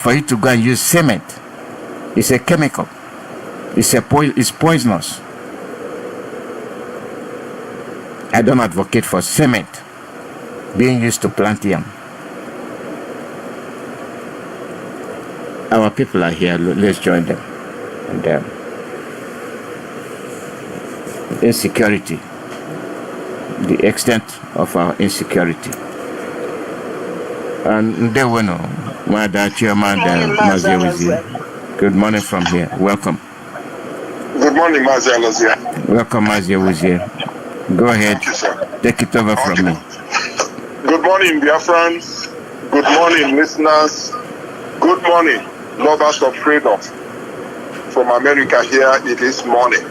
for you to go and use cement. It's a chemical. It's poisonous. I don't advocate for cement being used to plant yam. Our people are here. Let's join them. And insecurity, the extent of our insecurity. And they will know. Good morning from here. Welcome. Good morning, Mazia Lazia. Welcome, Mazia Wuzie. Go ahead. Thank you, sir. Take it over from me. Good morning, Biafrans. Good morning, listeners. Good morning, lovers of freedom. From America here, it is morning.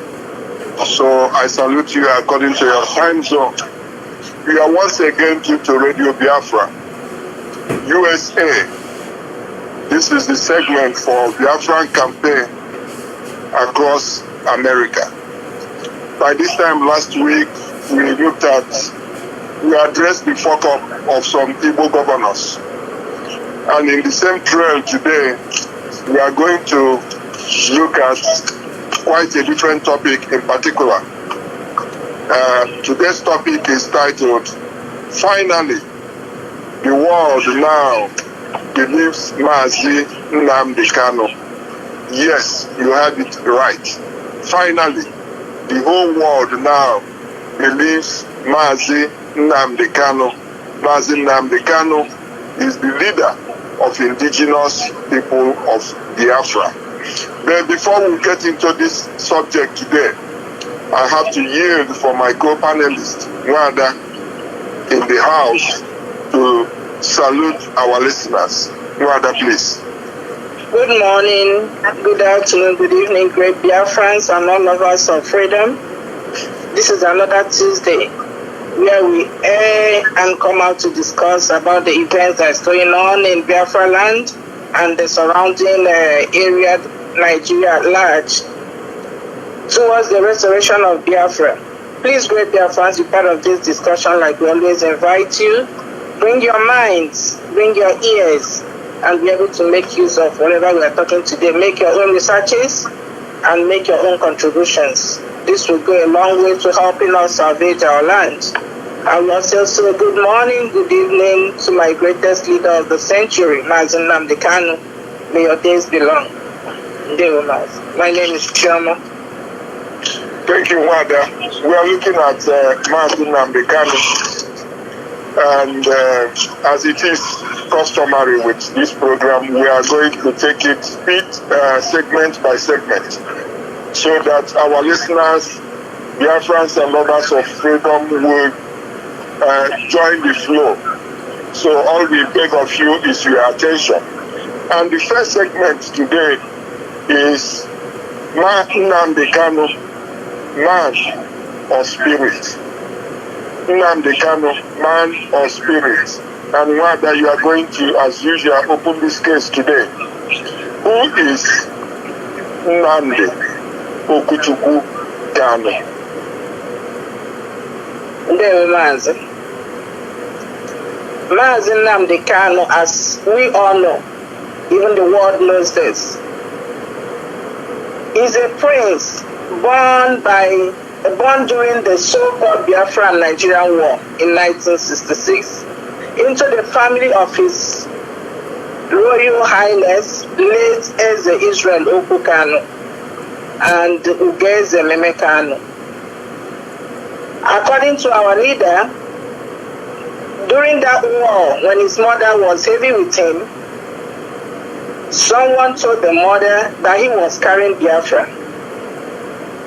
So I salute you according to your time zone. We are once again due to Radio Biafra, USA. This is the segment for Biafran campaign across America. By this time last week, we addressed the fuck up of some Igbo governors. And in the same trail today, we are going to look at quite a different topic in particular. Today's topic is titled, Finally, the world now believes Mazi Nnamdi Kanu. Yes, you had it right. Finally, the whole world now believes Mazi Nnamdi Kanu. Mazi Nnamdi Kanu is the leader of indigenous people of Biafra. But before we get into this subject today, I have to yield for my co-panelist, Nwada, in the house to salute our listeners. Nwada, please. Good morning, good afternoon, good evening, great Biafrans and all lovers of freedom. This is another Tuesday where we air and come out to discuss about the events that's going on in Biafra land and the surrounding area, Nigeria at large, towards the restoration of Biafra. Please, great Biafrans, be part of this discussion like we always invite you. Bring your minds, bring your ears, and be able to make use of whatever we are talking today. Make your own researches and make your own contributions. This will go a long way to helping us salvage our land. I will also say good morning, good evening to my greatest leader of the century, Mazi Nnamdi Kanu. May your days be long. My name is Chioma. Thank you, Wada. We are looking at Mazi Nnamdi Kanu. And as it is customary with this program, we are going to take it segment by segment so that our listeners, Biafrans and lovers of freedom will join the flow. So all we beg of you is your attention. And the first segment today is Nnamdi Kanu, man or spirit. Nnamdi Kanu, man or spirit. And Wada, you are going to, as usual, open this case today. Who is Nnamdi Okuchukwu Kanu? Mazi Nnamdi Kanu, as we all know, even the world knows this, is a prince born during the so-called Biafran Nigerian War in 1966 into the family of his Royal Highness, late Eze Israel Okwu Kanu and Ugeze Meme Kanu. According to our leader, during that war, when his mother was heavy with him, someone told the mother that he was carrying Biafra.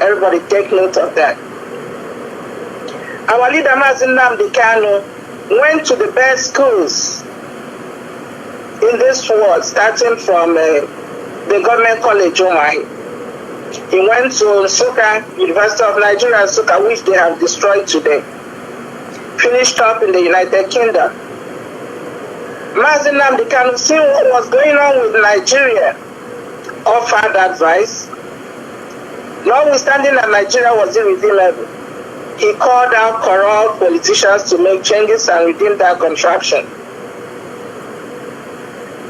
Everybody take note of that. Our leader, Mazi Nnamdi Kanu, went to the best schools in this world, starting from the government college, Omai. He went to Nsukka, University of Nigeria, Nsukka, which they have destroyed today. Finished up in the United Kingdom. Mazi Nnamdi Kanu, seeing what was going on with Nigeria, offered advice. Notwithstanding that Nigeria was irredeemable, he called out corrupt politicians to make changes and redeem that contraption.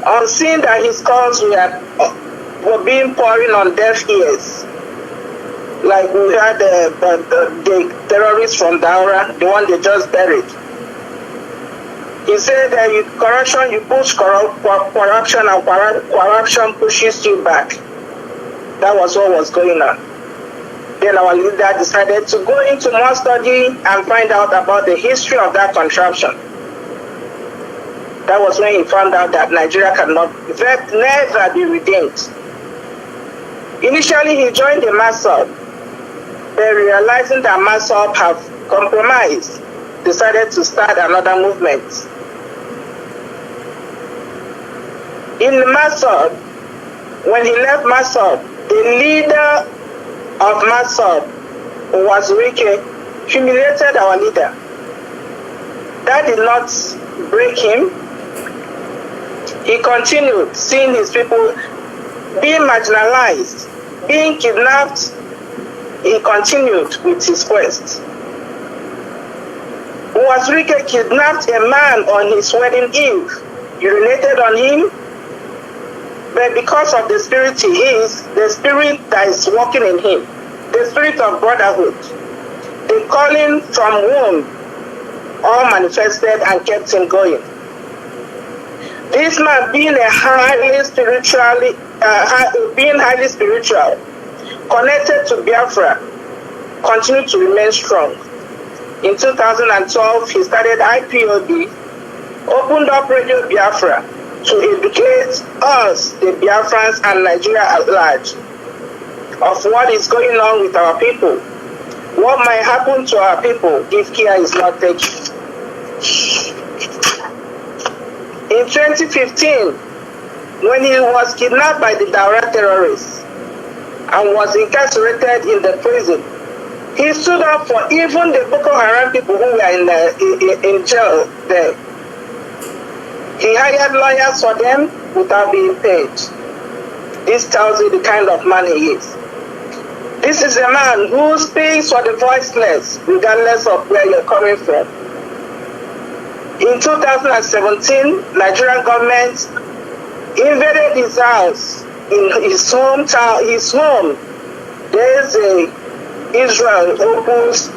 On seeing that his calls were being pouring on deaf ears, like we had the terrorists from Daura, the one they just buried. He said that you push corruption, and corruption pushes you back. That was what was going on. Then our leader decided to go into more study and find out about the history of that contraption. That was when he found out that Nigeria cannot never be redeemed. Initially, he joined the MASOB, but realizing that MASOB have compromised, decided to start another movement. In MASOB, when he left MASOB, the leader of MASOB, who was Rike, humiliated our leader. That did not break him. He continued seeing his people being marginalized, being kidnapped. He continued with his quest. Rike kidnapped a man on his wedding eve, urinated on him, but because of the spirit he is, the spirit that is working in him, the spirit of brotherhood, the calling from womb, all manifested and kept him going. This man, being highly spiritual, connected to Biafra, continued to remain strong. In 2012, he started IPOB, opened up Radio Biafra to educate us, the Biafrans and Nigeria at large, of what is going on with our people, what might happen to our people if care is not taken. In 2015, when he was kidnapped by the Daura terrorists and was incarcerated in the prison, he stood up for even the Boko Haram people who were in jail there. He hired lawyers for them without being paid. This tells you the kind of man he is. This is a man who speaks for the voiceless, regardless of where you're coming from. In 2017, Nigerian government invaded his house, in his hometown, his home. There is a Israel opens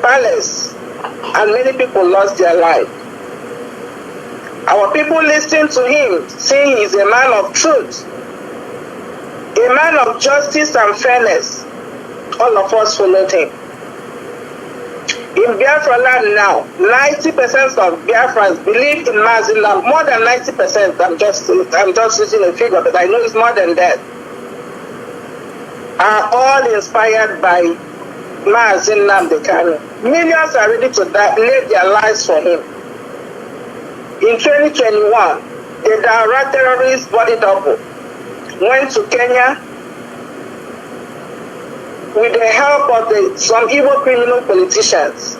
palace, and many people lost their life. Our people listened to him, saying he's a man of truth, a man of justice and fairness. All of us followed him. In Biafra land now, 90% of Biafrans believe in Mazinam. More than 90%. I'm just using a figure, but I know it's more than that. Are all inspired by Mazinam Dekano. Millions are ready to lay their lives for him. In 2021, the Daura terrorists body double went to Kenya with the help of some evil criminal politicians,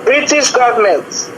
British government.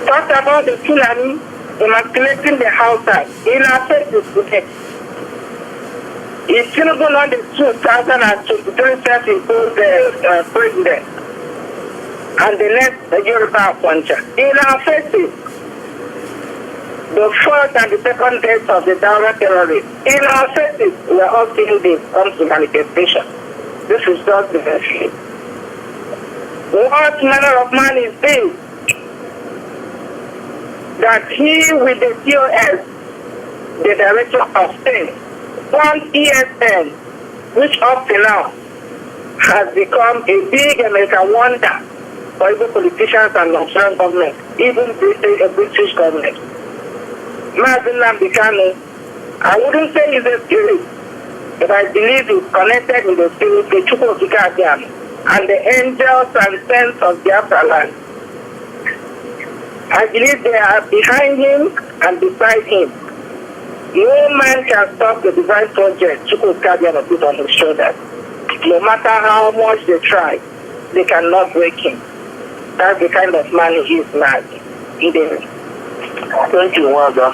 Talked about the Fulani emasculating the houses in our faces today. It's still going on the 2023 self-imposed president and the next Yoruba Puncher. In our faces, the first and the second deaths of the Daura terrorists. In our faces, we are all seeing this come to manifestation. This is just the history. What manner of man is this? that he with the COS, the Director of State, one ESN, which up to now has become a big American wonder for even politicians and Nigerian government, even British government. Mazin Nambikano, I wouldn't say he's a spirit, but I believe he's connected with the spirit, the Chukwokikadian, and the angels and saints of Biafra land. I believe they are behind him and beside him. No man can stop the divine project Chukwokikadian put on his shoulders. No matter how much they try, they cannot break him. That's the kind of man he is, mad. He didn't. Thank you, Wada.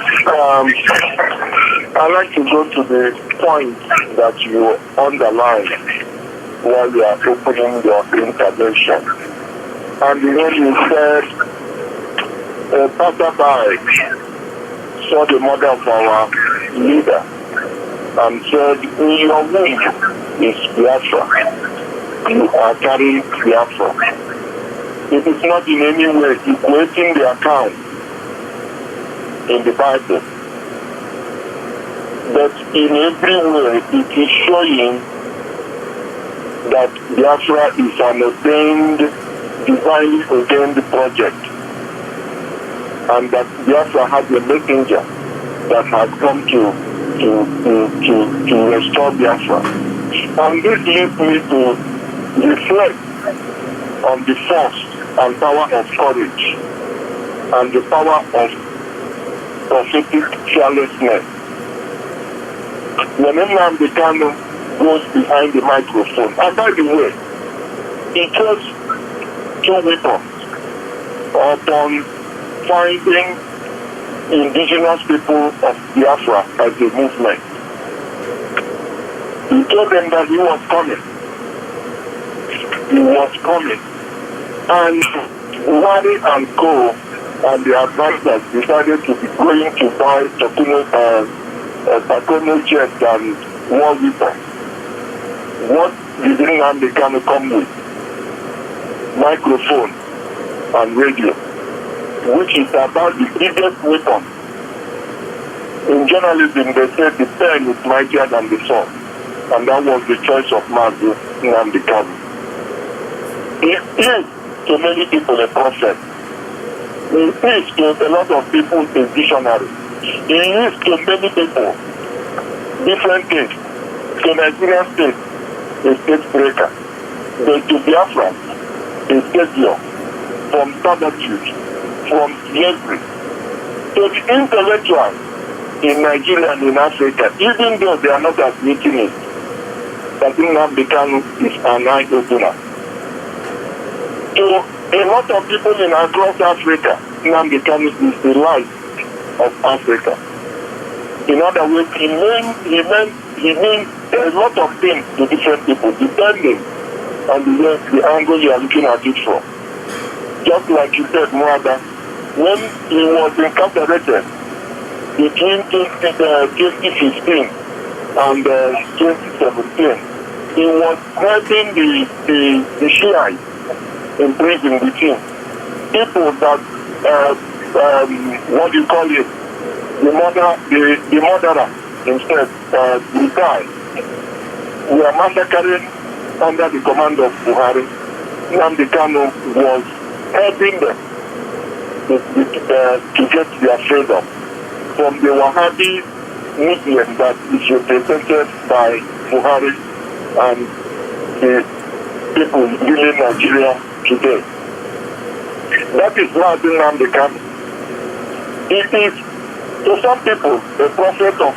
I'd like to go to the point that you underlined while you are opening your intervention. And when you said, a passerby saw the mother of our leader and said, in your womb is Biafra. You are carrying Biafra. It is not in any way equating the account in the Bible, but in every way it is showing that Biafra is an ordained, divinely ordained project, and that Biafra has a messenger that has come to restore Biafra. And this leads me to reflect on the force and power of courage and the power of prophetic fearlessness. When Nnamdi Kanu goes behind the microphone, and by the way, he chose two weapons upon finding indigenous people of Biafra as a movement. He told them that he was coming. He was coming. And Wari and Co. and the advisors decided to be going to buy Takono jets and war weapons. What did Nnamdi Kanu come with? Microphone and radio, which is about the biggest weapon. In journalism, they say the pen is mightier than the sword, and that was the choice of Nnamdi Kanu. He is to many people a prophet. He is to a lot of people a visionary. He is to many people different things. To Nigerian state, a state breaker. But to Biafra, a savior from servitude, from slavery. To the intellectuals in Nigeria and in Africa, even though they are not admitting it, that Nnamdi Kanu is an eye-opener. To a lot of people in across Africa, Nnamdi Kanu is the light of Africa. In other words, he means a lot of things to different people, depending on the angle you are looking at it from. Just like you said, Muada, when he was incarcerated between 2015 and 2017, he was helping the Shiites in prison with him. People that, what do you call it, the murderer himself, the guy, were massacring under the command of Buhari. Nnamdi Kanu was helping them to get their freedom from the Wahhabi movement that is represented by Buhari and the people ruling Nigeria today. That is what Nnamdi Kanu. It is, to some people, a prophet of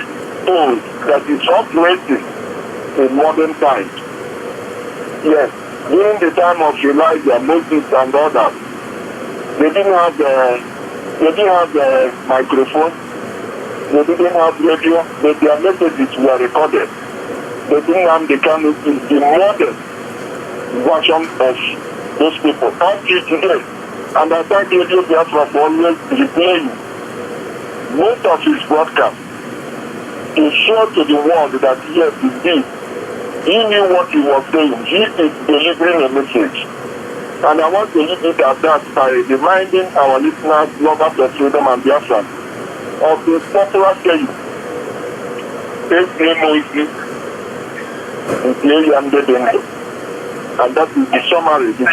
old that is operating in modern times. Yes, during the time of Elijah, Moses, and others, they didn't have the microphone, they didn't have radio, but their messages were recorded. But Nnamdi Kanu is the modern version of those people. Until today, and I thank Radio Biafra for always replaying most of his broadcasts to show to the world that yes, indeed, he knew what he was saying. He is delivering a message. And I want to leave it at that by reminding our listeners, lovers of freedom and Biafran, of the popular saying, and that is the summary, the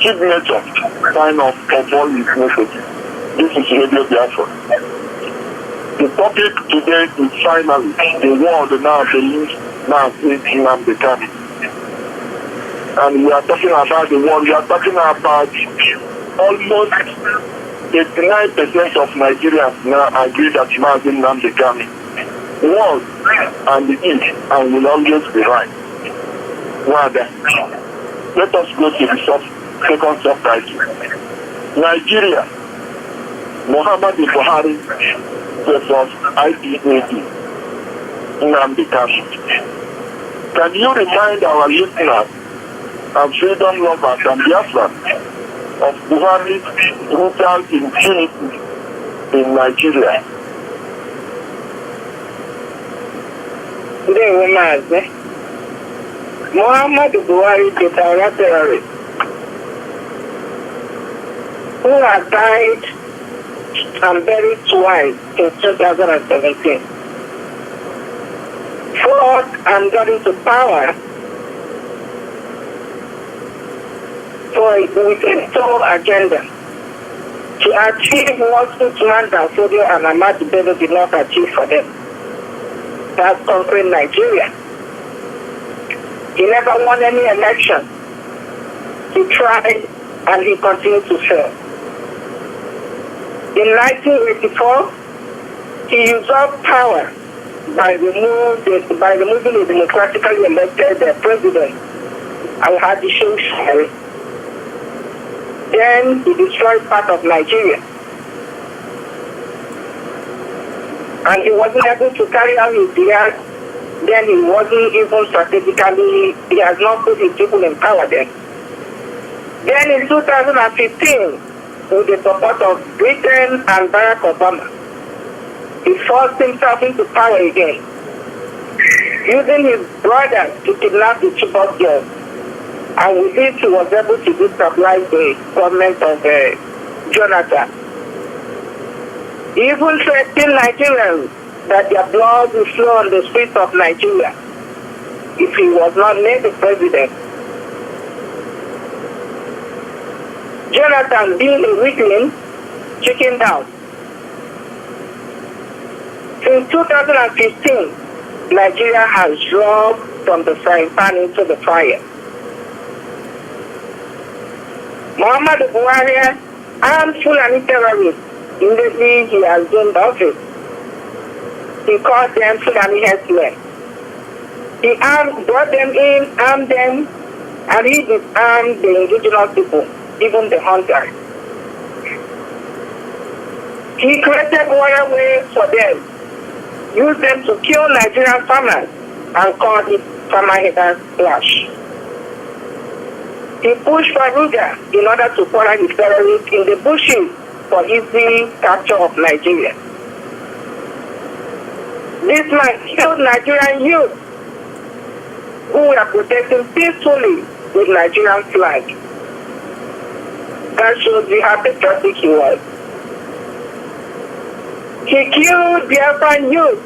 signature sign of all his message. This is Radio Biafra. The topic today is finally the world now believes now is Nnamdi Kanu. And we are talking about the world, we are talking about almost 89% of Nigerians now agree that Nnamdi Kanu was and is and will always be right. Let us go to the second subtitle. Nigeria, Muhammadu Buhari versus IPAD, Nnamdi Kanu. Can you remind our listeners and freedom lovers and Biafra of Buhari's brutal impunity in Nigeria? Muhammadu Buhari is a terrorist who has died and buried twice in 2017. Fought and got into power with a sole agenda to achieve what Usman Danfodio and Ahmadu Bello did not achieve for them. That's conquering Nigeria. He never won any election. He tried and he continued to fail. In 1984, he usurped power by removing a democratically elected president, Al-Hadi Shari. Then he destroyed part of Nigeria. And he wasn't able to carry out his demands. Then he wasn't even strategically, he has not put his people in power then. Then in 2015, with the support of Britain and Barack Obama, he forced himself into power again, using his brothers to kidnap the Chibok girls. And with this, he was able to destabilize the government of Jonathan. He even threatened Nigerians that their blood will flow on the streets of Nigeria if he was not made the president. Jonathan, being a weakling, chickened out. Since 2015, Nigeria has dropped from the frying pan into the fire. Muhammadu Buhari, armed Fulani terrorists, immediately he assumed office. He called them Fulani herdsmen. He brought them in, armed them, and he disarmed the indigenous people, even the hunters. He created waterways for them, used them to kill Nigerian farmers, and called it farmer haters splash. He pushed Faruga in order to corner his terrorists in the bushes for easy capture of Nigeria. This man killed Nigerian youth who were protesting peacefully with Nigerian flag. That shows you how patriotic he was. He killed Biafran youth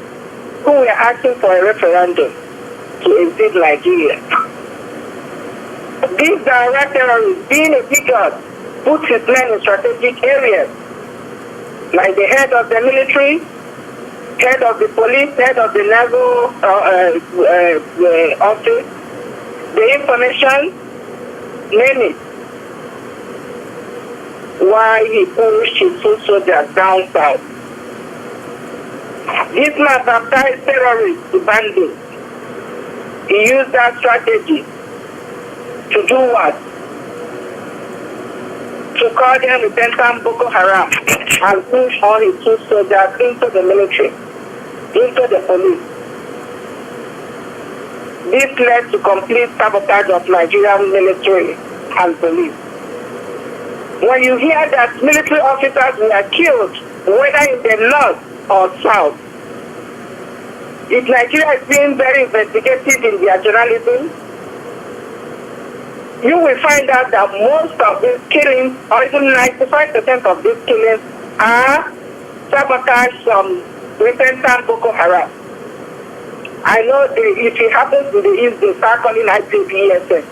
who were asking for a referendum to exit Nigeria. This direct terrorist, being a bigot, puts his men in strategic areas, like the head of the military, head of the police, head of the naval office, the information, name it. Why he pushed his foot soldiers down south. This man baptized terrorists to bandits. He used that strategy to do what? To call them repentant Boko Haram and push all his foot soldiers into the military, into the police. This led to complete sabotage of Nigerian military and police. When you hear that military officers were killed, whether in the north or south, if Nigeria is being very investigative in their journalism, you will find out that most of these killings, or even 95% of these killings, are sabotage from repentant Boko Haram. I know if it happens in the East, they start calling IPOB ESS.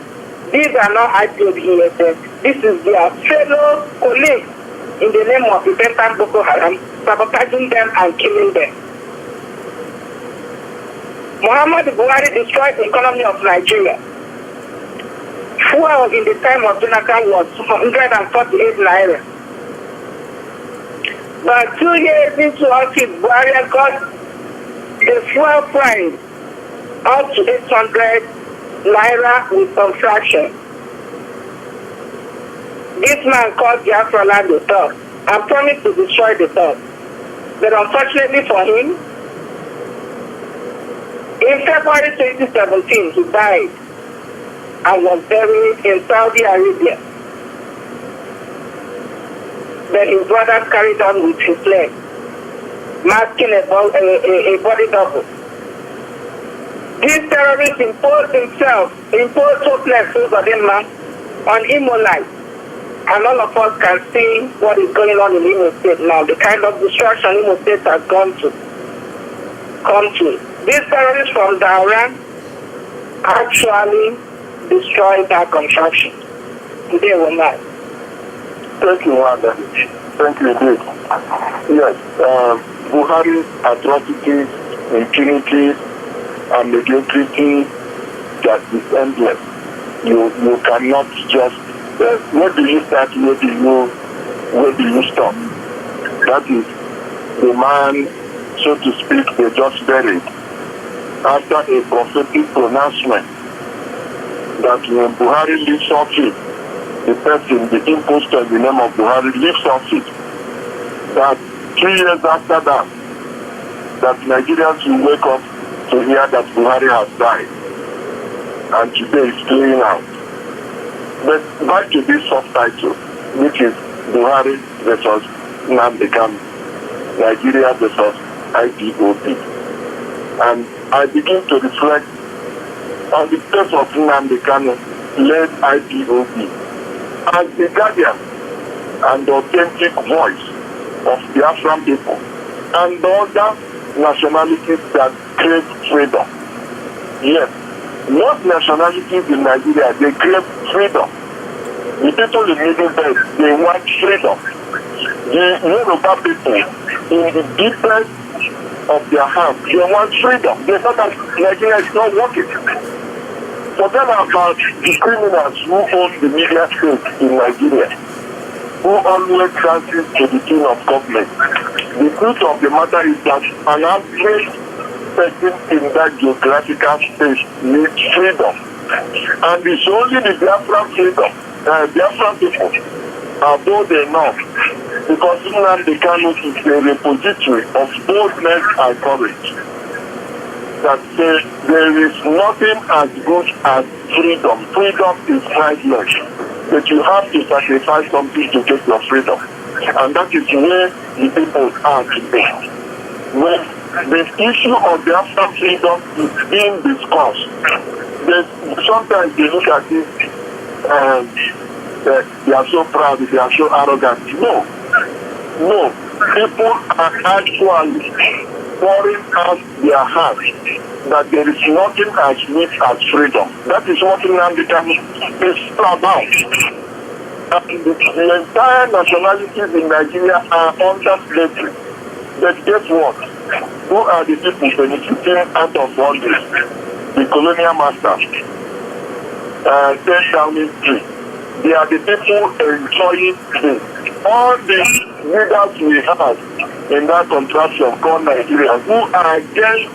These are not IPOB ESS. This is their fellow colleagues in the name of repentant Boko Haram, sabotaging them and killing them. Muhammad Buhari destroyed the economy of Nigeria. Fuel in the time of Jonathan was 148 naira. But 2 years into office, Buhari got the fuel price up to 800 naira with some fraction. This man called Biafra the third and promised to destroy the third. But unfortunately for him, in February 2017, he died and was buried in Saudi Arabia. Then his brothers carried on with his leg, masking a body double. This terrorist imposed hopeless over them on Imolite. And all of us can see what is going on in Imo State now, the kind of destruction Imo State has come to. These terrorists from Iran actually destroyed that construction. They were not. Thank you, Wanda. Thank you, indeed. Yes, Buhari's atrocities, impunity, and mediocrity that is endless. You cannot just, where do you start, where do you stop? That is the man, so to speak, they just buried after a prophetic pronouncement that when Buhari leaves office, the person, the imposter in the name of Buhari leaves office, that 3 years after that Nigerians will wake up to hear that Buhari has died. And today is playing out. But back to this subtitle, which is Buhari versus Nnamdi Kanu, Nigeria versus IPOB. And I begin to reflect on the case of Nnamdi Kanu led IPOB as the guardian and the authentic voice of Biafran people and other nationalities that crave freedom. Yes, most nationalities in Nigeria, they crave freedom. The people in Middle Belt, they want freedom. The Yoruba people, in the deepest of their heart, they want freedom. They know that Nigeria is not working. Forget about the criminals who own the media space in Nigeria, who always transit to the tune of government. The truth of the matter is that an average person in that geographical space needs freedom. And it's only the Biafran people are bold enough, because Nnamdi Kanu is a repository of boldness and courage, that there is nothing as good as freedom. Freedom is priceless, but you have to sacrifice something to get your freedom. And that is where the people are today. When the issue of Biafran freedom is being discussed, sometimes they look at it and they are so proud, they are so arrogant. No. People are actually pouring out their hearts that there is nothing as sweet as freedom. That is what Nnamdi Kanu is about. And the entire nationalities in Nigeria are under slavery. But guess what? Who are the people benefiting out of all this? The colonial masters. 10 Downing Street. They are the people enjoying this. All the leaders we have in that contraption called Nigeria, who are against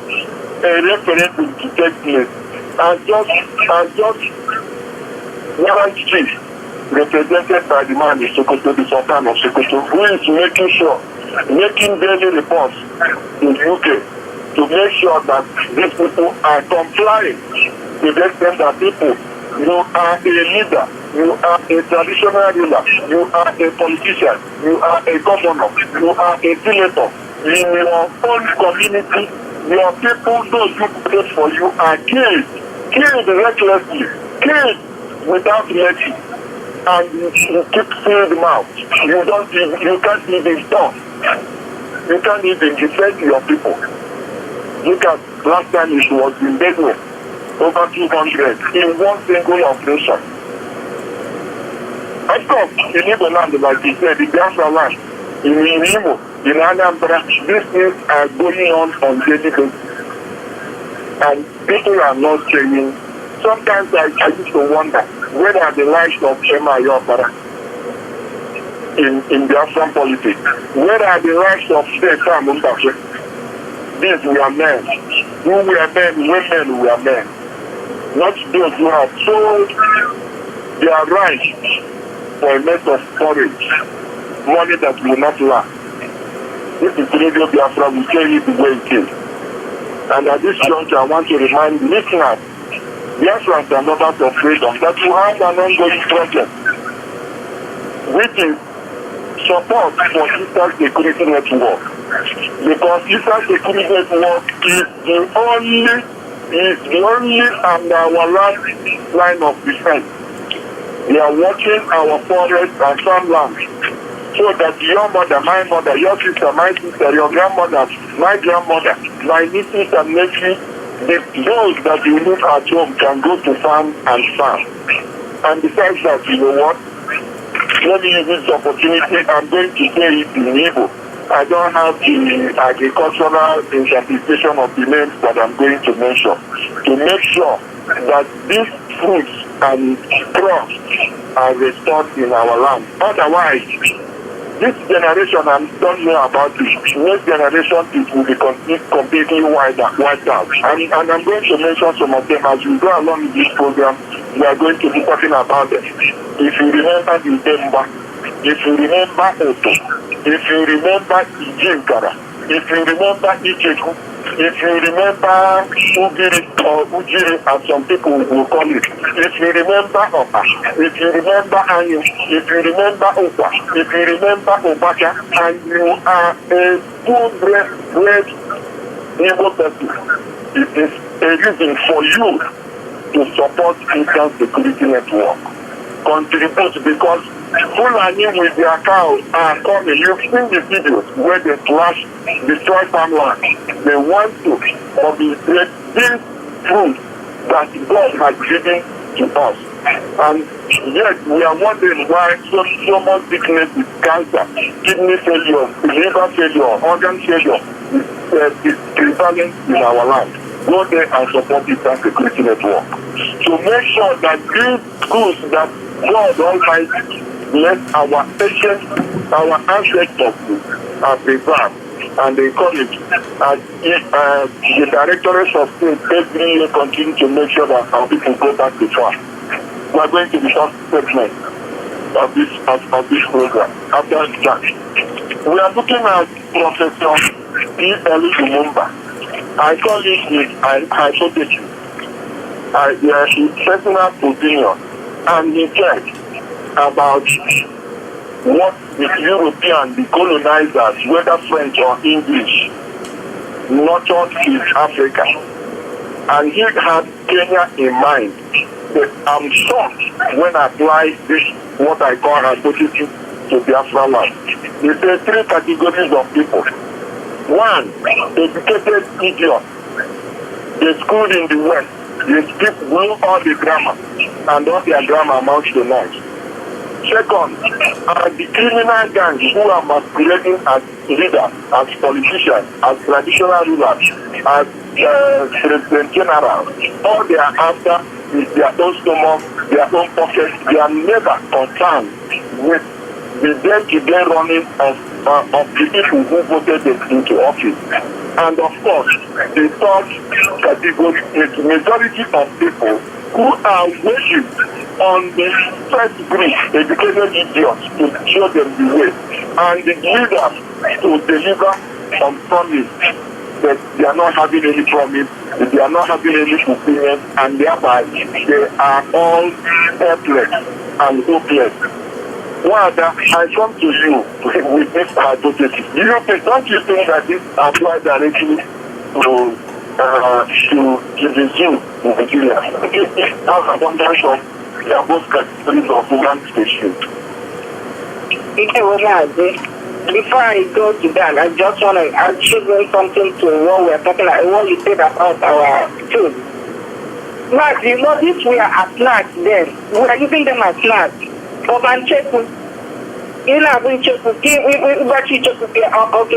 a referendum to take place, are just one street represented by the man in Sokoto, the Sultan of Sokoto, who is making daily reports in the UK to make sure that these people are complying with the extent that people, you are a leader, you are a traditional ruler, you are a politician, you are a governor, you are a senator. In your own community, your people, those who voted for you, are killed recklessly, killed without mercy, and you keep seeing them out. You can't even stop. You can't even defend your people. Look at last time it was in Benue, over 200 in one single operation. Of course, in Igbo land, like you said, the Biafra land, in Imo, in Anambra, these things are going on daily basis. And people are not changing. Sometimes I used to wonder, where are the lives of Emma Yopara in Biafran politics? Where are the lives of Stefan Mumbashi? These were men. Who were men, women were men. Not those who have sold their rights for a mess of porridge, money that will not last. This is Radio Biafra, we tell you the way it is. And at this juncture, I want to remind listeners, Biafrans are not out of freedom, that you have an ongoing project, which is support for Eastern Security Network. Because Eastern Security Network is the only and our last line of defense. We are watching our forests and farmland, so that your mother, my mother, your sister, my sister, your grandmother, my grandmother, my nieces and nephews, those that you live at home can go to farm and farm. And besides that, you know what? Let me use this opportunity. I'm going to say it in Igbo. I don't have the agricultural interpretation of the names that I'm going to mention, to make sure that these fruits and crops are restored in our land. Otherwise, this generation, I don't know about it. Next generation, it will be completely wiped out. And I'm going to mention some of them as we go along in this program. We are going to be talking about them. If you remember the Demba, if you remember Oto, if you remember Ijinkara, if you remember Icheku, if you remember Ugiri or Ujiri, as some people will call it, if you remember Opa, if you remember Anyu, if you remember Opa, if you remember Obaka, and you are a full-bred Igbo person, it is a reason for you to support Eastern Security Network. Contribute, because Fulani with their cows are coming. You've seen the videos where they destroy farmland. They want to obligate these fruits that God has given to us. And yet we are wondering why so much sickness with cancer, kidney failure, liver failure, organ failure is prevalent in our land. Go there and support the Eastern Security Network. So make sure that these schools that God Almighty let our ancient, our ancestors are preserved and encouraged. And the Directorate of State every year continue to make sure that our people go back to farm. We are going to the first segment of this program. After that, we are looking at Professor P.L. Lumumba. I call it his hypothesis. His personal opinion, and he said about what the European, the colonizers, whether French or English, nurtured in Africa. And he had Kenya in mind. But I'm shocked when I apply this, what I call hypothesis, to Biafra land. He says 3 categories of people. 1, educated idiots. They schooled in the West. They speak all the grammar, and all their grammar amounts to noise. Second, the criminal gangs who are masquerading as leaders, as politicians, as traditional rulers, as president generals. All they are after is their own stomach, their own pockets. They are never concerned with the day-to-day running of the people who voted them into office. And of course, the third category is the majority of people who are waiting on the first group, educated idiots, to show them the way, and the leaders to deliver on promise that they are not having any promise, that they are not having any fulfillment, and thereby they are all helpless and hopeless. Wanda, I come to you with this hypothesis. Don't you think that this applies directly to the zoo in Nigeria? It has abundance of They are both categories of woman station. Before I go to that, I just want to attribute something to what we're talking about, what you said about our food. Max, you know, this we are at snacks then. We are using them as snacks. Obancheku. You know, we okay,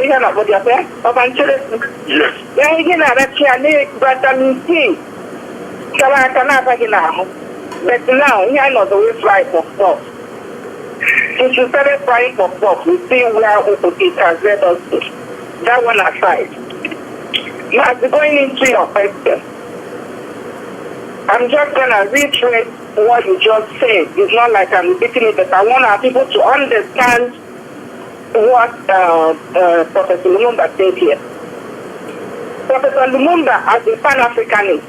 you're not what you're saying? Obancheku. Yes. Yeah, you know, that's vitamin C. But now, here not the way fry for stuff. Since you started frying for stuff, we see where it has led us to. That one aside. Now, going into your question, I'm just going to reiterate what you just said. It's not like I'm repeating it, but I want our people to understand what Professor Lumumba said here. Professor Lumumba, as a Pan-Africanist,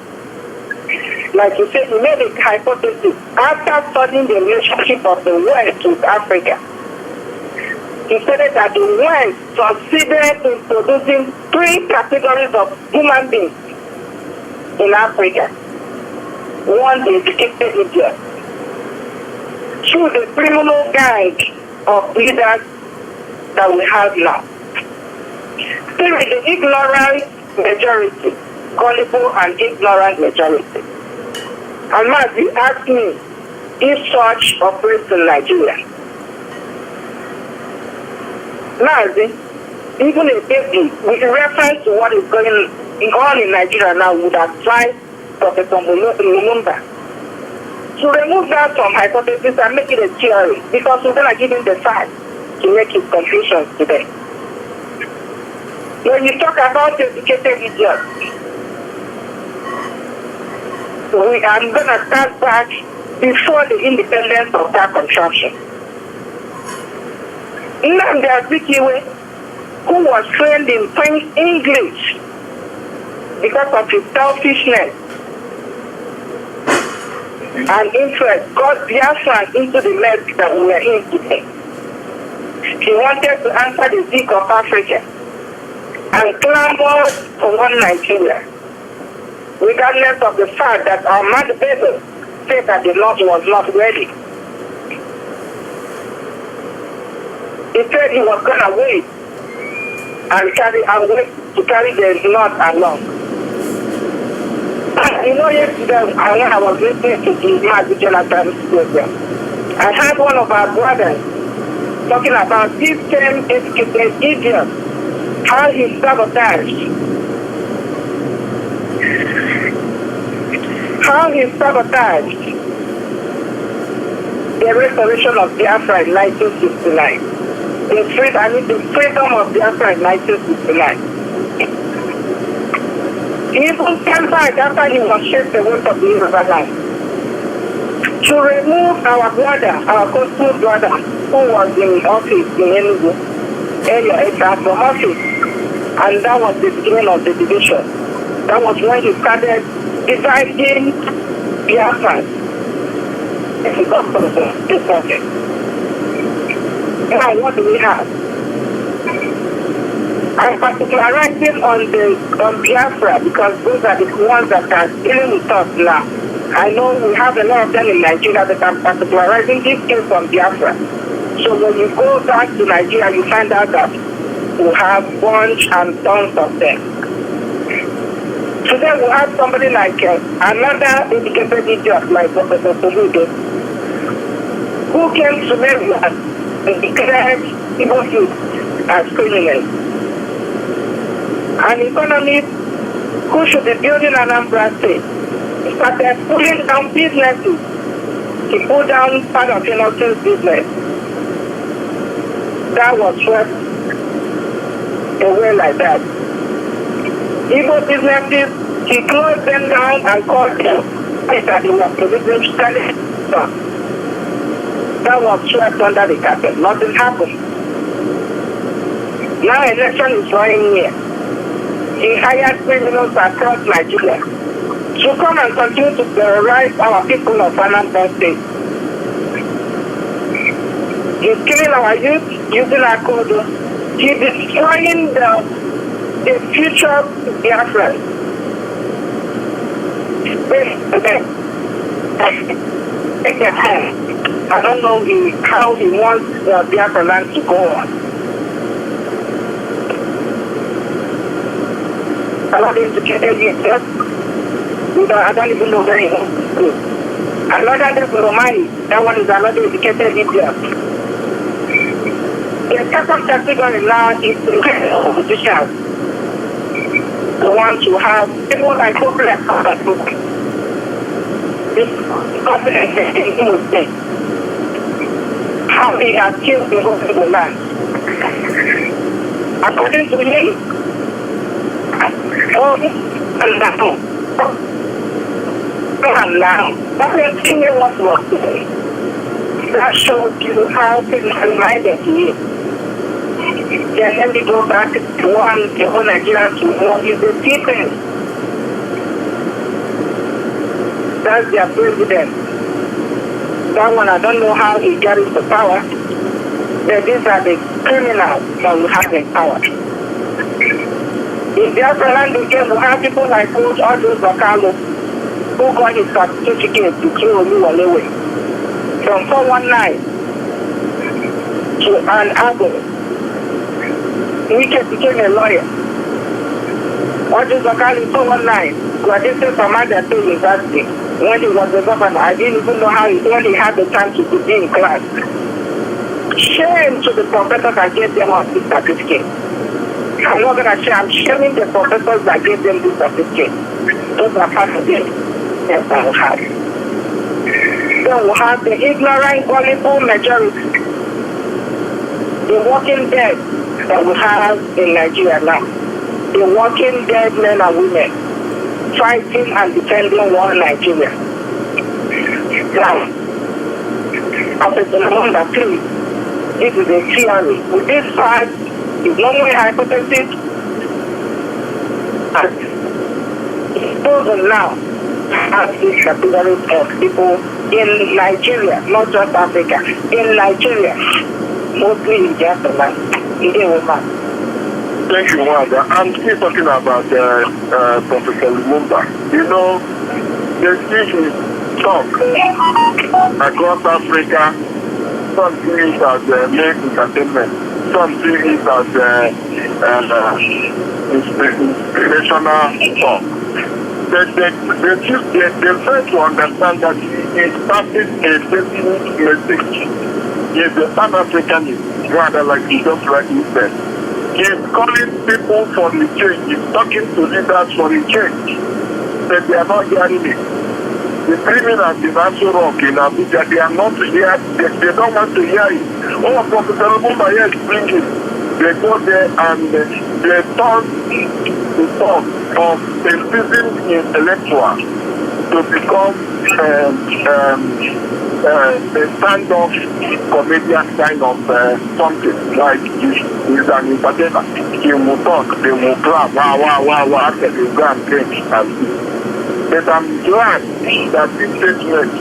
like you said, he made a hypothesis after studying the relationship of the West with Africa. He said that the West succeeded in producing 3 categories of human beings in Africa. 1, the educated idiot. 2, the criminal gang of leaders that we have now. 3, the ignorant majority, gullible and ignorant majority. And Matt, you asked me if such operates in Nigeria. Now, even a baby, with reference to what is going on in Nigeria now, would advise Professor Lumumba to remove that from hypothesis and make it a theory, because we're going to give him the facts to make his conclusions today. When you talk about educated idiots, I'm going to start back before the independence of that construction. Nnamdi Azikiwe, who was trained in French English because of his selfishness and interest, got Biafran into the mess that we are in today. He wanted to answer the Zik of Africa and clamored for one Nigeria, regardless of the fact that our mad people said that the North was not ready. He said he was going to wait and wait to carry the North along. You know, yesterday, when I was listening to the Mark Jonathan's program, I heard one of our brothers talking about this same educated idiot, how he sabotaged the restoration of Biafra in 1969. The freedom of Biafra in 1969. He even came back after he was chased away from the river line to remove our brother, our coastal brother, who was in office in Enugu, area from office. And that was the beginning of the division. That was when he started dividing Biafra. Now, what do we have? I'm particularizing on Biafra because those are the ones that are dealing with us now. I know we have a lot of them in Nigeria, but I'm particularizing this case from Biafra. So when you go back to Nigeria, you find out that we have bunch and tons of them. Today we have somebody like another educated idiot like Professor Soludo, who came to Maryland and declared people as criminals. An economist who should be building an Anambra State started pulling down businesses. He pulled down part of Innocent's business. That was swept away like that. Igbo businesses, he closed them down and called them that he was producing studies. That was swept under the carpet. Nothing happened. Now election is running here. He hired criminals across Nigeria to come and continue to terrorize our people of Anambra State. He's killing our youth using our code. He's destroying the future Biafran. take it home. I don't know how he wants the Biafra land to go on. I'm not educated yet. I don't even know where he wants to go. Another day for Romani, that one is another educated idiot. The second category now is the opposition. The ones who have people like hopeless how he has killed the whole of the land. According to him, that's the thing what was today. That shows you how minded he is. Then let me go back to the whole Nigerians to know is the people. That's their president. That one, I don't know how he carries the power. But these are the criminals that will have the power. In Biafra land again, we have people like all those Bakalo who got his certificate to throw you away. From 419 to an Ago. Wike became a lawyer. What is Bakali 419? Graduated from Adate University. When he was a governor, I didn't even know how when he had the time to be in class. Shame to the professors that gave them all this certificate. I'm not going to share. I'm shaming the professors that gave them this certificate. Those are part of it. Yes, I will have. Then we'll have the ignorant, gullible majority. The walking dead that we have in Nigeria now. The walking dead men and women fighting and defending one Nigeria. Now, after the moment, please, this is a theory. With this fact, it's not only hypothesis, and it's proven now as this category of people in Nigeria, not just Africa, in Nigeria, mostly in Biafra, Thank you, Wanda. I'm still talking about Professor Lumumba. You know, they see his talk across Africa. Some see it as main entertainment. Some see it as inspirational talk. They try to understand that he is passing a definite message. He is a Pan-Africanist, rather like he just rightly said. He is calling people for the change. He's talking to leaders for the change. But they are not hearing it. The criminals in Aso Rock in Abuja, they are not here. They don't want to hear it. Oh, Professor Lumumba, yes, bring it. They go there and they turn the talk of a seasoned intellectual to become a stand-up comedian kind of something. Like he's an entertainer. He will talk, they will clap, wow, after they go and drink and but I'm glad that this statement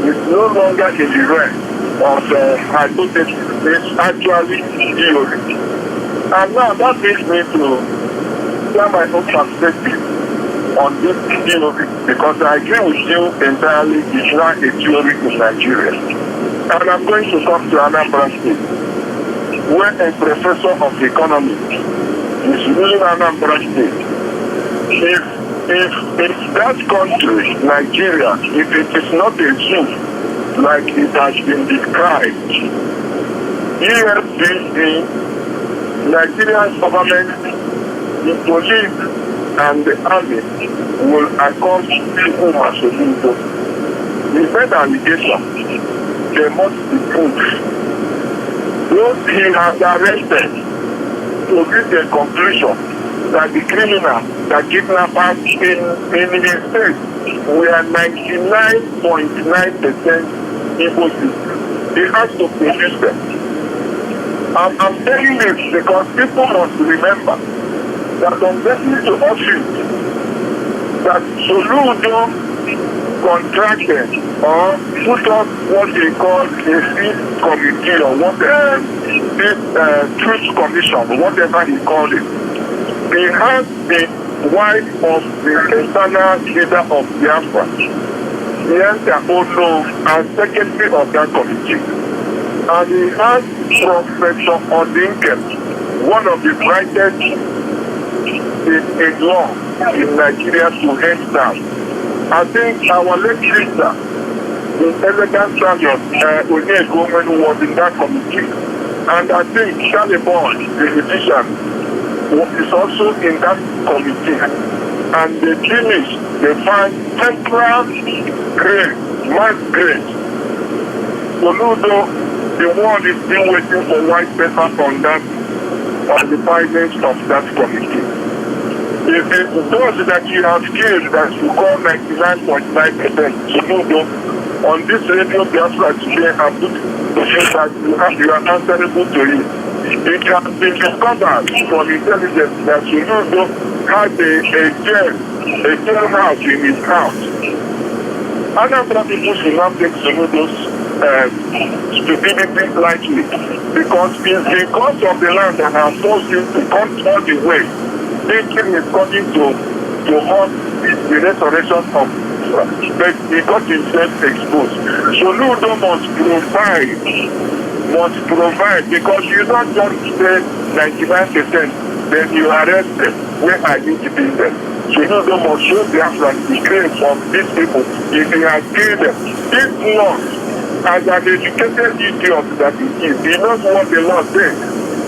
is no longer in the realm of hypothesis. It's actually theory. And now that brings me to share my own perspective on this theory, because I agree with you entirely. It's not a theory in Nigeria. And I'm going to come to Anambra State, where a professor of economics is ruling Anambra State. If that country, Nigeria, if it is not a zoo, like it has been described, EFCC, Nigerian government, the police, and the army will accost people Masoludo. The said allegation, they must be proved. Those he has arrested to reach a conclusion that the criminal, the kidnappers in his state were 99.9% Igbo. He has to produce them. I'm telling this because people must remember that on getting to office, that Soludo contracted or put up what they call a peace committee or what this truth commission, whatever he called it. He has the wife of the internal leader of Biafra Bianca Ono as secretary of that committee. And he has Professor Odinke, one of the brightest in law in Nigeria, to head that. I think our late sister, the elegant champion, Onyeka was in that committee. And I think Charlie Bond, the musician, is also in that committee. And the finish, they find temporal grade, mass grade. Soludo, the world is still waiting for white paper on that, on the findings of that committee. If it those that you have killed that you call 99.9%, Soludo, on this Radio Biafra today, I put to say that you are answerable to it. It has been discovered from intelligence that Soludo had a jail house in his house. Other people should not take Soludo's stupidity lightly, because it's the cost of the land that has forced him to come all the way, thinking he's coming to hurt the restoration of, but he got himself exposed. Soludo must provide, because you don't just say 99%, then you arrest them. Where are you keeping them? Soludo must show Biafra the grace of these people if he has killed them. If not, as an educated idiot that he is, he knows what the law says.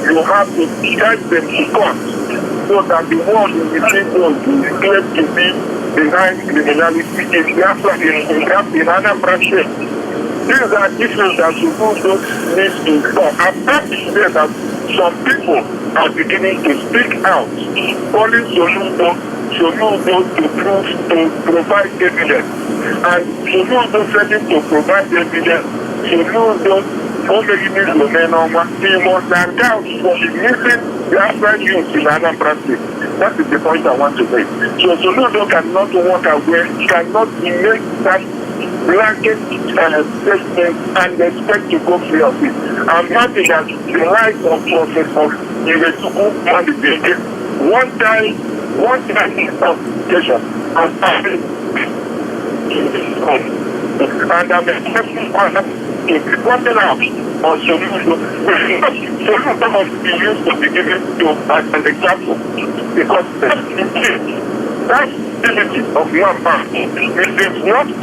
You have to guide them to court so that the world will be able to claim to be behind criminality in Biafra in Anambra State. These are issues that Soludo needs to stop. I'm happy to say that some people are beginning to speak out, calling Soludo to provide evidence. And Soludo failing to provide evidence, Soludo only needs to remain on what he must account for the missing Biafra youth in Anambra State. That is the point I want to make. So Soludo cannot walk away, cannot make that blanket statement and expect to go free of it. I'm happy that the life of Professor Iwetuku Madibeke, one time in education, and I'm expecting to be gotten out on Soludo. Soludo must be used to be given to as an example, because that's ability of one man. It is not to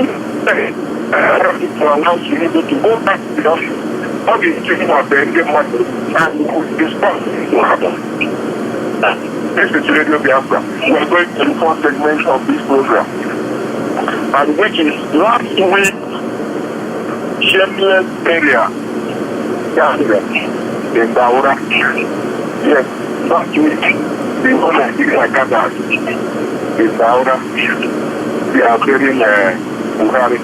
allow Soludo to go back to the office, all the children are being money, and respond to happen. This is Radio Biafra. We are going to the first segment of this program, and which is last week, shameless area, in Baura. Yes, last week, the whole Nigeria gathered in Baura. They are burying Buhari.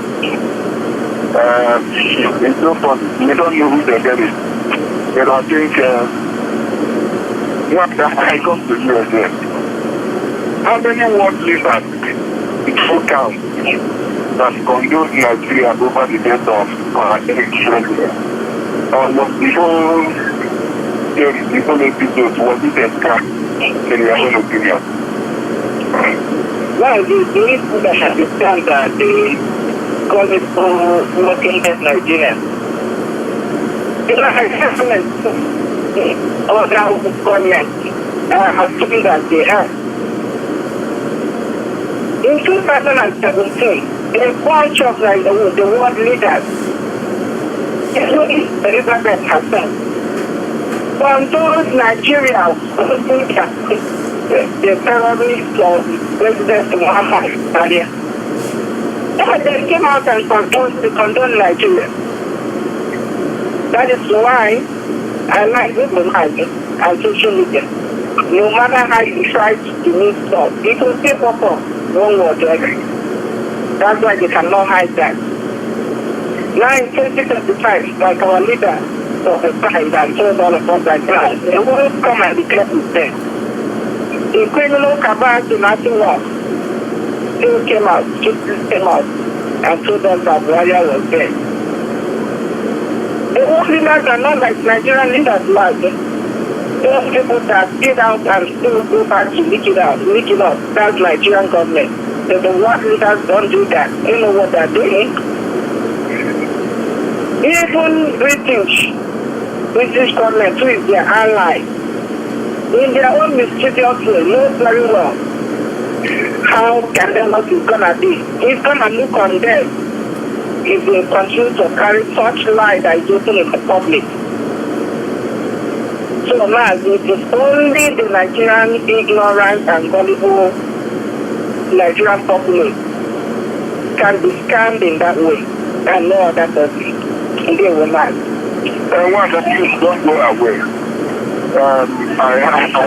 It's no fun. We don't know who they're burying. But I think what the hell comes to USA? How many world leaders it will count that condone Nigeria over the death of elections? Almost the whole episode was it a scam in your own opinion? Well, the people that understand that they call it working as Nigerians. It's like a government or that government has something that they have. In 2017, a bunch of like the world leaders, including Elizabeth Hassan, from those Nigerians who think that the terrorists of President Muhammad Ali, they came out and condone Nigeria. That is why I like this online and social media. No matter how you try to move stuff, it will still pop up one word or other. That's why they cannot hide that. Now in 2025, like our leader of the time that told all of us that they will come and declare his death. The criminal cabal to nothing else still came out and told us that Buhari was dead. The world leaders are not like Nigerian leaders like those people that get out and still go back to leak it out. That's Nigerian government. If the world leaders don't do that, you know what they're doing? Even British government, who is their ally, in their own mysterious way, knows very well how candlemas is going to be. It's going to look on them if they continue to carry such lie that is open in the public. So now, it is only the Nigerian ignorant and gullible Nigerian populace can be scammed in that way, and no other person. They will not. One that you don't go away. I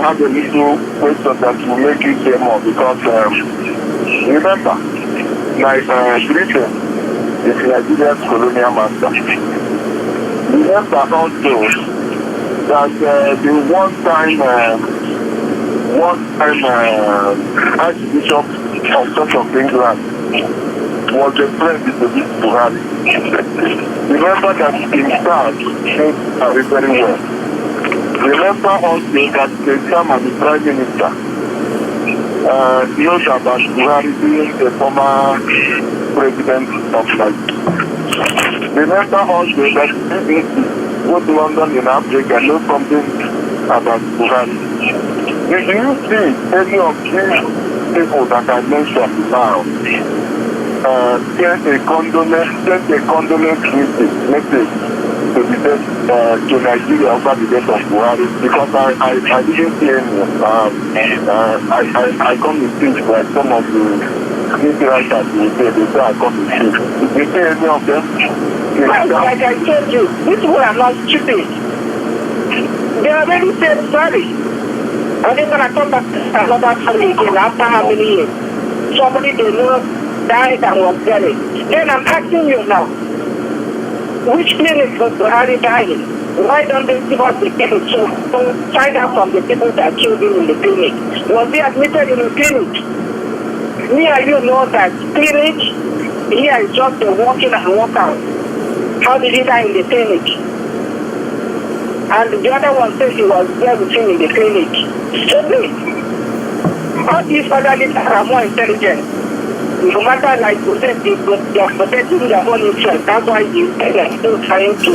have a little question that will make you say more because remember, Britain is Nigeria's colonial master. Remember also that the one-time Archbishop of Church of England was a friend with the Buhari. Remember that in fact, things are very well. Remember also that the time as the Prime Minister knows about Buhari being a former president of Nigeria. Remember also that go to London in Africa and know something about Buhari. Do you see any of these people that I mentioned now send a condolence message to the death to Nigeria over the death of Buhari? Because I didn't see any. I come in peace like some of the Israelites that they say I come in peace. Did you see any of them? Like I told you, these people are not stupid. They already said sorry. Are they going to come back to another family again after how many years? Somebody they know died and was buried. Then I'm asking you now, which clinic was Buhari dying? Why don't they give us the clinic to find out from the people that killed him in the clinic? Was he admitted in the clinic? Me and you know that clinic here is just a walk-in and walk-out. How did he die in the clinic? And the other one says he was there with him in the clinic. So please, all these other leaders are more intelligent. No matter like you said, they are protecting their own interest. That's why they are still trying to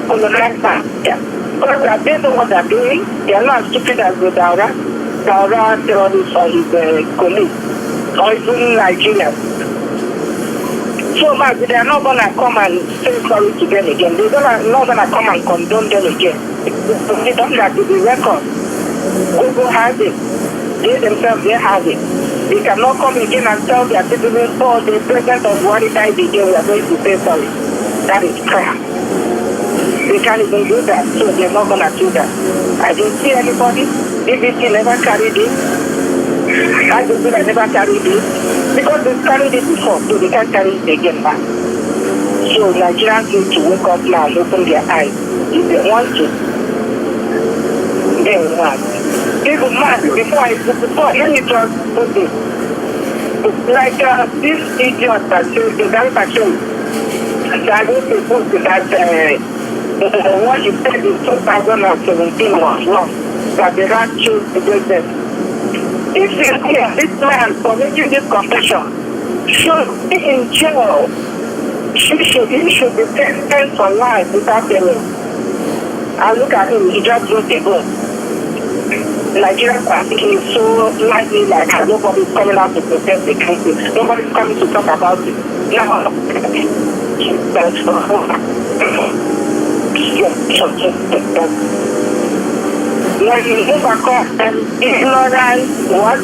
colonize that. Yeah. Because they know what they're doing. They are not stupid as the Daura terrorists or his colleagues, or even Nigerians. So much, they are not going to come and say sorry to them again. They are not going to come and condone them again. They don't have to be record. Google has it. They themselves, they have it. They cannot come again and tell their citizens, oh, the president of Buhari died again, we are going to say sorry. That is crap. They can't even do that, so they're not going to do that. I didn't see anybody. BBC never carried it. I just I never carried it. Because they carried it before, so they can't carry it again back. So Nigerians need to wake up now and open their eyes. If they want to, they want. Even man, before let me just put this. It's like this idiot that says, the guy that says, that is supposed to that what he said in 2017 was wrong. That the rat chose to get them. If you hear this man for making this confession should be in jail, he should be sentenced for life without payment. And look at him, he just wrote a book. Nigerians are thinking so lightly, like nobody's coming out to protest the country. Nobody's coming to talk about it. Now, when you overcome and ignorance, what?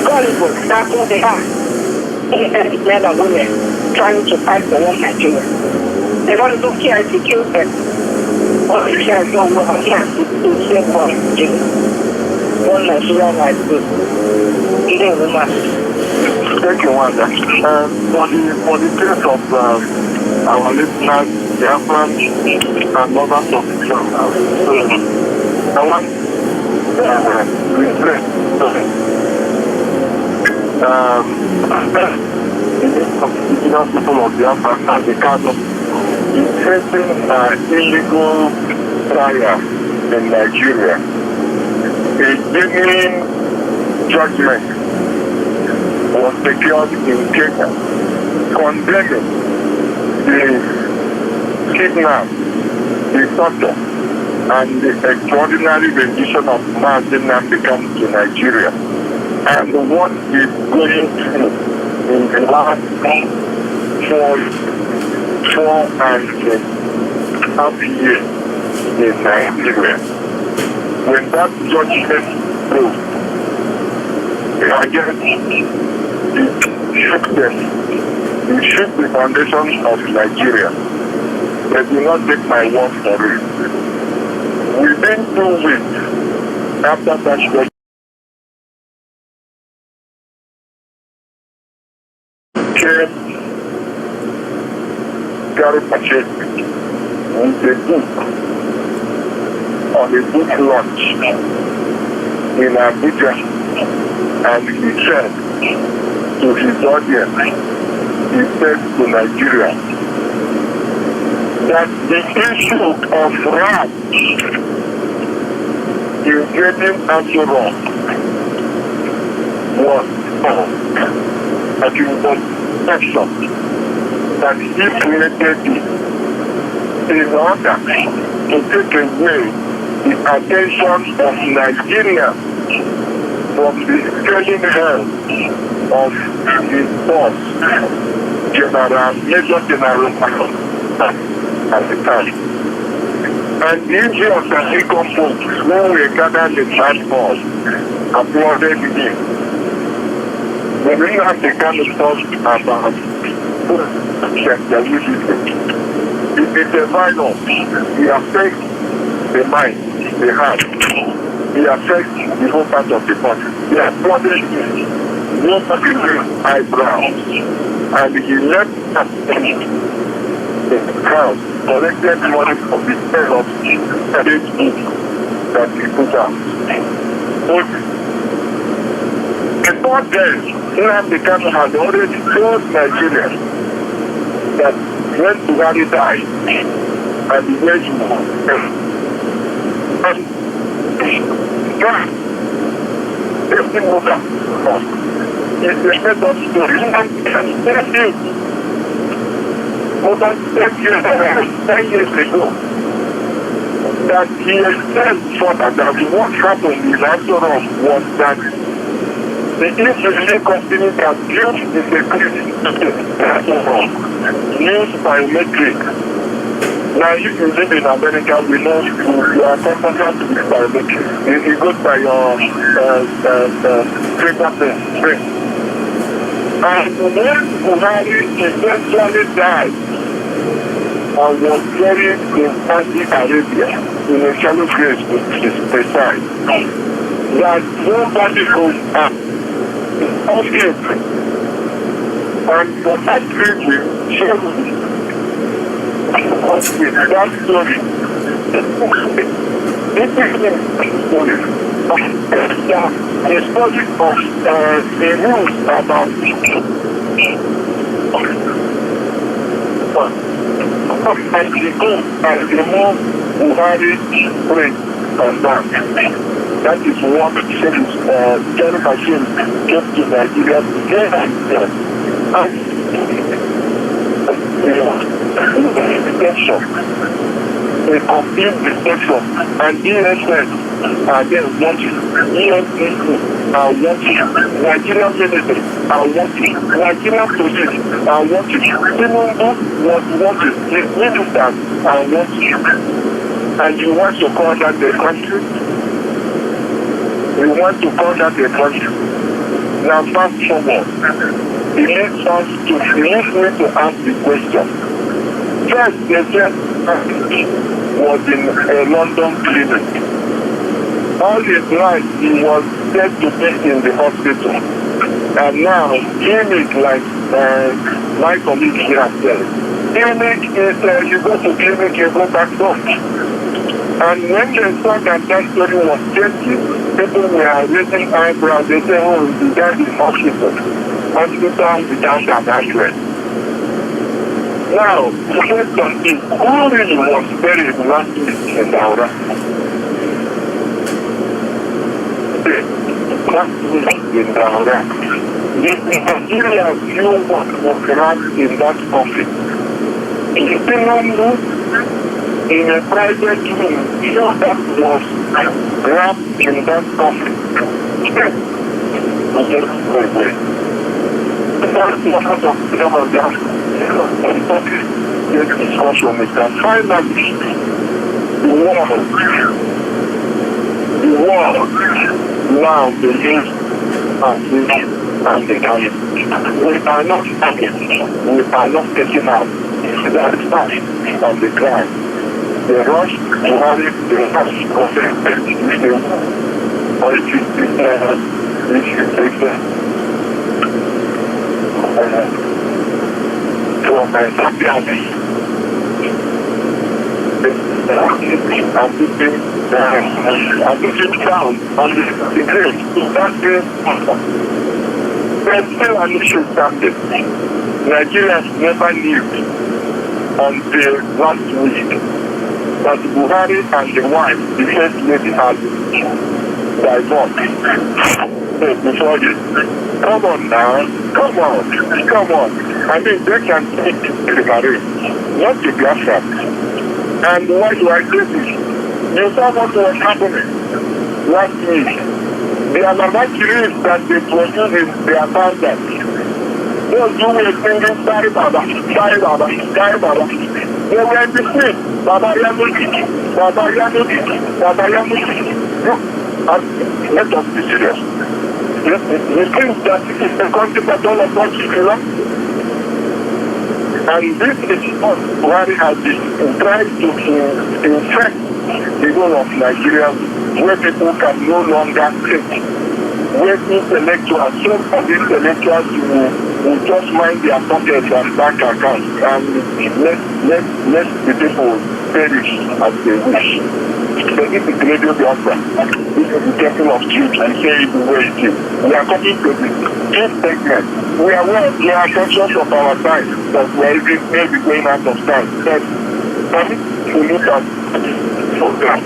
Gullible, that's what they are. Men and women trying to fight for one Nigeria. They don't even care if you kill them. All they care is not what they have to save for Nigeria. One Nigeria like this. Even woman. Thank you, Wanda. For the case of our listeners, Biafran and others of Islam, I want to reflect indigenous people of Biafra as the cause of facing illegal trial in Nigeria. A genuine judgment was secured in Kenya, condemning the kidnap, the torture, and the extraordinary rendition of Mazi Nnamdi Kanu to Nigeria, and what is going through in the last 4.5 years in Nigeria. When that judgment broke, again, it shook them. It shook the foundations of Nigeria. They do not take my word for it. Within 2 weeks after that judgment came Gary Pacheco with a book on a book launch in Abuja, and he said to his audience, he said to Nigeria, that the issue of rap in getting Asura was that it was action that he created it in order to take away the attention of Nigeria from the scaling hell of his boss, Major General at the time. And the Indians and Econ folks, when we gathered in that hall, applauded him. When we have the kind of talk about it is a virus. It affects the mind, the heart. It affects the whole part of the body. He applauded him. Nobody raised eyebrows. And he left the crowd collected money from the sale of this book that he put out. But before then, Nnamdi Kanu had already told Nigeria that when Buhari died and the nation was everything was up. It's a method story. Nnamdi Kanu said this more than 10 years ago, that he said further that what happened in Asura was that the Israeli company that built the security used biometric. Now, if you live in America, we know you are competent to be biometric. It goes by your fingerprint. And when Buhari eventually died, and was buried in Saudi Arabia in a shallow grave to be precise, that nobody goes up. Okay. And for that reason, that story, this is the story. The story of the rules about and the go and remove Buhari praise on that. That is what since Jerry Machine came to Nigeria again and again. And a complete detection. And ESN are then watching. ESN are watching. Nigerian military are watching. Nigerian police are watching. Tinubu was watching. His ministers are watching. And you want to call that the country? We want to call that a country. Now fast forward. It leads me to ask the question. First, they said was in a London clinic. All his life he was said to be in the hospital. And now clinic, like my colleague here said, clinic is you go to clinic, you go back home. And when they saw that story was changing, people were raising eyebrows. They say, oh, the guy is hospital without an address. Now, the question is, who really was buried last week in Daura? Last week in Daura. Nigerians knew what was wrong in that office. In a private room, that was wrapped in that office. That's one of the discussion is that finally the world now believes and the government. We are not taking out that stuff on the ground. The rush to have it, the rush of the I'm looking down on the grave. There's still an issue standing. Nigerians never knew until last week that Buhari and the wife, the first lady, had divorced. Before this. Come on now. Come on. I mean, they can take the marriage, not the Biafra. And why do I say this? You saw what was happening last week. The Amamachiris that they produce in their abundance. Those who were singing Sai Baba. They were in the street. Baba Yamuki. Let us be serious. You think that it is the country that all of us belong? And this is what Buhari has tried to infect the whole of Nigeria, where people can no longer think, where intellectuals, some of the intellectuals will just mind their pockets and bank accounts and let the people perish as they wish. So this is Radio Biafra. This is the getting of truth and say it the way it is. We are coming to this segment. We are conscious of our time, but we are even maybe going out of time. But we look at program.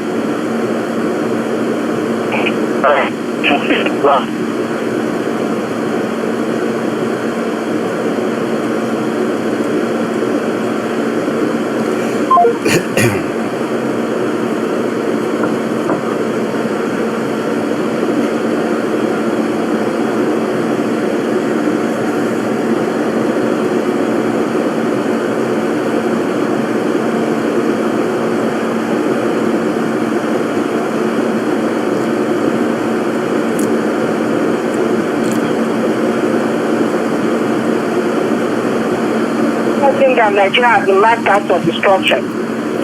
That Nigeria has been marked out of destruction.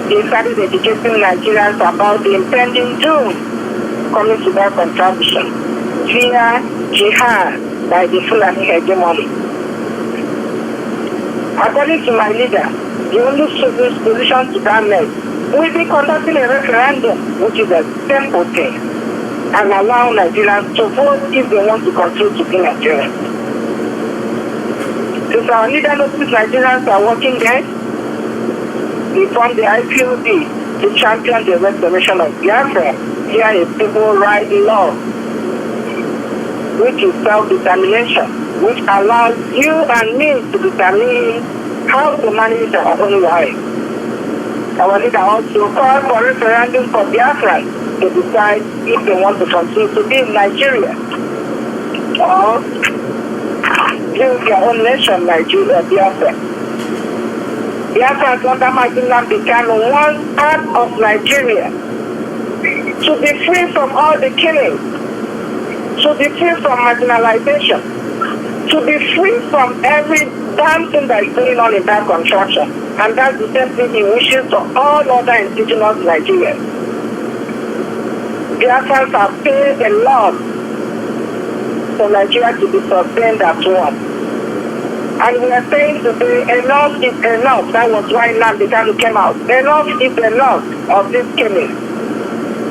They started educating Nigerians about the impending doom coming to that contradiction via jihad by the Fulani hegemony. According to my leader, the only solution to that mess will be conducting a referendum, which is a simple thing, and allow Nigerians to vote if they want to continue to be Nigerians. Since our leader noticed Nigerians are working there, he formed the IPOB to champion the restoration of Biafra via a civil rights law, which is self-determination, which allows you and me to determine how to manage our own lives. Our leader also called for referendum for Biafra to decide if they want to continue to be in Nigeria or build their own nation, Nigeria, Biafra. Biafra under Martin became one part of Nigeria to be free from all the killing, to be free from marginalization, to be free from every damn thing that is going on in that construction. And that's the same thing he wishes for all other indigenous Nigerians. Biafrans have paid a lot for Nigeria to be sustained as one. And we are saying today, enough is enough. That was why Nnamdi Kanu came out. Enough is enough of this killing.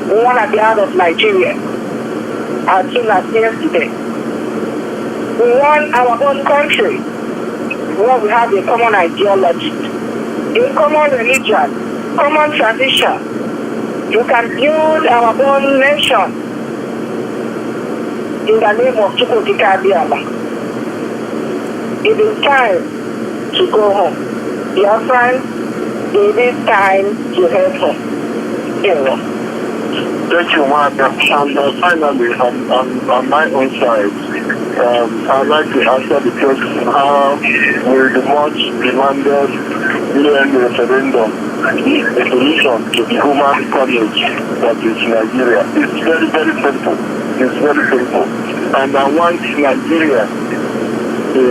We want to be out of Nigeria as soon as yesterday. We want our own country where we have a common ideology, a common religion, common tradition. You can build our own nation in the name of Chukwudika Abiyama. It is time to go home. Biafran, it is time to head home. Thank you, Martha. And finally, on my own side, I'd like to answer the question, how will the much demanded UN referendum a solution to the human carnage that is Nigeria? It's very, very simple. It's very simple. And I want Nigeria, the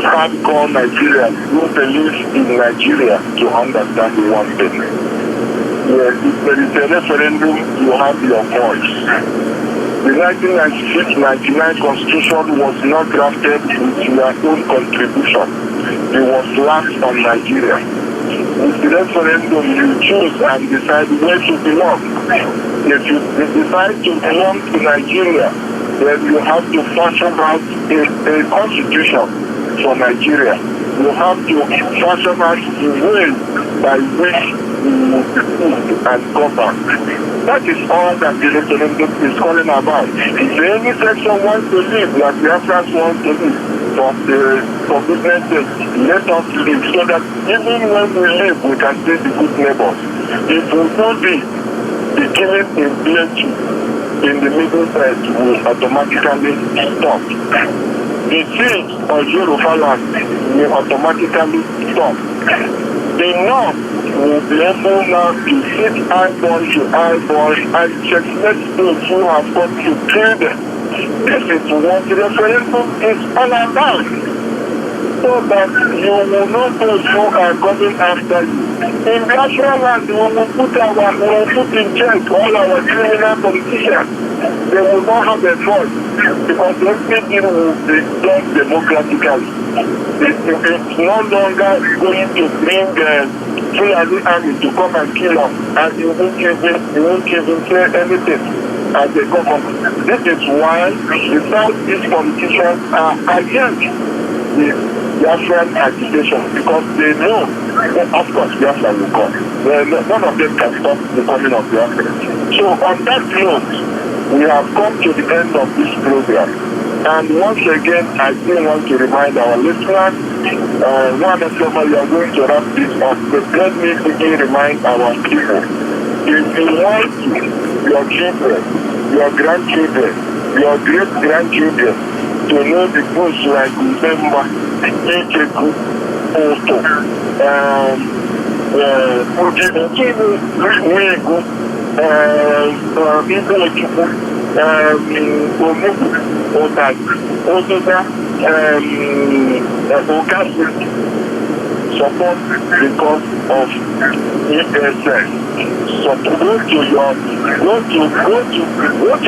hardcore Nigeria who believes in Nigeria, to understand the one thing. Yes, if there is a referendum, you have your voice. The 1996-99 Constitution was not drafted with your own contribution. It was last on Nigeria. With the referendum, you choose and decide where to belong. If you decide to belong to Nigeria, then you have to fashion out a constitution for Nigeria. You have to fashion out the way by which you will be ruled and governed. That is all that the referendum is calling about. If any section wants to leave, like Biafra wants to leave, for businesses, let us live, so that even when we live, we can be the good neighbors. If we do this, the killing in Plateau in the Middle Belt will automatically stop. The siege of Yoruba land will automatically stop. The North will be able now to sit eyeball to eyeball and checkmate those who have come to kill them. This is what the referendum is all about. So that you will know those who are coming after you. In Biafra land, we will put in check all our criminal politicians. They will not have a voice because everything will be done democratically. It's no longer going to bring Fulani army to come and kill us, and you won't even say anything as a government. This is why the Southeast politicians are against the Biafran agitation, because they know that, of course, Biafra will come. None of them can stop the coming of Biafra. So on that note, we have come to the end of this program. And once again, I still want to remind our listeners, one of them, we are going to wrap this up, but let me quickly remind our people. If you want your children, your grandchildren, your great-grandchildren to know the books like Uzemba, Icheku, Oto, Wigu, support because of ESS. So go to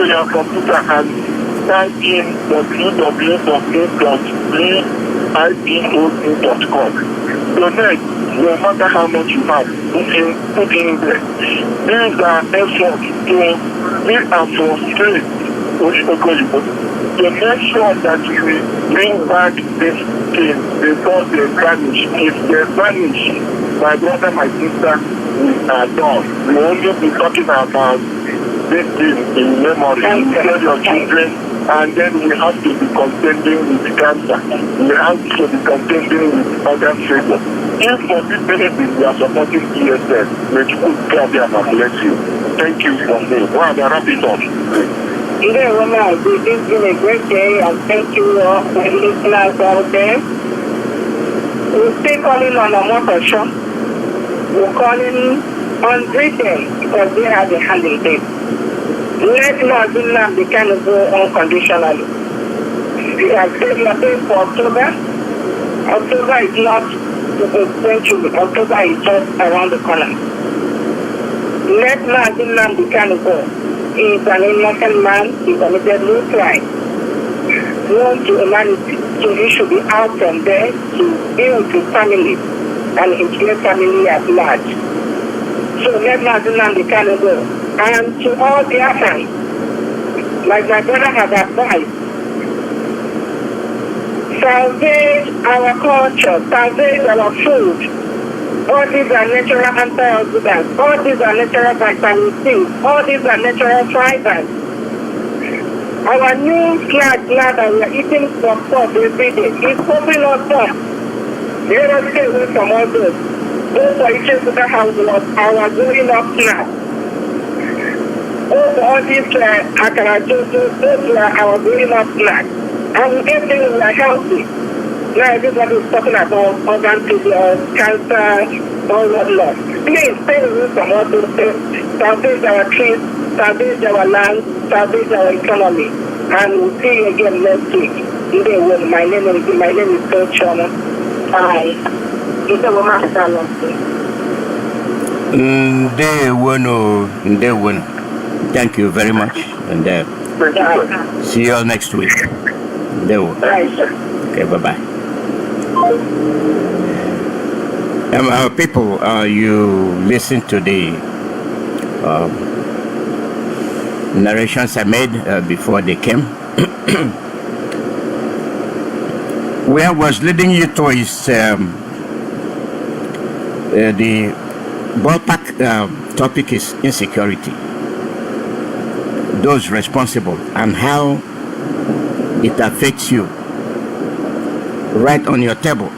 your computer and type in www.ipoc.com. Donate, no matter how much you have, put in there. These are efforts we are frustrated to make sure that we bring back this thing before they vanish. If they vanish, my brother, my sister, we are done. We will only be talking about this thing in memory. Tell your children, and then we have to be contending with cancer. We have to be contending with other failures. If for this benefit we are supporting ESS, may God bless you. Thank you for me. Wow, the rapid on. This has been a great day, and thank you all for the listeners out there. We'll stay calling on a motor show. We're calling on 3 days because they have a hand in it. Let Mazuna be kind of go unconditionally. We have said we are paying for October. October is not the century. October is just around the corner. Let Mazuna be kind of go. He is an innocent man. He committed no crime. Known to humanity, so he should be out from there to be with his family and his great family at large. So let Mazuna be kind of go. And to all the Biafrans, like my brother has advised, salvage our culture, salvage our food. All these are natural antioxidants. All these are natural vitamin C. All these are natural fibers. Our new snack now that we are eating from top every day is popping us up. Let us stay away from all those. Go for each other house was our growing up snack. Go for all these akara jojo, those were our growing up snack. And we get things we are healthy. Now everybody is talking about organ failure, cancer, all that lot. Please stay away from all those things. Salvage our trees, salvage our land, salvage our economy. And we'll see you again next week. My name is Bill Choma. Bye. Ndewonu. Thank you very much. And see you all next week. Okay, bye-bye. Our people, you listen to the narrations I made before they came. Where I was leading you to is the ballpark topic is insecurity, those responsible, and how it affects you right on your table.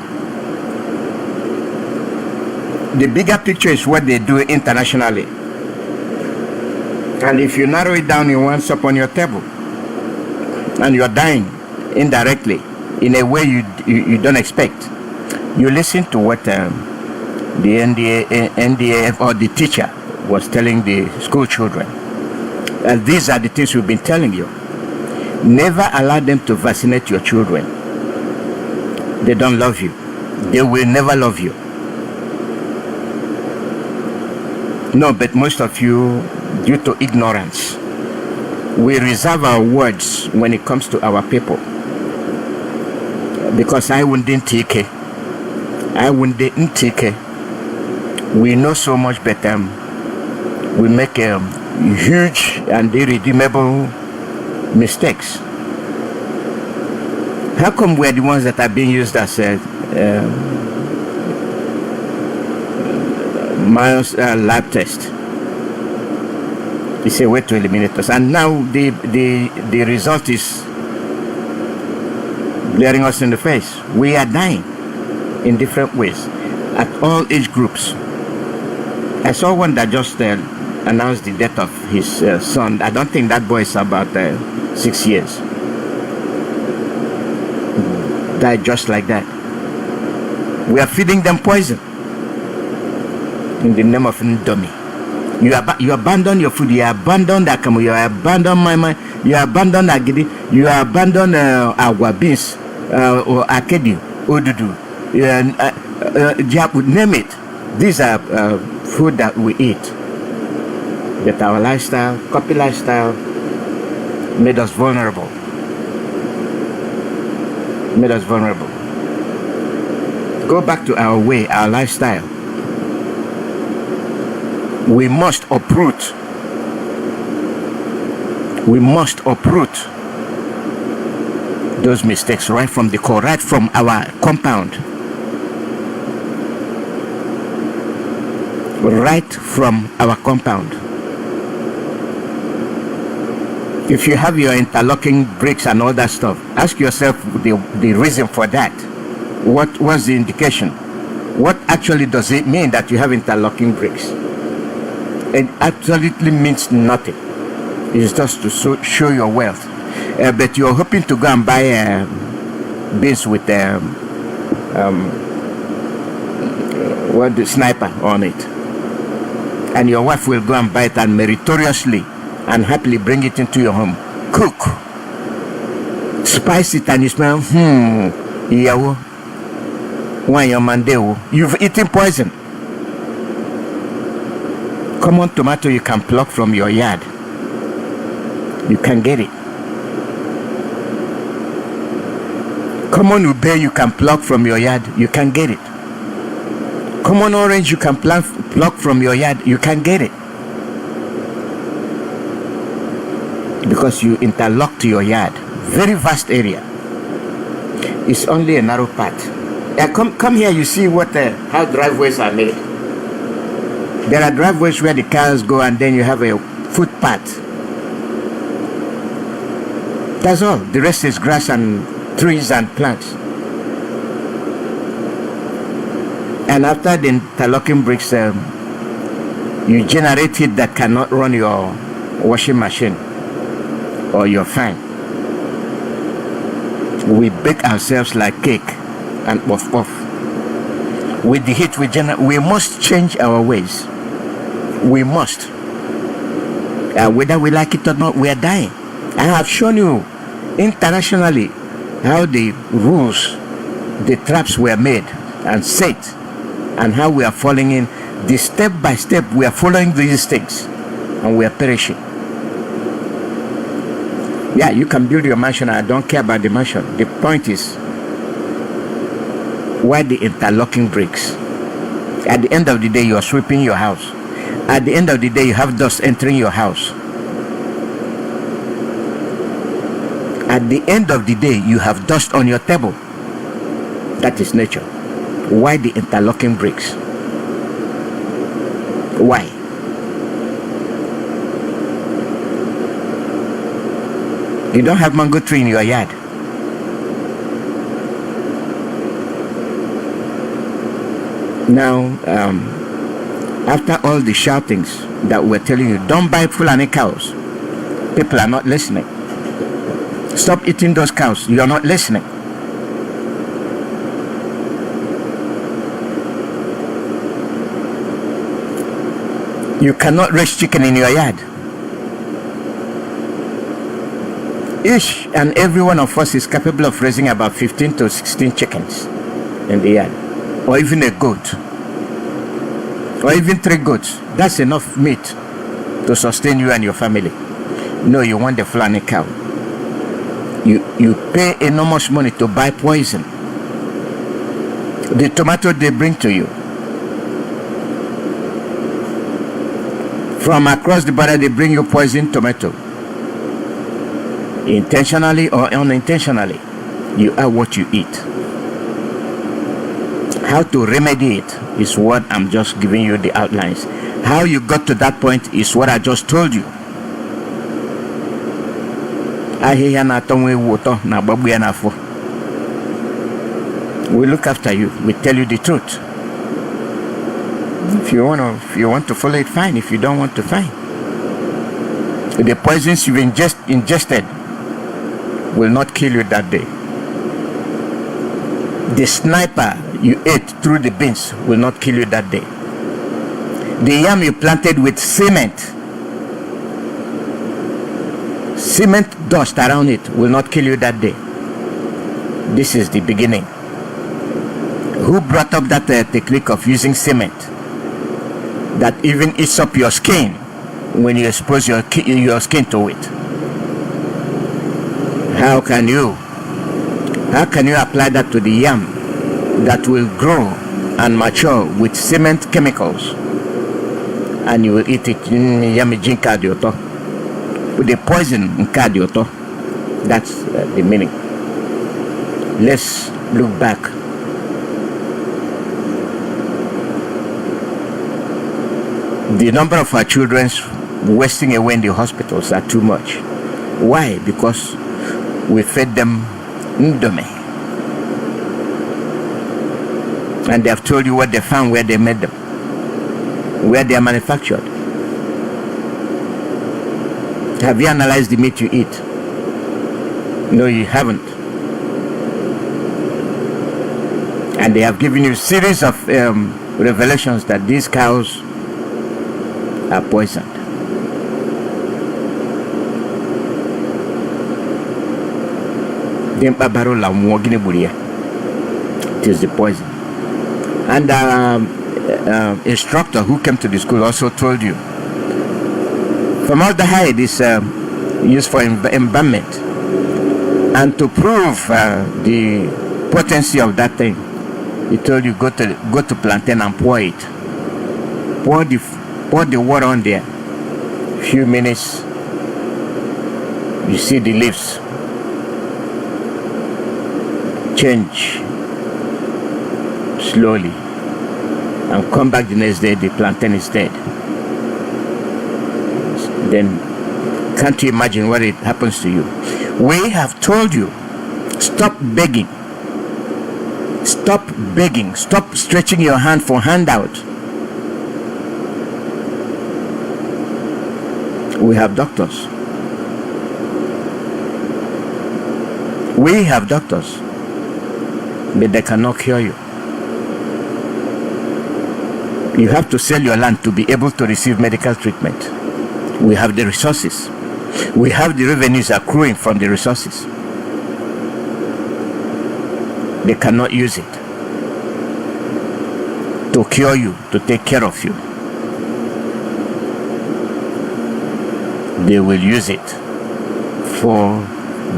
The bigger picture is what they do internationally. And if you narrow it down, it winds up on your table. And you're dying indirectly in a way you don't expect. You listen to what the NDA or the teacher was telling the school children. And these are the things we've been telling you. Never allow them to vaccinate your children. They don't love you. They will never love you. No, but most of you, due to ignorance, we reserve our words when it comes to our people. Because I wouldn't take it. We know so much better. We make huge and irredeemable mistakes. How come we're the ones that are being used as Miles lab test? It's a way to eliminate us, and now the result is glaring us in the face. We are dying in different ways at all age groups. I saw one that just announced the death of his son. I don't think that boy is about 6 years. Died just like that. We are feeding them poison in the name of Ndomi. You abandon your food. You abandon that kamu. You abandon mama. You abandon agidi. You abandon agua beans or akedi, odudu. Name it. These are food that we eat. That our lifestyle, copy lifestyle, made us vulnerable. Made us vulnerable. Go back to our way, our lifestyle. We must uproot. We must uproot those mistakes right from the core, right from our compound. Right from our compound. If you have your interlocking bricks and all that stuff, ask yourself the reason for that. What was the indication? What actually does it mean that you have interlocking bricks? It absolutely means nothing. It's just to show your wealth. But you're hoping to go and buy beans with the sniper on it. And your wife will go and buy it and meritoriously and happily bring it into your home. Cook. Spice it and you smell, yawo. You've eaten poison. Common tomato you can pluck from your yard. You can get it. Common ube you can pluck from your yard. You can get it. Common orange you can pluck from your yard. You can get it. Because you interlocked your yard. Very vast area. It's only a narrow path. Come here, you see how driveways are made. There are driveways where the cars go and then you have a footpath. That's all. The rest is grass and trees and plants. And after the interlocking bricks, you generate heat that cannot run your washing machine or your fan. We bake ourselves like cake and puff puff. With the heat we must change our ways. We must. Whether we like it or not, we are dying. I have shown you internationally how the rules, the traps were made and set, and how we are falling in. The step by step we are following these things and we are perishing. Yeah, you can build your mansion. I don't care about the mansion. The point is, why the interlocking bricks? At the end of the day, you are sweeping your house. At the end of the day, you have dust entering your house. At the end of the day, you have dust on your table. That is nature. Why the interlocking bricks? Why? You don't have mango tree in your yard. Now, after all the shoutings that we're telling you, don't buy Fulani cows. People are not listening. Stop eating those cows. You are not listening. You cannot raise chicken in your yard. Each and every one of us is capable of raising about 15 to 16 chickens in the yard, or even a goat, or even 3 goats. That's enough meat to sustain you and your family. No, you want the Fulani cow. You pay enormous money to buy poison. The tomato they bring to you from across the border, they bring you poison tomato. Intentionally or unintentionally, you are what you eat. How to remedy it is what I'm just giving you the outlines. How you got to that point is what I just told you. We look after you. We tell you the truth. If you want to follow it, fine. If you don't want to, fine. The poisons you've ingested will not kill you that day. The sniper you ate through the beans will not kill you that day. The yam you planted with cement dust around it will not kill you that day. This is the beginning. Who brought up that technique of using cement that even eats up your skin when you expose your skin to it? How can you apply that to the yam that will grow and mature with cement chemicals, and you will eat it yami jinka dioto with the poison nkadioto? That's the meaning. Let's look back. The number of our children wasting away in the hospitals are too much. Why? Because we fed them indomie, and they have told you what they found, where they made them, where they are manufactured. Have you analyzed the meat you eat? No, you haven't. And they have given you a series of revelations that these cows are poisoned. It is the poison. And instructor who came to the school also told you formaldehyde is used for embalmment, and to prove the potency of that thing, he told you go to plantain and pour it. Pour the water on there. Few minutes, you see the leaves change slowly, and come back the next day, the plantain is dead. Then can't you imagine what it happens to you? We have told you, stop begging. Stop begging. Stop stretching your hand for handout. We have doctors. We have doctors, but they cannot cure you. You have to sell your land to be able to receive medical treatment. We have the resources. We have the revenues accruing from the resources. They cannot use it to cure you, to take care of you. They will use it for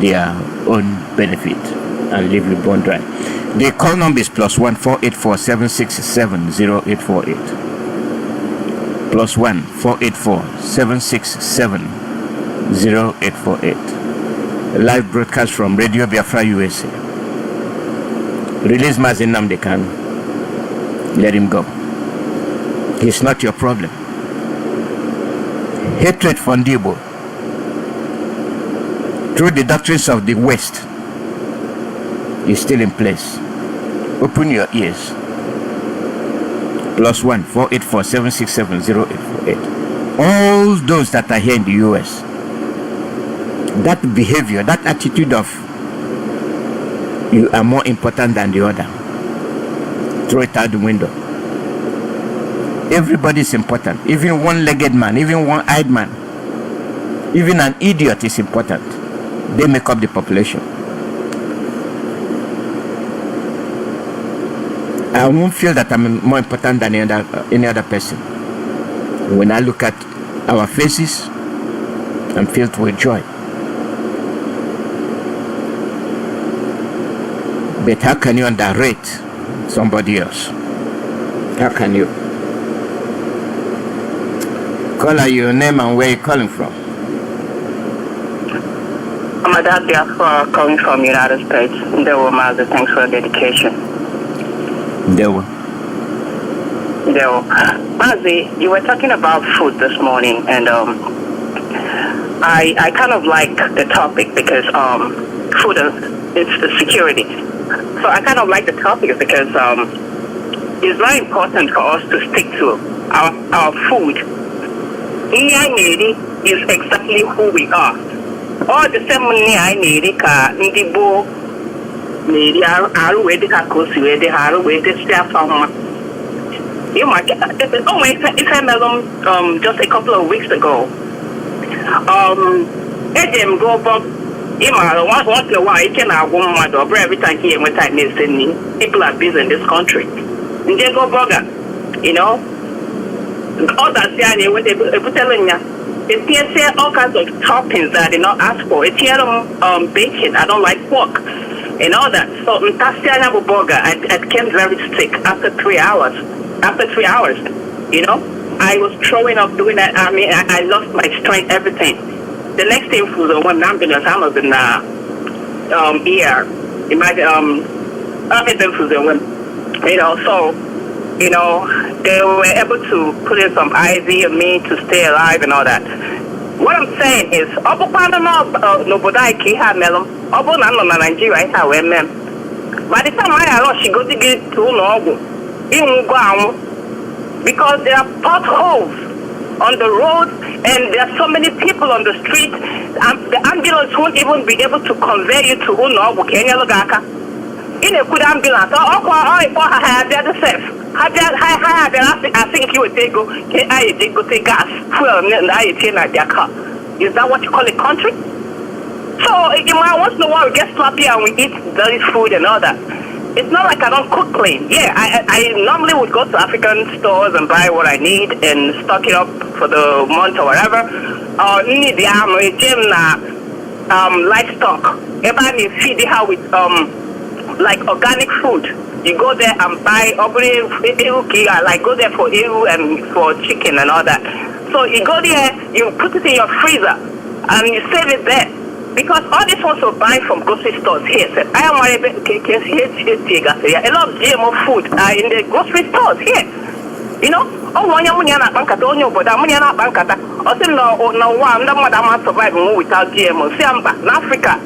their own benefit and leave you bone dry. The call number is +1 484 767 0848. +1 484 767 0848. Live broadcast from Radio Biafra USA. Release Mazin Namdekan. Let him go. He's not your problem. Hatred for Ndibo through the doctrines of the West is still in place. Open your ears. +1 484 767 0848. All those that are here in the US, that behavior, that attitude of you are more important than the other, throw it out the window. Everybody is important. Even one-legged man, even one-eyed man, even an idiot is important. They make up the population. I won't feel that I'm more important than any other person. When I look at our faces, I'm filled with joy. But how can you underrate somebody else? How can you? Call out your name and where you're calling from. I'm Biafra Digest, calling from the United States. Mother, thanks for the dedication. Mazi, you were talking about food this morning, and I kind of like the topic because food is the security. So I kind of like the topic because it's very important for us to stick to our food. Is exactly who we are. All the ceremony I need Ndibo maybe are ready to go to where they are ready to stay from. You might it's a melon just a couple of weeks ago. Edem go Bob once in a while, can have one mother every time here when I miss any people are busy in this country. And they go burger, you know. All that say what they telling you. It's here all kinds of toppings that I did not ask for. It's here bacon. I don't like pork and all that. So that's the burger. I became very sick after 3 hours. After 3 hours, you know, I was throwing up doing that. I mean, I lost my strength, everything. The next thing was the one ambulance. I was in ER. Imagine ambulance was the one, you know. So, you know, they were able to put in some IV in me to stay alive and all that. What I'm saying is, by the time I lost, she goes to get to Nogo. Because there are potholes on the road and there are so many people on the street. The ambulance won't even be able to convey you to Nogo. In a good ambulance, I think you would go take gas, fuel, and I take their car. Is that what you call a country? So, once in a while we get sloppy and we eat dirty food and all that. It's not like I don't cook clean. Yeah, I normally would go to African stores and buy what I need and stock it up for the month or whatever. Need the livestock. Everybody feed it how with like organic food. You go there and buy like go there for ew and for chicken and all that. So you go there, you put it in your freezer and you save it there. Because all this ones are buying from grocery stores here. So I am a lot of GMO food in the grocery stores here. You know, Oh, one young man, Bancatonio, but I'm not Bancata. I said, no, one, the mother survive without GMO. See, I'm back in Africa.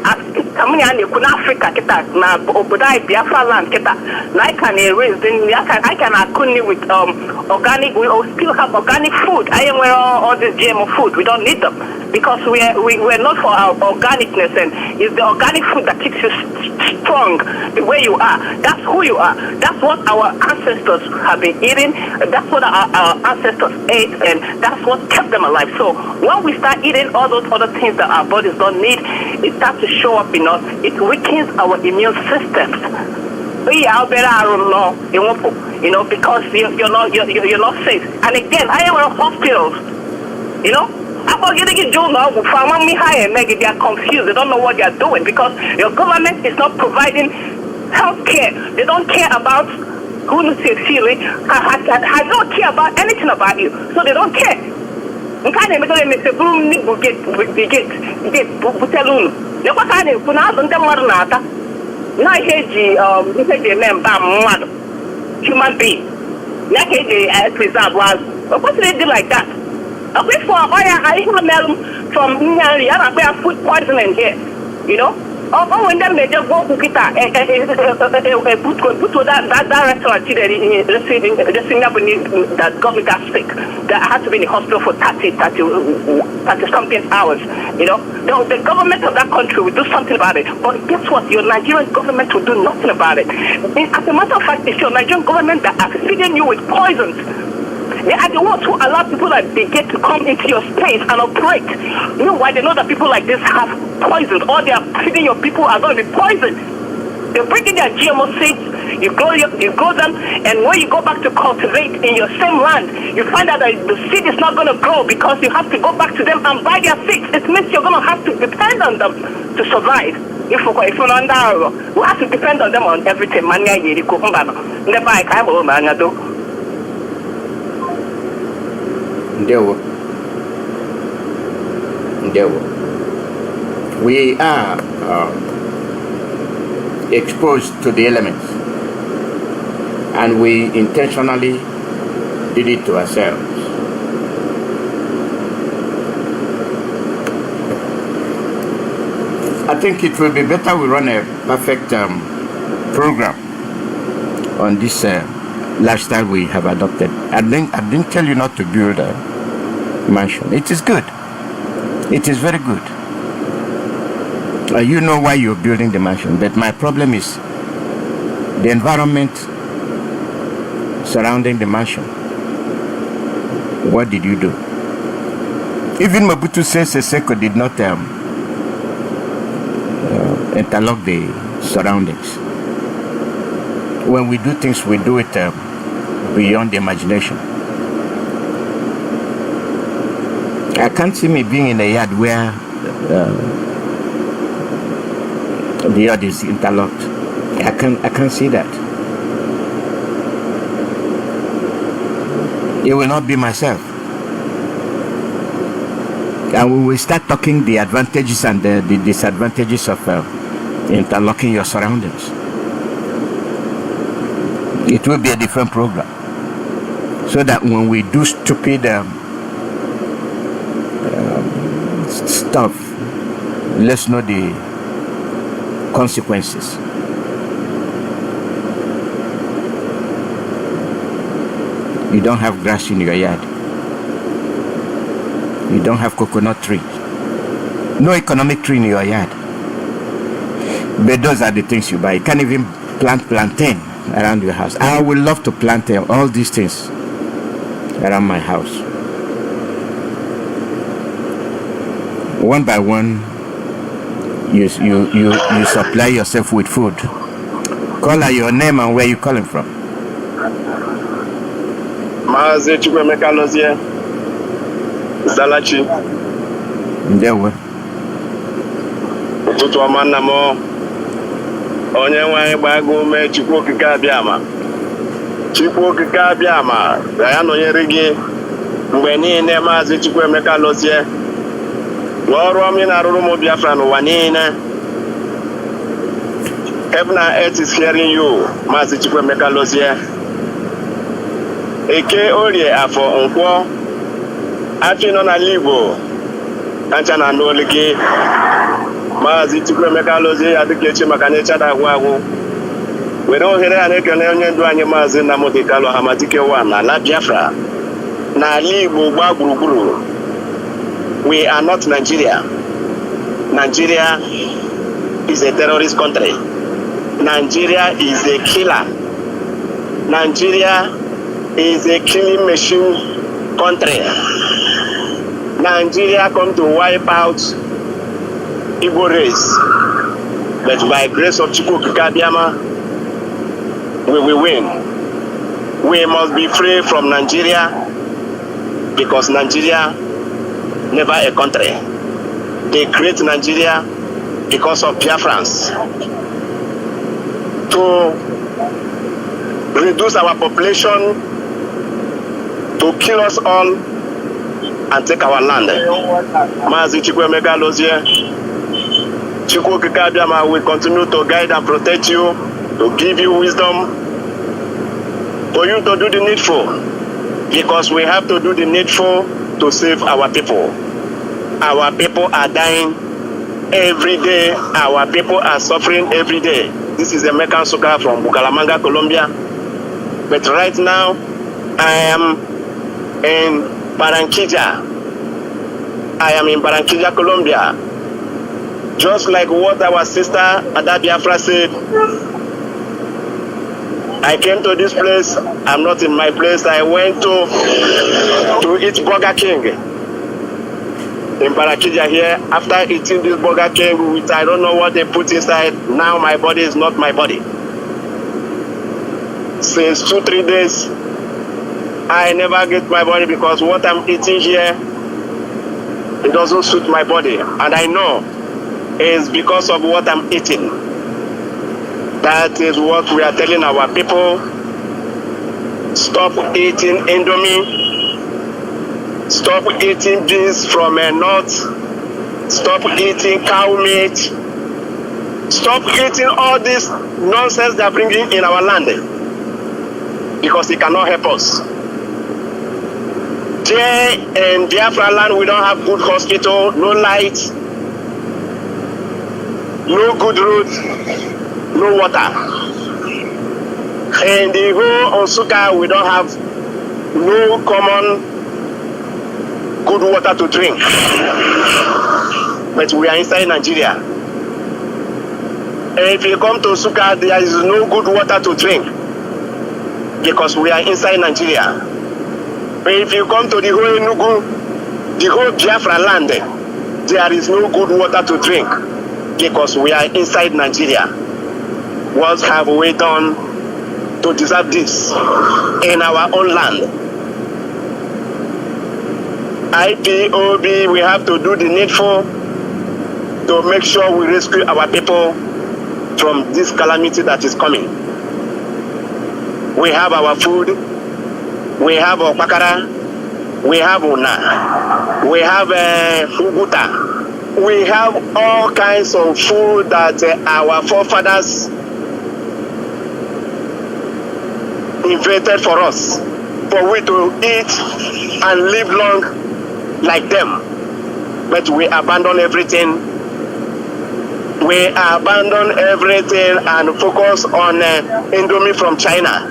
Kamuni kun Africa kita na obodai Biafra land kita na I can raise I can akuni with organic. We still have organic food. I am where all this GMO food. We don't need them because we're not for our organicness, and it's the organic food that keeps you strong the way you are. That's who you are. That's what our ancestors have been eating. That's what our ancestors ate, and that's what kept them alive. So when we start eating all those other things that our bodies don't need, it starts to show up in us. It weakens our immune systems. We are better, I don't know, because you're not safe. And again, I am in hospitals, I'm getting Joe now, they are confused. They don't know what they are doing because your government is not providing health care. They don't care about who knows your feeling. I don't care about anything about you, so they don't care. What kind of human being. What do they do like that? Before I from food poisoning here, when them they just go to put that restaurant that government got sick, that had to be in the hospital for 30 something hours. The government of that country will do something about it. But guess what? Your Nigerian government will do nothing about it. As a matter of fact, it's your Nigerian government that are feeding you with poisons. They are the ones who allow people like they get to come into your space and operate. You know why? They know that people like this have poison, or they are feeding your people are going to be poisoned. They're breaking their GMO seeds, you grow them, and when you go back to cultivate in your same land, you find out that the seed is not going to grow because you have to go back to them and buy their seeds. It means you're going to have to depend on them to survive. If you're under, we have to depend on them on everything. We are exposed to the elements, and we intentionally did it to ourselves. I think it will be better we run a perfect program on this lifestyle we have adopted. I didn't tell you not to build a mansion. It is good. It is very good. You know why you're building the mansion, but my problem is the environment surrounding the mansion. What did you do? Even Mobutu Sese Seko did not interlock the surroundings. When we do things, we do it beyond the imagination. I can't see me being in a yard where the yard is interlocked. I can't see that. It will not be myself. And we will start talking the advantages and the disadvantages of interlocking your surroundings. It will be a different program, so that when we do stupid stuff, let's know the consequences. You don't have grass in your yard. You don't have coconut tree. No economic tree in your yard. But those are the things you buy. You can't even plant plantain around your house. I would love to plant all these things around my house. One by one, you supply yourself with food. Call out your name and where you calling from. Maazi Chukwemeka Lozie Zalachi. Ndewo. Ụtụtụ ọma nna m. Onye nwe gbago ume Chukwu okike abịama. Chukwu okike abịama ya nọnyere gị mgbe niile Maazi Chukwemeka Lozie. N'ọrụ ọma ị na-arụrụ ụmụ Biafra n'ụwa niile. Heaven and earth is hearing you, Maazi Chukwemeka Lozie. Eke Orie Afọ Nkwọ afọ nọ n'ala Igbo kancha na n'olu gị Maazị Chukwuemeka Alozie Adịkechi maka na ịchada agwụ were ohere a na-ekele onye ndu anyị Maazị Nnamdi Kanu Ahamadike wa n'ala Biafra n'ala Igbo gba gburugburu. We are not Nigeria. Nigeria is a terrorist country. Nigeria is a killer. Nigeria is a killing machine country. Nigeria come to wipe out Igbo race. But by grace of Chukwukabiyama, we will win. We must be free from Nigeria because Nigeria never a country. They create Nigeria because of Biafrans to reduce our population, to kill us all and take our land. Maazị Chukwuemeka Alozie, Chukwukabiyama will continue to guide and protect you, to give you wisdom, for you to do the needful, because we have to do the needful to save our people. Our people are dying every day. Our people are suffering every day. This is Emeka Nsukka from Bucaramanga, Colombia. But right now, I am in Barranquilla. I am in Barranquilla, Colombia. Just like what our sister Ada Biafra said, I came to this place. I'm not in my place. I went to eat Burger King in Barranquilla here. After eating this Burger King, which I don't know what they put inside, now my body is not my body. Since 2-3 days, I never get my body because what I'm eating here, it doesn't suit my body. And I know it's because of what I'm eating. That is what we are telling our people. Stop eating Indomie. Stop eating beans from north. Stop eating cow meat. Stop eating all this nonsense they are bringing in our land, because it cannot help us. Here in Biafra land, we don't have good hospital, no light, no good road, no water. In the whole Nsukka, we don't have no common good water to drink. But we are inside Nigeria. And if you come to Nsukka, there is no good water to drink because we are inside Nigeria. But if you come to the whole Enugu, the whole Biafra land, there is no good water to drink because we are inside Nigeria. What have we done to deserve this in our own land? IPOB, we have to do the needful to make sure we rescue our people from this calamity that is coming. We have our food, we have Okpakara, we have Una, we have Fuguta, we have all kinds of food that our forefathers invented for us, for we to eat and live long like them. But we abandon everything. We abandon everything and focus on Indomie from China.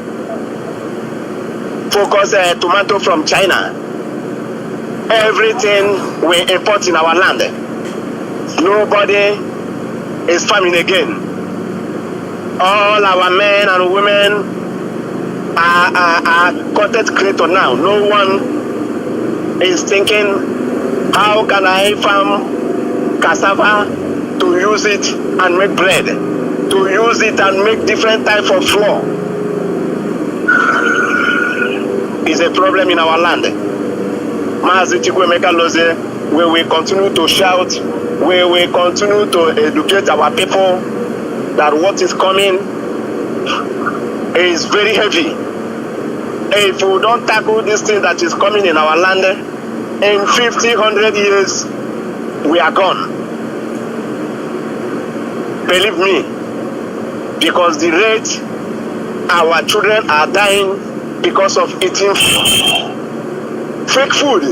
Focus tomato from China. Everything we import in our land. Nobody is farming again. All our men and women are content creator now. No one is thinking, how can I farm cassava to use it and make bread, to use it and make different types of flour? Is a problem in our land. Maazị Chukwuemeka Alozie, we will continue to shout, we will continue to educate our people that what is coming is very heavy. If we don't tackle this thing that is coming in our land, in 50, 100 years, we are gone. Believe me, because the rate our children are dying because of eating fake food.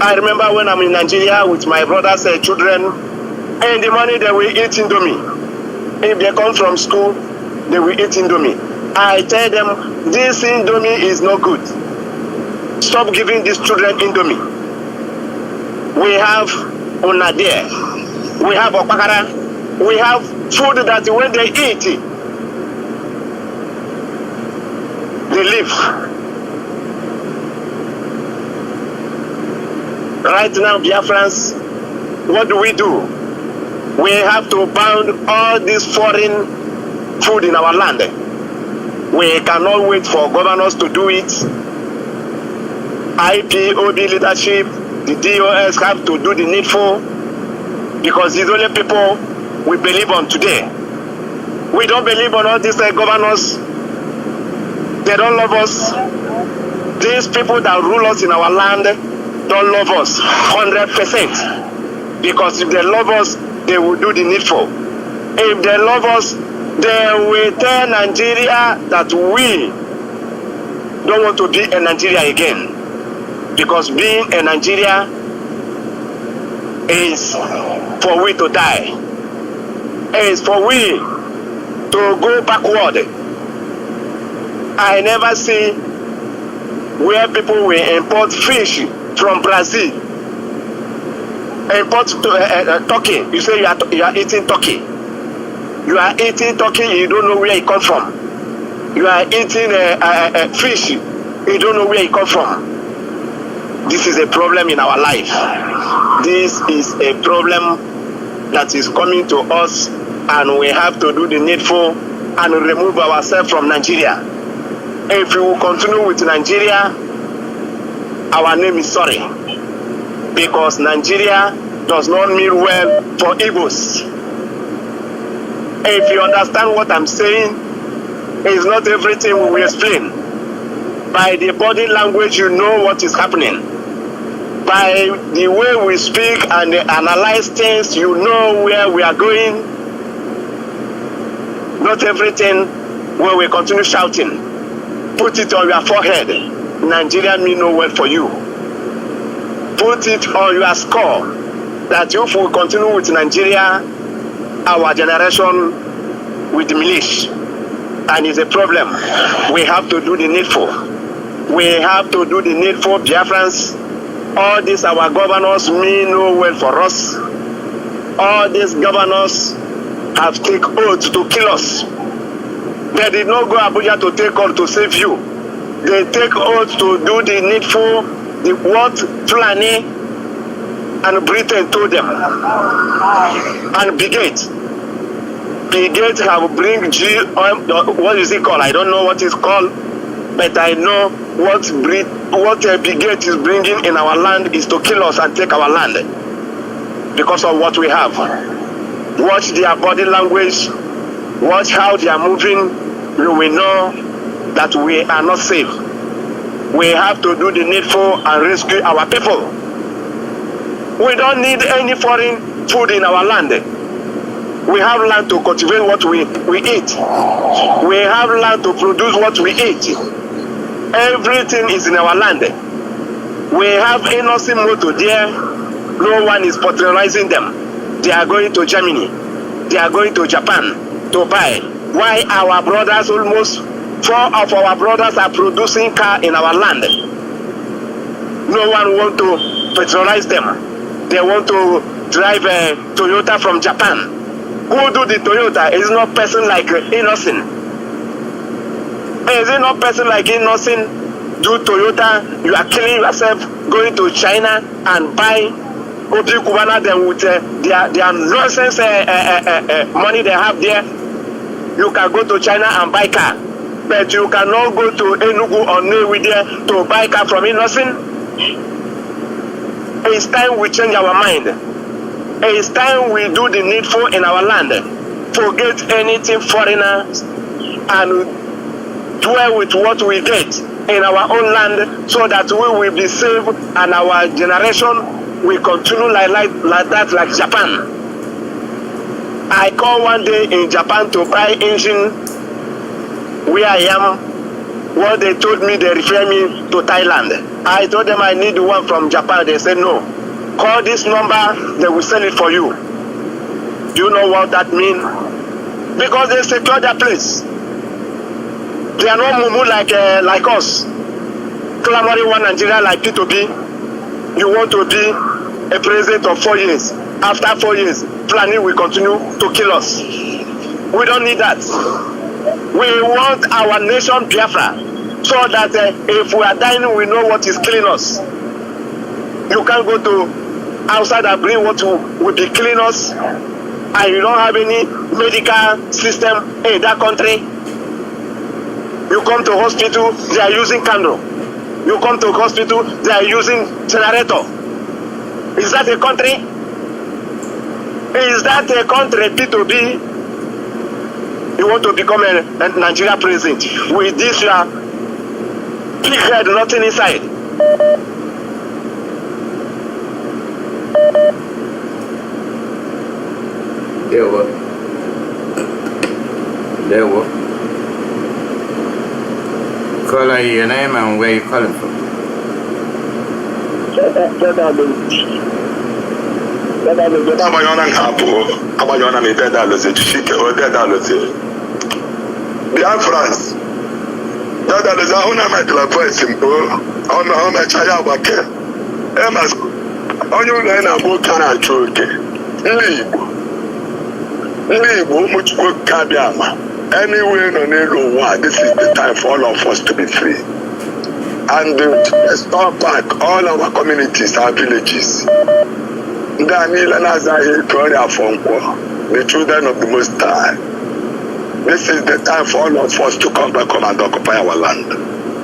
I remember when I'm in Nigeria with my brothers and children, and the morning they will eat Indomie. If they come from school, they will eat Indomie. I tell them, this Indomie is not good. Stop giving these children Indomie. We have Unadere, we have Opakara, we have food that when they eat, they live. Right now, Biafrans, what do? We have to ban all this foreign food in our land. We cannot wait for governors to do it. IPOB leadership, the DOS have to do the needful, because these only people we believe on today. We don't believe on all these governors. They don't love us. These people that rule us in our land don't love us 100%. Because if they love us, they will do the needful. If they love us, they will tell Nigeria that we don't want to be in Nigeria again. Because being in Nigeria is for we to die. It is for we to go backward. I never see where people will import fish from Brazil. Import turkey. You say you are eating turkey. You are eating turkey, you don't know where it comes from. You are eating fish, you don't know where it comes from. This is a problem in our life. This is a problem that is coming to us, and we have to do the needful and remove ourselves from Nigeria. If we will continue with Nigeria, our name is sorry. Because Nigeria does not mean well for Igbos. If you understand what I'm saying, it's not everything we will explain. By the body language, you know what is happening. By the way we speak and analyze things, you know where we are going. Not everything when we continue shouting. Put it on your forehead. Nigeria mean no well for you. Put it on your score that if we continue with Nigeria, our generation will diminish. And it's a problem. We have to do the needful. We have to do the needful, Biafrans. All these our governors mean no well for us. All these governors have taken oath to kill us. They did not go Abuja to take oath to save you. They take oath to do the needful, what Fulani and Britain told them. And Brigade have bring what is it called? I don't know what it's called, but I know what Brigade is bringing in our land is to kill us and take our land because of what we have. Watch their body language, watch how they are moving, you will know that we are not safe. We have to do the needful and rescue our people. We don't need any foreign food in our land. We have land to cultivate what we eat. We have land to produce what we eat. Everything is in our land. We have innocent motor there. No one is patronizing them. They are going to Germany. They are going to Japan to buy. Why our brothers, almost 4 of our brothers are producing car in our land. No one want to patronize them. They want to drive a Toyota from Japan. Who do the Toyota? Is not person like Innocent. Is it not person like Innocent do Toyota? You are killing yourself going to China and buy Obi Kubana them with their nonsense money they have there. You can go to China and buy car, but you cannot go to Enugu or Newi there to buy car from Innocent. It's time we change our mind. It's time we do the needful in our land. Forget anything foreigner and dwell with what we get in our own land so that we will be safe and our generation will continue like that, like Japan. I called one day in Japan to buy engine where I am. what they told me, they refer me to Thailand. I told them I need one from Japan. They said no. Call this number, they will sell it for you. Do you know what that means? Because they secure their place. They are not mumu like us. Clamoring one Nigeria like P2B. You want to be a president of 4 years. After 4 years, planning will continue to kill us. We don't need that. We want our nation Biafra, so that if we are dying, we know what is killing us. You can't go to outside and bring what will be killing us, and you don't have any medical system in that country. You come to hospital, they are using candle. You come to hospital, they are using generator. Is that a country? Is that a country, P2B? You want to become a Nigeria president. With this, you are big head, nothing inside. There were. Call your name and where you calling from. Biafrans. That is a una medical person. On a child back. Emma's on your line of book can I choke. Leave much work Kabiama. Anywhere no Negro war, this is the time for all of us to be free. And restore back all our communities, our villages. Daniel and Azahi, Gloria Fonko, the children of the Most High. This is the time for all of us to come back home and occupy our land.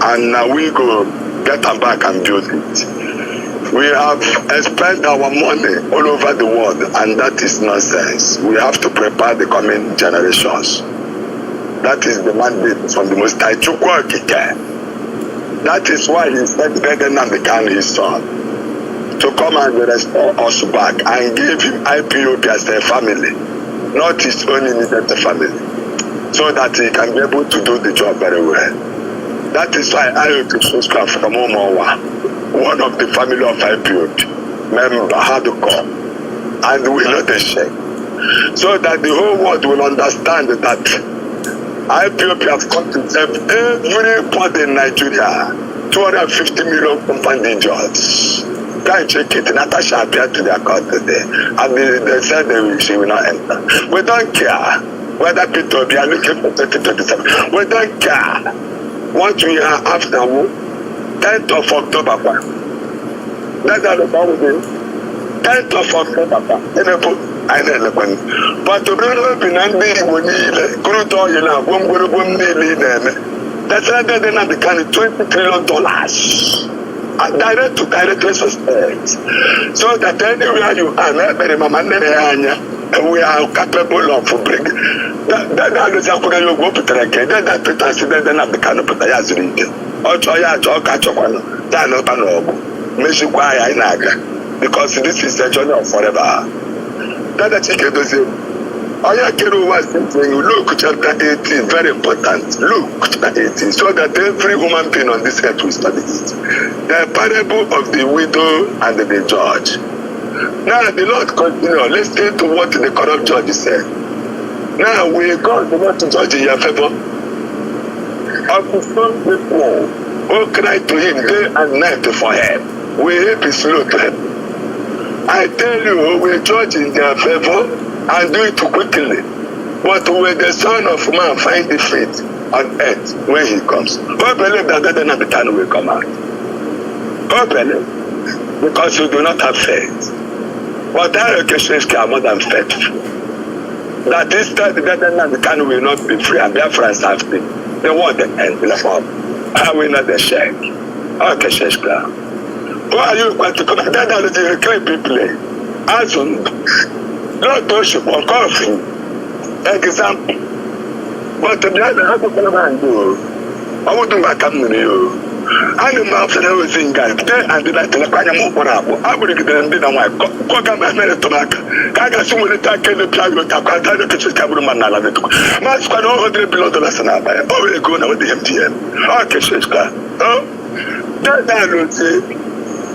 And now we go get them back and build it. We have spent our money all over the world, and that is nonsense. We have to prepare the coming generations. That is the mandate from the Most High. That is why he sent Beden and the his son, to come and restore us back and give him IPOB as a family, not his own immediate family, so that he can be able to do the job very well. That is why I subscribe from Omawa, one of the family of IPOB, member had to come, and we know the shame, so that the whole world will understand that IPOB has come to serve everybody in Nigeria, 250 million compounding jobs. Go and check it. Natasha appeared to their court today, and they said she will not enter. We don't care whether people are looking for 2027. We don't care what we are after 10th of October. That's how the Bible is. 10th of October. But to bring up in Andy, that's rather than the kind of $20 trillion. Direct to direct respect, so that anywhere you are, and we are capable of bringing that is how you go to track that president and have the kind of Patayas region. Also, I catch up on that, not an old Meshuquai Naga, because this is a journey forever. That chicken does it. Ayakiru was saying, Luke chapter 18, very important. Luke chapter 18, so that every human being on this earth will study it. The parable of the widow and the judge. Now the Lord continue, listen to what the corrupt judge said. Now we God want to judge in your favor. Of the some people who cry to him day and night for help, we be slow to help. I tell you, we judge in their favor and do it quickly. But when the Son of Man find the faith on earth when he comes, who believe that the Nabitan will come out? Who believe? Because you do not have faith. But our Christians are more than faithful. That this time the Nabitan will not be free, and Biafrans have been. They want the end of form. I will not the shake. Our Christians are. Who are you going to come? That is the reclaim people. As Lord worship or coffee. Example. But the other half of the man do. I wouldn't back up to you. Animal after everything, guys. And the like Telekanya Mopo, I would get them dinner. Quagga Tobacco. Kaga someone attack the Plago Takata, the Pitches Cabrumana. Masquad over the below the lesson. Already going over the MTN. Okay, oh, that would say.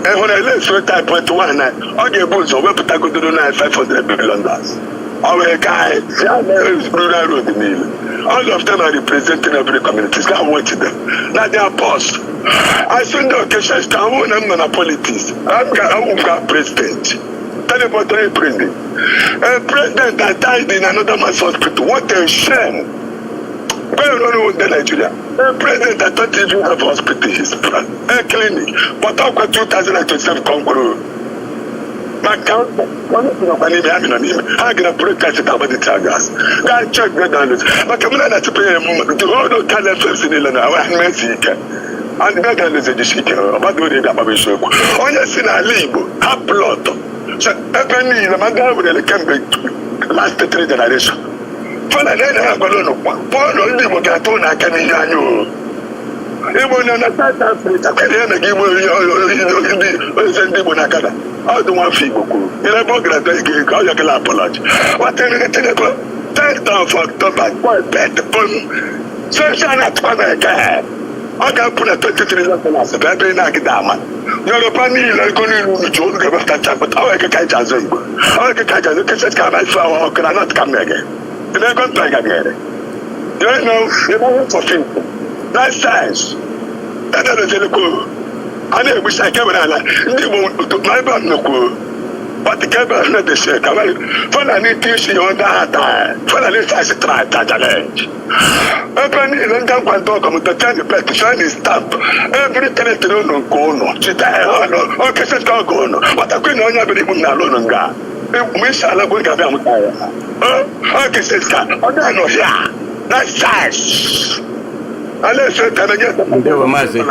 And when I left for type 1, I get boots over Patago to $500 billion. Our guy, all of them are representing every community. Can't watch them. Now they are boss. I send the occasions to I'm not a politics. I'm a president. Teleportary president. A president that died in another man's hospital. What a shame. Going on with the Nigeria. A president that don't even have hospital, his plan. A clinic. But how can 2027 conclude? My count, one of them, I get a protest about the Tagas. I check the dollars. But I'm not to pay a moment to hold on Caliph in Illinois. I'm Mexican. And that is a decision about doing that. On your sin, I leave a plot. So, every the madam will come back to last 3 generations. For the day, I have a lot of one. For only what I told I can hear you. Even on a South Africa, I can't give you. I don't want people. You know, I'm going to apologize. What are you going to do? 10th of October, quite bad. So, I'm not going to I can put a 23 as a baby in Agdama. You're a panel, I'm going to join the Bastard, but I can catch us. I can catch us. You can come and flower, can I not come again? And I'm going to try again. You know for people. That's science. That is a good. I never wish I came around. They won't do my bad no good. But the camera is not the same. For I need to see on that time. For I need to try that challenge. Open in London, one dog on the tiny petition is stamp. Every tenant don't go no. She died on no. Okay, she's going to go no. But I couldn't only believe in alone. We shall have a good time. Okay, she's got. Oh, no, yeah. That's nice. Unless you're telling you, they were massive.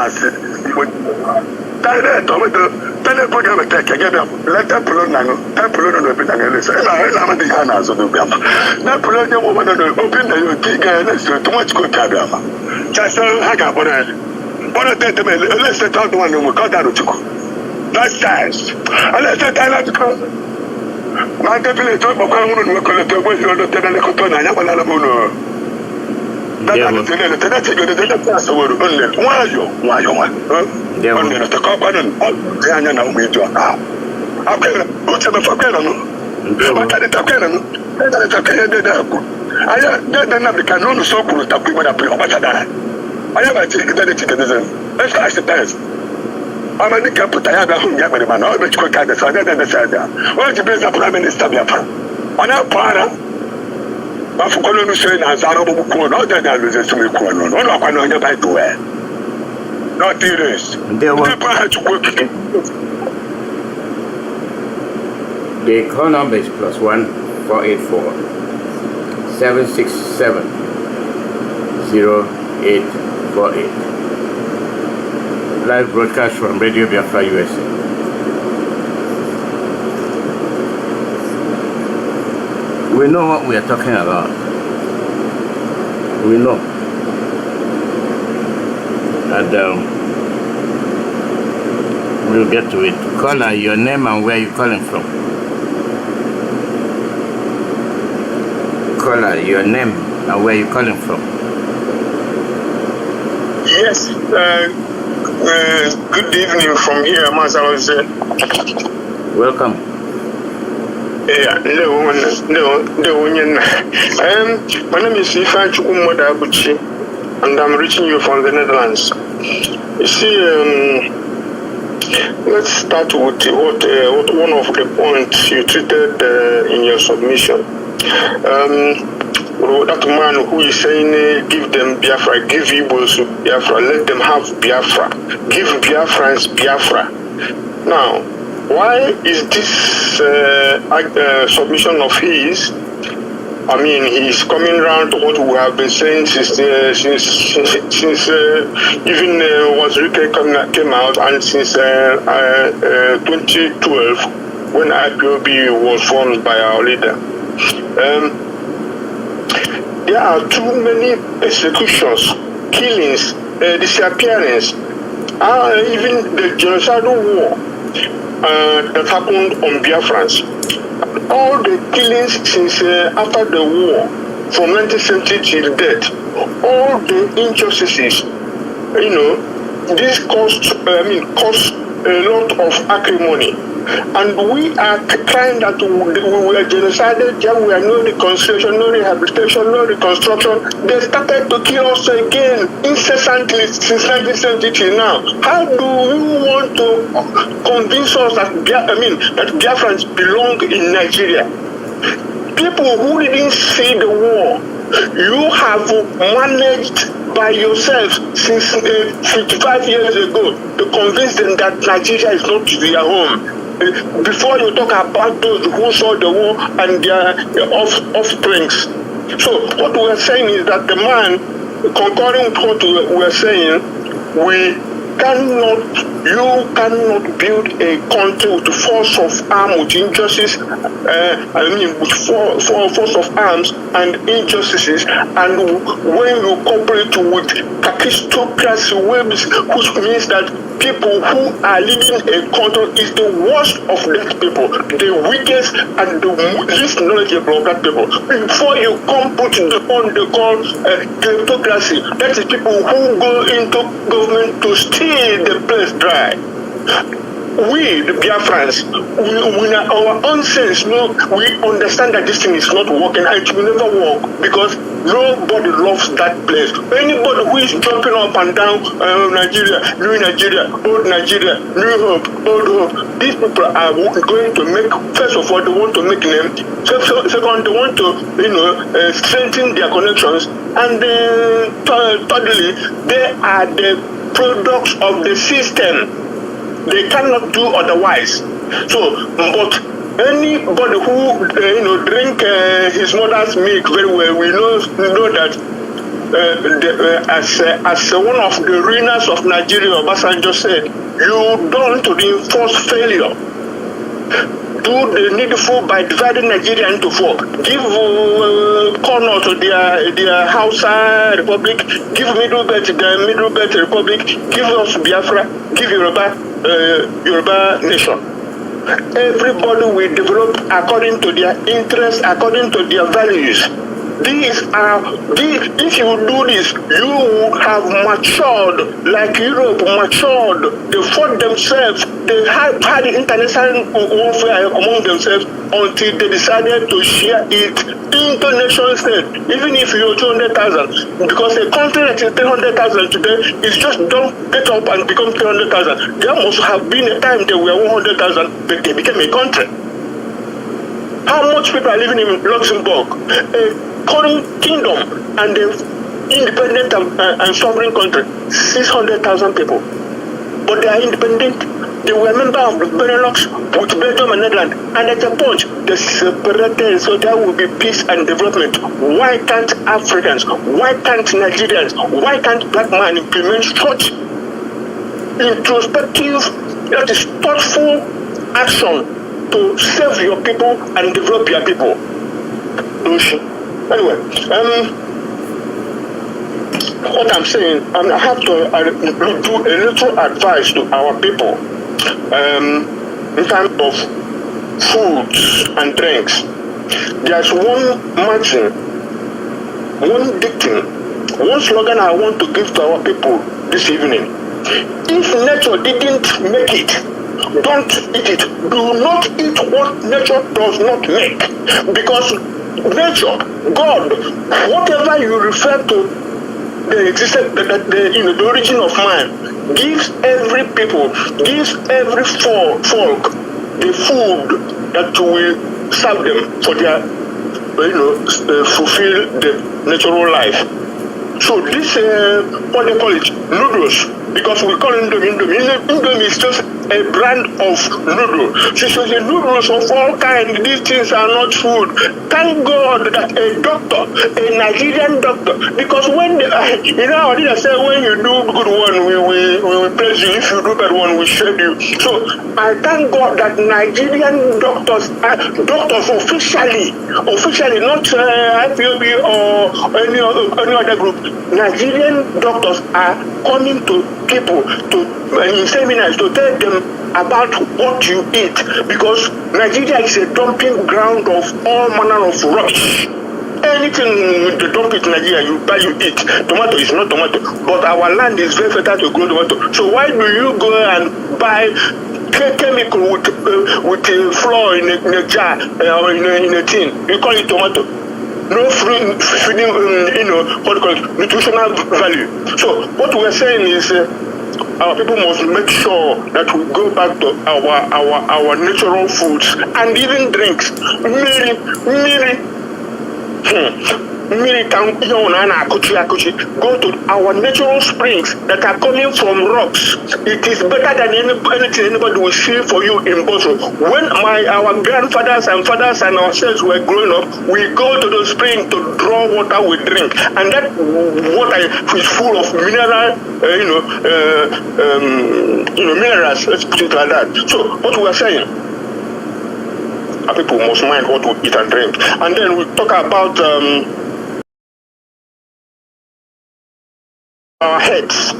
Teleprogram attack again. Let them pull on the bit against I'm a Diana. So do Biafra. That pull on the woman and open the king and too much good Biafra. Just hang up on it. What a dead man. Let's set out one who got out of you. That's nice. Unless I like to come. My definitely talk about one who will call it the way you're not telling the Cotona. I'm a Lamuno. That's the word. Why you want? Only the company. I know we do now. Okay, what's the fucking? What can it happen? That's a I don't because no so cool to people that play. I have a ticket that it's let's ask the test. I'm a nickel put I have a hung young man, all which could the Southern and the Southern. What's the best of Prime Minister Biafra? On our para. But for Colonel Shane as I don't know, not that I was a swimming corner. No, I know by the way. Not serious. They were. The call number is +1 484 767 0848. Live broadcast from Radio Biafra USA. We know what we are talking about. We know. And we'll get to it. Caller, your name and where you're calling from. Caller, your name and where you're calling from. Yes. Good evening from here, Mas. I was. Welcome. Yeah, no. My name is Ifan Chukumoda Abuchi, and I'm reaching you from the Netherlands. You see, let's start with what one of the points you treated in your submission. That man who is saying, give them Biafra, give Igbos Biafra, let them have Biafra, give Biafrans Biafra. Now, why is this submission of his? I mean, he's coming around to what we have been saying since even Wazirike came out, and since 2012 when IPOB was formed by our leader. There are too many executions, killings, disappearance even the genocidal war that happened on Biafrans, all the killings since after the war, from 1970 till date, all the injustices, this cost a lot of acrimony. And we are crying that we were genocided, there were no reconciliation, no rehabilitation, no reconstruction. They started to kill us again incessantly since 1970 till now. How do you want to convince us that that Biafrans belong in Nigeria? People who didn't see the war, you have managed by yourself since 55 years ago to convince them that Nigeria is not their home. Before you talk about those who saw the war and their offsprings. So what we're saying is that the man, concurring with what we're saying, you cannot build a country with force of arms, with injustice, with force of arms and injustices, and when you couple it with aristocracy, which means that people who are leading a country is the worst of that people, the weakest and the least knowledgeable of that people. Before you come put the one they call kleptocracy, that is people who go into government to steal the place dry. We, the Biafrans, we are our own sense, we understand that this thing is not working and it will never work because nobody loves that place. Anybody who is jumping up and down Nigeria, new Nigeria, old Nigeria, new hope, old hope, these people are going to make, first of all, they want to make them, second, they want to, strengthen their connections, and thirdly, they are the products of the system. They cannot do otherwise. So, but anybody who drink his mother's milk very well, we know that as one of the ruiners of Nigeria, Obasanjo said, you don't reinforce failure. Do the needful by dividing Nigeria into four. Give corner to their Hausa Republic, give Middle Belt the Middle Belt Republic, give us Biafra, give Yoruba nation. Everybody will develop according to their interests, according to their values. If you do this, you will have matured like Europe matured. They fought themselves. They had international warfare among themselves until they decided to share it into nation state. Even if you're 200,000, because a country that is 300,000 today is just don't get up and become 300,000. There must have been a time they were 100,000, but they became a country. How much people are living in Luxembourg? Current kingdom and the independent and sovereign country, 600,000 people. But they are independent. They were a member of the Benelux with Belgium and Netherlands. And at a point, they separated so there will be peace and development. Why can't Africans, why can't Nigerians, why can't black man implement such introspective, that is thoughtful action to save your people and develop your people? Anyway, what I'm saying, I have to do a little advice to our people in terms of foods and drinks. There's one maxim, one dictum, one slogan I want to give to our people this evening. If nature didn't make it, don't eat it. Do not eat what nature does not make. Because nature, God, whatever you refer to, the existence, the origin of man, gives every people, gives every folk the food that will serve them for their, fulfill the natural life. So this, what they call it, noodles, because we call it Indomie. Indomie is just a brand of noodle. So the noodles of all kinds, these things are not food. Thank God that a doctor, a Nigerian doctor, because when I didn't say when you do good one, we will praise you. If you do bad one, we shame you. So I thank God that Nigerian doctors officially, not IPOB or any other group, Nigerian doctors are coming to people in seminars to tell them about what you eat, because Nigeria is a dumping ground of all manner of rubbish. Anything to dump it in Nigeria, you buy, you eat. Tomato is not tomato, but our land is very fertile to grow tomato. So why do you go and buy chemical with flour in a jar or in a tin? You call it tomato. No feeding, nutritional value. So what we're saying is our people must make sure that we go back to our natural foods and even drinks. Go to our natural springs that are coming from rocks. It is better than anything anybody will see for you in Boston. When our grandfathers and fathers and ourselves were growing up, we go to the spring to draw water we drink, and that water is full of minerals. Let's put it like that. So what we are saying, our people must mind what we eat and drink. And then we talk about our heads.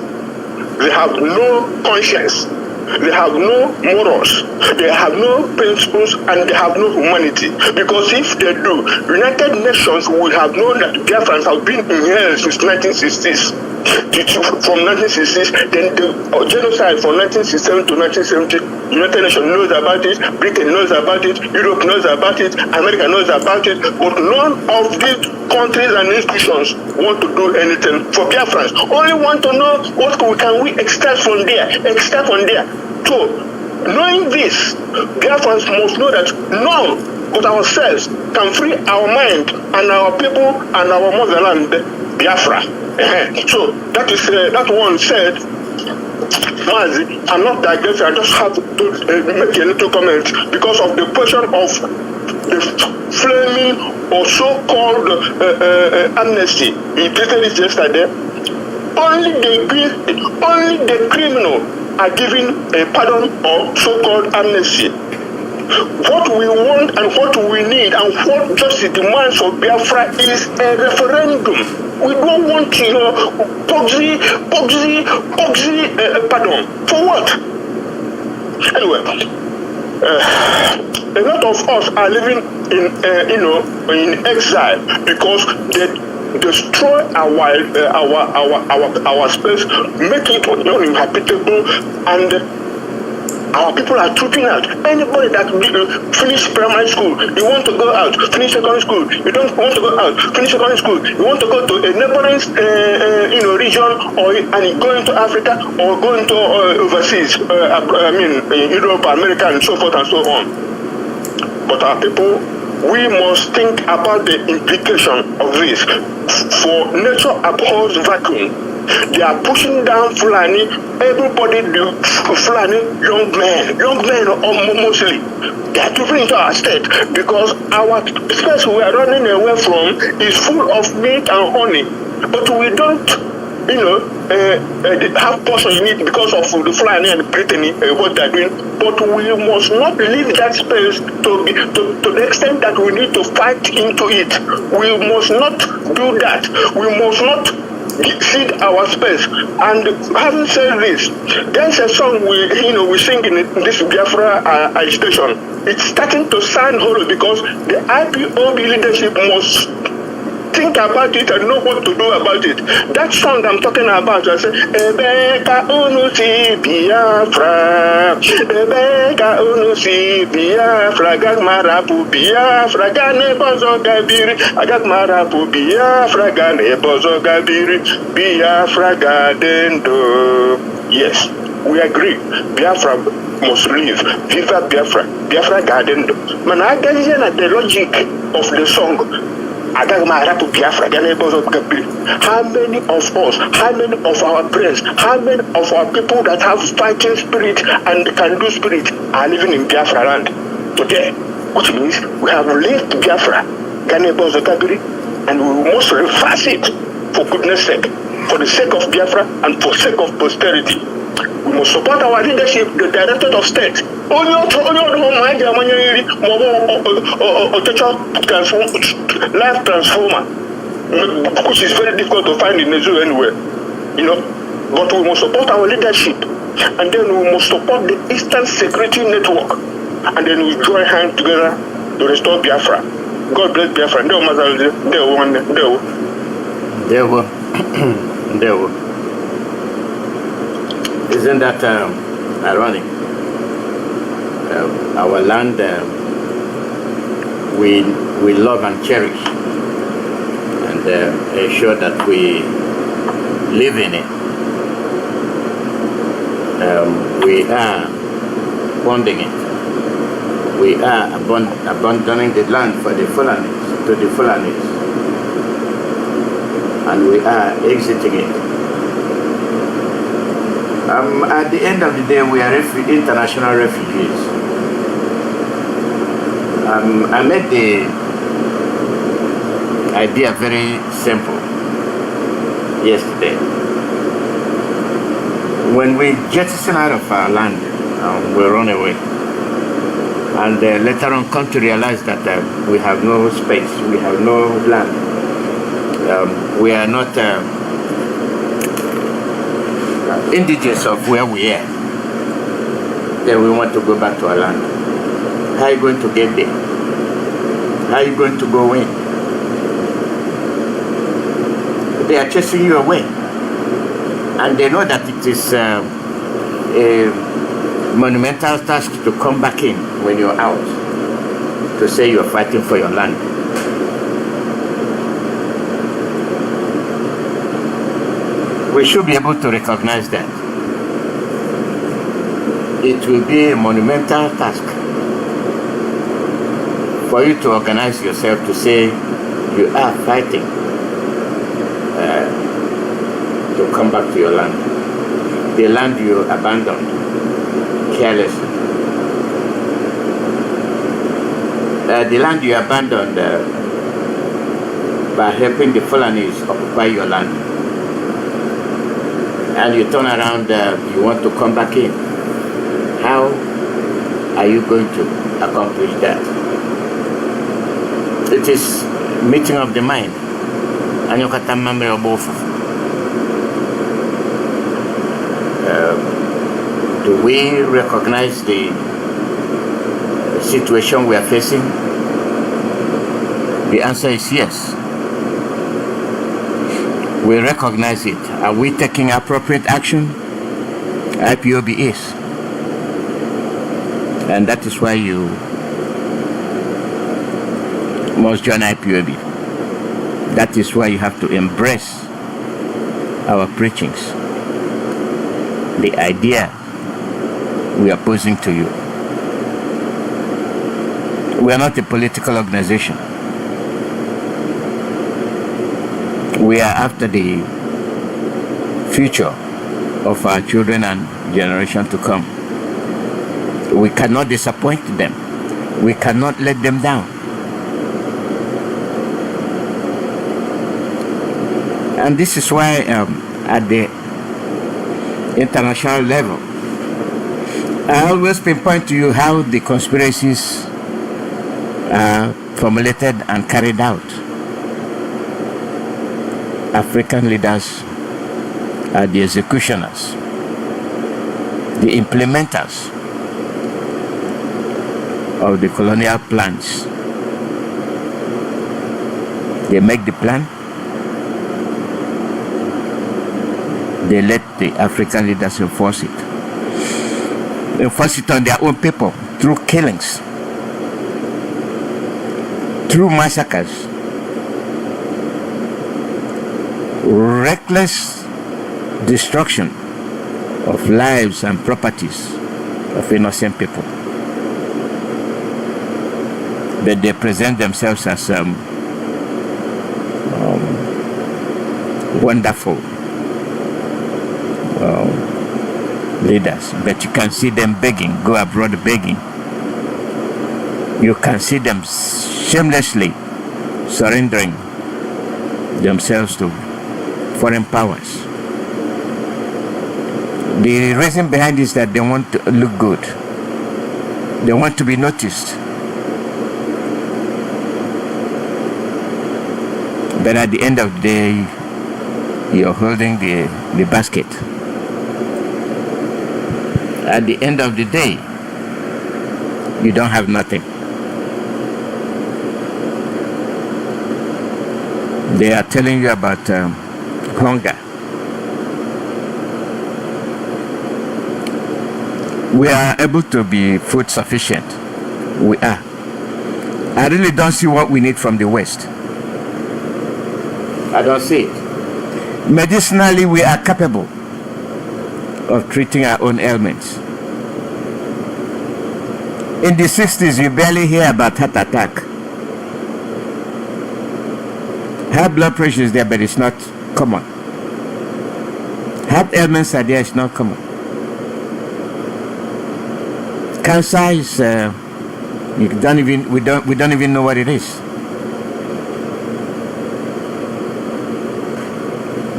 They have no conscience. They have no morals. They have no principles, and they have no humanity. Because if they do, United Nations would have known that Biafrans have been in hell since 1960s. From 1960s, then the genocide from 1967 to 1970, United Nations knows about it, Britain knows about it, Europe knows about it, America knows about it, but none of these countries and institutions want to do anything for Biafrans. Only want to know what can we extract from there. So, knowing this, Biafrans must know that none but ourselves can free our mind and our people and our motherland, Biafra. So that is that one said. I'm not digressing. I just have to make a little comment because of the question of the flaming or so-called amnesty. We treated it yesterday. Only the criminal are given a pardon or so-called amnesty. What we want and what we need and what justice demands for Biafra is a referendum. We don't want poxy pardon. For what? Anyway, a lot of us are living in exile because they destroy our space, make it uninhabitable, and our people are trooping out. Anybody that finish primary school, you want to go out, finish secondary school, you don't want to go out, finish secondary school, you want to go to a neighboring region and go into Africa or go into overseas, in Europe, America, and so forth and so on. But our people, we must think about the implication of this. For nature abhors vacuum. They are pushing down Fulani. Everybody do Fulani young men mostly. They are trooping into our state because our space we are running away from is full of meat and honey, but we don't, have portion in it because of the Fulani and Brittany what they are doing. But we must not leave that space to the extent that we need to fight into it. We must not do that. We must not cede our space. And having said this, there's a song we sing in this Biafra agitation. It's starting to sound hollow because the IPOB leadership must think about it and know what to do about it. That song I'm talking about, I say, Ebeka unusi Biafra, Ebeka unusi Biafra, Gagmarapu Biafra, Gane Bozo Gabiri, Agagmarapu Biafra, Gane Bozo Gabiri, Biafra Gadendo. Yes, we agree. Biafra must live. Viva Biafra, Biafra Gadendo. Man, I get the logic of the song. How many of us, how many of our friends, how many of our people that have fighting spirit and can do spirit are living in Biafra land today? Which means we have left Biafra, and we must reverse it for goodness sake. for the sake of Biafra and for the sake of posterity. We must support our leadership, the Director of State. Only life transformer, which is very difficult to find in the zoo anywhere, But we must support our leadership, and then we must support the Eastern Security Network, and then we join hands together to restore Biafra. God bless Biafra. Isn't that ironic? Our land, we love and cherish, and ensure that we live in it. We are funding it. We are abandoning the land for the Fulanis, to the Fulanis, and we are exiting it. At the end of the day, we are international refugees. I made the idea very simple yesterday. When we jettison out of our land, we run away. And later on come to realize that we have no space, we have no land. We are not indigenous of where we are. Then we want to go back to our land. How are you going to get there? How are you going to go in? They are chasing you away. And they know that it is a monumental task to come back in when you're out, to say you're fighting for your land. We should be able to recognize that. It will be a monumental task for you to organize yourself to say you are fighting to come back to your land. The land you abandoned carelessly. The land you abandoned by helping the Fulanis occupy your land. And you turn around, you want to come back in. How are you going to accomplish that? It is meeting of the mind. Do we recognize the situation we are facing? The answer is yes. We recognize it. Are we taking appropriate action? IPOB is. And that is why you must join IPOB. That is why you have to embrace our preachings, the idea we are posing to you. We are not a political organization. We are after the future of our children and generation to come. We cannot disappoint them. We cannot let them down. And this is why at the international level, I always pinpoint to you how the conspiracies are formulated and carried out. African leaders are the executioners, the implementers of the colonial plans. They make the plan, they let the African leaders enforce it on their own people through killings, through massacres, reckless destruction of lives and properties of innocent people. But they present themselves as wonderful leaders, but you can see them begging, go abroad begging. You can see them shamelessly surrendering themselves to foreign powers. The reason behind is that they want to look good. They want to be noticed. But at the end of the day, you're holding the basket. At the end of the day, you don't have nothing. They are telling you about hunger. We are able to be food sufficient. We are. I really don't see what we need from the West. I don't see it. Medicinally, we are capable of treating our own ailments. In the 60s, you barely hear about heart attack. High blood pressure is there, but it's not common. Heart ailments are there, it's not common. Cancer is we don't even know what it is.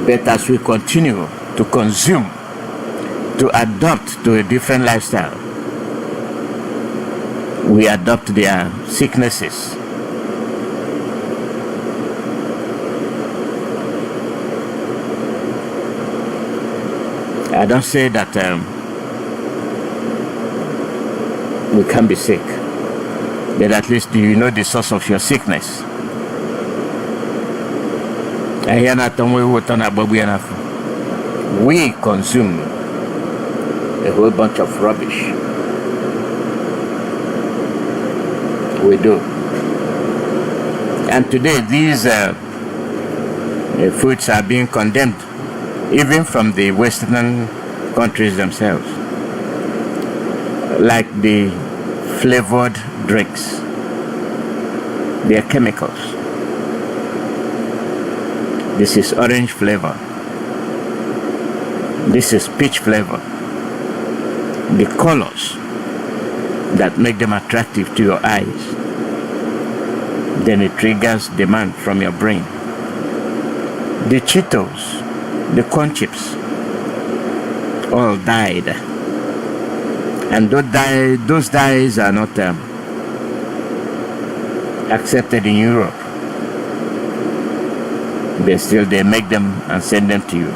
But as we continue to consume, to adopt to a different lifestyle, we adopt their sicknesses. I don't say that we can be sick, but at least do you know the source of your sickness? We consume a whole bunch of rubbish. We do. And today these foods are being condemned, even from the Western countries themselves, like the flavored drinks. They are chemicals. This is orange flavor. This is peach flavor. The colors that make them attractive to your eyes, then it triggers demand from your brain. The Cheetos, the corn chips, all dyed, and those dyes are not accepted in Europe. But still they make them and send them to you.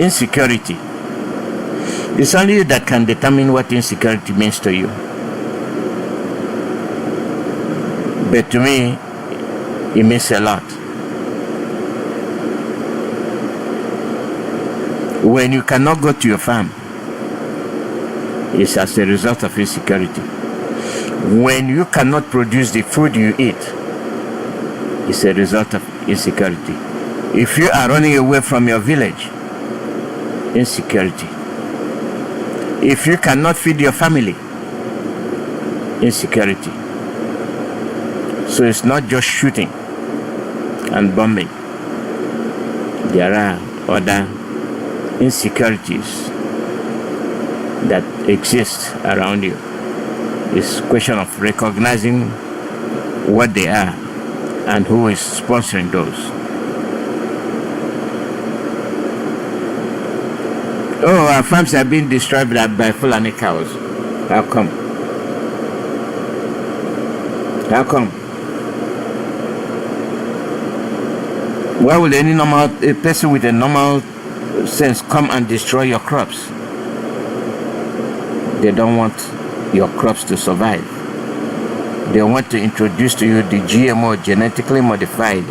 Insecurity. It's only you that can determine what insecurity means to you. But to me, it means a lot. When you cannot go to your farm, it's as a result of insecurity. When you cannot produce the food you eat, it's a result of insecurity. If you are running away from your village, insecurity. If you cannot feed your family, insecurity. So it's not just shooting and bombing. There are other insecurities that exist around you. It's a question of recognizing what they are and who is sponsoring those. Oh, our farms have been destroyed by Fulani cows. How come? How come? Why would any a person with a normal sense come and destroy your crops? They don't want your crops to survive. They want to introduce to you the GMO, genetically modified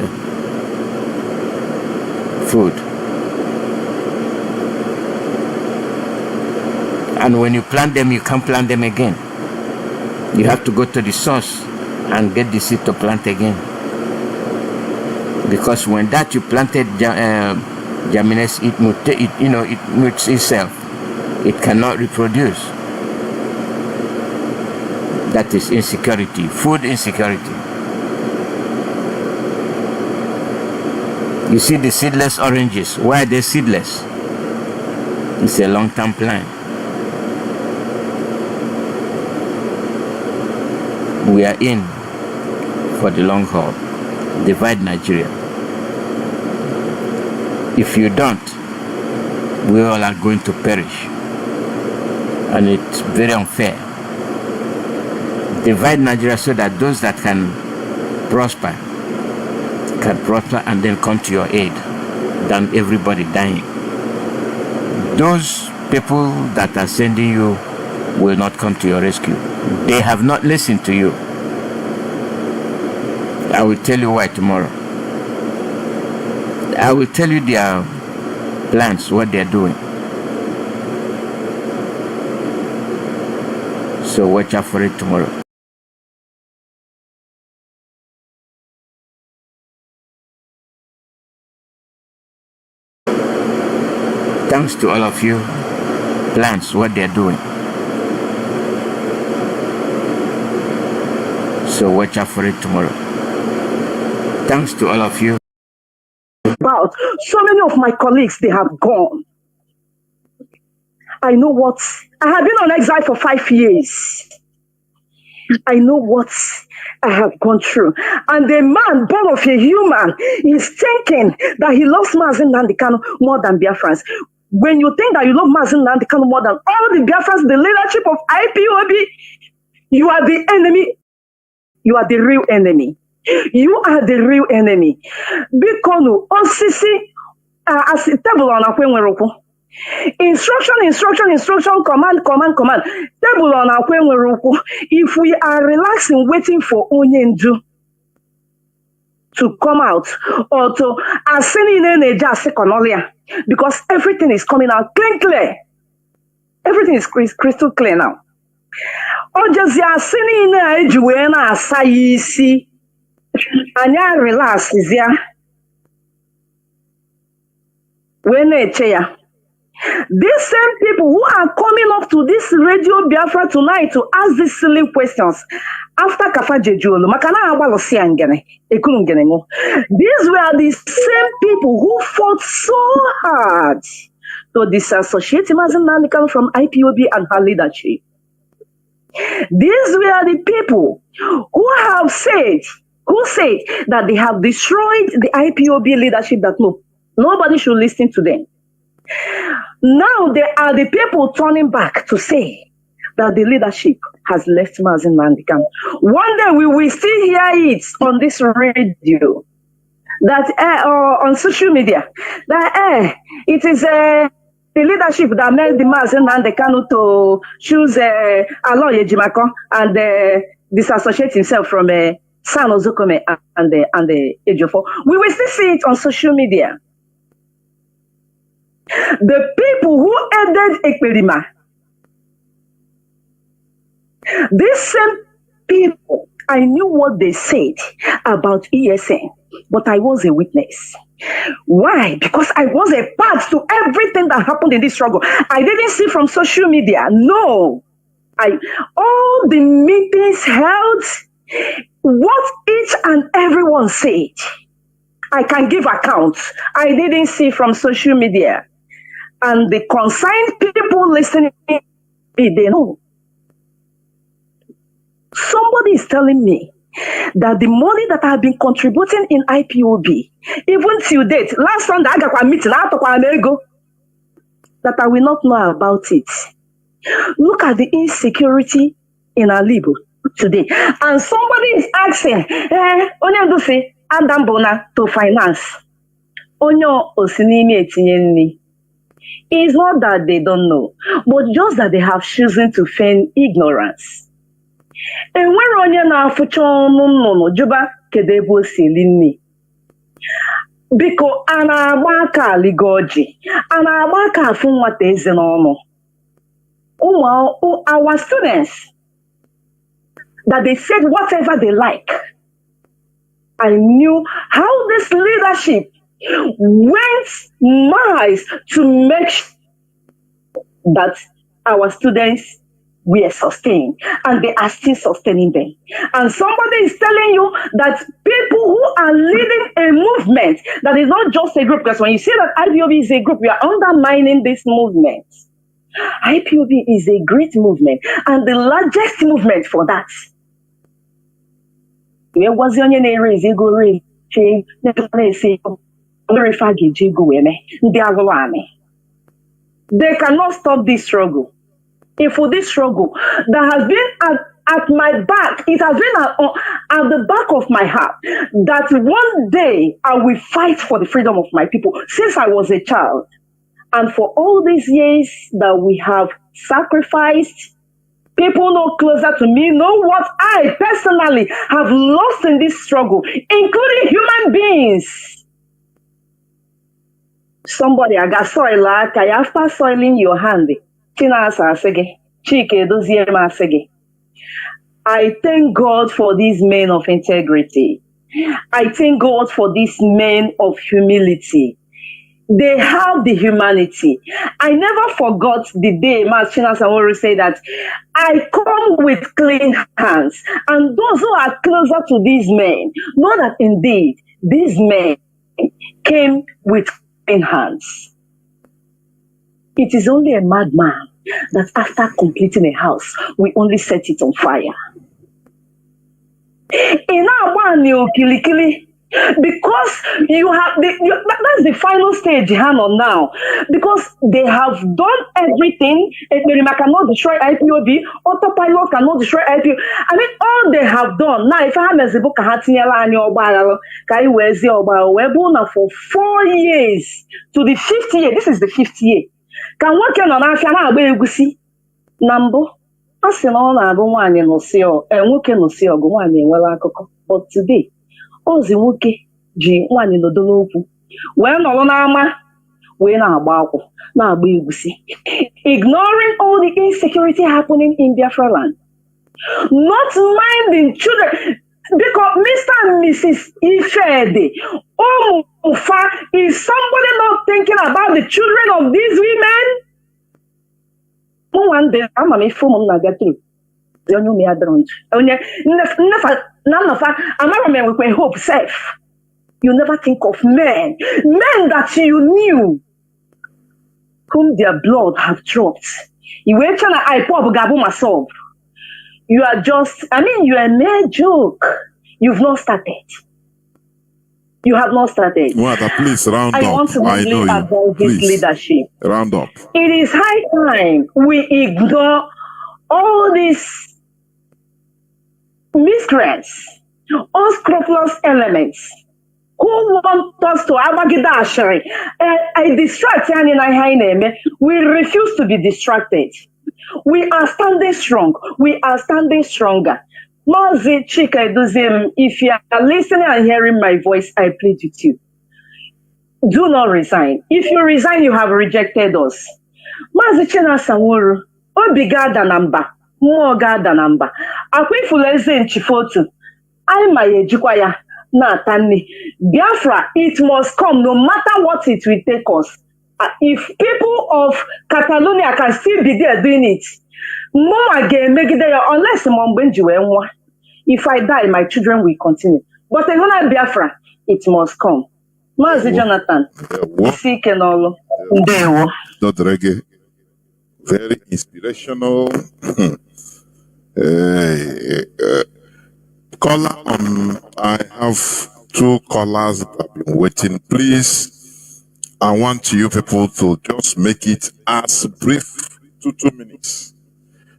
food. And when you plant them, you can't plant them again. You have to go to the source and get the seed to plant again. Because when that you planted germinates, it mutates itself. It cannot reproduce. That is insecurity, food insecurity. You see the seedless oranges. Why are they seedless? It's a long-term plan. We are in for the long haul. Divide Nigeria. If you don't, we all are going to perish. And it's very unfair. Divide Nigeria so that those that can prosper and then come to your aid than everybody dying. Those people that are sending you will not come to your rescue. They have not listened to you. I will tell you why tomorrow. I will tell you their plans, what they are doing. So watch out for it tomorrow. Thanks to all of you. Plans, what they are doing. So watch out for it tomorrow. Thanks to all of you. About so many of my colleagues, they have gone. I know what I have been on exile for 5 years. I know what I have gone through. And the man born of a human is thinking that he loves Mazi Nnamdi Kanu more than Biafrans. When you think that you love Mazi Nnamdi Kanu more than all the Biafrans, the leadership of IPOB, you are the enemy. You are the real enemy. You are the real enemy. Bikonu osisi as a table on a kwenweroko. Instruction, command. Table on a kwenweroko. If we are relaxing, waiting for Onyendu to come out or to ascend in a just because everything is coming out clear. Everything is crystal clear now. Or just ascending in a juena sayisi. Anya relax is ya. When these same people who are coming up to this Radio Biafra tonight to ask these silly questions after Kafaje Juolo, Makana Abalo Siangene, Ekulungenemo. These were the same people who fought so hard to disassociate Mazi Nnamdi Kanu from IPOB and her leadership. These were the people who said that they have destroyed the IPOB leadership, that no, nobody should listen to them. Now they are the people turning back to say that the leadership has left Mazi Nnamdi Kanu. One day we will still hear it on this radio, that on social media, that it is the leadership that made the Mazi Nnamdi Kanu to choose Aloye Jimako and disassociate himself from San Ozokome and the Ejofo. We will still see it on social media. The people who ended Ekperima, these same people, I knew what they said about ESN, but I was a witness. Why? Because I was a part to everything that happened in this struggle. I didn't see from social media. No. All the meetings held, what each and everyone said, I can give accounts. I didn't see from social media. And the concerned people listening, they know. Somebody is telling me that the money that I have been contributing in IPOB, even till date, last Sunday I got a meeting, that I will not know about it. Look at the insecurity in Alibu today. And somebody is asking, Onye say Adam Bona to finance. Onyo osinimi etinyenni. It's not that they don't know, but just that they have chosen to feign ignorance. And when Onye na afucho no juba kedebo silini. Biko ana agbaka ligoji, ana agbaka funwate ezenono. Our students, that they said whatever they like. I knew how this leadership went miles to make sure that our students were sustained, and they are still sustaining them. And somebody is telling you that people who are leading a movement that is not just a group, because when you say that IPOB is a group, you are undermining this movement. IPOB is a great movement and the largest movement for that. Where was your name? They cannot stop this struggle. If for this struggle that has been at my back, it has been at the back of my heart, that one day I will fight for the freedom of my people since I was a child. And for all these years that we have sacrificed, people no closer to me know what I personally have lost in this struggle, including human beings. Somebody, I got soil like after soiling your hand. I thank God for these men of integrity. I thank God for these men of humility. They have the humanity. I never forgot the day Martina Samori said that I come with clean hands. And those who are closer to these men know that indeed these men came with clean hands. It is only a madman that after completing a house, we only set it on fire. In our one, because you have that's the final stage on now, because they have done everything. Merima cannot destroy IPOB, autopilot cannot destroy IPOB. I mean, all they have done now, if I have a book for 4 years to the 5th year, this is the 5th year. Can work on Afia Nambo. I say no na go one no see o enwoke no see ogo one enwela akụkọ, but today ozi nwoke ji nwanyị no do n'okwu wee nọrọ n'ama wee na-agba akwụ na-agba egusi, ignoring all the insecurity happening in Biafra land, not minding children, because Mr. and Mrs. Ifede Omufa is somebody not thinking about the children of these women. One day, I'm a phone na get through. The only me I don't. None of us, with hope safe. You never think of men that you knew, whom their blood have dropped. You wait till I pop gabu myself. You are just, you are a mere joke. You've not started. You have not started. Well, please round up. I want to really about this leadership. Round up. It is high time we ignore all these miscreants, unscrupulous elements who want us to abagidashari. I distract and we refuse to be distracted. We are standing strong. We are standing stronger. Mazi Chika Eduzim, if you are listening and hearing my voice, I plead with you. Do not resign. If you resign, you have rejected us. Mazi Chena Samuru, Obiga Danamba, Moga Danamba, Akwifuleze in Chifotu, Aimaye Jikwaya, Natani. Biafra, it must come no matter what it will take us. If people of Catalonia can still be there doing it, unless if I die, my children will continue. But in Biafra, it must come. Mazi Jonathan, seek and all. Not reggae. Very inspirational. Caller on. I have 2 callers that have been waiting. Please, I want you people to just make it as brief to 2 minutes.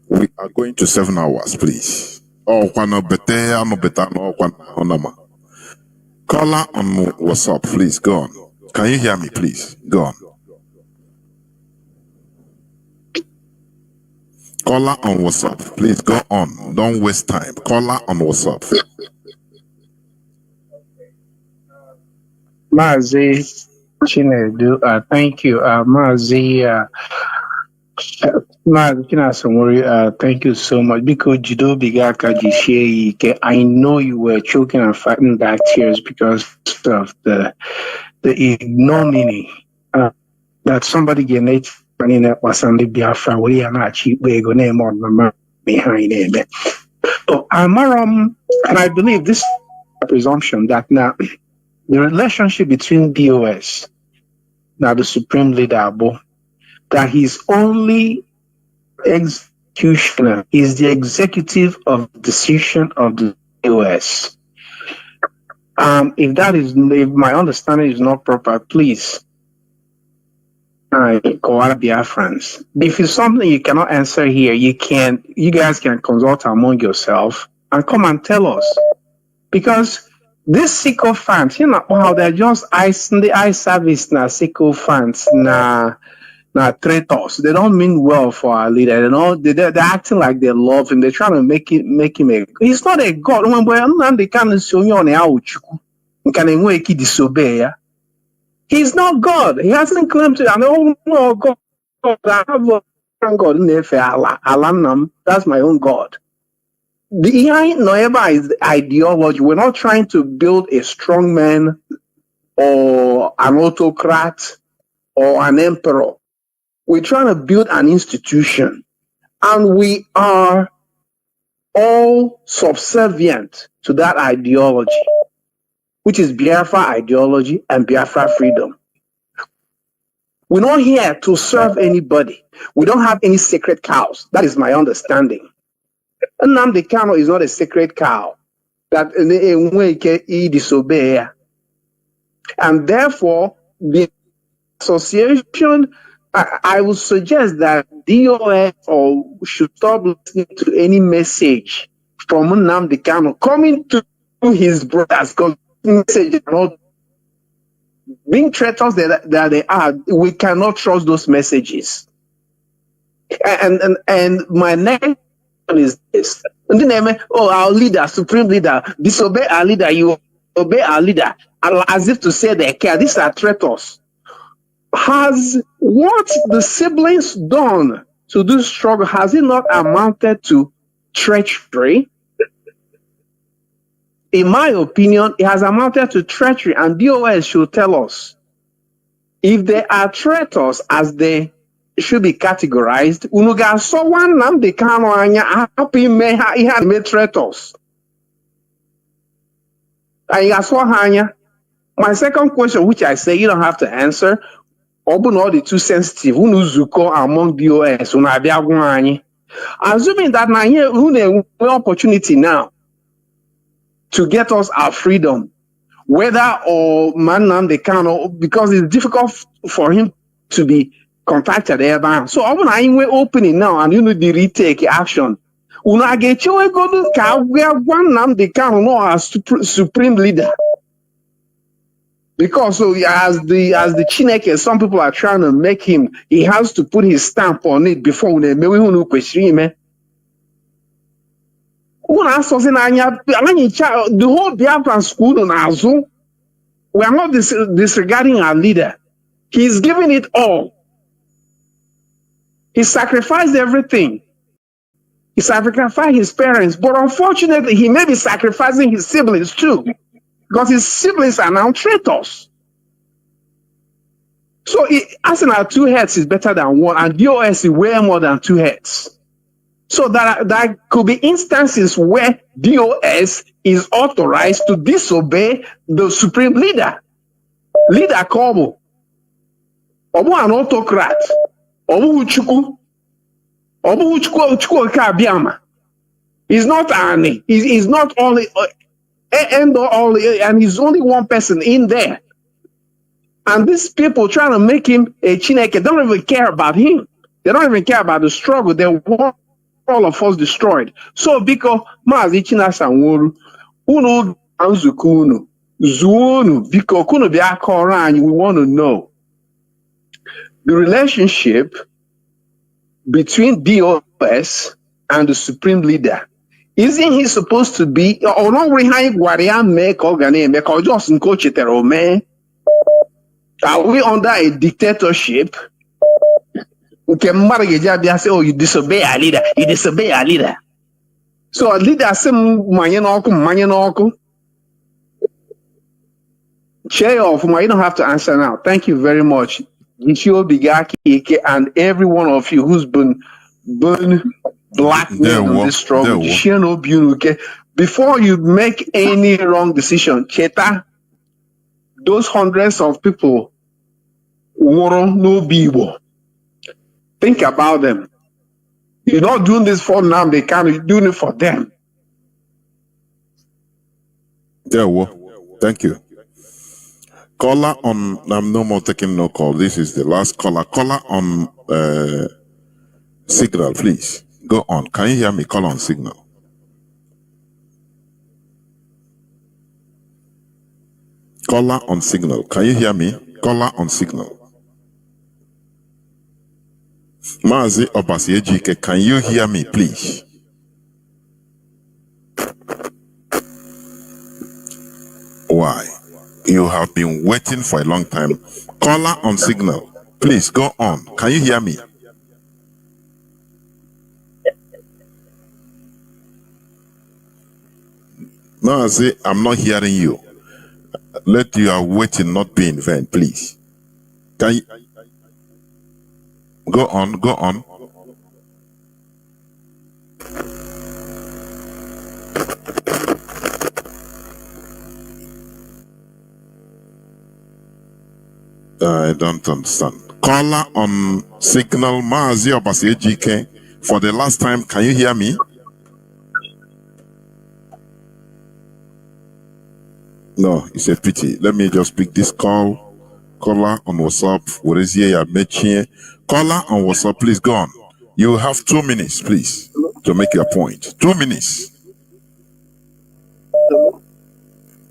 We are going to 7 hours, please. Oh, no better, no better, no onama. Caller on WhatsApp, please go on. Can you hear me, please? Go on. Caller on WhatsApp, please go on. Don't waste time. Caller on WhatsApp. Mazi Chinedu, thank you. Mazi. Thank you so much. Because Jido Bigaka Jishe, I know you were choking and fighting back tears because of the ignominy that somebody generated was on the Biafra way and actually we're going to name on the behind it. So and I believe this presumption that now the relationship between DOS, now the Supreme Leader, that he's only executioner, is the executive of decision of the US. If my understanding is not proper, please call out Biafrans. If it's something you cannot answer here, you guys can consult among yourself and come and tell us. Because these sycophants, how they're just eye service na sycophants na traitors. They don't mean well for our leader. They're acting like they love him. They're trying to make him a. He's not a god. They can't disobey. He's not God. He hasn't claimed to. No God. I have a God in Allah. That's my own God. Behind Noeba is the ideology. We're not trying to build a strong man or an autocrat or an emperor. We're trying to build an institution, and we are all subservient to that ideology, which is Biafra ideology and Biafra freedom. We're not here to serve anybody. We don't have any sacred cows. That is my understanding. Nnamdi Kanu is not a sacred cow that he disobey. And therefore, the association, I would suggest that DOS should stop listening to any message from Nnamdi Kanu coming to his brothers, because message not being traitors that they are. We cannot trust those messages. And my next one is this: our leader, supreme leader, disobey our leader. You obey our leader, as if to say they care. These are traitors. Has what the siblings done to this struggle, has it not amounted to treachery? In my opinion, it has amounted to treachery, and DOS should tell us if they are traitors as they should be categorized. Unuga so one nam de kano anya happy me ha ihan me traitors. My second question, which I say you don't have to answer, open all the too sensitive, unuzuko among DOS, assuming that now here we opportunity now to get us our freedom, whether or man they can, because it's difficult for him to be contacted ever. So I'm going opening now and the retake action. Una get you go to car where one nam they can know as supreme leader. Because so as the Chineke, some people are trying to make him, he has to put his stamp on it before they may question him. The whole Biafran school on Azu, we are not disregarding our leader. He's giving it all. He sacrificed everything. He sacrificed his parents, but unfortunately, he may be sacrificing his siblings too, because his siblings are now traitors. So asking our two heads is better than one, and DOS is way more than two heads. So that could be instances where DOS is authorized to disobey the supreme leader. Leader Kobo. Obu an autocrat. Obu Chuku. Obu Chuku Kabiama. He's not Ani. He's not only and he's only one person in there. And these people trying to make him a Chineke don't even care about him. They don't even care about the struggle. They want all of us destroyed. So because Mazi Chinasanworu, Uno Anzukunu, Zuunu, because Kuno Biakoran, we want to know the relationship between DOS and the supreme leader. Isn't he supposed to be or not behind Guaria make organ make or just in coach it man? Are we under a dictatorship? Okay, say, oh, you disobey our leader. You disobey our leader. So a leader say, Chair of you don't have to answer now. Thank you very much. Ichio Bigaki and every one of you who's been blackmailed on this struggle. Before you make any wrong decision, Cheta, those hundreds of people won't no bibo. Think about them. You're not doing this for them, you're doing it for them. Thank you. Caller on, I'm no more taking no call. This is the last caller. Caller on Signal, please. Go on. Can you hear me? Call on Signal. Caller on Signal. Can you hear me? Caller on Signal. Mazi Obasi Ejike, can you hear me, please? Why? You have been waiting for a long time. Caller on Signal. Please, go on. Can you hear me? Mazi, I'm not hearing you. Let your waiting not be in vain, please. Can you... Go on, go on. I don't understand. Caller on Signal, Mazi Obasi Ejike. For the last time, can you hear me? No, it's a pity. Let me just pick this call. Caller on WhatsApp. Where is here? Caller on WhatsApp, please go on. You have 2 minutes, please, to make your point. 2 minutes.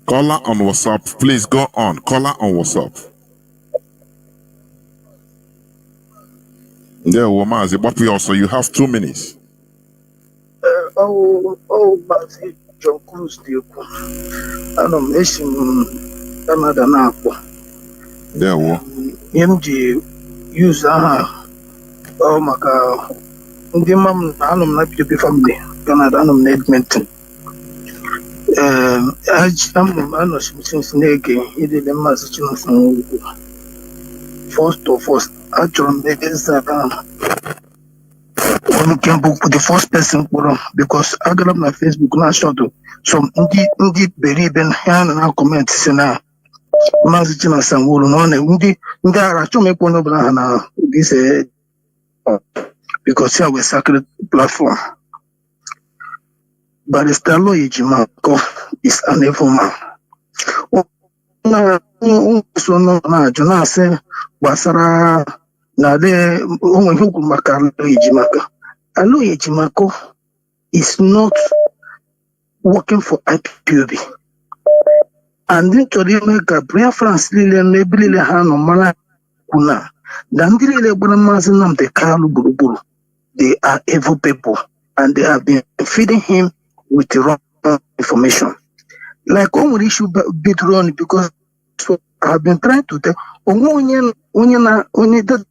Caller on WhatsApp, please go on. Caller on WhatsApp. There, woman, also you have 2 minutes. Bazi John Cruz, I don't miss him. Canada now. There, MG use my God. The mom, I don't like to be family. Canada, I don't need mental. I'm not since Negi, he did a message from first of all, actually, when came book with the first person because I got up my Facebook now short some indeed believe in hand and our comments now. Mazichin and some wool on it. There are two make one of this because here we sacred platform. But the Stalo Ijimako is an evil man. So no, Jonah said, Basara, Nade, Makalo Ijimaka. Alo Ijimako is not working for IPOB. And then to make a Biafran Lily and Nebili Hano Mana Kuna. Dandili Lebranamazanam de Kalu Buruburu. They are evil people and they have been feeding him with the wrong information. Like only issue bit wrong because I have been trying to tell only that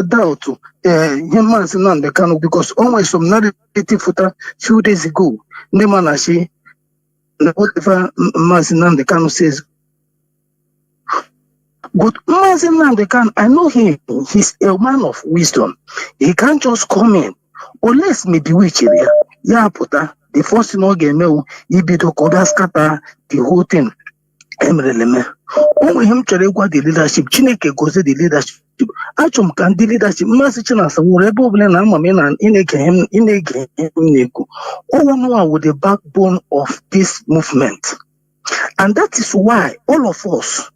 doubt him and the Kanu because always some narrative footer few days ago. Nemanashi whatever Mazinan the Kanu says. But Mazinan the Kanu, I know him, he's a man of wisdom. He can't just come in. Unless me bewitch area. Yeah, puta, the first thing game, he be to scatter the whole thing. Emreleme. Only him to the leadership, Chineke goes the leadership. Achum can the leadership, Massichana, some rebel and Amamin and Ineke. All one with the backbone of this movement. And that is why all of us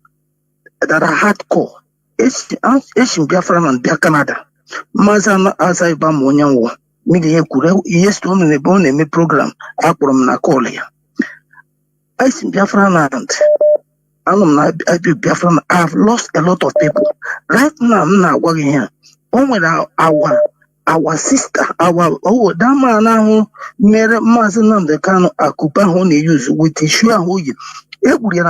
that are hardcore, Asian Biafran and Bia Canada, Mazana Azaiba Monyanwo, Media Kure, yes, to only bone me program, Akram Nakolia. Asian Biafran and Biafran, I have lost a lot of people. Right now, I'm not working here. Only our sister, that man now, Mary Mazinam, the kind of Akupa Honey use with the Shua Hoyi.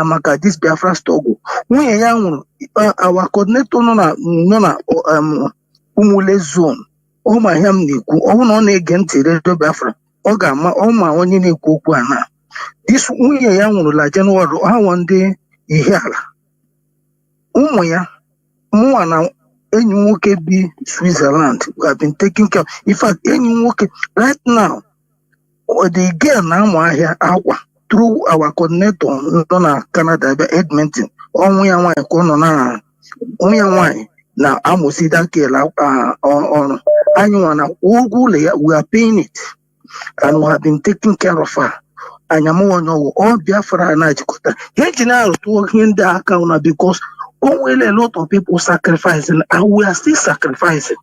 Maka this Biafra struggle. When a young our coordinator nona Umule zone. Oh my Hamniku, oh no against Radio Biafra. Ogama, oh my only Kuana. This we a young like January, one day. Ihala. Umuya, Muana, any work be Switzerland. We have been taking care. In fact, any work right now, the girl now here through our coordinator on Canada Edmonton. We are now I'm see that girl on annual we are paying it, and we have been taking care of her. anyamonyo all Biafra na jikota. Here to in the account because only a lot of people sacrificing and we are still sacrificing.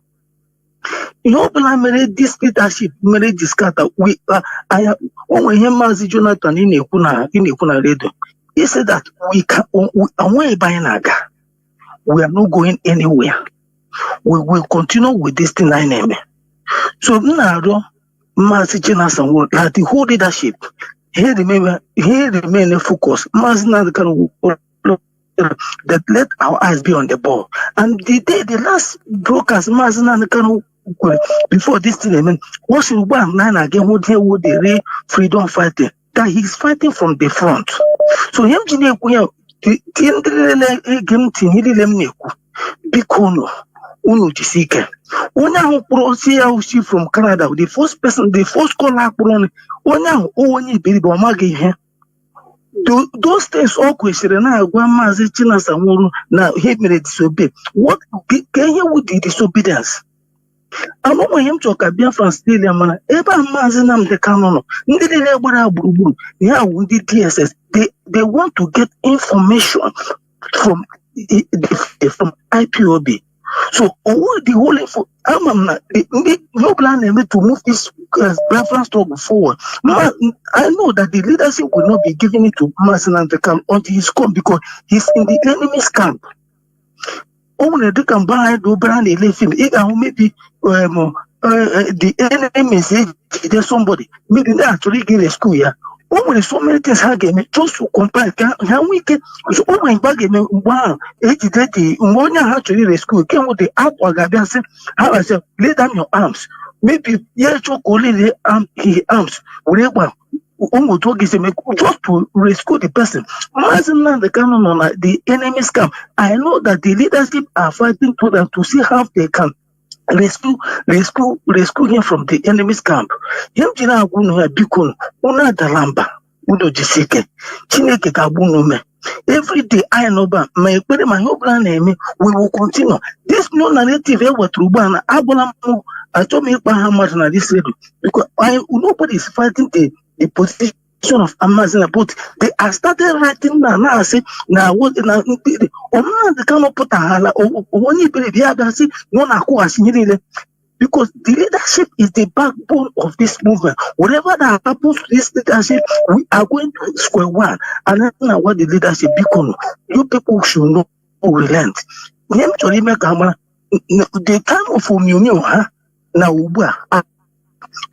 You know, when I made this leadership, made this kata, we I when him Mazi Jonathan in Ekuna radio, he said that we can away by naga. We are not going anywhere. We will continue with this thing I name. So now Mazi Jonathan will like the whole leadership. He remain focused. Mazi Jonathan that let our eyes be on the ball. And the last broadcast, Mazi Jonathan before this thing, I mean, what's in one line again? Would the real freedom fighting? That he's fighting from the front. So him jine kuya tiendele game team hili lemneku bikono unu jisike. Onya ho pro see from Canada. The first caller pro onya ho onye biribo magi he. Those things all question na agwa Mazi Chinasa nwuru na he mere disobey. What can you with the disobedience? I'm not him to a Biafran still man. Eba Mazinam the canon. Ndile gbara gburugburu. Yeah, we did DSS. They want to get information from IPOB. So all the whole info. No plan to move this Biafran struggle forward. I know that the leadership will not be giving it to Mazinam the camp until he's come because he's in the enemy's camp. Only they can buy do brand a living. Maybe the enemy say there's somebody. Maybe they actually get a school here. Only so many things happen just to compare. Can we get so oh my bag wow 80 one actually rescue came with the out or say how I said lay down your arms. Maybe yes chocolate arms whatever. Just to rescue the person. The canon on the enemy's camp. I know that the leadership are fighting to them to see how they can rescue him from the enemy's camp. Him jina agunu ya bikon una dalamba uno jisike chineke kabuno me. Every day I know but my name we will continue. This new narrative ever trubana abola I told me how much na this radio because nobody is fighting the position of Amazon, but they are started writing now. I say now what now the cannot put a hala or only believe the other say no because the leadership is the backbone of this movement. Whatever that happens to this leadership, we are going to square one. And that's not what the leadership become. You people should know relent. The time of union, now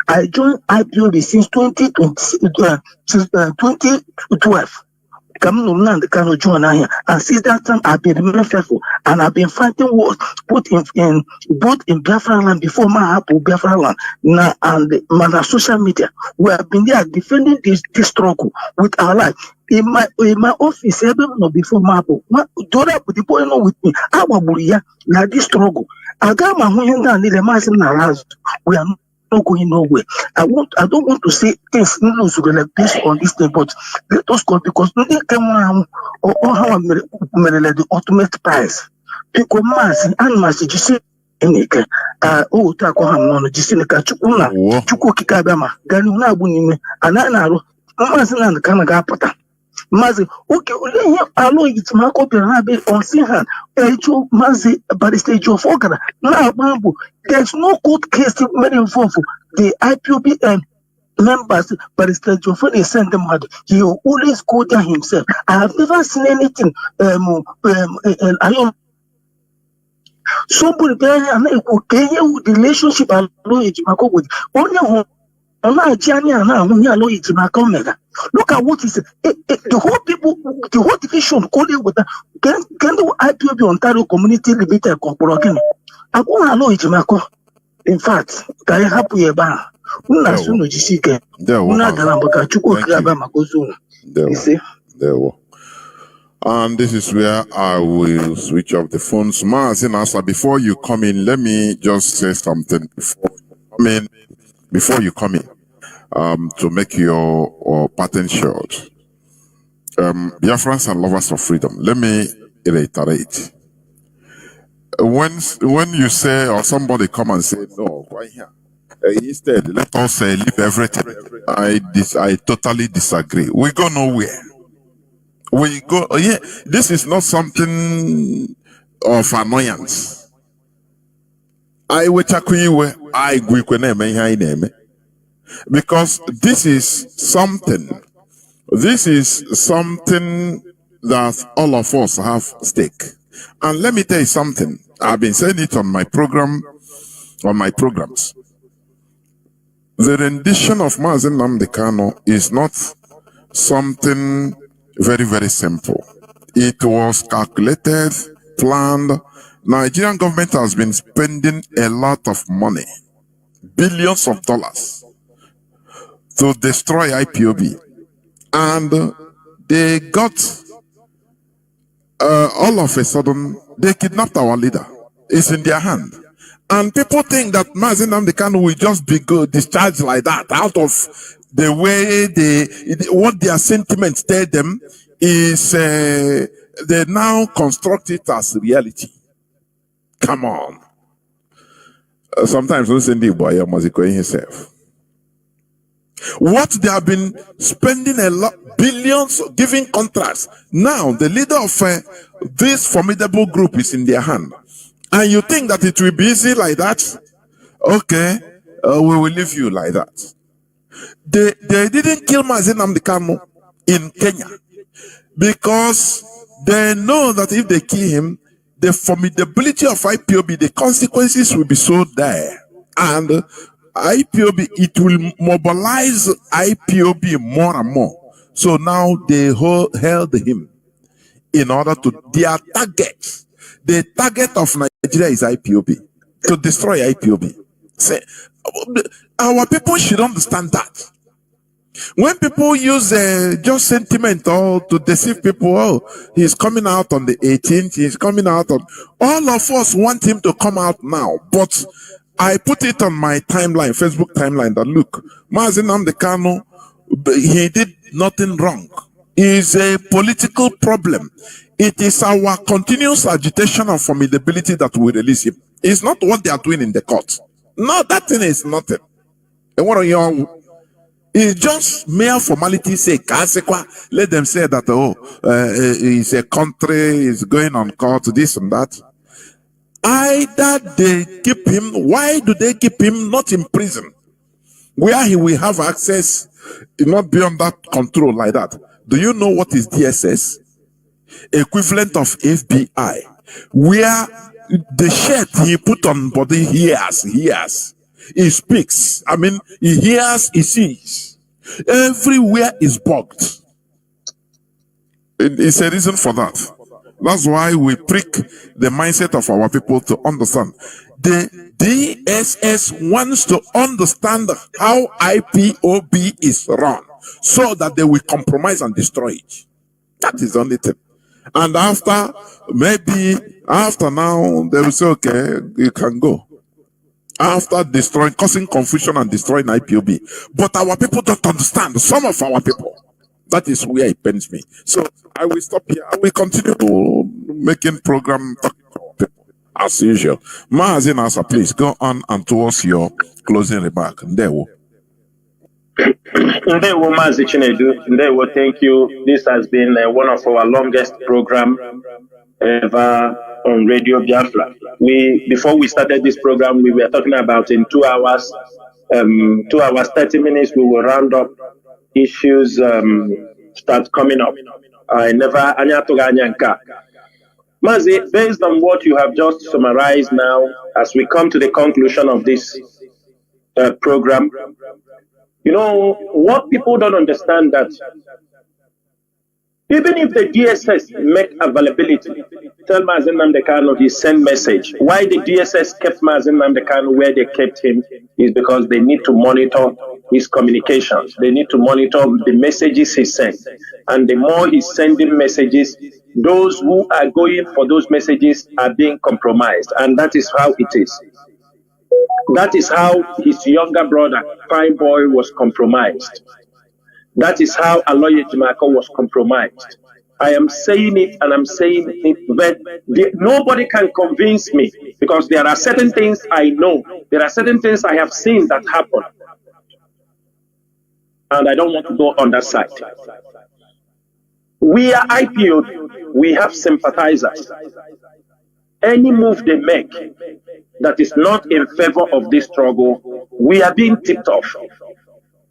I joined IPOB since 2012. And since that time, I've been really faithful, and I've been fighting wars both in Biafra land before Biafra land now and my social media. We have been there defending this struggle with our life. In my office, everyone before Mapo, the boy know with me. Now this struggle. I got my hand down in the mass in our house. We are not going nowhere. I don't want to say things like this on this thing, but let us go because nothing can or how the ultimate prize. Because mass and mass, you see, oh, Takoham, no, Jessica Chukuna, Chukukabama, Ganuna Bunime, and Anaro, Masan and Kanagapata. Mazi, okay, allow it my copy on Sinhan, Mazi, by the stage of Ogara. Now, Bambu, there's no court case made involved. The IPOB members, by the stage of when they send them out, he will always go there himself. I have never seen anything. I don't. Somebody there and the relationship I know it with only. Look at what is the whole people, the whole division calling with can the IPOB Ontario Community Limited Corporation. I won't allow it, Mako. In fact, I have you about Unasuno Jisike. There were. And this is where I will switch off the phones. Before you come in, let me just say something before you come in. To make your pattern short. Biafrans and lovers of freedom, let me reiterate. When you say, or somebody come and say, no, why here? Instead, let us leave everything. I totally disagree. We go nowhere. We go, yeah, this is not something of annoyance. Because this is something that all of us have stake. And let me tell you something. I've been saying it on my programs. The rendition of Mazen Nnamdi Kanu is not something very, very simple. It was calculated, planned. Nigerian government has been spending a lot of money, billions of dollars, to destroy IPOB. And they got, all of a sudden, they kidnapped our leader. It's in their hand. And people think that Mazen Nnamdi Kanu will just be discharged like that, out of the way what their sentiments tell them is, they now construct it as reality. Come on. Sometimes listen to boy Maziko himself. What they have been spending a lot, billions, giving contracts. Now the leader of this formidable group is in their hand. And you think that it will be easy like that? Okay, we will leave you like that. They didn't kill Mazen Nnamdi Kanu in Kenya because they know that if they kill him, the formidability of IPOB, the consequences will be so dire. And IPOB, it will mobilize IPOB more and more. So now they held him in order to their target. The target of Nigeria is IPOB, to destroy IPOB. Say, our people should understand that. When people use just sentiment or to deceive people, oh, he's coming out on the 18th, he's coming out on... All of us want him to come out now, but I put it on my timeline, Facebook timeline, that look, Mazen Nnamdi Kanu, he did nothing wrong. It's a political problem. It is our continuous agitation and formidability that will release him. It's not what they are doing in the court. No, that thing is nothing. And what are you? It's just mere formality. Say, let them say that, it's a country, is going on court, this and that. Either they keep him, why do they keep him not in prison? Where he will have access, not beyond that control like that. Do you know what is DSS? Equivalent of FBI, where the shirt he put on body hears, he speaks. I mean, he hears, he sees. Everywhere is bugged. It's a reason for that. That's why we prick the mindset of our people to understand. The DSS wants to understand how IPOB is run, so that they will compromise and destroy it. That is the only thing. And after now, they will say, okay, you can go. After destroying, causing confusion and destroying IPOB. But our people don't understand. Some of our people. That is where it pains me. So I will stop here. I will continue making program talking to our people as usual. Maazin Asa, please go on and towards your closing remark. Ndewo, Maazị Chinedu. Ndewo, thank you. This has been one of our longest program ever on Radio Biafra. Before we started this program, we were talking about in 2 hours, 2 hours, 30 minutes, we will round up issues start coming up. Mazi, based on what you have just summarized now, as we come to the conclusion of this program, you know, what people don't understand that even if the DSS make availability, tell Mazen Nnamdi Kanu he send message. Why the DSS kept Mazen Nnamdi Kanu where they kept him is because they need to monitor his communications. They need to monitor the messages he sent. And the more he's sending messages, those who are going for those messages are being compromised. And that is how it is. That is how his younger brother, Fine Boy, was compromised. That is how Aloye Jimako was compromised. I am saying it and I'm saying it, but nobody can convince me, because there are certain things I know, there are certain things I have seen that happen, and I don't want to go on that side. We are IPO, we have sympathizers. Any move they make that is not in favor of this struggle, we are being tipped off.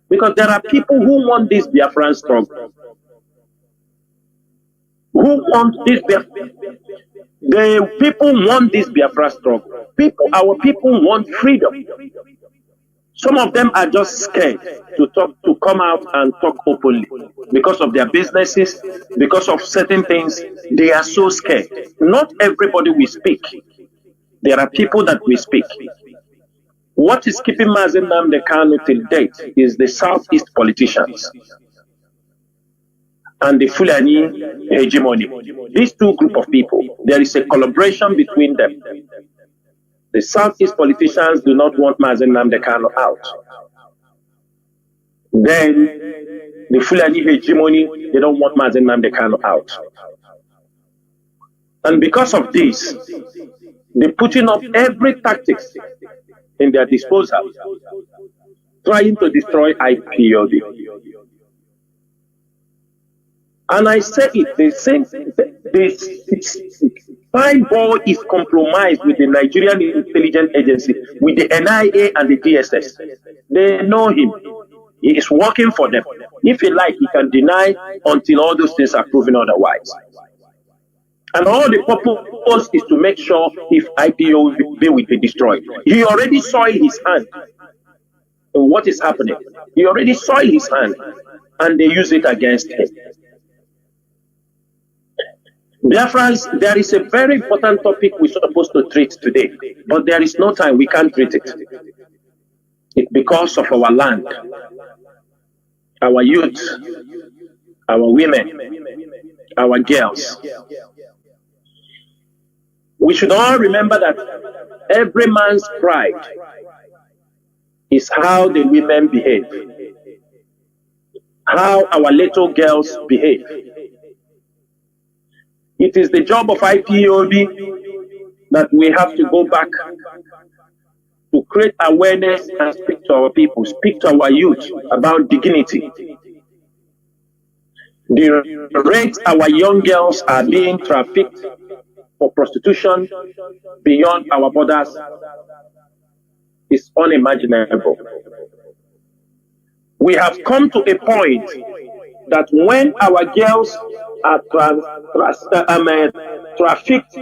Because there are people who want this Biafran struggle. Who want this Biafra? The people want this Biafra struggle. Our people want freedom. Some of them are just scared to come out and talk openly because of their businesses, because of certain things. They are so scared. Not everybody will speak. There are people that will speak. What is keeping Mazi Nnamdi Kanu till date is the Southeast politicians and the Fulani hegemony. These two group of people, there is a collaboration between them. The Southeast politicians do not want Mazi Nnamdi Kanu out. Then the Fulani hegemony, they don't want Mazi Nnamdi Kanu out. And because of this, they're putting up every tactics in their disposal, trying to destroy IPOB. And I say it, they say this fine boy is compromised with the Nigerian Intelligence Agency, with the NIA and the DSS. They know him. He is working for them. If he like, he can deny until all those things are proven otherwise. And all the purpose is to make sure if IPOB will be destroyed. He already saw his hand in what is happening. He already saw his hand, and they use it against him. Biafrans, there is a very important topic we're supposed to treat today, but there is no time. We can't treat it. It's because of our land, our youth, our women, our girls. We should all remember that every man's pride is how the women behave, how our little girls behave. It is the job of IPOB that we have to go back to create awareness and speak to our people, speak to our youth about dignity. The rate our young girls are being trafficked for prostitution beyond our borders is unimaginable. We have come to a point that when our girls are trafficked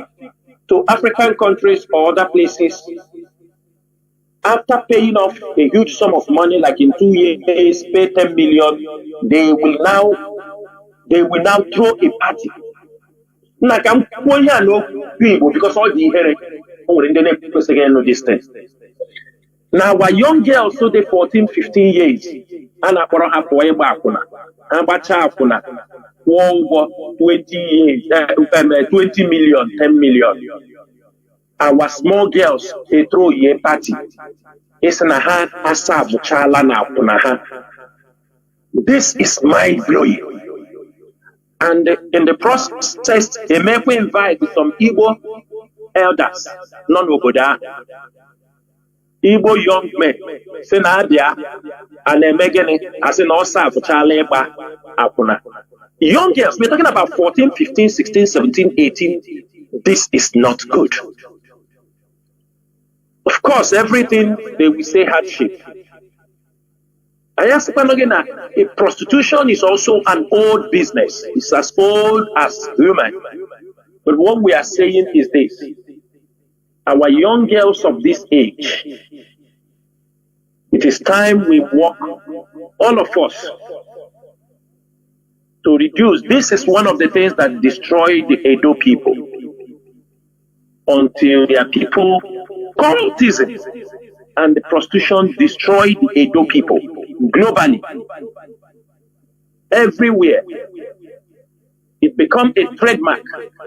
to African countries or other places, after paying off a huge sum of money, like in 2 years, pay 10 million, they will now throw a party. Because all the distance. Now our young girls, so they 14, 15 years, and I have 20 years, 20 million, 10 million. Our small girls, they throw a party. It's na ha asav chala na ha. This is mind blowing. And in the process, they may invite some Igbo elders, non-Oboda, Igbo young men, Senadia, and then Megan, as an Osa for Chaleba Apuna. Young girls, we're talking about 14, 15, 16, 17, 18. This is not good. Of course, everything they will say hardship. I ask again, prostitution is also an old business. It's as old as human. But what we are saying is this. Our young girls of this age, it is time we work, all of us, to reduce. This is one of the things that destroyed the Edo people. Until their people, cultism and the prostitution destroyed the Edo people. Globally, everywhere, it becomes a trademark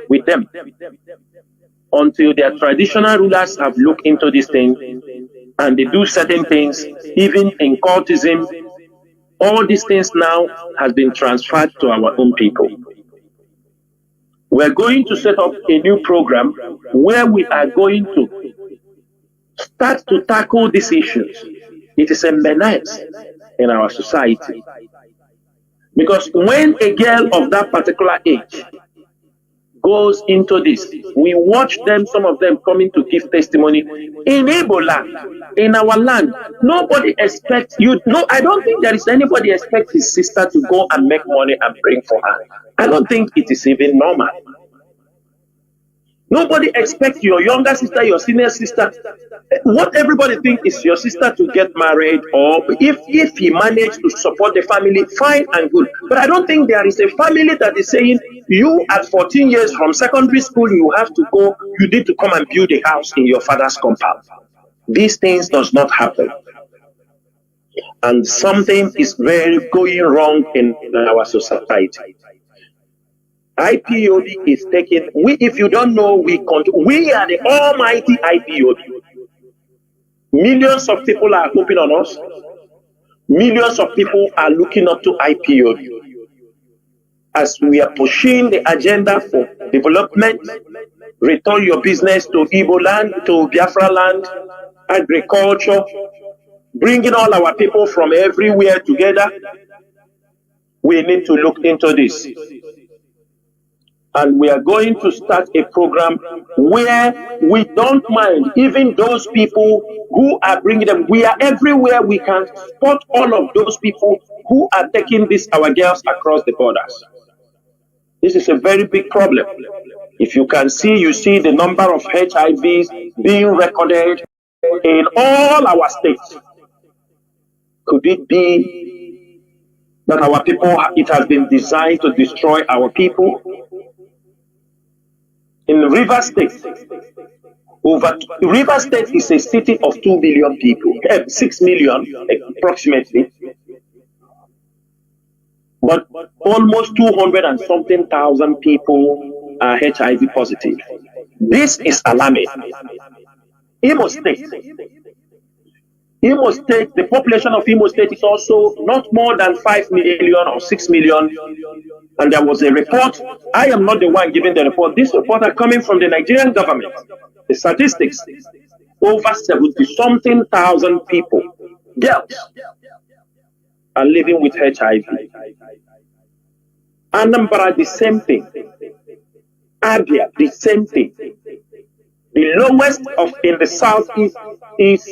with them until their traditional rulers have looked into this thing and they do certain things, even in cultism. All these things now has been transferred to our own people. We're going to set up a new program where we are going to start to tackle these issues. It is a menace in our society. Because when a girl of that particular age goes into this, we watch them, some of them coming to give testimony in Igbo land, in our land. Nobody expects you. No, I don't think there is anybody expects his sister to go and make money and bring for her. I don't think it is even normal. Nobody expects your younger sister, your senior sister. What everybody thinks is your sister to get married, or if he managed to support the family, fine and good. But I don't think there is a family that is saying, you at 14 years from secondary school, you have to go, you need to come and build a house in your father's compound. These things does not happen. And something is very going wrong in our society. IPOB is taking, if you don't know, we are the almighty IPOB. Millions of people are hoping on us. Millions of people are looking up to IPOB. As we are pushing the agenda for development, return your business to Igbo land, to Biafra land, agriculture, bringing all our people from everywhere together, we need to look into this. And we are going to start a program where we don't mind even those people who are bringing them. We are everywhere. We can spot all of those people who are taking our girls across the borders. This is a very big problem. If you can see, you see the number of HIVs being recorded in all our states. Could it be that our people, it has been designed to destroy our people? In River State, River State is a city of 2 million people, 6 million approximately, but almost 200 and something thousand people are HIV positive. This is alarming. Imo State, the population of Imo State is also not more than 5 million or 6 million. And there was a report. I am not the one giving the report. This report are coming from the Nigerian government. The statistics, over 70-something thousand people, girls, are living with HIV. Anambra, the same thing. Abia, the same thing. The lowest in the southeast is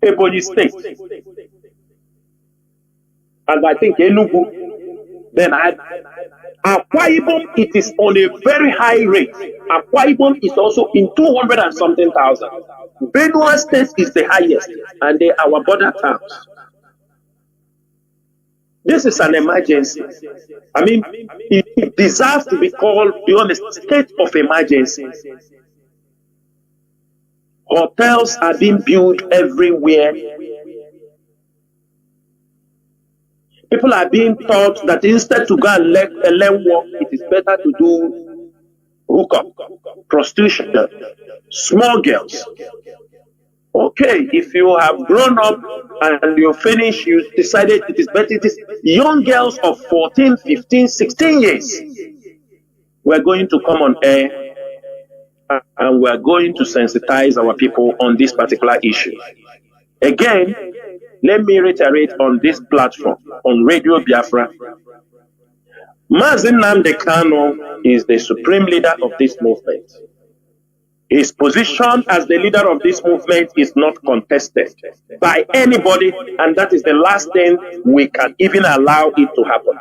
Ebonyi State. And I think Enugu. Then Akwa Ibom, it is on a very high rate. Akwa Ibom is also in 200 and something thousand. Benue State is the highest, and they are our border towns. This is an emergency. I mean, it deserves to be called beyond a state of emergency. Hotels are being built everywhere. People are being taught that instead to go and learn work, it is better to do hookup, prostitution, small girls. Okay, if you have grown up and you finish, you decided it is better. It is young girls of 14, 15, 16 years. We're going to come on air and we're going to sensitize our people on this particular issue. Again, let me reiterate on this platform, on Radio Biafra. Mazi Nnamdi Kanu is the supreme leader of this movement. His position as the leader of this movement is not contested by anybody, and that is the last thing we can even allow it to happen.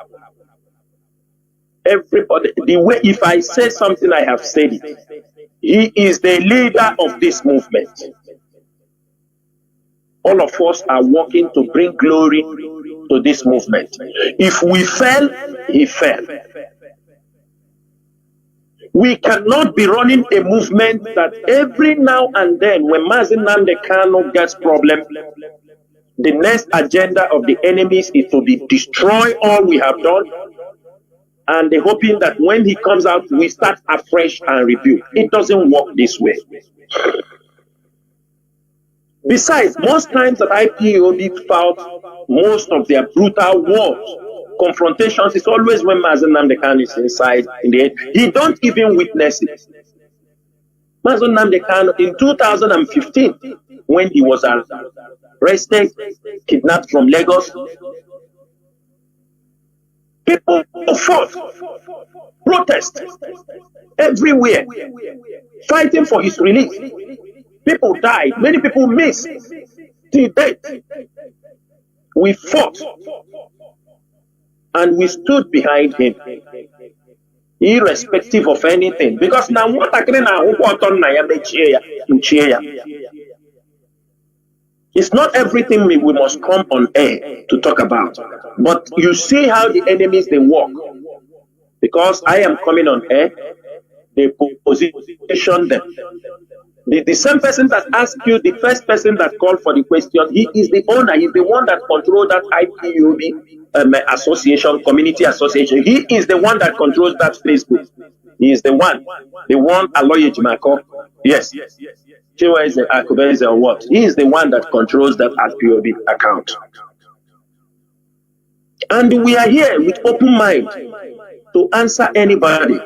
Everybody, the way, if I say something, I have said it. He is the leader of this movement. All of us are working to bring glory to this movement. If we fail, he fell. We cannot be running a movement that every now and then, when Mazi Nnamdi Kanu gets problem, the next agenda of the enemies is to destroy all we have done, and they're hoping that when he comes out, we start afresh and rebuild. It doesn't work this way. Besides, most times that IPOB fought most of their brutal wars confrontations is always when Mazen Nnamdi Kanu is inside in the end. He don't even witness it. Mazen Nnamdi Kanu in 2015, when he was arrested, kidnapped from Lagos, people fought, protest everywhere, fighting for his release. People died, many people missed till death. We fought and we stood behind him, irrespective of anything. Because now what it's not everything we must come on air to talk about. But you see how the enemies they walk. Because I am coming on air, they position them. The same person that asked you, the first person that called for the question, he is the owner, he's the one that controls that IPOB association, community association. He is the one that controls that Facebook. He is the one Aloye Jimako. Yes. Chiweze or what? He is the one that controls that IPOB account. And we are here with open mind to answer anybody.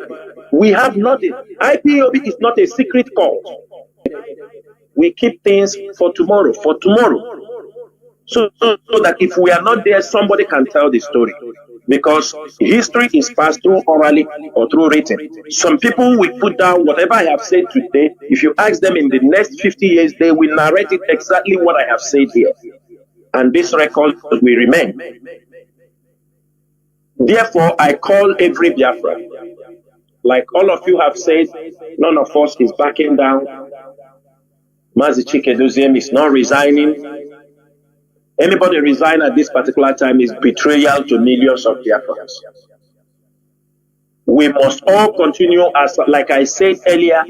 We have nothing. IPOB is not a secret cult. We keep things for tomorrow, so that if we are not there, somebody can tell the story. Because history is passed through orally or through written. Some people will put down whatever I have said today. If you ask them in the next 50 years, they will narrate it exactly what I have said here. And this record will remain. Therefore, I call every Biafra. Like all of you have said, none of us is backing down. Mazi Chikeduziem is not resigning. Anybody resign at this particular time is betrayal to millions of Biafrans. We must all continue, as like I said earlier,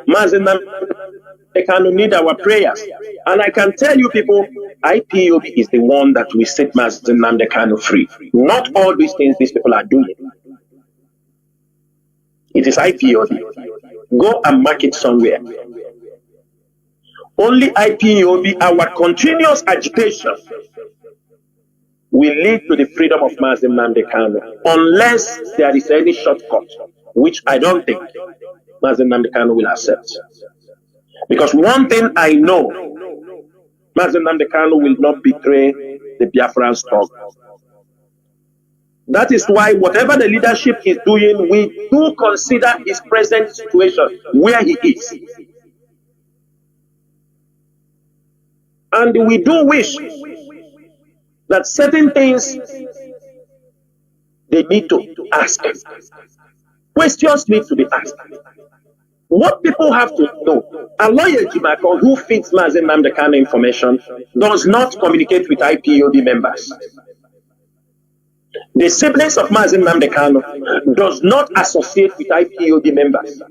Mazi Nnamdi Kanu need our prayers. And I can tell you people, IPOB is the one that will set Mazi Nnamdi Kanu free. Not all these things these people are doing. It is IPOB. Go and mark it somewhere. Only IPOB, our continuous agitation, will lead to the freedom of Mazi Nnamdi Kanu, unless there is any shortcut, which I don't think Mazi Nnamdi Kanu will accept. Because one thing I know, Mazi Nnamdi Kanu will not betray the Biafran struggle. That is why whatever the leadership is doing, we do consider his present situation, where he is. And we do wish that certain things they need to ask. Questions need to be asked. What people have to know, Aloye Jimako, who feeds Mazi Nnamdi Kanu information, does not communicate with IPOB members. The siblings of Mazi Nnamdi Kanu does not associate with IPOB members.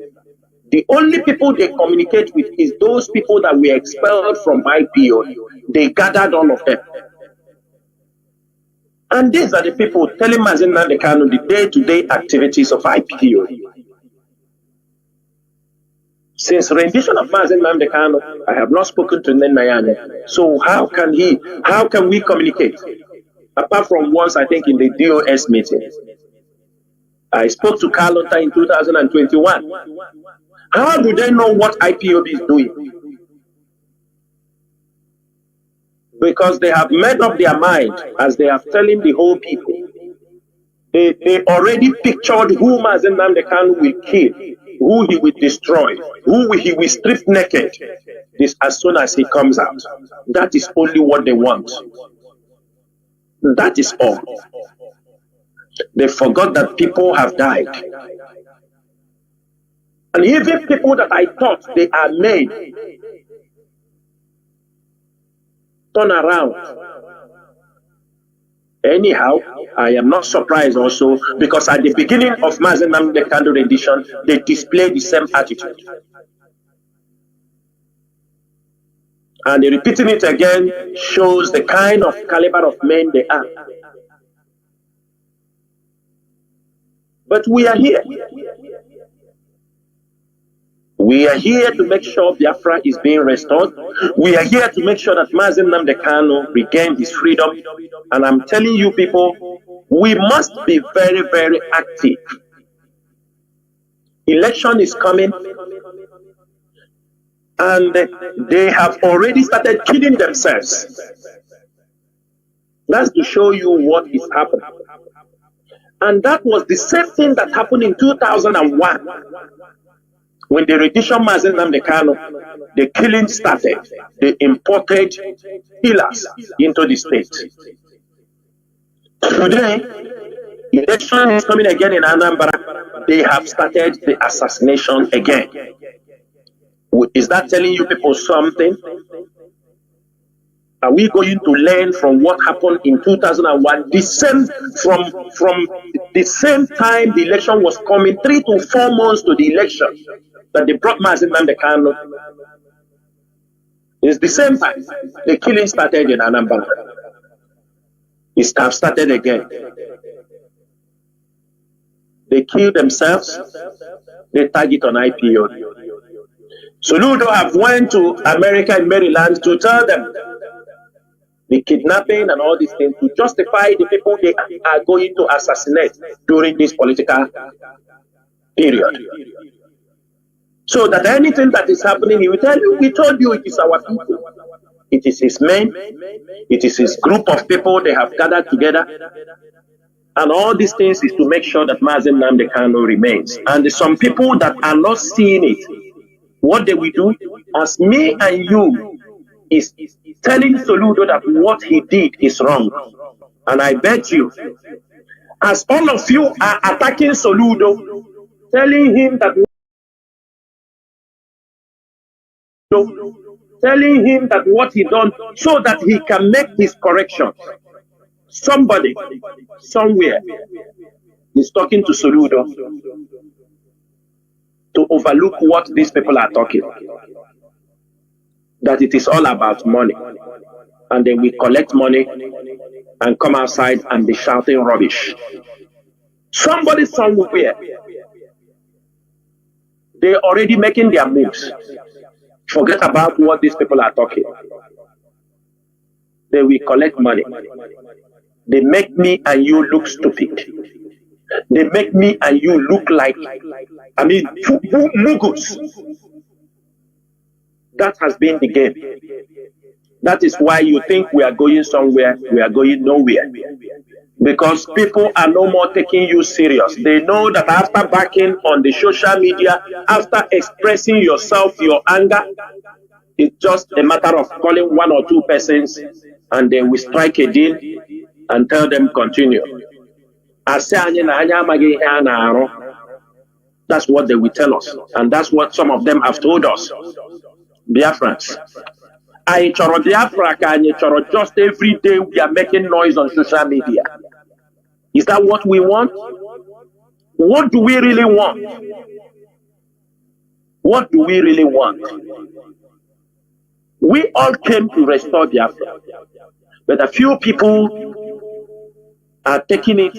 The only people they communicate with is those people that were expelled from IPOB. They gathered all of them. And these are the people telling Mazi Nnamdi Kanu the day-to-day activities of IPOB. Since rendition of Mazi Nnamdi Kanu, I have not spoken to Nenayane. So how can we communicate? Apart from once, I think, in the DOS meeting. I spoke to Carlota in 2021. How do they know what IPOB is doing? Because they have made up their mind, as they are telling the whole people. They already pictured who Mazi Nnamdi Kanu will kill, who he will destroy, who he will strip naked this as soon as he comes out. That is only what they want. That is all. They forgot that people have died. And even people that I thought they are made turn around. Anyhow, I am not surprised also, because at the beginning of Mazi Nnamdi Kanu rendition, they display the same attitude. And repeating it again shows the kind of caliber of men they are. But we are here. We are here to make sure Biafra is being restored. We are here to make sure that Mazi Nnamdi Kanu regained his freedom. And I'm telling you people, We must be very, very active. Election is coming, and they have already started killing themselves. That's to show you what is happening. And that was the same thing that happened in 2001 when the rendition Mazi Nnamdi Kanu, the killing started. They imported killers into the state. Today, election is coming again in Anambra. They have started the assassination again. Is that telling you people something? Are we going to learn from what happened in 2001? The same from the same time the election was coming, 3 to 4 months to the election, that they brought Mazi Nnamdi Kanu. It's the same time the killing started in Anambra. It has started again. They kill themselves. They tag it on IPO. Soludo have went to America and Maryland to tell them the kidnapping and all these things to justify the people they are going to assassinate during this political period. So that anything that is happening, he will tell you, we told you it is our people. It is his men. It is his group of people they have gathered together. And all these things is to make sure that Mazi Nnamdi Kanu remains. And some people that are not seeing it, what they will do, as me and you, is telling Soludo that what he did is wrong. And I bet you, as all of you are attacking Soludo, telling him that what he done, so that he can make his correction. Somebody, somewhere, is talking to Soludo to overlook what these people are talking. That it is all about money. And then we collect money and come outside and be shouting rubbish. Somebody somewhere, they're already making their moves. Forget about what these people are talking. They will collect money. They make me and you look stupid. They make me and you look like, mugus. That has been the game. That is why you think we are going somewhere, we are going nowhere. Because people are no more taking you serious. They know that after backing on the social media, after expressing yourself, your anger, it's just a matter of calling 1 or 2 persons and they will strike a deal and tell them continue. That's what they will tell us. And that's what some of them have told us. Biafrans. I choro Biafra, just every day we are making noise on social media. Is that what we want? What do we really want? What do we really want? We all came to restore Biafra, but a few people are taking it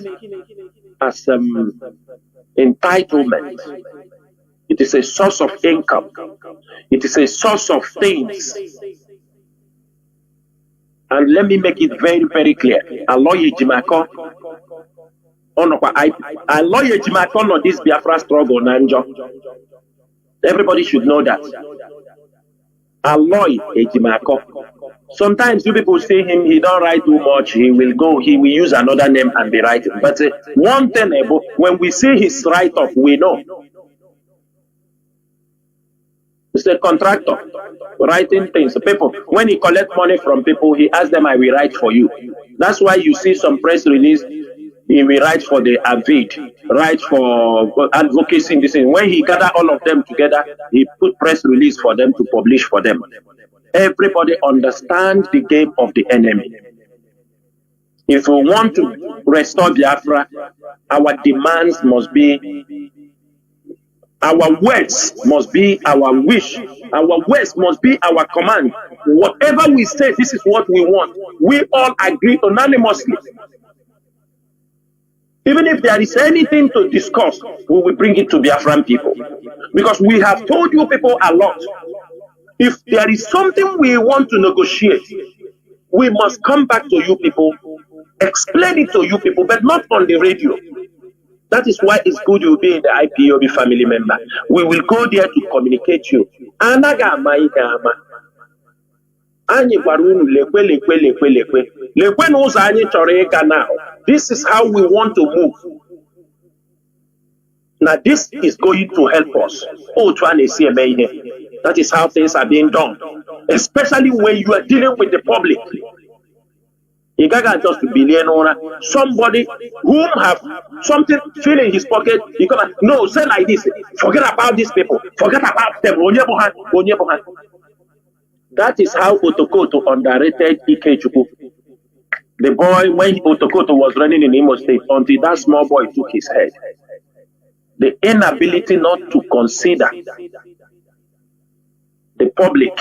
as entitlement. It is a source of income. It is a source of things. And let me make it very, very clear. I lawyer Jimako on this Biafra struggle, Nanjo. Everybody should know that. I lawyer Jimako. Sometimes you people see him, he don't write too much, he will use another name and be writing. But one thing, when we see his write-off, we know. It's a contractor writing things. People, when he collects money from people, he asks them, I will write for you. That's why you see some press release, he will write for the Avid, write for advocacy. This thing. When he gather all of them together, he put press release for them to publish for them. Everybody understands the game of the enemy. If we want to restore Biafra, our demands must be, our words must be our wish. Our words must be our command. Whatever we say, this is what we want. We all agree unanimously. Even if there is anything to discuss, we will bring it to Biafran people. Because we have told you people a lot. If there is something we want to negotiate, we must come back to you people explain it to you people, but not on the radio. That is why it's good you'll be in the IPOB family member. We will go there to communicate you. Anyị gwara unu lekwe n'ụzọ anyị chọrọ ịga now. This is how we want to move. Now this is going to help us. That is how things are being done. Especially when you are dealing with the public. You can't just be somebody whom have something fill in his pocket. You come no, say like this. Forget about these people. Forget about them. That is how Otokoto underrated Ikechukwu. The boy, when Otokoto was running in Imo State, until that small boy took his head. The inability not to consider the public,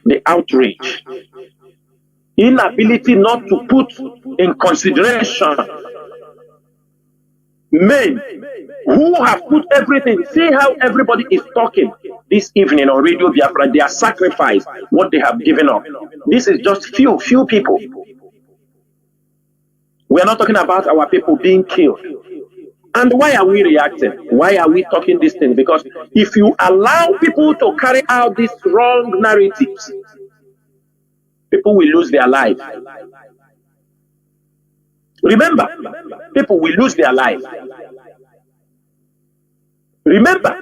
the outrage, inability not to put in consideration men who have put everything. See how everybody is talking this evening on Radio Biafra. They are sacrificed what they have given up. This is just few people. We are not talking about our people being killed. And why are we reacting? Why are we talking this thing? Because if you allow people to carry out these wrong narratives, people will lose their life. Remember, people will lose their life. Remember,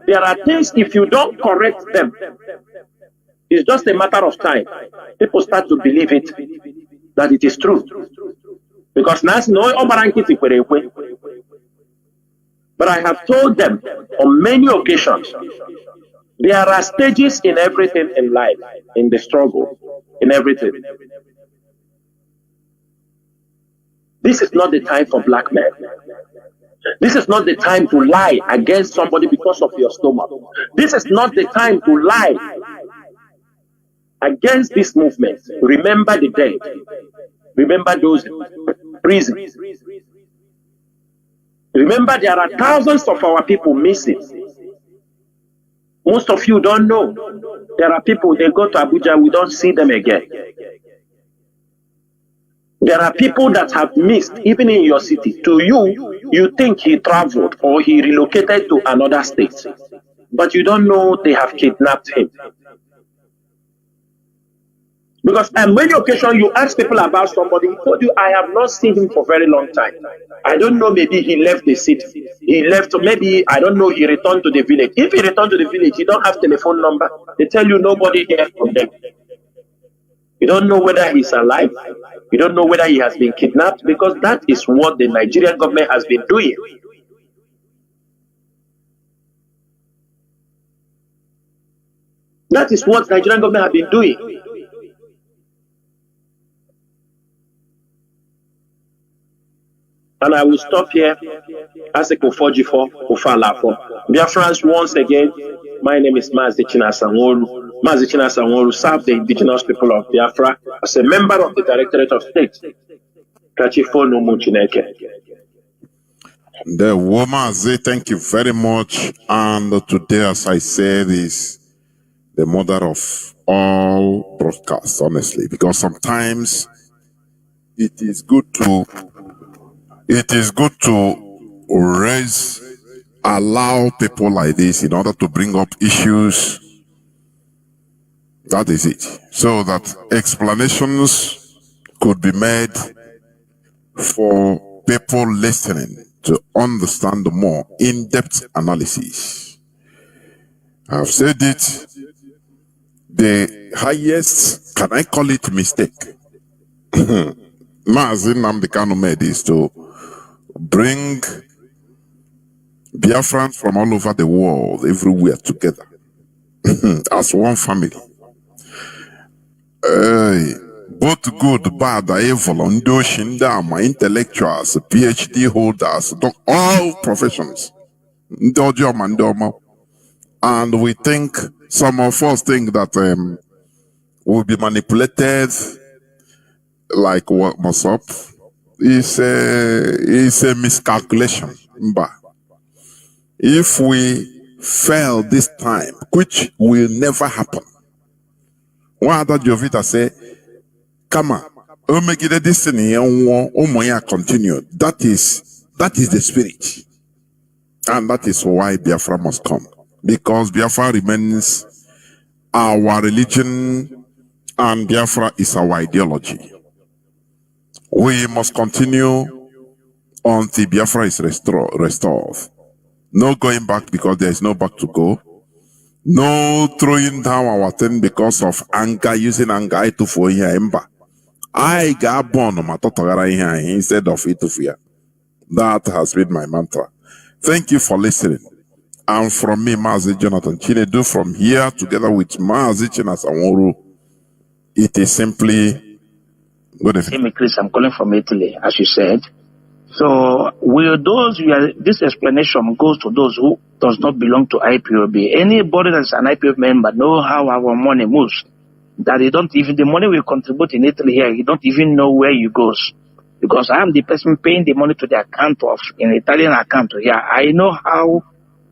there are things, if you don't correct them, it's just a matter of time. People start to believe it, that it is true. Because now, but I have told them on many occasions, there are stages in everything in life, in the struggle, in everything. This is not the time for blackmail. This is not the time to lie against somebody because of your stomach. This is not the time to lie against this movement. Remember the dead. Remember those in prison. Remember, there are thousands of our people missing. Most of you don't know. There are people, they go to Abuja, we don't see them again. There are people that have missed, even in your city. To you, you think he traveled or he relocated to another state. But you don't know they have kidnapped him. Because on many occasions you ask people about somebody, he told you, I have not seen him for a very long time. I don't know, maybe he left the city. He left, maybe, I don't know, he returned to the village. If he returned to the village, you don't have telephone number. They tell you nobody hears from them. You don't know whether he's alive. You don't know whether he has been kidnapped, because that is what the Nigerian government has been doing. That is what the Nigerian government has been doing. And I will stop here. Aseko 44 Ufalafo. Biafrans, once again, my name is Mazichina Sanworu. Mazichina Sanworu served the indigenous people of Biafra as a member of the Directorate of State. Kachifo no Muchineke. The woman say thank you very much. And today, as I said, is the mother of all broadcasts, honestly, because sometimes it is good to allow people like this in order to bring up issues. That is it. So that explanations could be made for people listening to understand more in-depth analysis. I've said it, the highest, can I call it mistake? Mazi Nnamdi Kanu made is to bring Biafrans from all over the world, everywhere together, as one family. Both good, bad, evil, Ndama, intellectuals, PhD holders, all professions. And we think, some of us think that we'll be manipulated like what must up. It's a miscalculation. If we fail this time, which will never happen, one other Jovita say, come on, O megide destiny ya continue. That is the spirit. And that is why Biafra must come. Because Biafra remains our religion and Biafra is our ideology. We must continue until Biafra is restored. No going back because there is no back to go. No throwing down our thing because of anger, using anger to for here ember. I got born on my here instead of it to fear. That has been my mantra. Thank you for listening. And from me, Mazi Jonathan Chinedu, from here together with Mazi Chinasamoru, it is simply good evening. Chris, I'm calling from Italy, as you said. So, this explanation goes to those who does not belong to IPOB. Anybody that's an IPOB member know how our money moves. That the money we contribute in Italy here, you don't even know where it goes. Because I am the person paying the money to the account of an Italian account here. I know how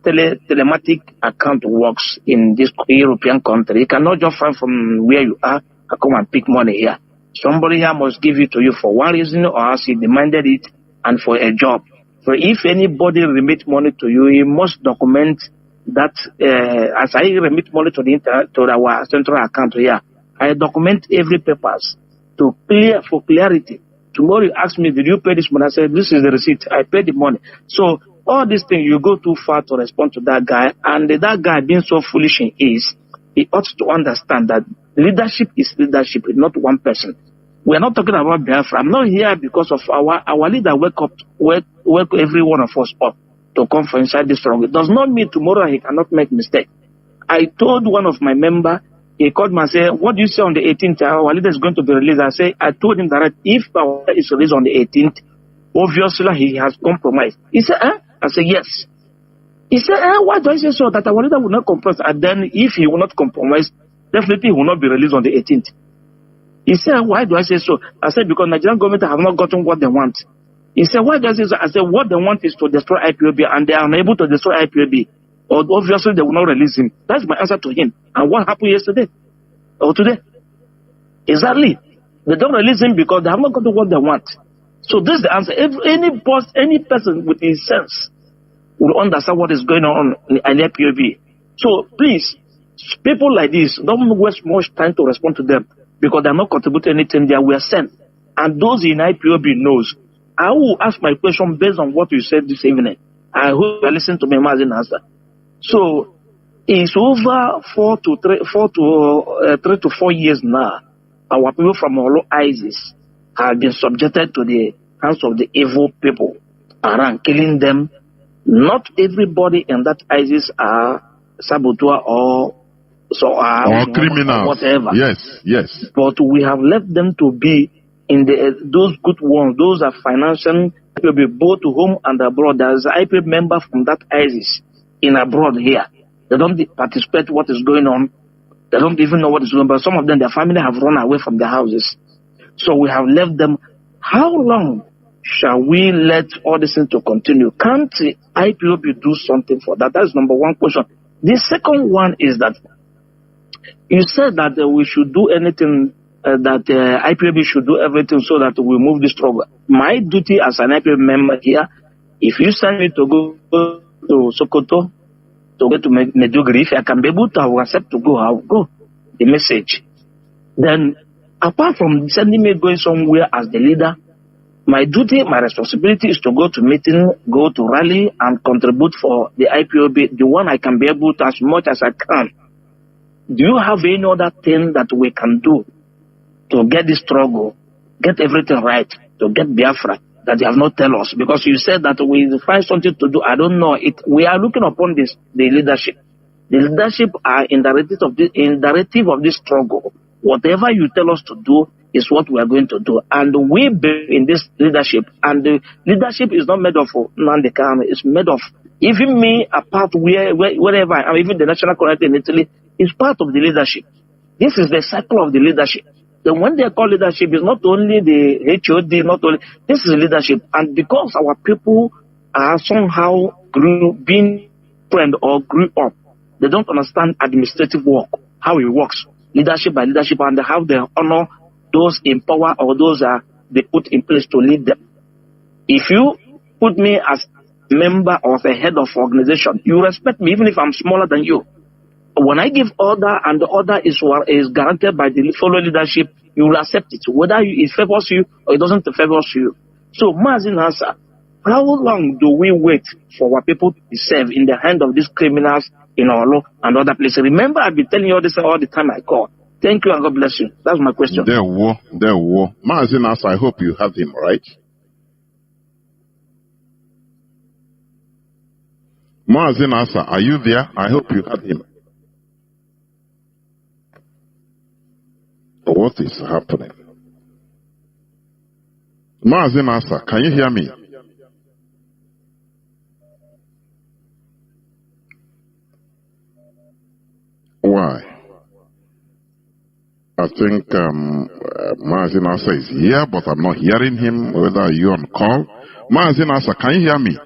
telematic account works in this European country. You cannot just find from where you are and come and pick money here. Somebody here must give it to you for one reason or else he demanded it and for a job. So if anybody remit money to you, he must document that as I remit money to our central account here, I document every papers for clarity. Tomorrow you ask me, did you pay this money? I said, this is the receipt. I paid the money. So all these things, you go too far to respond to that guy. And that guy being so foolish he ought to understand that leadership is leadership, not one person. We are not talking about Biafra. I'm not here because of our leader wake every one of us up to come for inside this struggle. It does not mean tomorrow he cannot make mistake. I told one of my member, he called me and said, what do you say on the 18th? Our leader is going to be released. I told him that if our leader is released on the 18th, obviously he has compromised. He said, I said, yes. He said, why do I say so? That our leader will not compromise. And then if he will not compromise, definitely he will not be released on the 18th. He said, why do I say so? I said, because Nigerian government have not gotten what they want. He said, why do I say so? I said, what they want is to destroy IPOB, and they are unable to destroy IPOB. Or obviously they will not release him. That's my answer to him. And what happened yesterday? Or today? Exactly. They don't release him because they have not gotten what they want. So this is the answer. Any boss, any person with his sense will understand what is going on in IPOB. So please, people like this, don't waste much time to respond to them because they're not contributing anything. They were sent. And those in IPOB knows. I will ask my question based on what you said this evening. I hope you listen to me as an answer. So it's over 3 to 4 years now. Our people from all ISIS have been subjected to the hands of the evil people around, killing them. Not everybody in that ISIS are saboteur or criminals, whatever. Yes. But we have left them to be in those good ones. Those are financial people, both home and abroad. There's an IP member from that ISIS in abroad here. They don't participate what is going on. They don't even know what is going on. But some of them, their family have run away from their houses. So we have left them. How long shall we let all this thing to continue? Can't the IPOB do something for that? That's number one question. The second one is that you said that we should do anything, that IPOB should do everything so that we move this struggle. My duty as an IPOB member here, if you send me to go to Sokoto, to go to Meduguri, if I can be able to, I will accept to go, I will go. The message. Then, apart from sending me going somewhere as the leader, my duty, my responsibility is to go to meeting, go to rally, and contribute for the IPOB, the one I can be able to as much as I can. Do you have any other thing that we can do to get this struggle, get everything right, to get Biafra, that you have not tell us? Because you said that we find something to do. I don't know. We are looking upon the leadership. The leadership are in directive of this struggle. Whatever you tell us to do is what we are going to do. And we believe in this leadership. And the leadership is not made of Nandekano. It's made of, even me, apart wherever I am, even the national community in Italy, is part of the leadership. This is the cycle of the leadership. Then when they call leadership, it's not only the HOD, this is leadership. And because our people are somehow being trained or grew up, they don't understand administrative work, how it works, leadership by leadership, and how they honor those in power or those they put in place to lead them. If you put me as member or the head of organization, you respect me even if I'm smaller than you. When I give order and the order is guaranteed by the following leadership, you will accept it, whether it favors you or it doesn't favor you. So, Mazin Asa, how long do we wait for our people to be saved in the hand of these criminals in our law and other places? Remember, I've been telling you all this all the time I call. Thank you and God bless you. That's my question. There were. Mazin Asa, I hope you have him, right? Mazin Asa, are you there? I hope you have him. What is happening? Mazin Asa, can you hear me? Why? I think Mazin Asa is here, but I'm not hearing him. Whether you're on call. Mazin Asa, can you hear me?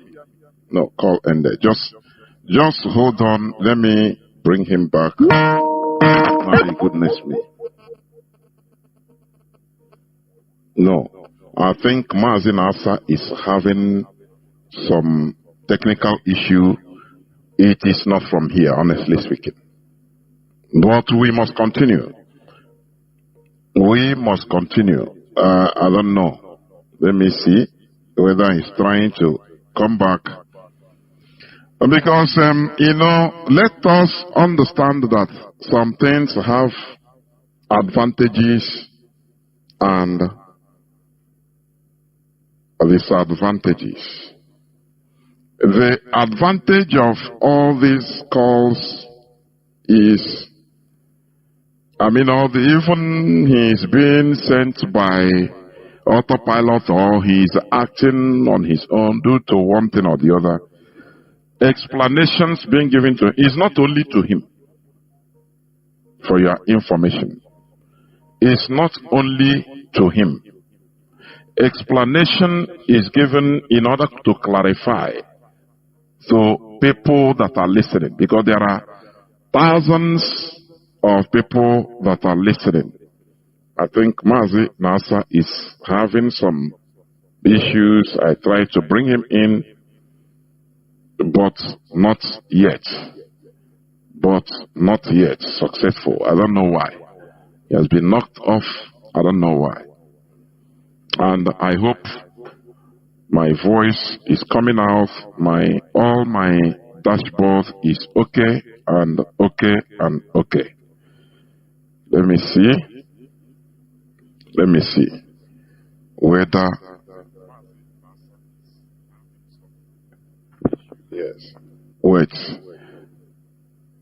No, call ended. Just hold on. Let me bring him back. My goodness me. No, I think Mazin Asa is having some technical issue. It is not from here, honestly speaking. But we must continue. We must continue. I don't know. Let me see whether he's trying to come back. Because, let us understand that some things have advantages and disadvantages. The advantage of all these calls is, even he's being sent by autopilot or he's acting on his own due to one thing or the other. Explanations being given to him is not only to him, for your information. It's not only to him. Explanation is given in order to clarify to people that are listening, because there are thousands of people that are listening. I think Mazin Asa is having some issues. I tried to bring him in, but not yet. Successful. I don't know why. He has been knocked off. I don't know why. And I hope my voice is coming out. All my dashboard is okay and okay and okay. Let me see whether. Yes. Wait.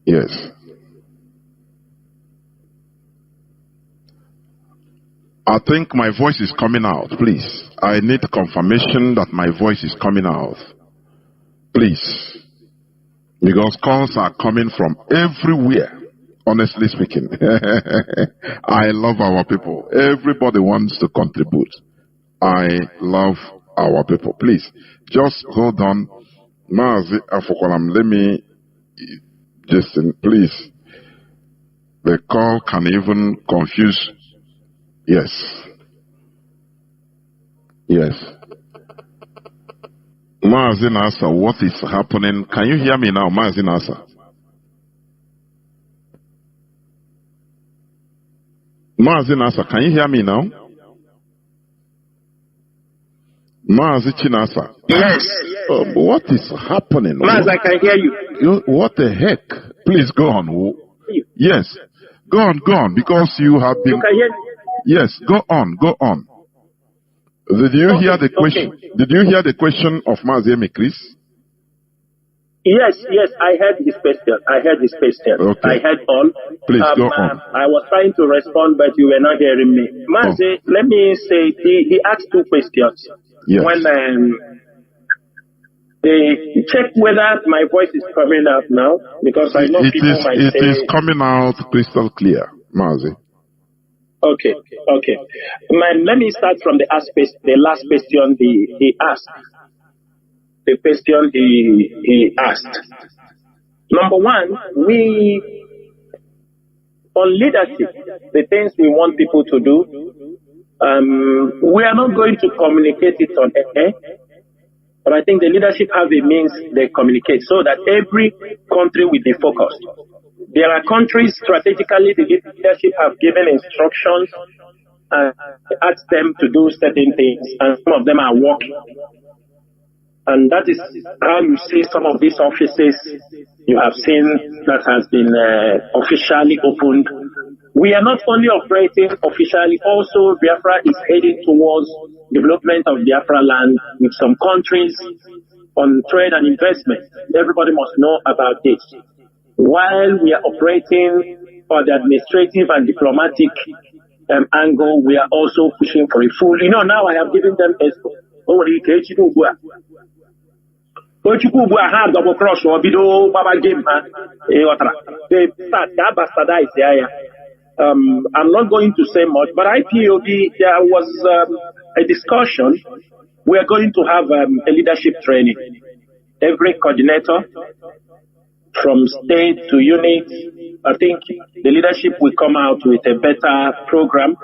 Yes. I think my voice is coming out, please. I need confirmation that my voice is coming out. Please. Because calls are coming from everywhere, honestly speaking. I love our people. Everybody wants to contribute. I love our people. Please, just hold on. Let me just, please. The call can even confuse. Yes. Mazin Asa, what is happening? Can you hear me now, Mazin Asa? Mazin Asa, can you hear me now? Mazin Chinasa. Yes. What is happening? Maz, I can hear you. What the heck? Please go on. Yes. Go on, because you have been. You can hear me? Yes, go on. Did you hear the question? Okay. Did you hear the question of Mazemi Chris? Yes, I heard his question. Okay. I heard all. Please go on. I was trying to respond, but you were not hearing me. Mazi, let me say, he asked two questions. Yes. When they check whether my voice is coming out now, because I know people might say... It is coming out crystal clear, Mazi. Okay. Let me start from the last question he asked. The question he asked. Number one, on leadership, the things we want people to do, We are not going to communicate it on air, but I think the leadership have a means they communicate so that every country will be focused. There are countries strategically the leadership have given instructions and asked them to do certain things, and some of them are working. And that is how you see some of these offices you have seen that has been officially opened. We are not only operating officially, also Biafra is heading towards development of Biafra land with some countries on trade and investment. Everybody must know about this. While we are operating on the administrative and diplomatic angle, we are also pushing for a full. Now I have given them a double cross or video baba game. They start that bastardize there. I'm not going to say much, but IPOB, there was a discussion. We are going to have a leadership training. Every coordinator from state to unit, I think the leadership will come out with a better program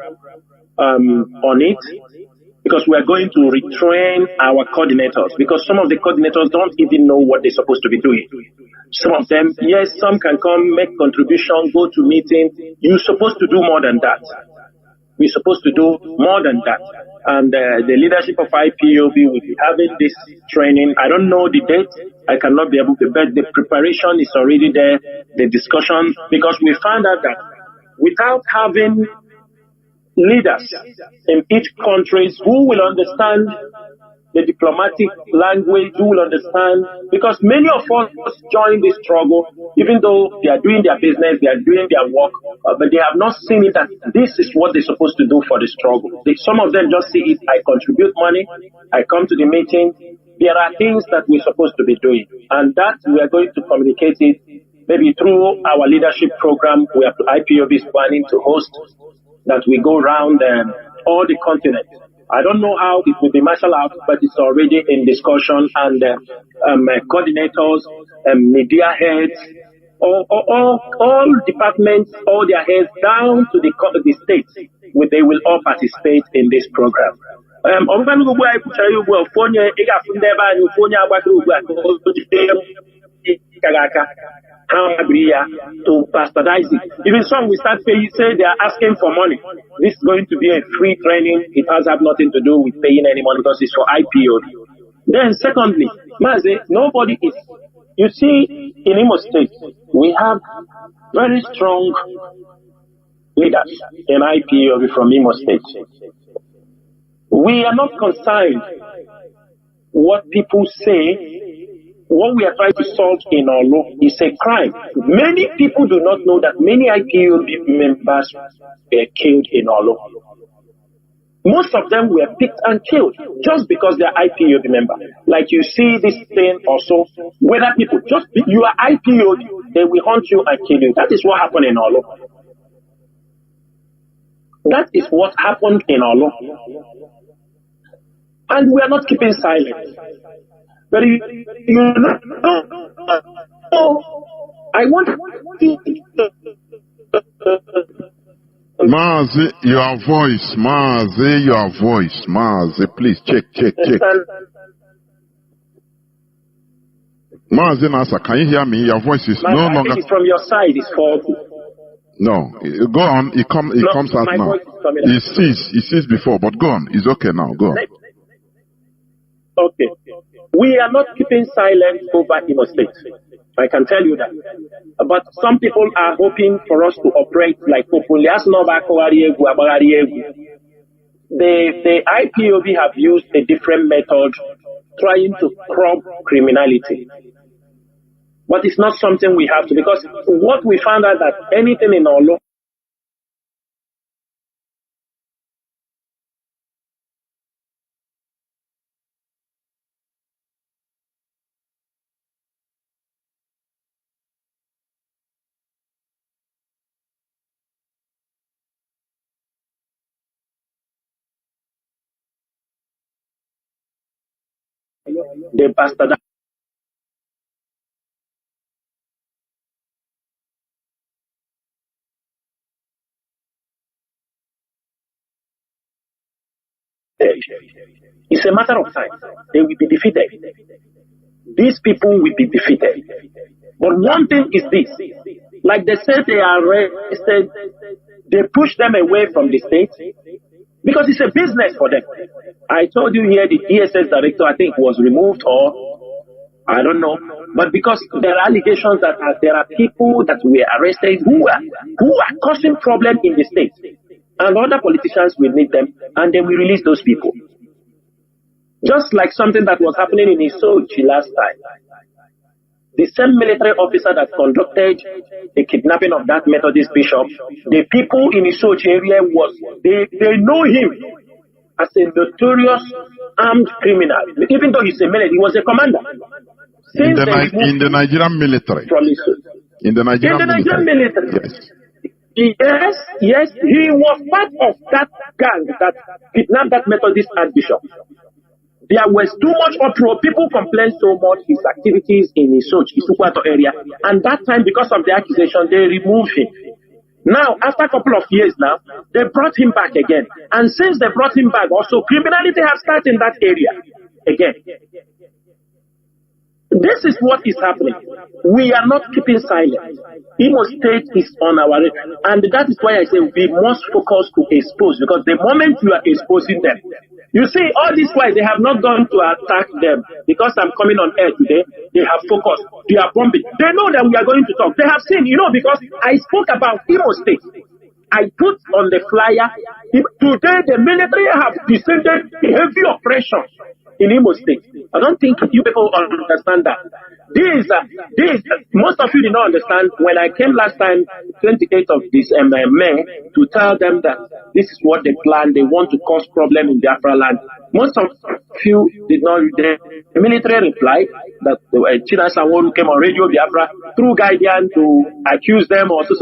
on it, because we are going to retrain our coordinators, because some of the coordinators don't even know what they're supposed to be doing. Some of them, yes, some can come, make contribution, go to meeting. You're supposed to do more than that. We're supposed to do more than that. And the leadership of IPOB will be having this training. I don't know the date. I cannot be able to, but the preparation is already there, the discussion, because we found out that without having leaders in each country who will understand the diplomatic language, who will understand, because many of us join this struggle, even though they are doing their business, they are doing their work, but they have not seen it that this is what they're supposed to do for the struggle. Some of them just see it, I contribute money, I come to the meeting. There are things that we're supposed to be doing, and that we are going to communicate it maybe through our leadership program. We have IPOB is planning to host that we go around all the continent. I don't know how it will be marshaled out, but it's already in discussion, and coordinators, media heads, all departments, all their heads down to the states, they will all participate in this program. To bastardize it. Even some we start paying, say they are asking for money. This is going to be a free training. It has nothing to do with paying any money because it's for IPO. Then secondly, Maze, nobody is, you see, in Imo State, we have very strong leaders in IPO from Imo State. We are not concerned what people say. What we are trying to solve in our law is a crime. Many people do not know that many IPOB members were killed in our law. Most of them were picked and killed just because they are IPOB members. Like you see this thing also, whether people just, you are IPOB, they will hunt you and kill you. That is what happened in our law. That is what happened in our law. And we are not keeping silent. But you know, I want Mazi, your voice, Mazi, your voice, Mazi, please check. Mazi Nasa, can you hear me? Your voice is no longer. It's from your side, it's faulty. No, go on. It comes out now. It ceased before, but go on. It's okay now. Go on. Okay. We are not keeping silent over Imo State. I can tell you that. But some people are hoping for us to operate like openly. The IPOB have used a different method trying to curb criminality. But it's not something we have to, because what we found out that anything in our law the pastor It's a matter of time. They will be defeated. These people will be defeated. But one thing is this. Like they said they are arrested, they push them away from the state because it's a business for them. I told you here the DSS director, I think, was removed, or I don't know. But because there are allegations that there are people that were arrested who are causing problem in the state. And other politicians will meet them and then we release those people. Just like something that was happening in Isochi last time. The same military officer that conducted the kidnapping of that Methodist bishop, the people in Isochi area they know him as a notorious armed criminal. Even though he's a military, he was a commander. In the Nigerian military. In the Nigerian military. Yes, he was part of that gang that kidnapped that Methodist archbishop. There was too much uproar. People complained so much his activities in Isukwato area. And that time, because of the accusation, they removed him. Now, after a couple of years now, they brought him back again. And since they brought him back, also criminality has started in that area again. This is what is happening. We are not keeping silent. Imo State is on our radar. And that is why I say we must focus to expose. Because the moment you are exposing them, you see, all this while they have not gone to attack them. Because I'm coming on air today, they have focused. They are bombing. They know that we are going to talk. They have seen, because I spoke about Imo State. I put on the flyer, today the military have descended heavy oppression in Imo State. I don't think you people understand that. Most of you did not understand when I came last time, 28th of this May, to tell them that this is what they plan. They want to cause problem in Biafra land. Most of you did not. The military replied that China Sanwo came on Radio Biafra through Guardian to accuse them or so.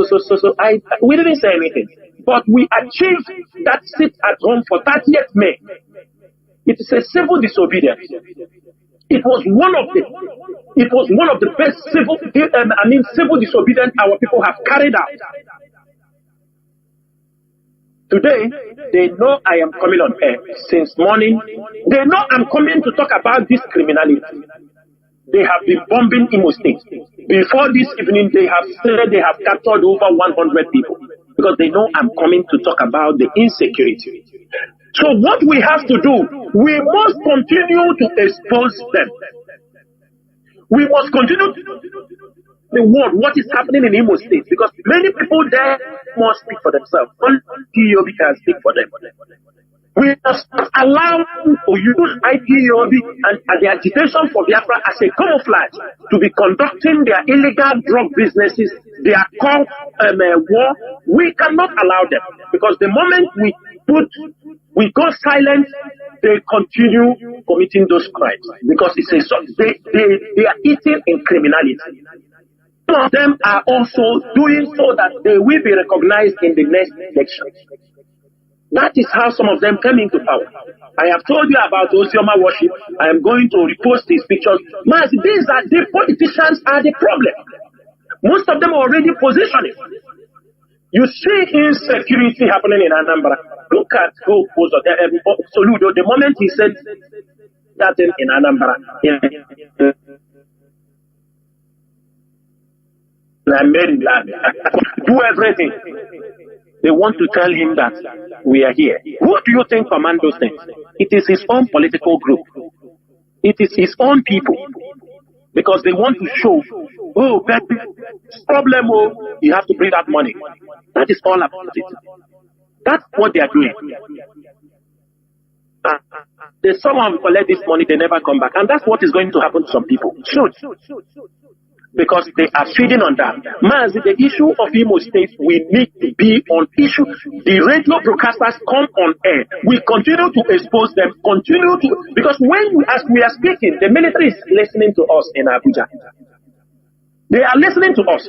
We didn't say anything, but we achieved that sit at home for 30th May. It is a civil disobedience. It was one of the best civil disobedience our people have carried out. Today, they know I am coming on air since morning. They know I'm coming to talk about this criminality. They have been bombing Imo State. Before this evening, they have said they have captured over 100 people because they know I'm coming to talk about the insecurity. So what we have to do, we must continue to expose them. We must continue to the world what is happening in Imo State because many people there must speak for themselves. Only IPOB can speak for them. We must allow to use IPOB and the agitation for Biafra as a camouflage to be conducting their illegal drug businesses, their cult war. We cannot allow them because the moment we go silent, they continue committing those crimes because they are eating in criminality. Some of them are also doing so that they will be recognized in the next election. That is how some of them come into power. I have told you about Osioma worship. I am going to repost these pictures. These are the politicians are the problem. Most of them are already positioning. You see insecurity happening in Anambra. Look at Soludo. The moment he said that in Anambra, do everything. They want to tell him that we are here. Who do you think command those things? It is his own political group. It is his own people. Because they want to show, that problem, you have to bring that money. That is all about it. That's what they are doing. Some of them collect this money, they never come back. And that's what is going to happen to some people. Soon. Because they are feeding on that. The issue of Imo State, we need to be on issue. The radio broadcasters come on air. We continue to expose them, because as we are speaking, the military is listening to us in Abuja. They are listening to us.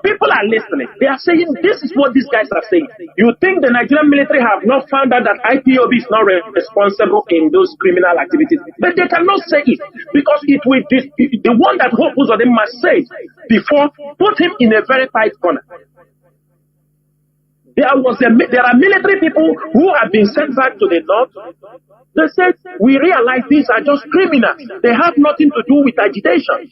People are listening. They are saying, this is what these guys are saying. You think the Nigerian military have not found out that IPOB is not responsible in those criminal activities. But they cannot say it because the one that hopes on them must say it before put him in a very tight corner. There are military people who have been sent back to the north. They said, we realize these are just criminals. They have nothing to do with agitation.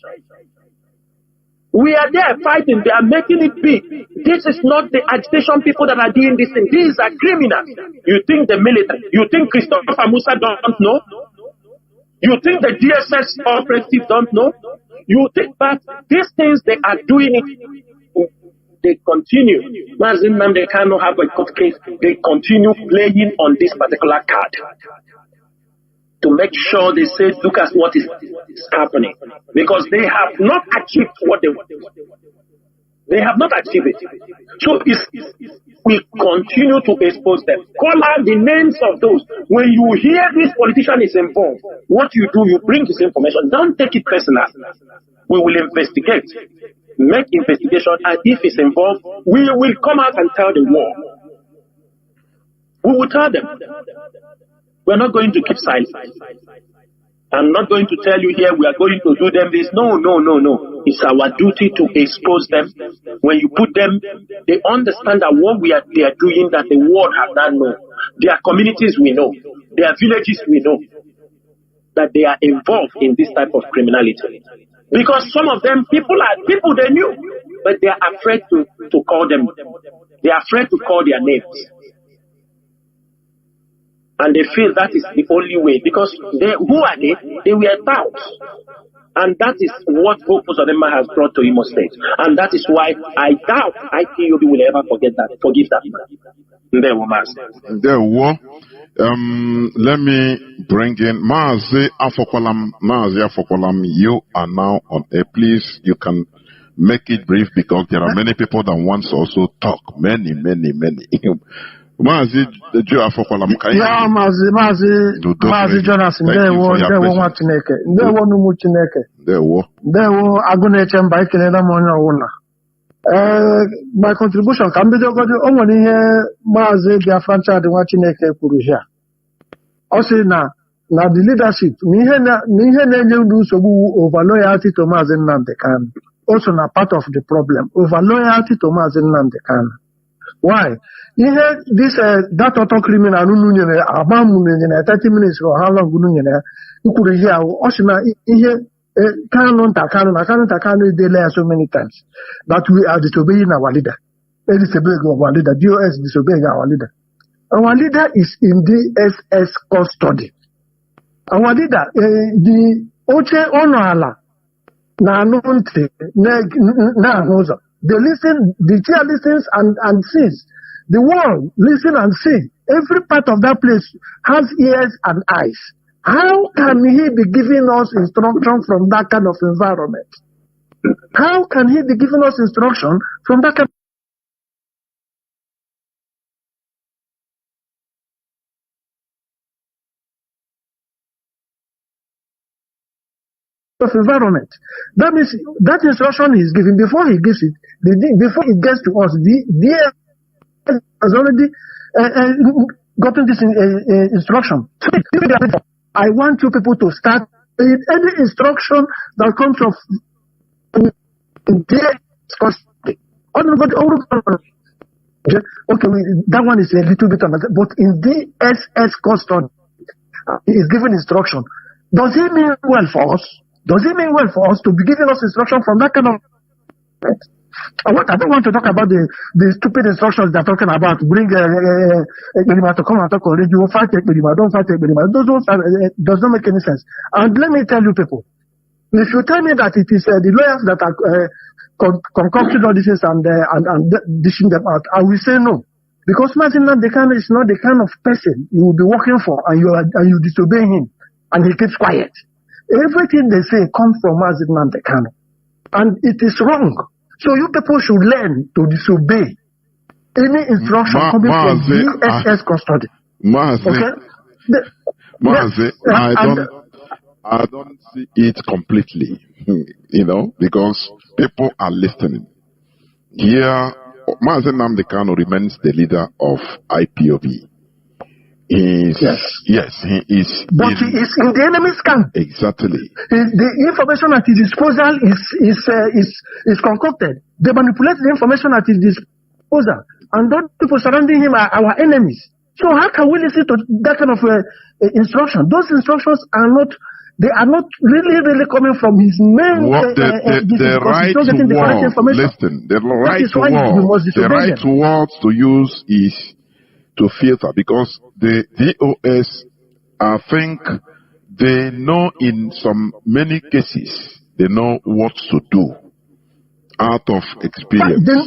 We are there fighting. They are making it big. This is not the agitation people that are doing this thing. These are criminals. You think the military, you think Christopher Musa don't know? You think the DSS operative don't know? You think that these things they are doing it, they continue. Mazin Nnamdi Kanu have a court case. They continue playing on this particular card to make sure they say, look at what is happening. Because they have not achieved what they want. They have not achieved it. So we continue to expose them. Call out the names of those. When you hear this politician is involved, what you do, you bring this information. Don't take it personal. We will investigate. Make investigation, and if it's involved, we will come out and tell the world. We will tell them. We're not going to keep silent. I'm not going to tell you here we are going to do them this. No. It's our duty to expose them. When you put them, they understand that what they are doing, that the world has not known. Their communities we know. Their villages we know. That they are involved in this type of criminality. Because some of them, people they knew, but they are afraid to call them. They are afraid to call their names. And they feel that is the only way. Because who are they? They were doubts. And that is what Hope Uzodinma has brought to Imo State. And that is why I doubt IPOB will ever forgive that man. Let me bring in Mazi Afokwalam. You are now on air. Please, you can make it brief because there are many people that want to also talk. Many. Mazi Afokwalam. Yeah, Mazi Jonas. Ndewo nwa Chineke. Ndewo numu Chineke. Ndewo aguneche mba ikele na monyo wuna. My contribution can be only here Mazi Biafran nwa Chineke kwuru here. Also na the leadership n'ihe na-enye ndị nsogbu over loyalty to Mazi Nnamdi Kanu. Also na part of the problem over loyalty to Mazi Nnamdi Kanu. Why? That auto criminal nu nyere abamu nyere 30 minutes or how long nu nyere ikwuru here also na ihe Kanu dey so many times that we are disobeying our leader. Disobeying our leader. DOS disobeying our leader. Our leader is in DSS custody. Our leader, the Oche Onoala, na Nunte, na Hosa. They listen, the chair listens and sees. The world listen and see. Every part of that place has ears and eyes. How can he be giving us instruction from that kind of environment? How can he be giving us instruction from that kind of environment? That means that instruction is given before he gives it. Before it gets to us, the DA has already gotten this instruction. I want you people to start any instruction that comes from DA. Okay, that one is a little bit, but in DSS custody, is given instruction. Does it mean well for us? Does it mean well for us to be giving us instruction from that kind of... I don't want to talk about the stupid instructions they're talking about. Bring Ekberima to come and talk on radio. Fight Ekberima, don't fight Ekberima. Those does not make any sense. And let me tell you people, if you tell me that it is the lawyers that are concocting all this and dishing them out, I will say no. Because Mazi Nnamdi Kanu is not the kind of person you will be working for and you disobey him and he keeps quiet. Everything they say comes from Mazi Nnamdi Kanu. And it is wrong. So you people should learn to disobey any instruction coming from DSS custody. I don't see it completely, because people are listening. Here, Mazi Nnamdi Kanu remains the leader of IPOB. Yes, he is. But he is in the enemy's camp. Exactly. The information at his disposal is concocted. They manipulate the information at his opposer, and those people surrounding him are our enemies. So how can we listen to that kind of instruction? Those instructions are not really coming from his main. The right word, listen, the right word to use is to filter, because the DOS, I think they know in many cases, they know what to do out of experience. They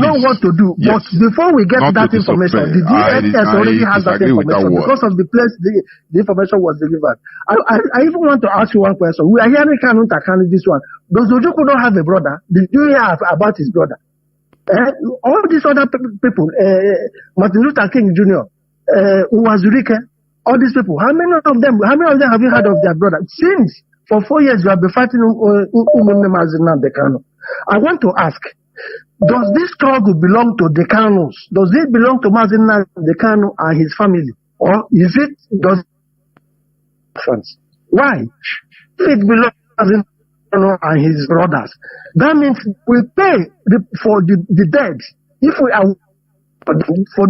know what to do, yes. But before we get that information, the DSS already has that information because of the place the information was delivered. I even want to ask you one question. We are hearing Kanu Takanu this one. Does Ojukwu not have a brother? Did you hear about his brother? All these other people, Martin Luther King Jr., Uwazurike, all these people, how many of them have you heard of their brother? Since for 4 years you have been fighting Dekano. I want to ask, does this struggle belong to Dekanos? Does it belong to Mazina Dekano and his family? Or is it why? If it belongs to Dekano and his brothers, that means we pay for the dead. If we are for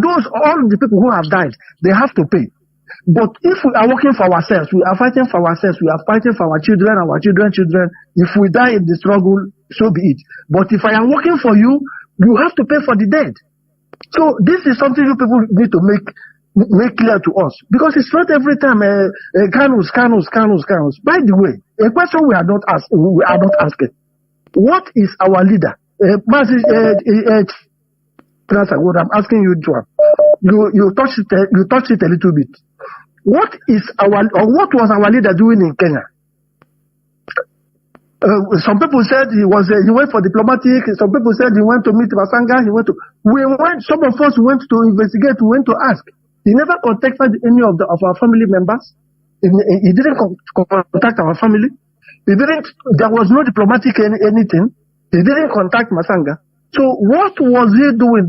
those, all the people who have died, they have to pay. But if we are working for ourselves, we are fighting for ourselves, we are fighting for our children, if we die in the struggle, so be it. But if I am working for you, you have to pay for the dead. So this is something you people need to make clear to us. Because it's not every time, Kanus. By the way, a question we are not asking. What is our leader? I'm asking you, Joan. You touched it a little bit. What was our leader doing in Kenya? Some people said he went for diplomatic. Some people said he went to meet Masanga. Some of us went to investigate. We went to ask. He never contacted any of our family members. He didn't contact our family. There was no diplomatic anything. He didn't contact Masanga. So what was he doing?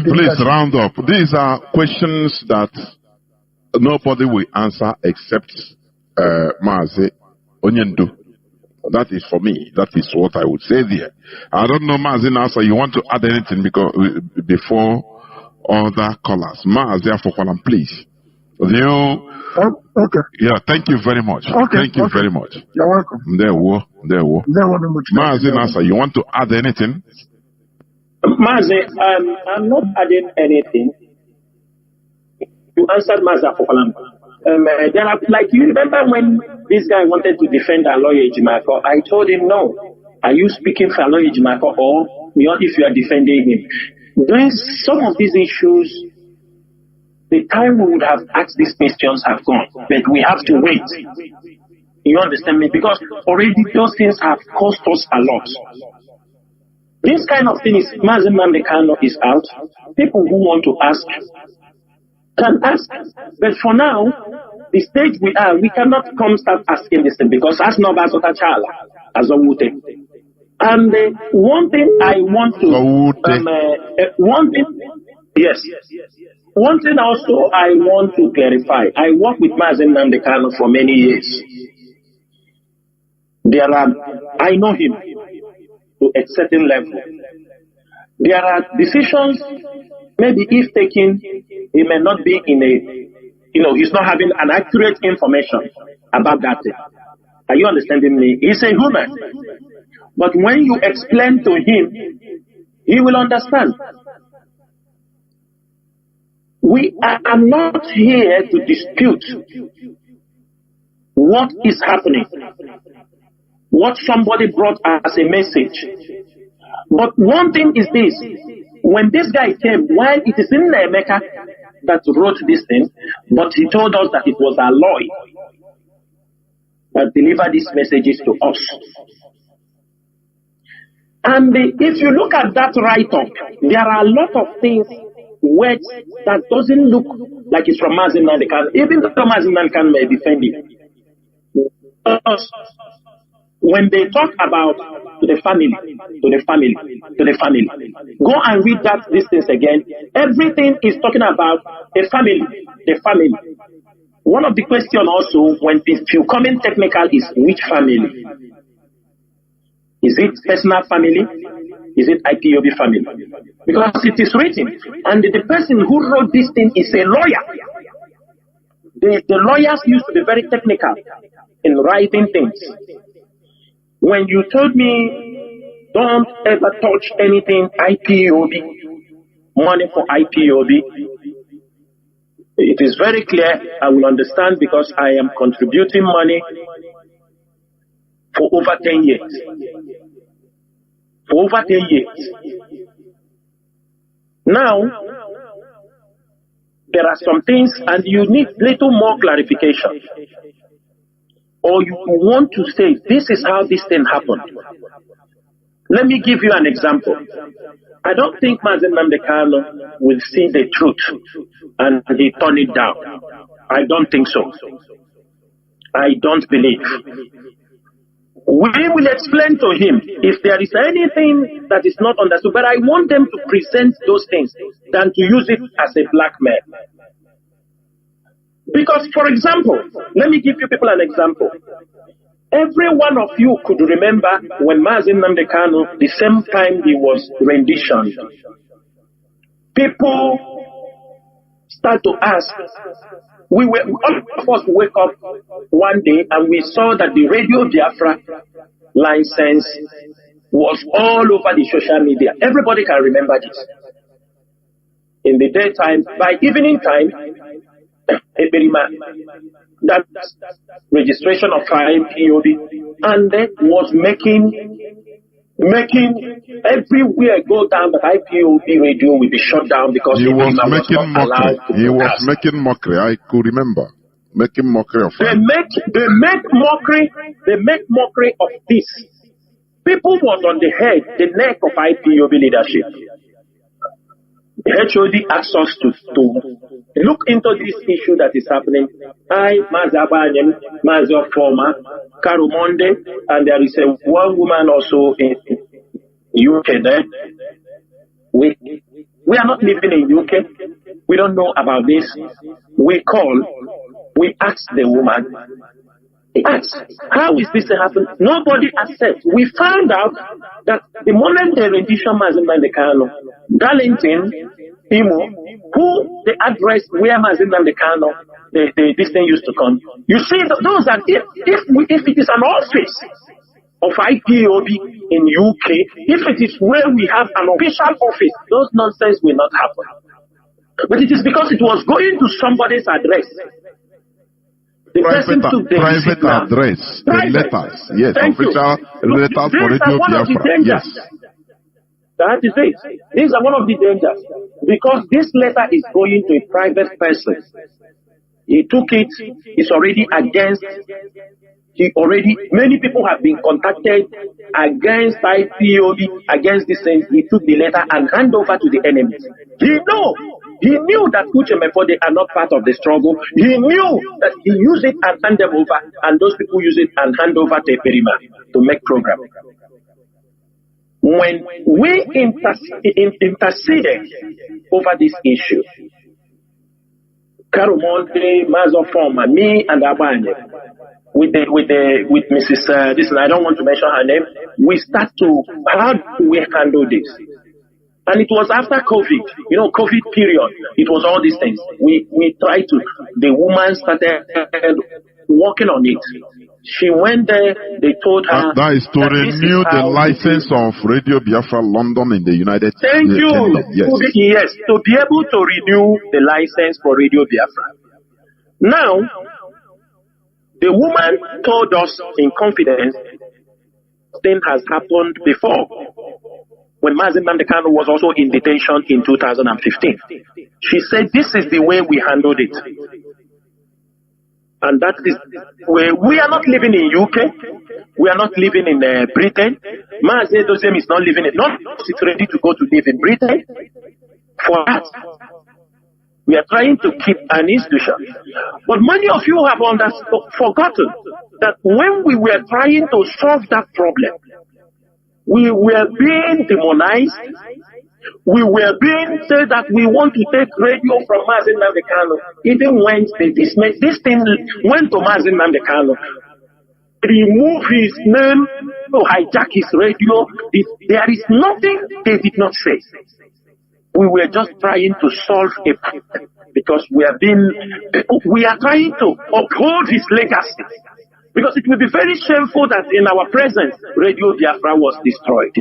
Please round up. These are questions that nobody will answer except Mazi Onyendu. That is for me. That is what I would say there. I don't know, Mazi Nasa, you want to add anything before other callers? Mazi Afokwalam, please. Okay. Yeah, thank you very much. Thank you very much. You're welcome. There were. Mazi Nasa, you want to add anything? Mazi, I'm not adding anything. You answered Mazi Afokwalam. There are, like, you remember when this guy wanted to defend Aloye Ejimako? I told him, no. Are you speaking for Aloye Ejimako or if you are defending him? Some of these issues, the time we would have asked these questions have gone, but we have to wait. You understand me? Because already those things have cost us a lot. This kind of thing is, Mazen Mandekano is out. People who want to ask can ask. But for now, the stage we are, we cannot come start asking this thing because as no Basota Chala, as a Wute. And one thing I want to, one thing also I want to clarify. I worked with Mazen Mandekano for many years. I know him to a certain level. There are decisions, maybe if taken, he may not be in he's not having an accurate information about that thing. Are you understanding me? He's a human. But when you explain to him, he will understand. We are not here to dispute what is happening, what somebody brought as a message. But one thing is this, when this guy came, while it is in Emeka that wrote this thing, but he told us that it was Aloy that delivered these messages to us. And if you look at that write-up, there are a lot of things words that doesn't look like it's from Mazen Nandekan, even though Mazen Nandekan may defend it. When they talk about to the family, go and read these things again. Everything is talking about the family. One of the questions also, if you come in technical, is which family? Is it personal family? Is it IPOB family? Because it is written, and the person who wrote this thing is a lawyer. The lawyers used to be very technical in writing things. When you told me, don't ever touch anything IPOB, money for IPOB, it is very clear, I will understand, because I am contributing money for over 10 years. For over 10 years. Now, there are some things and you need little more clarification. Or you want to say, this is how this thing happened. Let me give you an example. I don't think Mazen Namdekano will see the truth and he turn it down. I don't think so. I don't believe. We will explain to him if there is anything that is not understood, but I want them to present those things than to use it as a blackmail. Because, for example, let me give you people an example. Every one of you could remember when Mazen Namdekano, the same time he was renditioned, people start to ask. All of us wake up one day and we saw that the Radio Biafra license was all over the social media. Everybody can remember this. In the daytime, by evening time, that registration of IPOB, and that was making everywhere go down that IPOB radio will be shut down because he was making mockery. He was making mockery. I could remember making mockery of. They make mockery of this. People was on the neck of IPOB leadership. The HOD asked us to look into this issue that is happening. I, Mazabanyem, Mazio Former, Karumonde, and there is one woman also in UK there. We are not living in UK. We don't know about this. We asked the woman. He asked, how is this happening? Nobody accepts. We found out that the moment the rendition Mazen Namdekano, Darlington, Imo, who the address where Mazen Namdekano, this thing used to come. You see, those are, if it is an office of IPOB in UK, if it is where we have an official office, those nonsense will not happen. But it is because it was going to somebody's address. The private address, the letters, yes, Thank official letters for Radio Biafra, yes. That is it. These are one of the dangers. Because this letter is going to a private person. He took it, it's already against, many people have been contacted against IPOB, against this thing. He took the letter and handed over to the enemy. He knew that Uche Mefode are not part of the struggle. He knew that he used it and hand them over, and those people use it and hand over to Perima to make program. When we interceded over this issue, Karumonde, Mazo Forma, me and Abanye, with Mrs. I don't want to mention her name, we start to, how do we handle this? And it was after COVID, COVID period. It was all these things. We tried to, the woman started working on it. She went there, they told her. That is to renew the license of Radio Biafra London in the United States. Thank you. Yes. Yes, to be able to renew the license for Radio Biafra. Now, the woman told us in confidence, thing has happened before. When Mazen Namdekano was also in detention in 2015. She said, this is the way we handled it. And that is where we are not living in UK. We are not living in Britain. Mazen Dosem is not living in, not it's ready to go to live in Britain. For us, we are trying to keep an institution. But many of you have forgotten that when we were trying to solve that problem, we were being demonized. We were being said that we want to take radio from Mazen Namdekano. Even when this thing went to Mazen Namdekano, remove his name to hijack his radio. There is nothing they did not say. We were just trying to solve a problem because we are trying to uphold his legacy. Because it will be very shameful that in our presence, Radio Biafra was destroyed.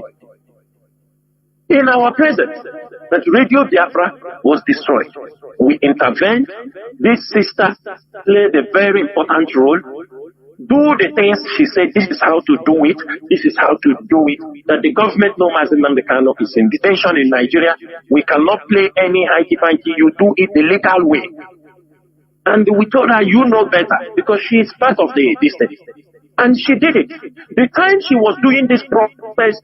In our presence, that Radio Biafra was destroyed. We intervened. This sister played a very important role. Do the things she said, this is how to do it, this is how to do it. That the government knows Mazi Nnamdi Kanu is in detention in Nigeria. We cannot play any hanky-panky, you do it the legal way. And we told her, you know better, because she is part of this thing. And she did it. The time she was doing this process,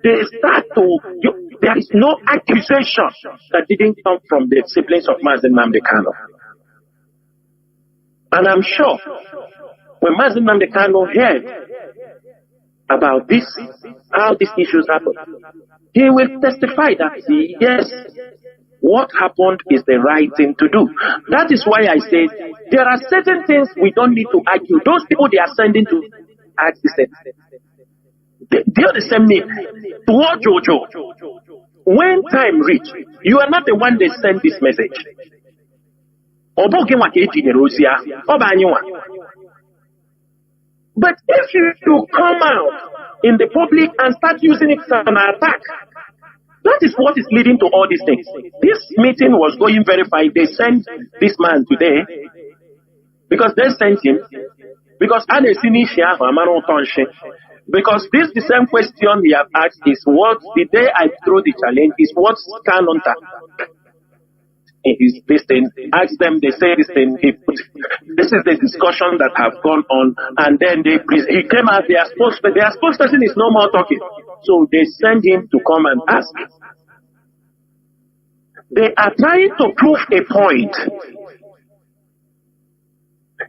there is no accusation that didn't come from the siblings of Mazi Nnamdi Kanu. And I'm sure, when Mazi Nnamdi Kanu heard about this, how these issues happen, he will testify that, yes, what happened is the right thing to do. That is why I say there are certain things we don't need to argue. Those people they are sending to ask this, they understand me. To what Jojo? When time reach, you are not the one that send this message. But if you come out in the public and start using it as an attack, that is what is leading to all these things. This meeting was going verified. They sent this man today because they sent him because this the same question he have asked is what the day I throw the challenge is what can on that. This thing, ask them, they say this thing, this is the discussion that have gone on, and then he came out, their spokesperson is no more talking. So they send him to come and ask. They are trying to prove a point.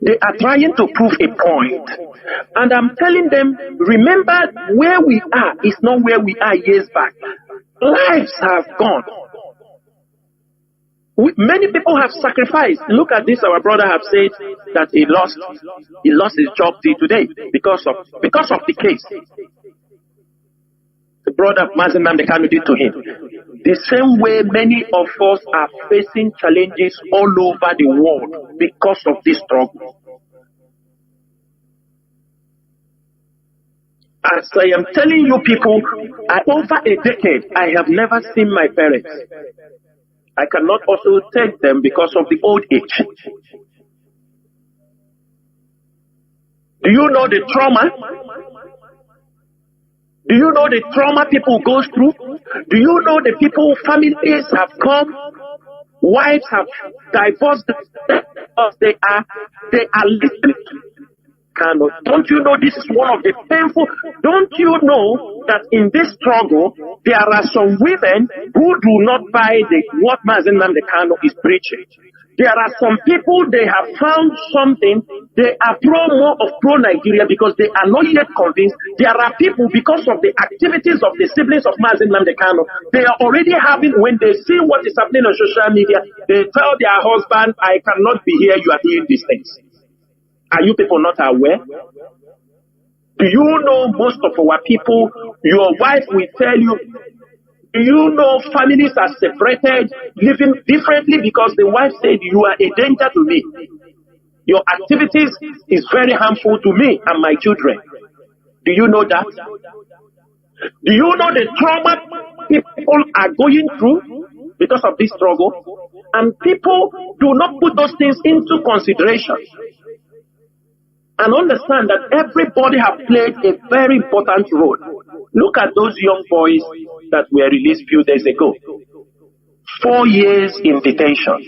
They are trying to prove a point. And I'm telling them, remember where we are is not where we are years back. Lives have gone. Many people have sacrificed. Look at this, our brother have said that he lost his job till today because of the case. The brother Mazi Nnamdi Kanu did to him. The same way many of us are facing challenges all over the world because of this struggle. As I am telling you people, over a decade, I have never seen my parents. I cannot also take them because of the old age. Do you know the trauma? Do you know the trauma people go through? Do you know the people, families have come, wives have divorced because they are listening. Don't you know this is one of the painful? Don't you know that in this struggle there are some women who do not buy what Mazi Nnamdi Kanu is preaching? There are some people, they have found something, they are pro Nigeria because they are not yet convinced. There are people, because of the activities of the siblings of Mazi Nnamdi Kanu, they are already having, when they see what is happening on social media, they tell their husband, I cannot be here, you are doing these things. Are you people not aware? Do you know most of our people, your wife will tell you, do you know families are separated, living differently because the wife said you are a danger to me. Your activities is very harmful to me and my children. Do you know that? Do you know the trauma people are going through because of this struggle? And people do not put those things into consideration. And understand that everybody have played a very important role. Look at those young boys that were released a few days ago. 4 years in detention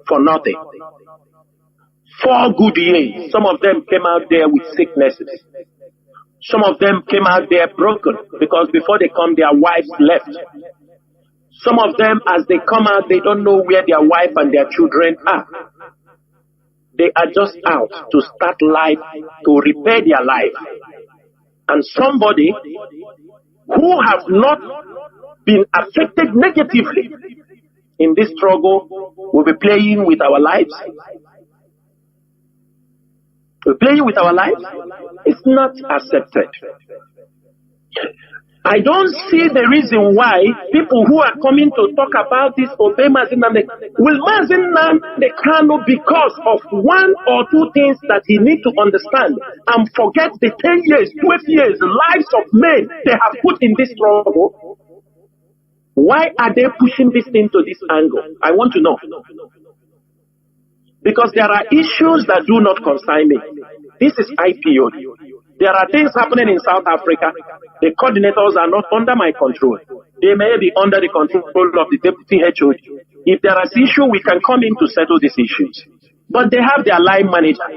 for nothing. 4 good years. Some of them came out there with sicknesses. Some of them came out there broken because before they come, their wives left. Some of them, as they come out, they don't know where their wife and their children are. They are just out to start life, to repair their life. And somebody who has not been affected negatively in this struggle will be playing with our lives. We're playing with our lives. It's not accepted. I don't see the reason why people who are coming to talk about this obey Mazi Nnamdi will Mazi Nnamdi Kanu because of one or two things that he needs to understand and forget the 10 years, 12 years, lives of men they have put in this struggle. Why are they pushing this thing to this angle? I want to know. Because there are issues that do not concern me. This is IPOB. There are things happening in South Africa. The coordinators are not under my control. They may be under the control of the deputy HOD. If there is issue, we can come in to settle these issues. But they have their line manager.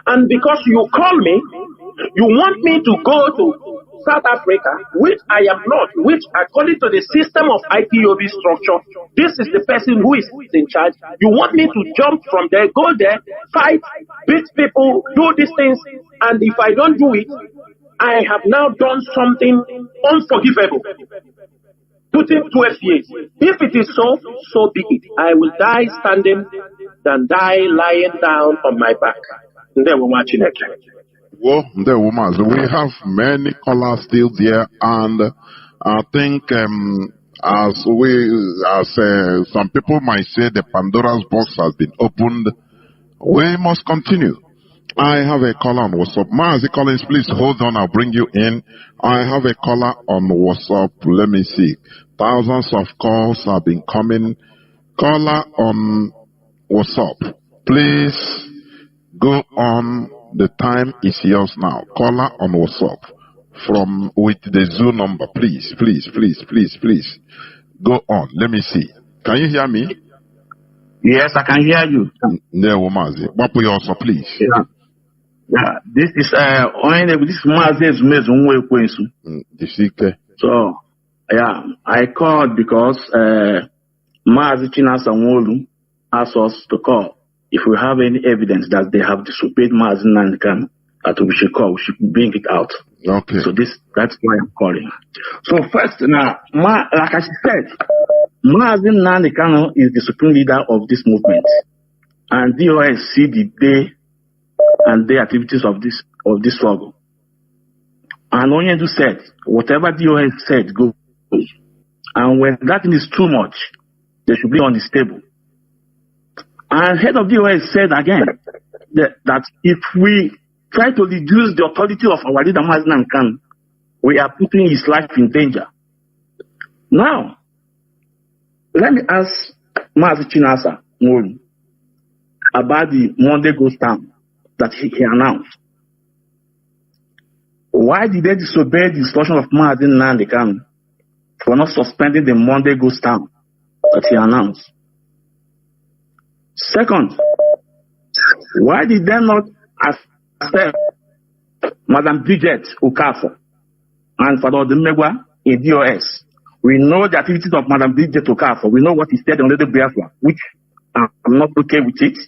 And because you call me, you want me to go to South Africa, which I am not, which according to the system of IPOB structure, this is the person who is in charge. You want me to jump from there, go there, fight, beat people, do these things, and if I don't do it, I have now done something unforgivable. Put in 12 years. If it is so, so be it. I will die standing than die lying down on my back. And then we're watching it. Well, we have many callers still there, and I think as some people might say the Pandora's box has been opened, we must continue. I have a caller on WhatsApp. Mazi Collins, please hold on, I'll bring you in. I have a caller on WhatsApp. Let me see. Thousands of calls have been coming. Caller on WhatsApp, please go on. The time is yours now. Caller on WhatsApp with the Zoom number. Please. Go on. Let me see. Can you hear me? Yes, I can hear you. Mazi also, please. Yeah. This is Mazi So, yeah, I called because Mazi Chinasa Nwolu asked us to call. If we have any evidence that they have disobeyed Mazi Nnamdi Kanu, that we should call, we should bring it out. Okay. So that's why I'm calling. So first, now, like I said, Mazi Nnamdi Kanu is the supreme leader of this movement, and DOS see the day and day activities of this struggle. And Onyedu said, whatever DOS said goes. And when that thing is too much, they should be on this table. And head of DOS said again that if we try to reduce the authority of our leader Mazi Nnamdi Kanu, we are putting his life in danger. Now, let me ask Mazi Chinasa Nwolu about the Monday Ghost Town that he announced. Why did they disobey the instruction of Mazi Nnamdi Kanu for not suspending the Monday Ghost Town that he announced? Second, why did they not accept Madam Digest Okafor and Father Odumegwa in DOS? We know the activities of Madam Digest Okafor. We know what he said on Radio Biafra, which I'm not okay with it.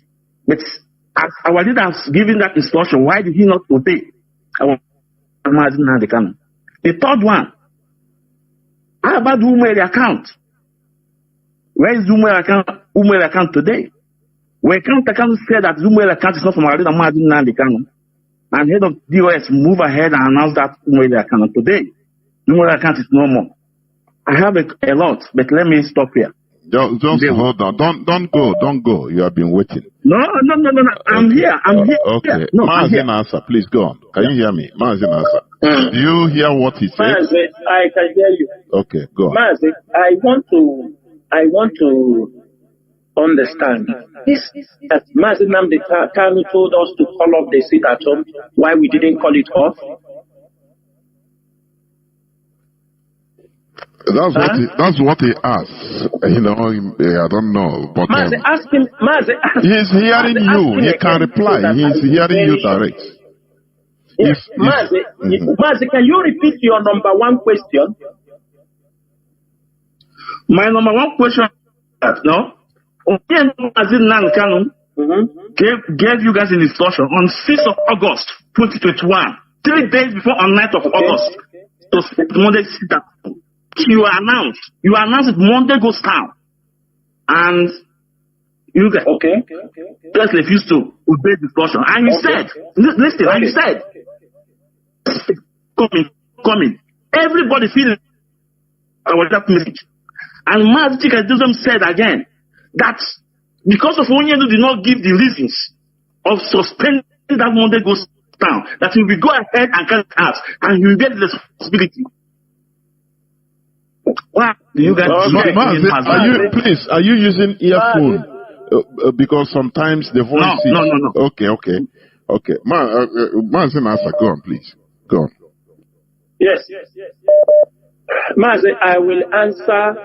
But as our leader has given that instruction, why did he not obey our Mazi Nnamdi Kanu? The third one, how about the Umeri account? Where is the Umeri account today? When Kanu said that Umeri account is not from our leader Mazi Nnamdi Kanu, and head of DOS move ahead and announce that Umeri account today, Umeri account is no more. I have a lot, but let me stop here. Just hold on. Don't go. You have been waiting. No. I'm here. Okay. No, Mazi Nasa, please go on. Can you hear me? Mazi Nasa. Do you hear what he said? Mazi, I can hear you. Okay, go on. Mazi, I want to understand. This that Mazi Nnamdi Kanu told us to call off the sit at home. Why we didn't call it off? That's what he asked. You know, I don't know. But Mazi, ask him. Mazi, he's hearing you. He can reply. He's hearing you direct. Yes, Mazi, can you repeat your number one question? My number one question is, no? Mazi Nnamdi Kanu gave you guys an instruction on 6th of August 2021, 3 days before on 9th of August, to Monday sit down. You announced it Monday goes down, and you guys just refused to obey the instruction. And you said, listen, and you said, coming. Everybody feeling our that message. And Mazi Chikadizum said again that because of Onyedu did not give the reasons of suspending that Monday goes down, that he will go ahead and cut out and he will get the responsibility. Wow. You guys are you using earphone? Because sometimes the voice is... No. Okay. Mazi Nasa, go on, please. Go on. Yes. Mazi, I will answer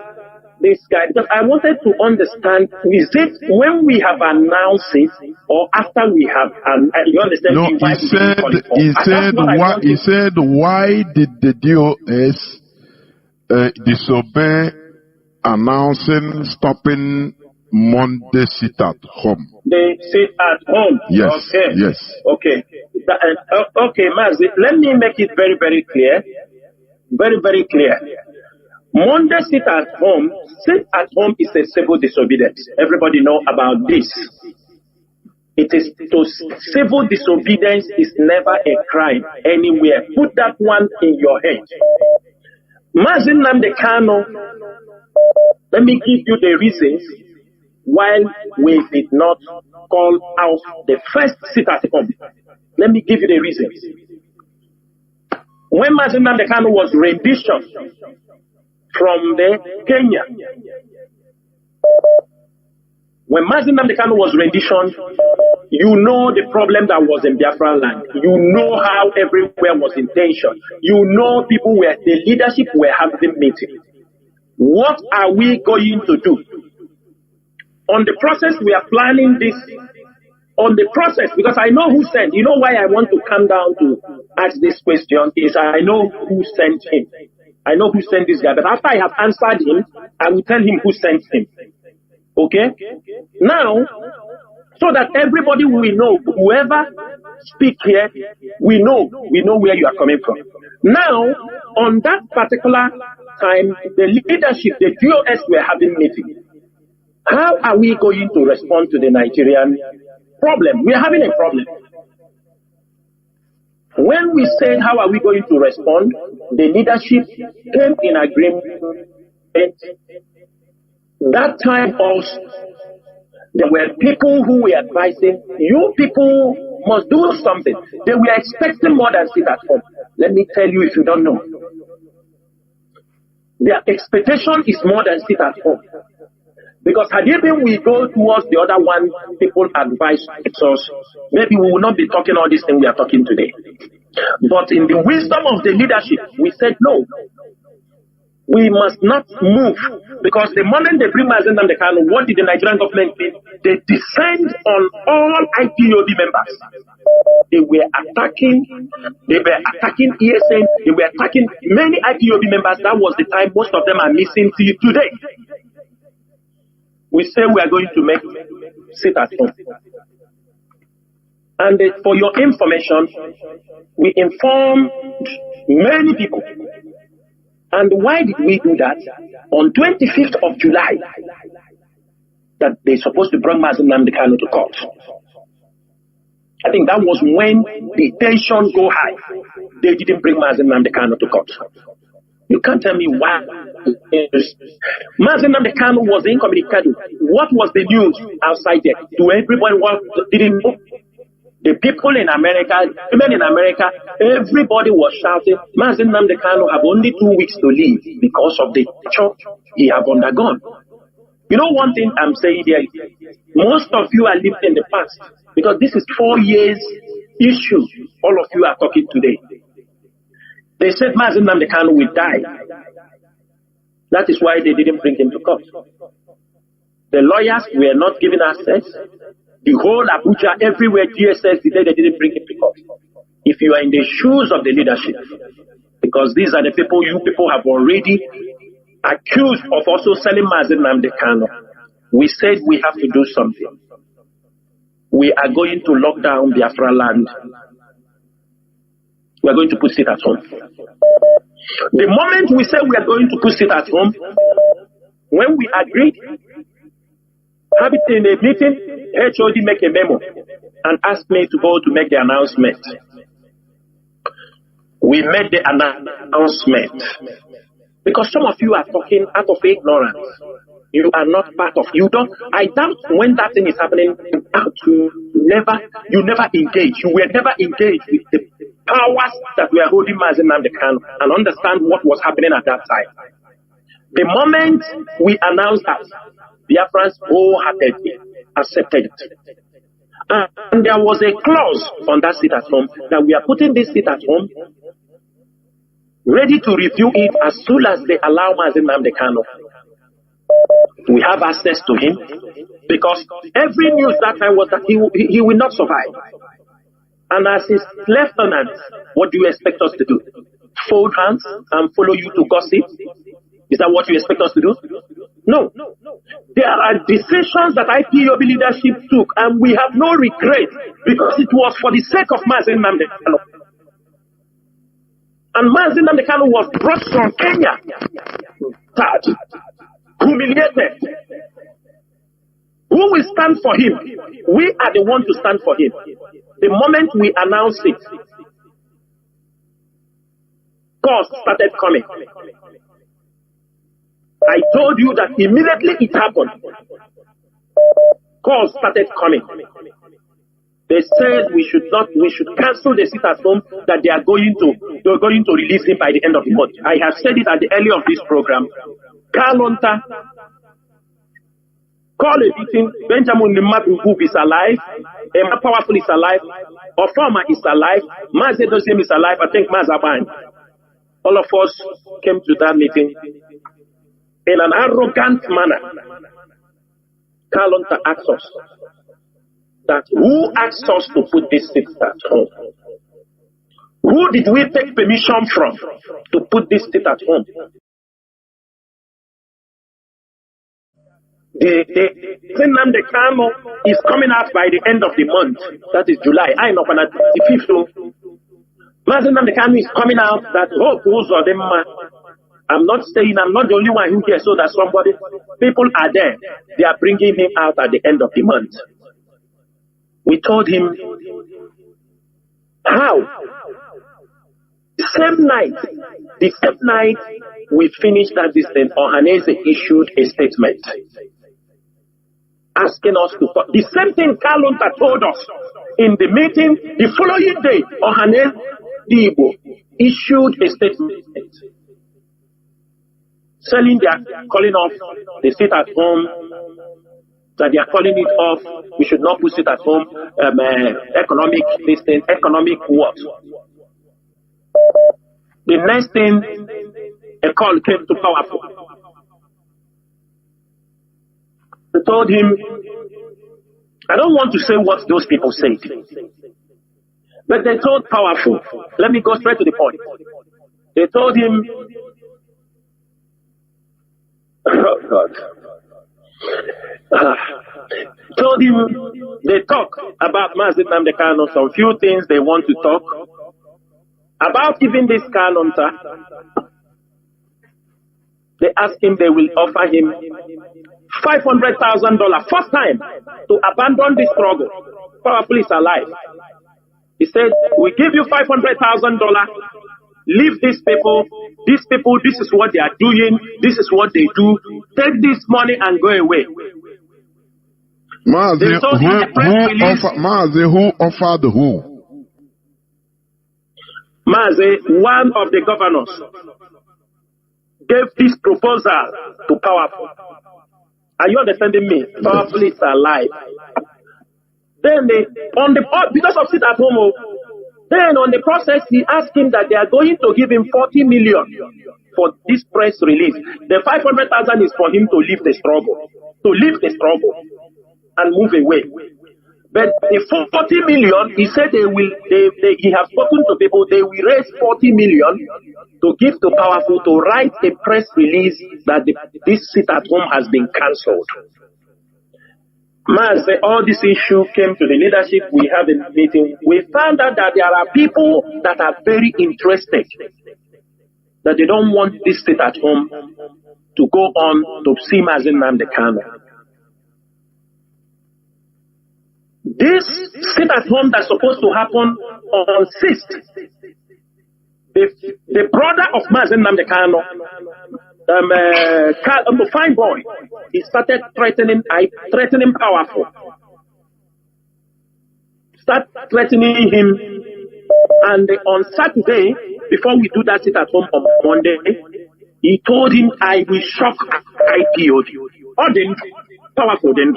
this guy because I wanted to understand, is it when we have announced it or after we have, you understand? No, he said, why did the DOS disobey announcing stopping Monday sit at home? They sit at home. Yes. Okay. Yes. Okay. Okay, Mazi, let me make it very, very clear. Very, very clear. Monday sit at home is a civil disobedience. Everybody know about this. Civil disobedience is never a crime anywhere. Put that one in your head. Mazi Nnamdi Kanu, let me give you the reasons why we did not call out the first sit at home. Let me give you the reasons. When Mazi Nnamdi Kanu was renditioned from the Kenya, when Mazi Nnamdi Kanu was renditioned, you know the problem that was in Biafran land. You know how everywhere was in tension. You know the leadership were having meetings. What are we going to do? On the process, we are planning this. On the process, because I know who sent. You know why I want to come down to ask this question is I know who sent him. I know who sent this guy. But after I have answered him, I will tell him who sent him. Okay? Now, so that everybody will know, whoever speak here, we know where you are coming from. Now, on that particular time, the leadership, the DOS were having meeting. How are we going to respond to the Nigerian problem? We are having a problem. When we said how are we going to respond, the leadership came in agreement. That time also, there were people who were advising, you people must do something. They were expecting more than sit at home. Let me tell you if you don't know. Their expectation is more than sit at home. Because had even we go towards the other one, people advise us, maybe we will not be talking all this thing we are talking today. But in the wisdom of the leadership, we said no. We must not move. Because the moment they bring Mazi Nnamdi Kanu, what did the Nigerian government do? They descend on all IPOB members. They were attacking ESN, they were attacking many IPOB members. That was the time most of them are missing till today. We say we are going to make sit at home. And for your information, we informed many people. And why did we do that? On 25th of July, that they're supposed to bring Mazi Nnamdi Kanu to court. I think that was when the tension go high. They didn't bring Mazi Nnamdi Kanu to court. You can't tell me why. Mazi Nnamdi Kanu was incommunicado. What was the news outside there? To everyone didn't know. The people in America, even in America, everybody was shouting, Mazi Nnamdi Kanu have only 2 weeks to live because of the shock he have undergone. You know one thing I'm saying here, most of you are living in the past because this is 4 years issue all of you are talking today. They said Mazi Nnamdi Kanu will die. That is why they didn't bring him to court. The lawyers were not given access. The whole Abuja, everywhere, DSS, the day they didn't bring him to court. If you are in the shoes of the leadership, because these are the people you people have already accused of also selling Mazi Nnamdi Kanu, we said we have to do something. We are going to lock down Biafra land. We are going to put it at home. The moment we say we are going to put it at home, when we agreed, have it in a meeting, HOD make a memo and ask me to go to make the announcement. we made the announcement. Because some of you are talking out of ignorance. You are not part of. You don't. I doubt when that thing is happening, you never engage. You were never engaged with the powers that were holding Mazi Nnamdi Kanu and understand what was happening at that time. The moment we announced that, Biafrans wholeheartedly accepted it. And there was a clause on that seat at home that we are putting this seat at home, ready to review it as soon as they allow Mazi Nnamdi Kanu. We have access to him because every news that time was that he will not survive. And as his lieutenant, what do you expect us to do? Fold hands and follow you to gossip? Is that what you expect us to do? No. There are decisions that IPOB leadership took, and we have no regret because it was for the sake of Mazi Nnamdi Kanu. And Mazi Nnamdi Kanu was brought from Kenya, sad, humiliated. Who will stand for him? We are the ones to stand for him. The moment we announce it, calls started coming. I told you that immediately it happened. Calls started coming. They said we should cancel the seat at home, that they are going to release him by the end of the month. I have said it at the early of this program. Kalonta, call a meeting. Benjamin Nimatu is alive. Emma Powerful is alive. Ofama is alive. Mazi Doziem is alive. I think Mazaban. All of us came to that meeting in an arrogant manner. Kalonta asked us that who asked us to put this seat at home? Who did we take permission from to put this seat at home? The Nnamdi Kanu is coming out by the end of the month. That is July. I know on the 5th. Mazi Nnamdi Kanu is coming out. That I'm not saying I'm not the only one who hears, so that people are there. They are bringing him out at the end of the month. We told him how. The same night we finished that distance, Ohaneze issued a statement asking us to talk. The same thing Kalonta told us in the meeting. The following day, Ohaneze issued a statement saying they are calling off the seat at home, that they are calling it off. We should not put it at home. Economic what? The next thing, a call came to Powerful. They told him, I don't want to say what those people said, but they told Powerful, let me go straight to the point. They told him, oh God. Told him they talk about Mazi Nnamdi Kanu, some few things they want to talk about. Even this Kalonta, they asked him they will offer him $500,000 first time to abandon the struggle. Powerful is alive. He said, we give you $500,000. Leave these people, this is what they are doing, this is what they do. Take this money and go away. Mazi, who offered who? Mazi, one of the governors, gave this proposal to Powerful. Are you understanding me? Powerful is alive. Then because of it at home, then on the process, he asked him that they are going to give him 40 million for this press release. The 500,000 is for him to leave the struggle, and move away. But the 40 million, he said he has spoken to people, they will raise 40 million to give to Powerful to write a press release that this sit at home has been cancelled. All this issue came to the leadership. We had a meeting. We found out that there are people that are very interested, that they don't want this sit at home to go on to see Mazi Nnamdi Kanu. This sit at home that's supposed to happen on 6th, the brother of Mazen Nnamdi Kanu, fine boy, he started threatening powerful. Start threatening him, and on Saturday, before we do that sit at home on Monday, he told him, I will shock IPOD. Or then, powerful then.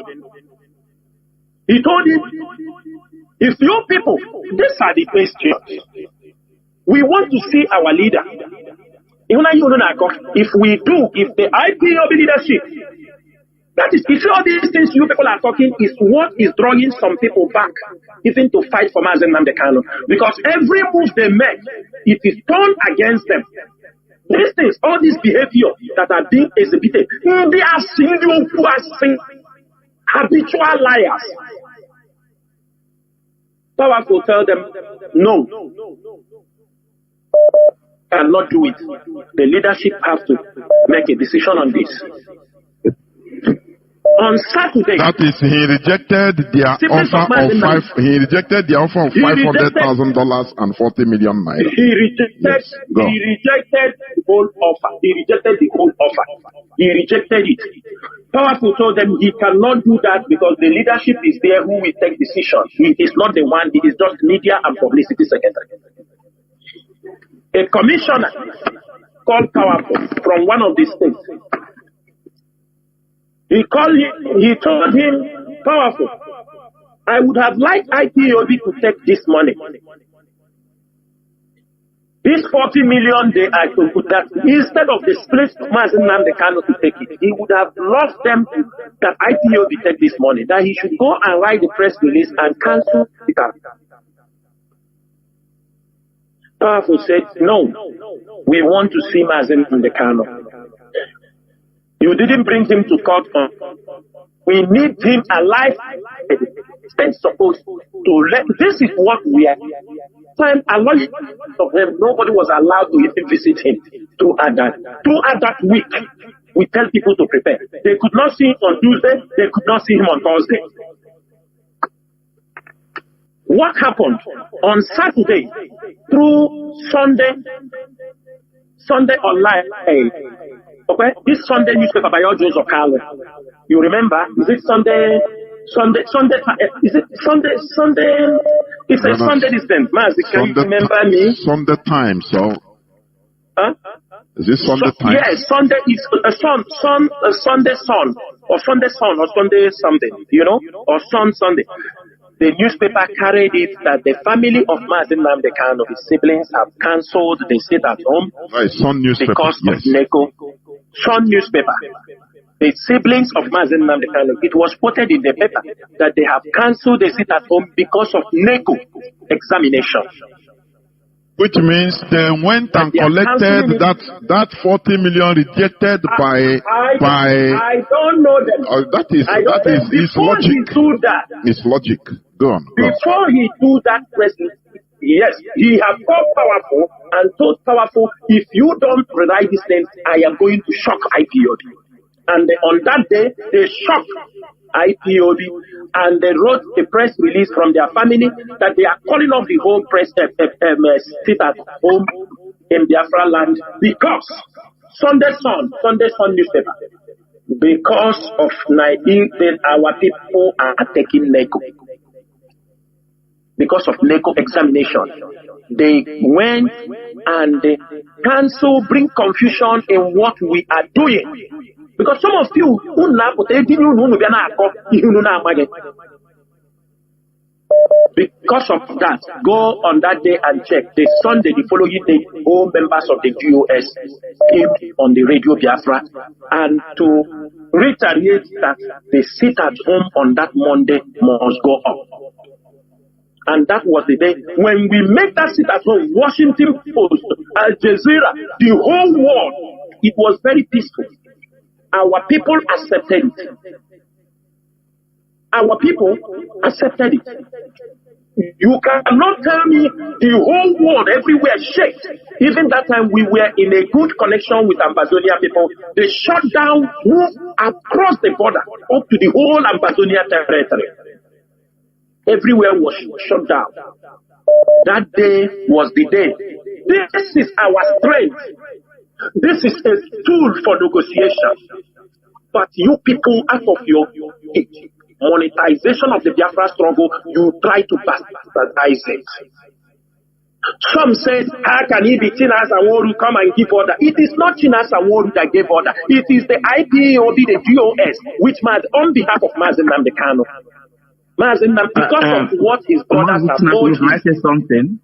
He told him, if you people, these are the questions. We want to see our leader. If the IPOB leadership, that is, if all these things you people are talking is what is drawing some people back, even to fight for Mazen Nnamdi Kanu. Because every move they make, it is turned against them. These things, all this behavior that are being exhibited, they are habitual liars. Powerful tell them, no, cannot do it. The leadership have to make a decision on this. On Saturday, that is, he rejected their offer of $500,000 and 40 million naira. He rejected the whole offer. He rejected it. Powerful told them he cannot do that because the leadership is there who will take decisions. He is not the one. He is just media and publicity secretary. A commissioner called Powerful from one of the states. He told him, Powerful, I would have liked IPOB to take this money. This 40 million they are to put that, instead of the split Mazen Nnamdi Kanu to take it, he would have loved them that IPOB take this money, that he should go and write the press release and cancel it out. Powerful said, no, we want to see Mazen Nnamdi Kanu. You didn't bring him to court. We need him alive. It's supposed to let. This is what we are. Time a lot of them. Nobody was allowed to even visit him throughout that week. We tell people to prepare. They could not see him on Tuesday. They could not see him on Thursday. What happened on Saturday through Sunday online? Okay, this Sunday newspaper by Joseph Carlo. You remember? Is it Sunday? Is it Sunday? It's a Sunday distance. Mazi, can you remember me? Sunday Times, so. Huh? Is it Sunday Times? Yes, Sunday is a Sunday Sun, or Sunday Sun, or Sunday something, or Sunday. The newspaper carried it that the family of Mazen Nnamdi Kanu, his siblings, have cancelled the sit at home because of NECO. Sun newspaper. The siblings of Mazen Nnamdi Kanu, it was quoted in the paper that they have cancelled the sit at home because of NECO examination. Which means they went and collected that 40 million rejected by. I don't know them. It's logic. It's logic. Go on. Before he do that president, yes, he has called Powerful and told Powerful, if you don't write these things, I am going to shock IPOB. And on that day, they shocked IPOB and they wrote a press release from their family that they are calling off the whole press sit at home in Biafra land because Sunday Sun newspaper, because of our people are taking NECO. Because of NECO examination, they went and they cancel, bring confusion in what we are doing. Because some of you, because of that, go on that day and check. The Sunday, the following day, all members of the DOS came on the Radio Biafra and to reiterate that the sit at home on that Monday must go up. And that was the day when we made that sit at home, Washington Post, Al Jazeera, the whole world, it was very peaceful. Our people accepted it. Our people accepted it. You cannot tell me the whole world everywhere shaked. Even that time we were in a good connection with Ambazonia people. They shut down, moved across the border up to the whole Ambazonia territory. Everywhere was shut down. That day was the day This is our strength. This is a tool for negotiation. But you people, out of your monetization of the Biafra struggle, you try to bastardize it. Some say, how can he be Chinas Aworu come and give order? It is not Chinas Aworu that gave order. It is the IPOB, the GOS, which must, on behalf of Mazen Namdekano. Mazen Nam, because of what his brothers have told you. Can I say something?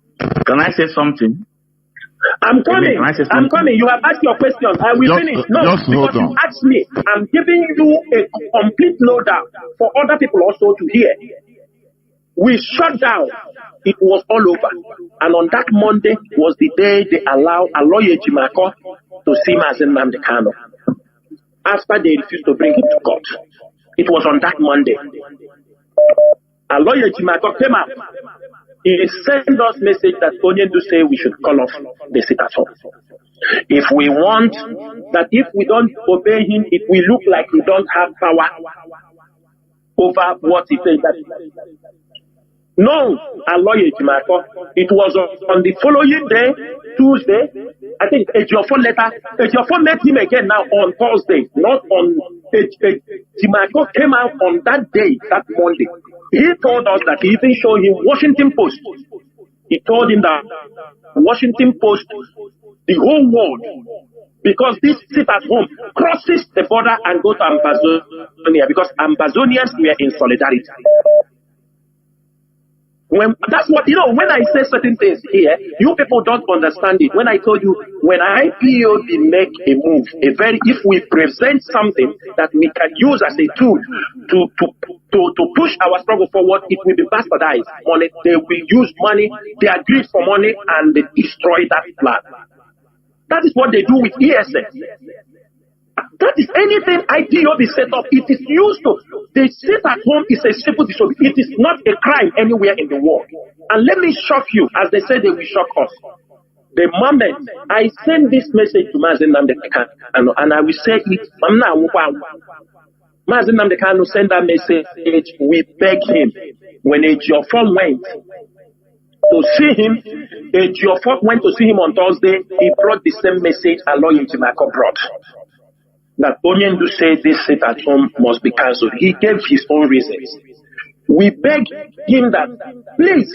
Can I say something? I'm coming. I'm coming. You have asked your question. I will finish. No, because you asked me. I'm giving you a complete lowdown for other people also to hear. We shut down. It was all over. And on that Monday was the day they allowed Aloye Jimako to see Mazen Namdekano. After they refused to bring him to court. It was on that Monday. Aloye Jimako came out. He sent us message that Onyendu say we should call off the sit at home. If we want that if we don't obey him, if we look like we don't have power over what he said that. No, Aloye Jimako. It was on the following day, Tuesday. I think Ejiofor met him again now on Thursday, not on Jimako came out on that day, that Monday. He told us that he even showed him Washington Post. He told him that Washington Post, the whole world, because this sit at home crosses the border and go to Amazonia, because Amazonians were in solidarity. That's what, when I say certain things here, you people don't understand it. When I told you, when IPOB make a move, if we present something that we can use as a tool to push our struggle forward, it will be bastardized. Money, they will use money, they agree for money, and they destroy that plan. That is what they do with ESS. That is anything IPOB set up. It is used to. They sit at home is a simple disobedience. It is not a crime anywhere in the world. And let me shock you, as they say they will shock us. The moment I send this message to Mazen Namdekano, and I will say it, Mazen Namdekano send that message, we beg him. When Ejiofor went to see him, Ejiofor went to see him on Thursday, he brought the same message Aloye Jimako brought. That Onyendu said this sit at home must be cancelled. He gave his own reasons. We begged him that, please,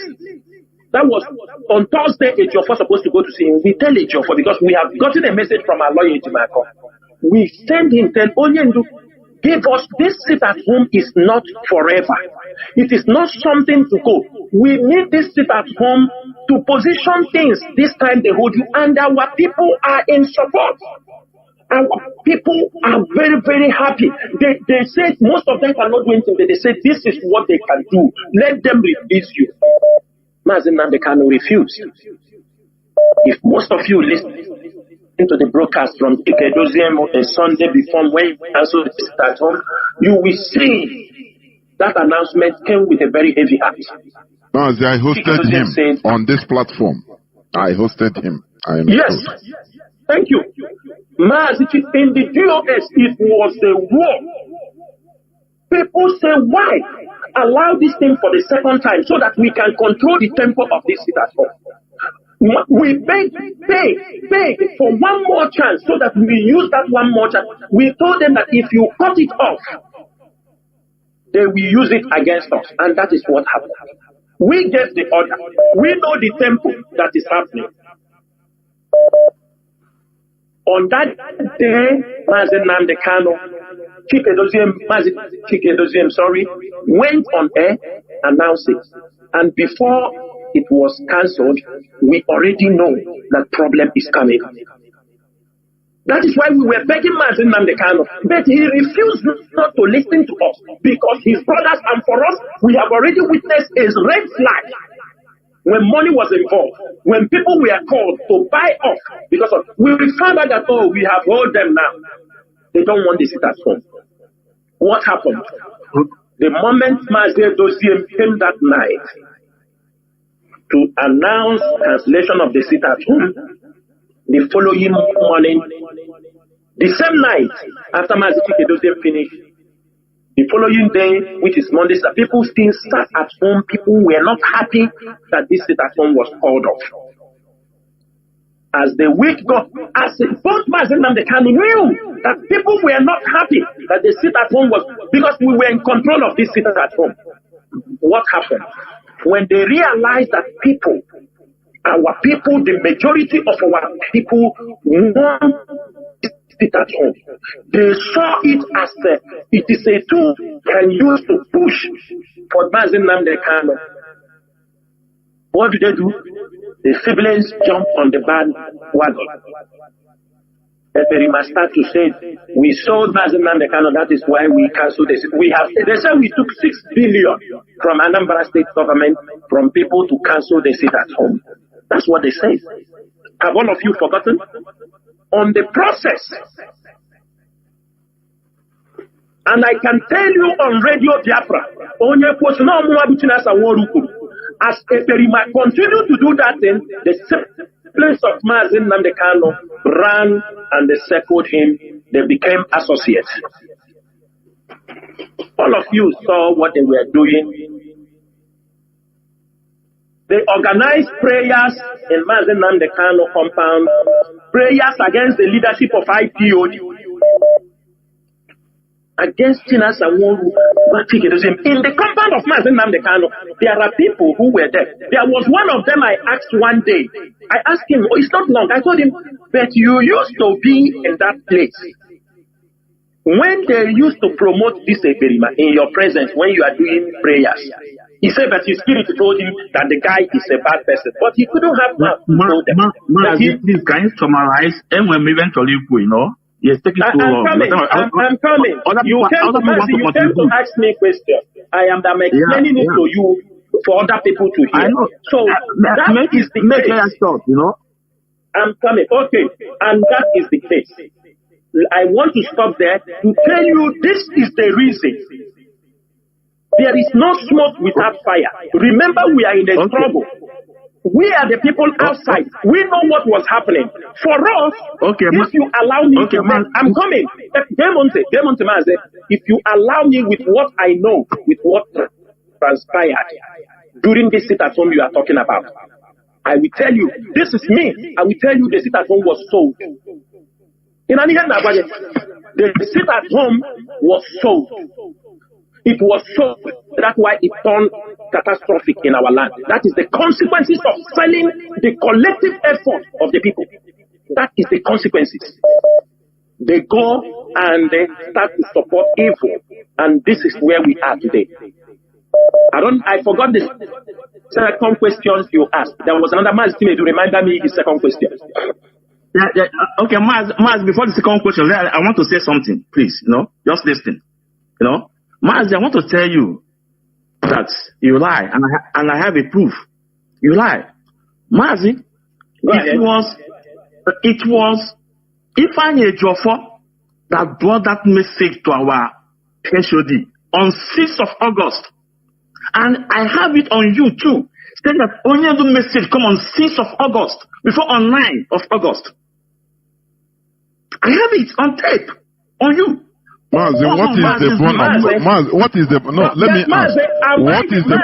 that was on Thursday, Ejiofor supposed to go to see him. We tell Ejiofor, because we have gotten a message from our lawyer, Jimako. We send him, tell Onyendu, give us, this sit at home is not forever. It is not something to go. We need this sit at home to position things. This time they hold you, and our people are in support. Our people are very, very happy. They say, most of them cannot do anything, but they say, this is what they can do. Let them release you. Mazen Namdekano refused. If most of you listen to the broadcast from Ikedoziem on Sunday before when we cancel the sit at home, you will see that announcement came with a very heavy heart. No, I hosted him on this platform. I hosted him. Yes. Thank you. In the DOS, it was a war. People say, why allow this thing for the second time so that we can control the tempo of this sit at home? We beg for one more chance so that we use that one more chance. We told them that if you cut it off, they will use it against us. And that is what happened. We gave the order. We know the tempo that is happening. On that day, Mazen Namdekano, went on air, announced it. And before it was cancelled, we already know that problem is coming. That is why we were begging Mazen Namdekano, but he refused not to listen to us, because his brothers and for us, we have already witnessed a red flag. When money was involved, when people were called to buy off, because of, we found out that, we have hold them now. They don't want the sit at home. What happened? The moment Mazen Dosiem came that night to announce cancellation of the sit at home, the following morning, the same night after Mazen Dosiem finished, the following day, which is Monday, people still sat at home. People were not happy that this sit at home was called off. As the week got, as both Mazen and the Kanu knew that people were not happy that the sit at home was, because we were in control of this sit at home. What happened? When they realized that people, our people, the majority of our people want to sit at home, they saw it as it is a tool can use to push for Mazen and the Kanu. What do? The siblings jumped on the bandwagon. They must start to say, we sold Mazen Namdekano, that is why we cancelled this. They said we took 6 billion from Anambra State government, from people to cancel the sit at home. That's what they say. Have all of you forgotten? On the process. And I can tell you on Radio Biafra, as Eperima continued to do that thing, the siblings of Mazen Namdekano ran and they circled him. They became associates. All of you saw what they were doing. They organized prayers in Mazen Namdekano compound, prayers against the leadership of IPOD. Against Chinas and in the compound of Mazen Namdekano, there are people who were there. There was one of them I asked one day. I asked him, oh, it's not long. I told him, but you used to be in that place. When they used to promote this Eperima in your presence, when you are doing prayers, he said that his spirit told him that the guy is a bad person. But he couldn't have please, can you summarize? And when we eventually, you know? Yes, take it I'm coming. You came to ask me a question. I'm explaining it to you for other people to hear. So that is the case. You know? I'm coming. Okay. And that is the case. I want to stop there to tell you this is the reason. There is no smoke without fire. Remember, we are in a struggle. We are the people outside. We know what was happening. For us, if you allow me to I'm coming. If you allow me with what I know, with what transpired during this sit at home you are talking about, I will tell you, this is me. I will tell you the sit at home was sold. The sit at home was sold. It was sold. That's why it turned catastrophic in our land. That is the consequences of selling the collective effort of the people. That is the consequences. They go and they start to support evil. And this is where we are today. I forgot the second question you asked. There was another man to remind me his second question. Okay, Maz, before the second question, I want to say something, please. Just listen. Maz, I want to tell you that you lie, and I have a proof. You lie. Maz, it was Ifeanyi Ejiofor that brought that message to our HOD on 6th of August. And I have it on you too. Saying that only the message come on 6th of August, before on 9th of August. I have it on tape, on you. What is the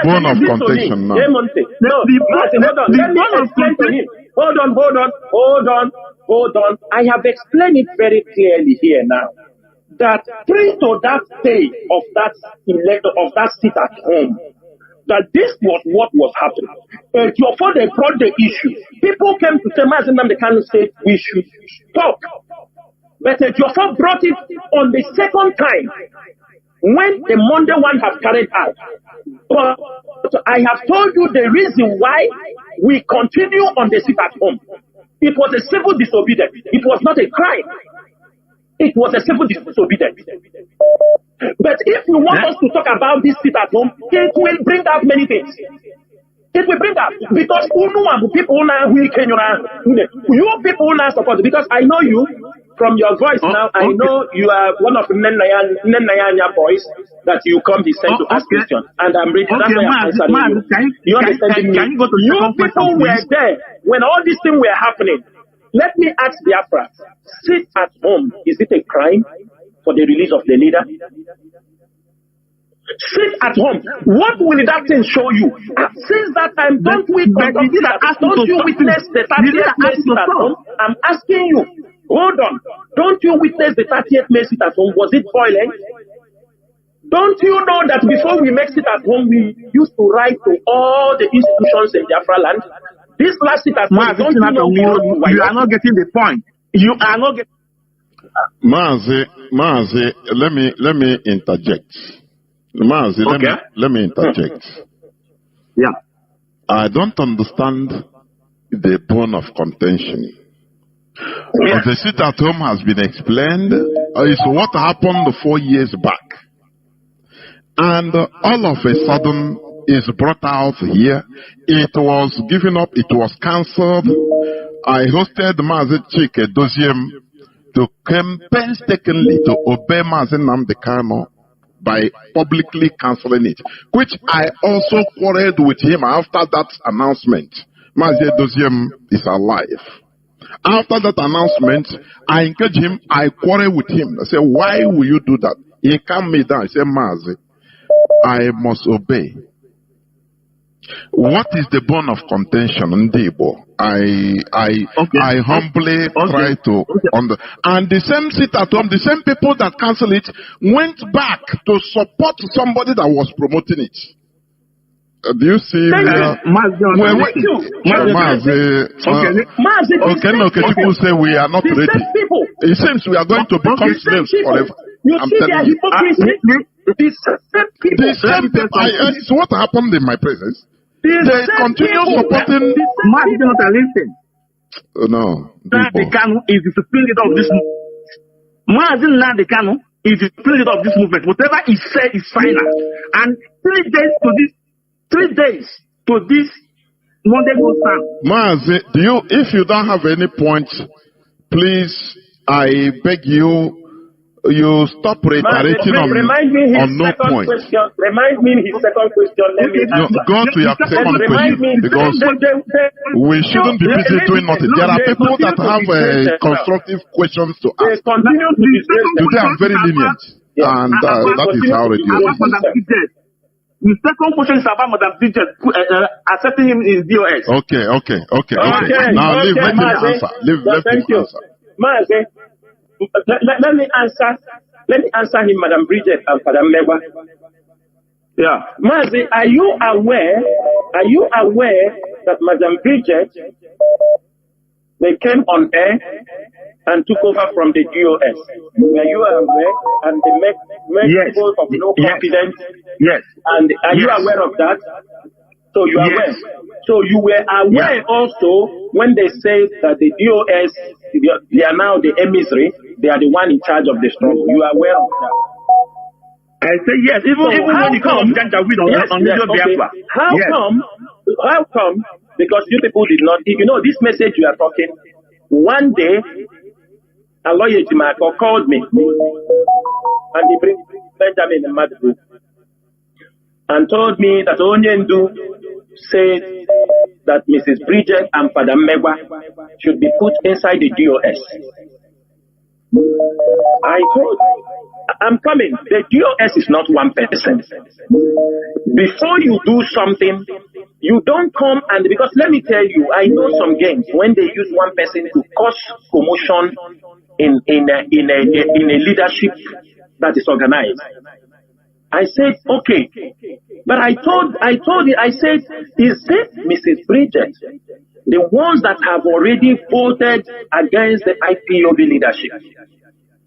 bone of contention now? Hold on. I have explained it very clearly here now. That prior to that day of that sit at home, that this was what was happening. Before they brought the issue, people came to say, Mazen Namdekano said we should stop. But Ejiofor brought it on the second time when the Monday one has carried out. But I have told you the reason why we continue on the sit at home. It was a civil disobedience. It was not a crime. It was a civil disobedience. But if you want us to talk about this sit at home, it will bring out many things. It will bring up because people now you people now support, because I know you from your voice now. I know you are one of the Nenayanya boys that you come be sent to ask questions, and I'm ready. That's why I'm answering you. You understand me? You people were there when all these things were happening. Let me ask Biafra: sit at home, is it a crime for the release of the leader? Sit at home. What will that thing show you? Since that time, don't we conduct it? Don't you witness the 30th May sit at home? I'm asking you. Hold on. Don't you witness the 30th May sit at home? Was it violent? Don't you know that before we make sit at home, we used to write to all the institutions in Biafra land? This last sit at home, don't you know you are not getting the point. You are not getting. Mazi, let me interject. Mazi, let me interject. Yeah. I don't understand the bone of contention. Yeah. The sit at home has been explained. It's what happened 4 years back. And all of a sudden is brought out here. It was given up. It was cancelled. I hosted Mazi Chike Doziem to come painstakingly to obey Mazi Nnamdi Kanu by publicly cancelling it, which I also quarreled with him after that announcement. Mazi Doziem is alive. After that announcement, I engaged him, I quarreled with him. I said, why will you do that? He calmed me down. He said, Mazi, I must obey. What is the bone of contention, Ndibo? I humbly try to and the same sit at home, the same people that cancel it went back to support somebody that was promoting it. Do you see? People say we are not ready. It seems we are going to become slaves forever. I'm telling you. The same people. It's what happened in my presence. They continue supporting. No. Nnamdi Kanu is the spirit of this movement. Mazi Nnamdi Kanu is the spirit of this movement. Whatever he said is final. And 3 days to this Monday goes down. Mazi, if you don't have any points, please, I beg you stop reiterating on no point. Remind me his second question. Let me go to your second question, because we shouldn't be busy doing nothing. There are people that have constructive questions to ask. They are very lenient, and that is how it is. The second question is about Madam Digest accepting him in DOS. Okay. Now let him answer. Thank you. Mazi, let me answer him, Madam Bridget and Father Megwa. Yeah. Mazi, are you aware that Madam Bridget, they came on air and took over from the DOS? Were you aware? And they make people of no confidence? Yes. And are you aware of that? So you are aware. So you were aware also when they say that the DOS, they are now the emissary, they are the one in charge of the struggle. You are aware of that? I say yes. Even when you come on Radio Biafra. How come? Because you people did not, you know, this message you are talking, one day, a lawyer Jimako called me, and he brings Benjamin in Madrid, and told me that Onyendu said that Mrs. Bridget and Father Megwa should be put inside the DOS. I told I'm coming. The DOS is not one person. Before you do something, you don't come and, because let me tell you, I know some games when they use one person to cause commotion in a leadership that is organized. I said, okay. But I told you, I said, is it Mrs. Bridget, the ones that have already voted against the IPOB leadership?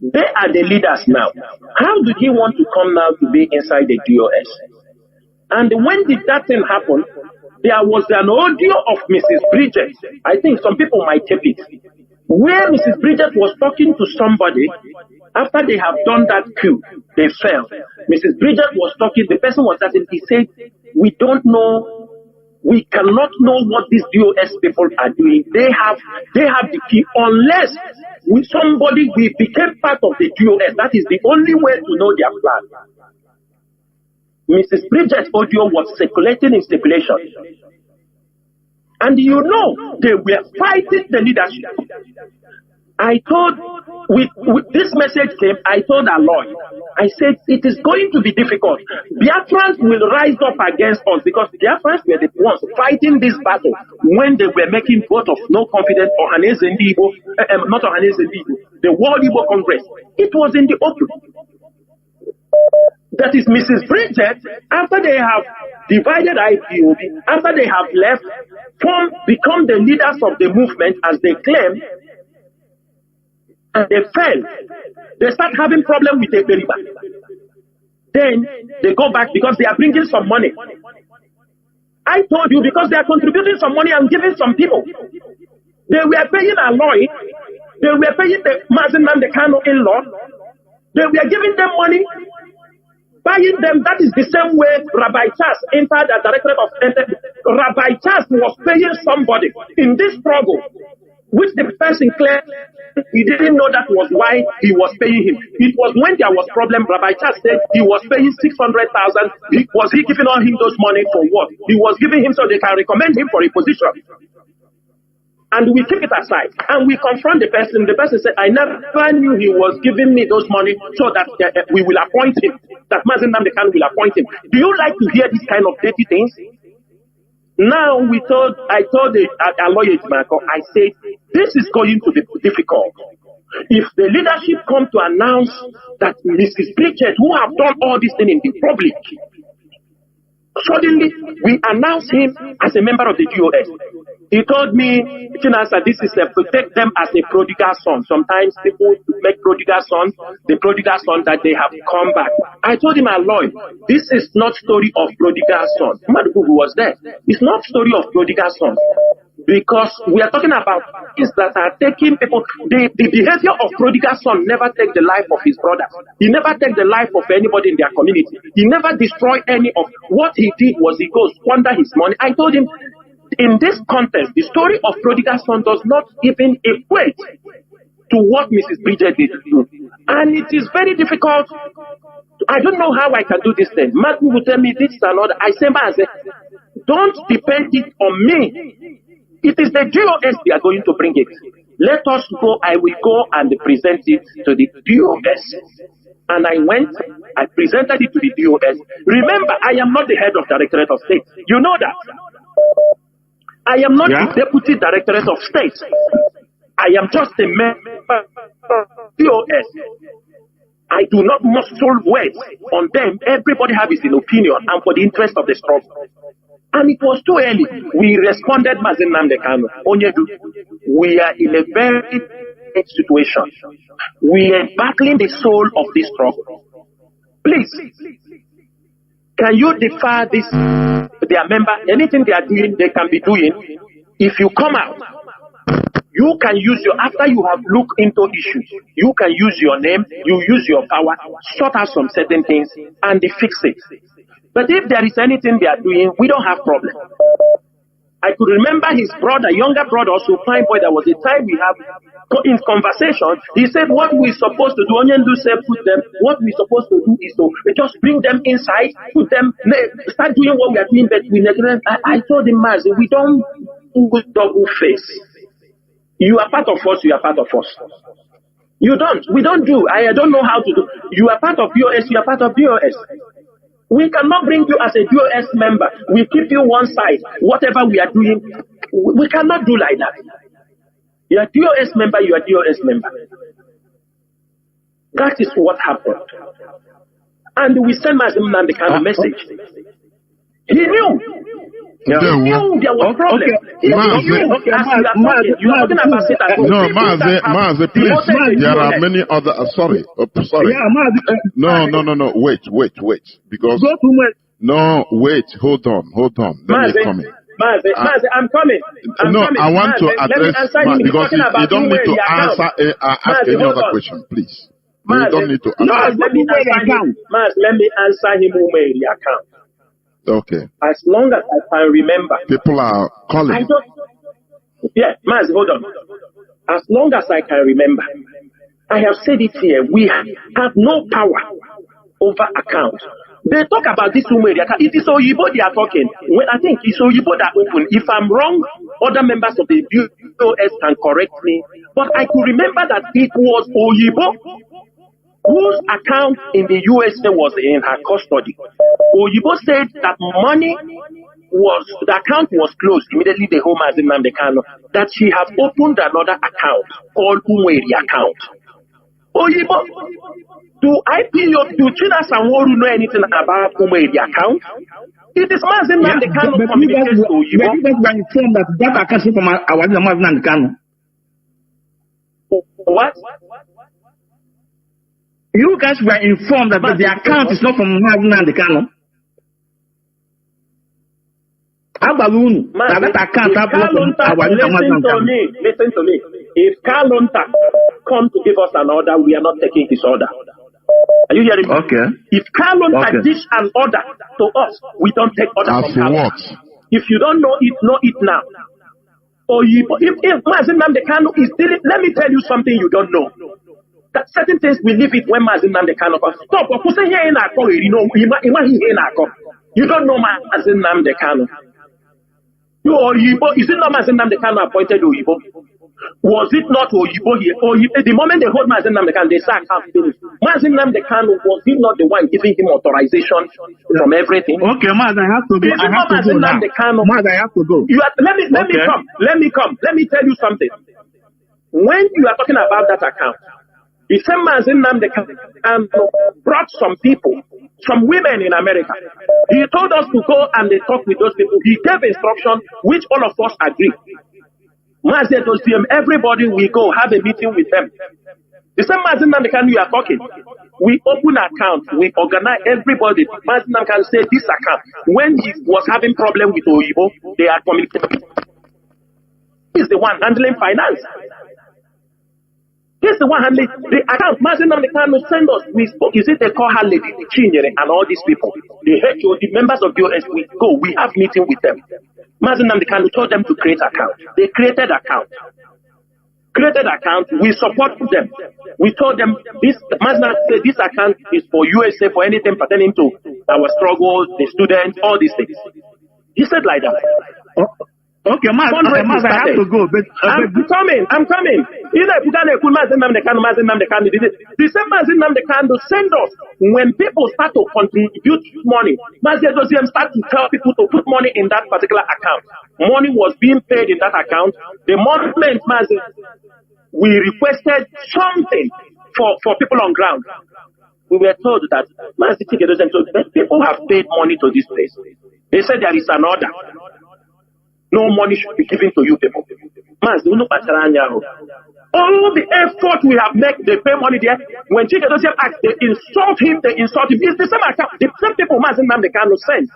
They are the leaders now. How did he want to come now to be inside the DOS? And when did that thing happen? There was an audio of Mrs. Bridget. I think some people might tape it, where Mrs. Bridget was talking to somebody. After they have done that coup, they fell. Mrs. Bridget was talking, the person was asking, he said, we don't know, we cannot know what these DOS people are doing. They have the key, unless somebody we became part of the DOS. That is the only way to know their plan. Mrs. Bridget's audio was circulating in speculation. And you know, they were fighting the leadership. I told, with this message came, I told Aloy, I said, it is going to be difficult. Biafrans will rise up against us because Biafrans were the ones fighting this battle when they were making vote of no confidence on Ohaneze Ndi Igbo, not Ohaneze Ndi Igbo, the World Igbo Congress. It was in the open. That is Mrs. Bridget, after they have divided IPOB, after they have left, become the leaders of the movement as they claim, and they fell. They start having problem with Eberiba. Then they go back because they are bringing some money. I told you because they are contributing some money and giving some people. They were paying Aloy. They were paying the Mazen Nnamdi Kanu in-law. They were giving them money, buying them. That is the same way Rabbi Charles entered the directorate of Rabbi Charles was paying somebody in this struggle, which the person claimed he didn't know that was why he was paying him. It was when there was problem. Rabbi Charles said he was paying 600,000. Was he giving all him those money for what? He was giving him so they can recommend him for a position. And we keep it aside and we confront the person. The person said, I never knew he was giving me those money so that we will appoint him. That Mazen Nnamdi Kanu will appoint him. Do you like to hear this kind of dirty things? Now I told the lawyer, I said, this is going to be difficult. If the leadership come to announce that Mrs. Bridget, who have done all this thing in the public, suddenly we announce him as a member of the GOS. He told me, Chinasa, this is to take them as a prodigal son. Sometimes people make prodigal sons, the prodigal son that they have come back. I told him, Aloy, this is not story of prodigal son. Madugu was there. It's not story of prodigal son. Because we are talking about things that are taking people. The behavior of prodigal son never take the life of his brother. He never take the life of anybody in their community. He never destroy any of what he did was he goes squander his money. I told him, in this context, the story of prodigal son does not even equate to what Mrs. Bridget did. And it is very difficult. I don't know how I can do this thing. Matthew will tell me this and another. I say, don't depend it on me. It is the GOS they are going to bring it. Let us go. I will go and present it to the GOS. And I went, I presented it to the GOS. Remember, I am not the head of Directorate of State. You know that. I am not the Deputy Directorate of State. I am just a member of GOS. I do not muscle words on them. Everybody has his opinion and for the interest of the struggle. And it was too early. We responded, Mazen Nnamdi Kanu. Onyedu, we are in a very bad situation. We are battling the soul of this struggle. Please, can you defer this, their member, anything they are doing, they can be doing. If you come out, you can use after you have looked into issues, you can use your name, you use your power, sort out some certain things, and they fix it. But if there is anything they are doing, we don't have problem. I could remember his brother, younger brother, also fine boy. There was a time we have in conversation. He said, "What we're supposed to do, Onyendu said, put them. What we're supposed to do is to just bring them inside, put them, start doing what we are doing." But we neglect. I told him, Mazi, we don't do double face. You are part of us. You are part of us. You don't. We don't do. I don't know how to do. You are part of BOS. You are part of BOS. We cannot bring you as a DOS member. We keep you one side. Whatever we are doing, we cannot do like that. You are DOS member, you are DOS member. That is what happened. And we sent Mazen Nnamdi Kanu message. He knew. He knew there was a problem. Mazen, please. There are many other. Sorry. No. Wait. Because wait. Hold on. Let me come in. Mazen, I'm coming. I want to address because you don't need to ask any other question, please. You don't need to ask. Let me answer him who made the account. Okay. As long as I can remember. People are calling. Mazi, hold on. As long as I can remember, I have said it here, we have no power over accounts. They talk about this woman. It is Oyibo they are talking. Well, I think it's Oyibo that open. If I'm wrong, other members of the BOS can correct me. But I could remember that it was Oyibo whose account in the USA was in her custody. Oyibo said that the account was closed immediately the home Mazi Nnamdi Kanu, that she has opened another account called unwavering account. Oyibo, do Chinas and Woru know anything about unwavering account? It is Mazi Nnamdi Kanu communicates to Oyibo. But you guys were informed that account came from our Mazi Nnamdi Kanu. What? You guys were informed that the account is not from Mazi Nnamdi Kanu. Listen to me. If Kalonta comes to give us an order, we are not taking his order. Are you hearing me? Okay. If Kalonta gives an order to us, we don't take orders from Kalonta. If you don't know it now. Or if Mazi Nnamdi Kanu is dealing, let me tell you something you don't know. That certain things we leave it when Mazi Nnamdi Kanu comes. Stop. You don't know Mazi Nnamdi Kanu. You Oyibo, is it not Mazi Nnamdi Kanu appointed Oyibo? Was it not Oyibo here? The moment they hold Mazi Nnamdi Kanu, they sack half finished. Mazi Nnamdi Kanu, was he not the one giving him authorization from everything? Okay, Mazi, I have to go. I have to go. Let me come. Let me tell you something. When you are talking about that account, the same Mazi Nnamdi Kanu brought some people, some women in America. He told us to go and they talk with those people. He gave instruction, which all of us agree. Mazi told them, everybody we go have a meeting with them. The same Mazi Nnamdi Kanu you are talking. We open account, we organize everybody. Mazi Nnamdi Kanu say this account. When he was having problem with Oyibo, they are communicating. He's the one handling finance. He's the one handling the account. Mazi Nnamdi Kanu send us. We spoke. Is it they call her Lady Chinyere and all these people? The HO, the members of the US, we go. We have meeting with them. Mazi Nnamdi Kanu told them to create account. They created account. We support them. We told them this. Mazi Nnamdi said this account is for USA for anything pertaining to our struggles, the students, all these things. He said like that. Okay, Mazi, I have to go. I'm coming. The same Mazi Nnamdi Kanu send us when people start to contribute money. Mazi start to tell people to put money in that particular account. Money was being paid in that account. The moment Mazi, we requested something for people on ground. We were told that Mazi people have paid money to this place. They said there is an order. No money should be given to you people. All the effort we have made, they pay money there. When Chike doesn't act, they insult him. It's the same account. The same people Mazi Nnamdi Kanu sent.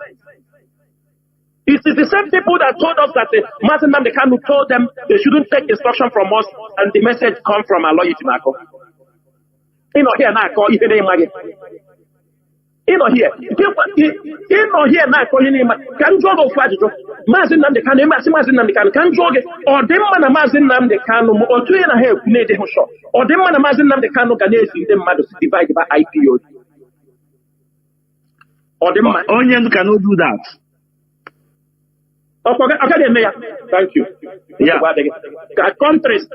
It is the same people that told us that Mazi Nnamdi Kanu told them they shouldn't take instruction from us, and the message come from our lawyer Timako. Here now calling him. Can you go for it? Mazi Nnamdi Kanu, Mazi Nnamdi Kanu, can you go? Or them man Mazi Nnamdi Kanu, or 2.5 need a shot. Or them man Mazi Nnamdi Kanu can them mad divide by IPO. Or them man Onion cannot do that. Okay, thank you. Yeah. Countries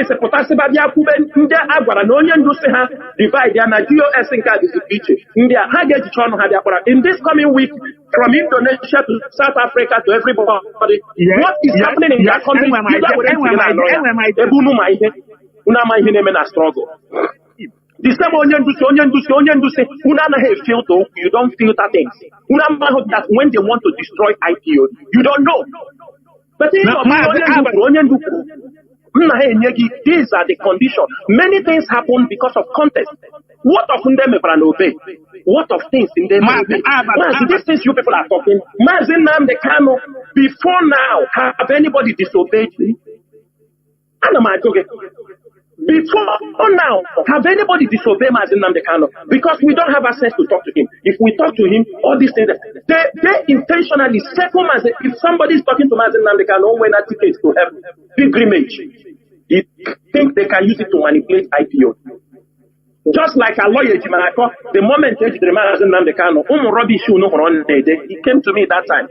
se potase ba bia kube ndia agwara na onye ndu se ha divide ya na GOS nka dị iche. Ndia ha ga-eji chọnụ ha bịa kwara. In this coming week, from Indonesia to South Africa to everybody, what is happening in their country? Struggle. The same onion feel to you don't feel that things. That when they want to destroy IPO, you don't know. But these are the conditions. Many things happen because of context. What of them can obey? What of things in them obey? These things you people are talking. Mazi Nnamdi Kanu, before now, have anybody disobeyed me? Before now, have anybody disobeyed Mazi Nnamdi Kanu? Because we don't have access to talk to him. If we talk to him, all these things, they intentionally settle Mazi. If somebody is talking to Mazi Nnamdi Kanu when that ticket to have pilgrimage, they think they can use it to manipulate IPO. Just like a lawyer, the moment Mazi Nnamdi Kanu, he came to me that time.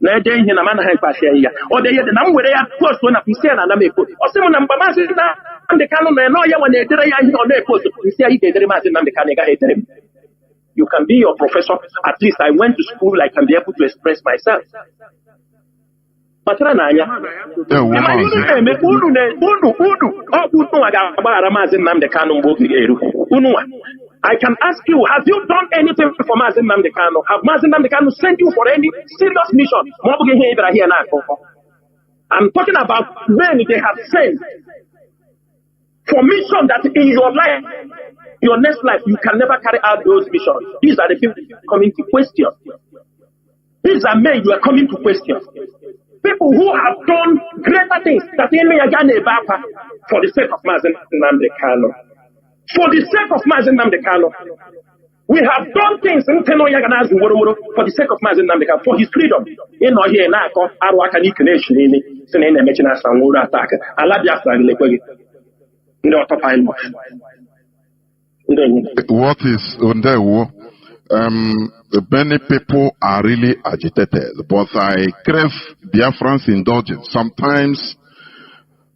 na ede ihe na mana ha ikpashe ya o de ye na m were ya post na pisi na na me post o se mo na mba mazi na Nnamdi Kanu na no ya wana edere ya ihe o na post pisi ya ide edere mazi Nnamdi Kanu ga edere. You can be your professor. At least I went to school. I can be able to express myself. Patra na anya. I can ask you, have you done anything for Mazi Nnamdi Kanu? Have Mazi Nnamdi Kanu sent you for any serious mission? I'm talking about men they have sent for mission that in your life, your next life, you can never carry out those missions. These are the people coming to question. These are men you are coming to question. People who have done greater things that they may have done for the sake of Mazi Nnamdi Kanu. For the sake of Mazi Nnamdi Kanu. We have done things for the sake of Mazi Nnamdi Kanu, for his freedom. In or here now, Biafra what is Undewo? Many people are really agitated, but I crave Biafran's indulgence. Sometimes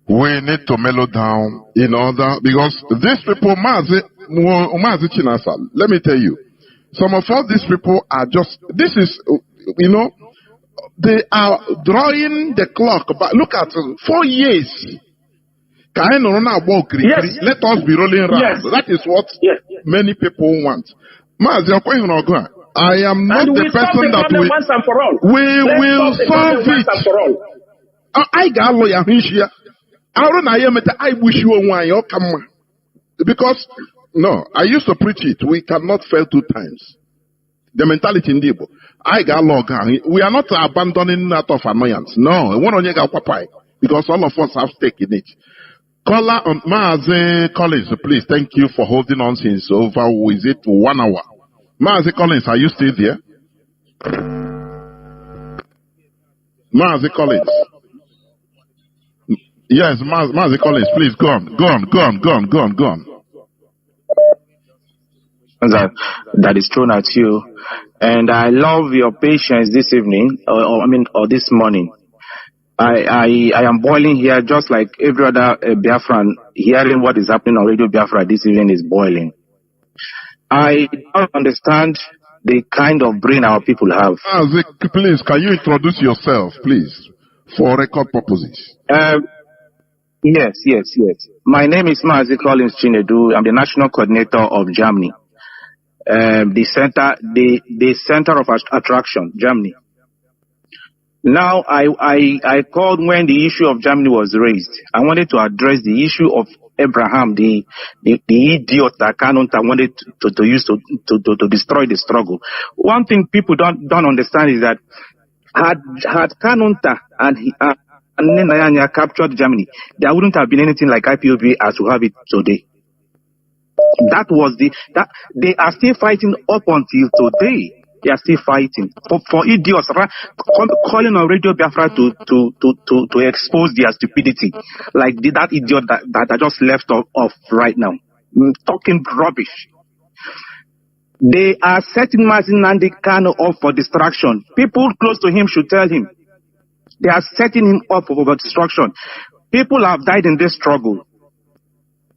we need to mellow down in order, because these people, Umazi Chinasa, let me tell you, some of all these people are just, this is, they are drawing the clock, but look at 4 years. Yes. Let us be rolling around. Yes. That is what many people want. I am not the person that will solve it. I got lawyer here. I wish you one. Because no, I used to preach it. We cannot fail 2 times. The mentality in Debo. I got lawyer. We are not abandoning that of annoyance. No, because all of us have stake in it. Caller on Mazi Collins, please. Thank you for holding on since over, is it 1 hour? Mazi Collins, are you still there? Mazi Collins. Yes, Mazi Collins, please go on. That is thrown at you. And I love your patience this evening, or this morning. I am boiling here just like every other Biafran. Hearing what is happening on Radio Biafra this evening is boiling. I don't understand the kind of brain our people have. Please, can you introduce yourself, please, for record purposes? Yes. My name is Mazi Collins Chinedu. I'm the national coordinator of Germany, the center of attraction, Germany. Now, I called when the issue of Germany was raised. I wanted to address the issue of Abraham, the idiot that Kanunta wanted to use to destroy the struggle. One thing people don't understand is that had Kanunta and Nenayanya captured Germany, there wouldn't have been anything like IPOB as we have it today. That they are still fighting up until today. They are still fighting for idiots calling on Radio Biafra to expose their stupidity, like that idiot that I just left off right now, talking rubbish. They are setting Mazi Nnamdi Kanu up for destruction. People close to him should tell him. They are setting him up for destruction. People have died in this struggle.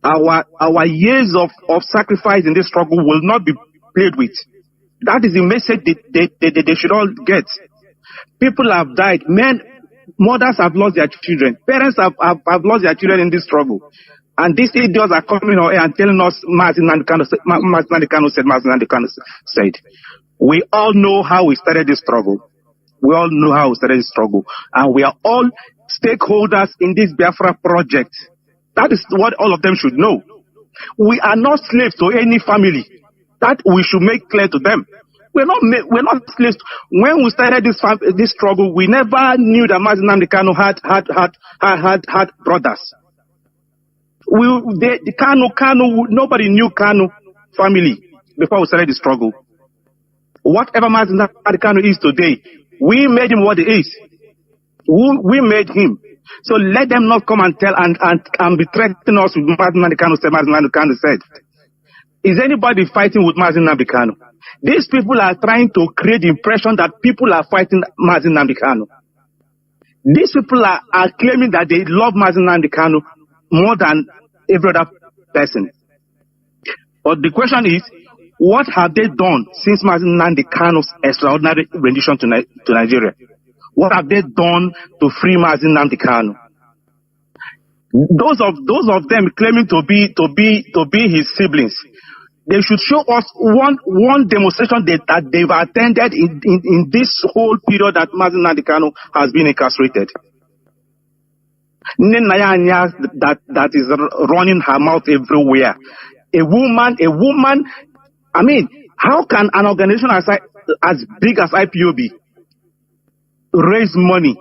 Our years of sacrifice in this struggle will not be played with. That is the message they should all get. People have died. Mothers have lost their children. Parents have lost their children in this struggle. And these idiots are coming out and telling us Mazi Nnamdi Kanu said. We all know how we started this struggle. And we are all stakeholders in this Biafra project. That is what all of them should know. We are not slaves to any family. That we should make clear to them. We're not slaves. When we started this struggle, we never knew that Mazi Nnamdi Kanu had brothers. Nobody knew Kanu family before we started the struggle. Whatever Mazi Nnamdi Kanu is today, we made him what he is. We made him. So let them not come and tell and be threatening us with Mazi Nnamdi Kanu said. Is anybody fighting with Mazi Nnamdi Kanu? These people are trying to create the impression that people are fighting Mazi Nnamdi Kanu. These people are claiming that they love Mazi Nnamdi Kanu more than every other person. But the question is, what have they done since Mazi Nnamdi Kanu's extraordinary rendition to Nigeria? What have they done to free Mazi Nnamdi Kanu? Those of them claiming to be his siblings, they should show us one demonstration that they've attended in this whole period that Mazi Nnamdi Kanu has been incarcerated. That is running her mouth everywhere. A woman. I mean, how can an organization as big as IPOB raise money?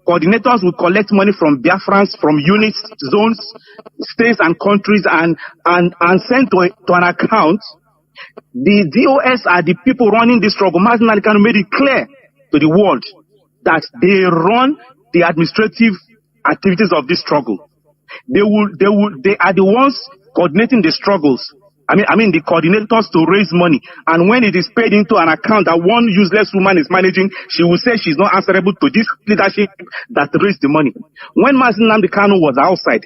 Coordinators will collect money from Biafrans, from units, zones, states, and countries, and send to an account. The DOS are the people running this struggle. Mazi Nnamdi Kanu made it clear to the world that they run the administrative activities of this struggle. They are the ones coordinating the struggles. I mean the coordinators to raise money. And when it is paid into an account that one useless woman is managing, she will say she's not answerable to this leadership that raised the money. When Mazi Nnamdi Kanu was outside,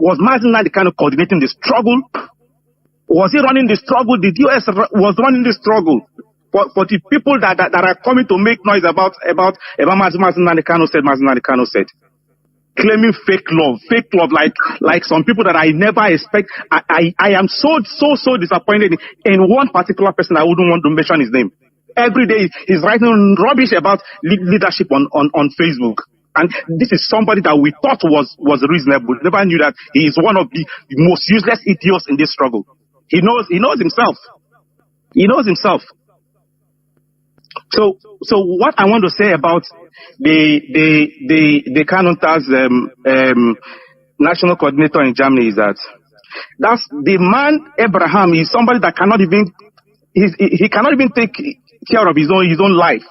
was Mazi Nnamdi Kanu coordinating the struggle? Was he running the struggle? The US was running the struggle. For the people that are coming to make noise about Mazi Nnamdi Kanu said. Claiming fake love like some people that I never expect. I am so disappointed in one particular person. I wouldn't want to mention his name. Every day he's writing rubbish about leadership on Facebook, and this is somebody that we thought was reasonable. Never knew that he is one of the most useless idiots in this struggle. He knows himself. He knows himself. So what I want to say about the Kanunta's national coordinator in Germany is that's the man. Abraham is somebody that cannot even take care of his own life,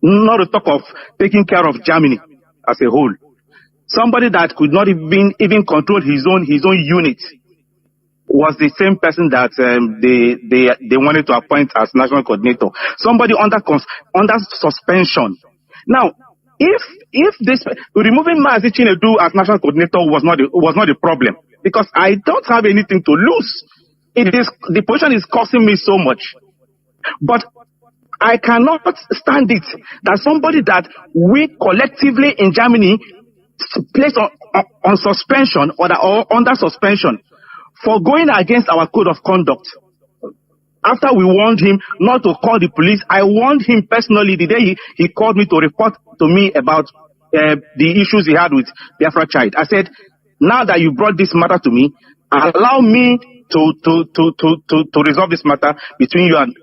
not to talk of taking care of Germany as a whole. Somebody that could not even control his own unit was the same person that they wanted to appoint as national coordinator. Somebody under suspension. Now, if this removing Mazi Chinedu as national coordinator was not the problem, because I don't have anything to lose. The position is costing me so much, but I cannot stand it that somebody that we collectively in Germany placed on suspension or under suspension for going against our code of conduct. After we warned him not to call the police, I warned him personally the day he called me to report to me about the issues he had with Biafra Child. I said, now that you brought this matter to me, allow me to resolve this matter between you and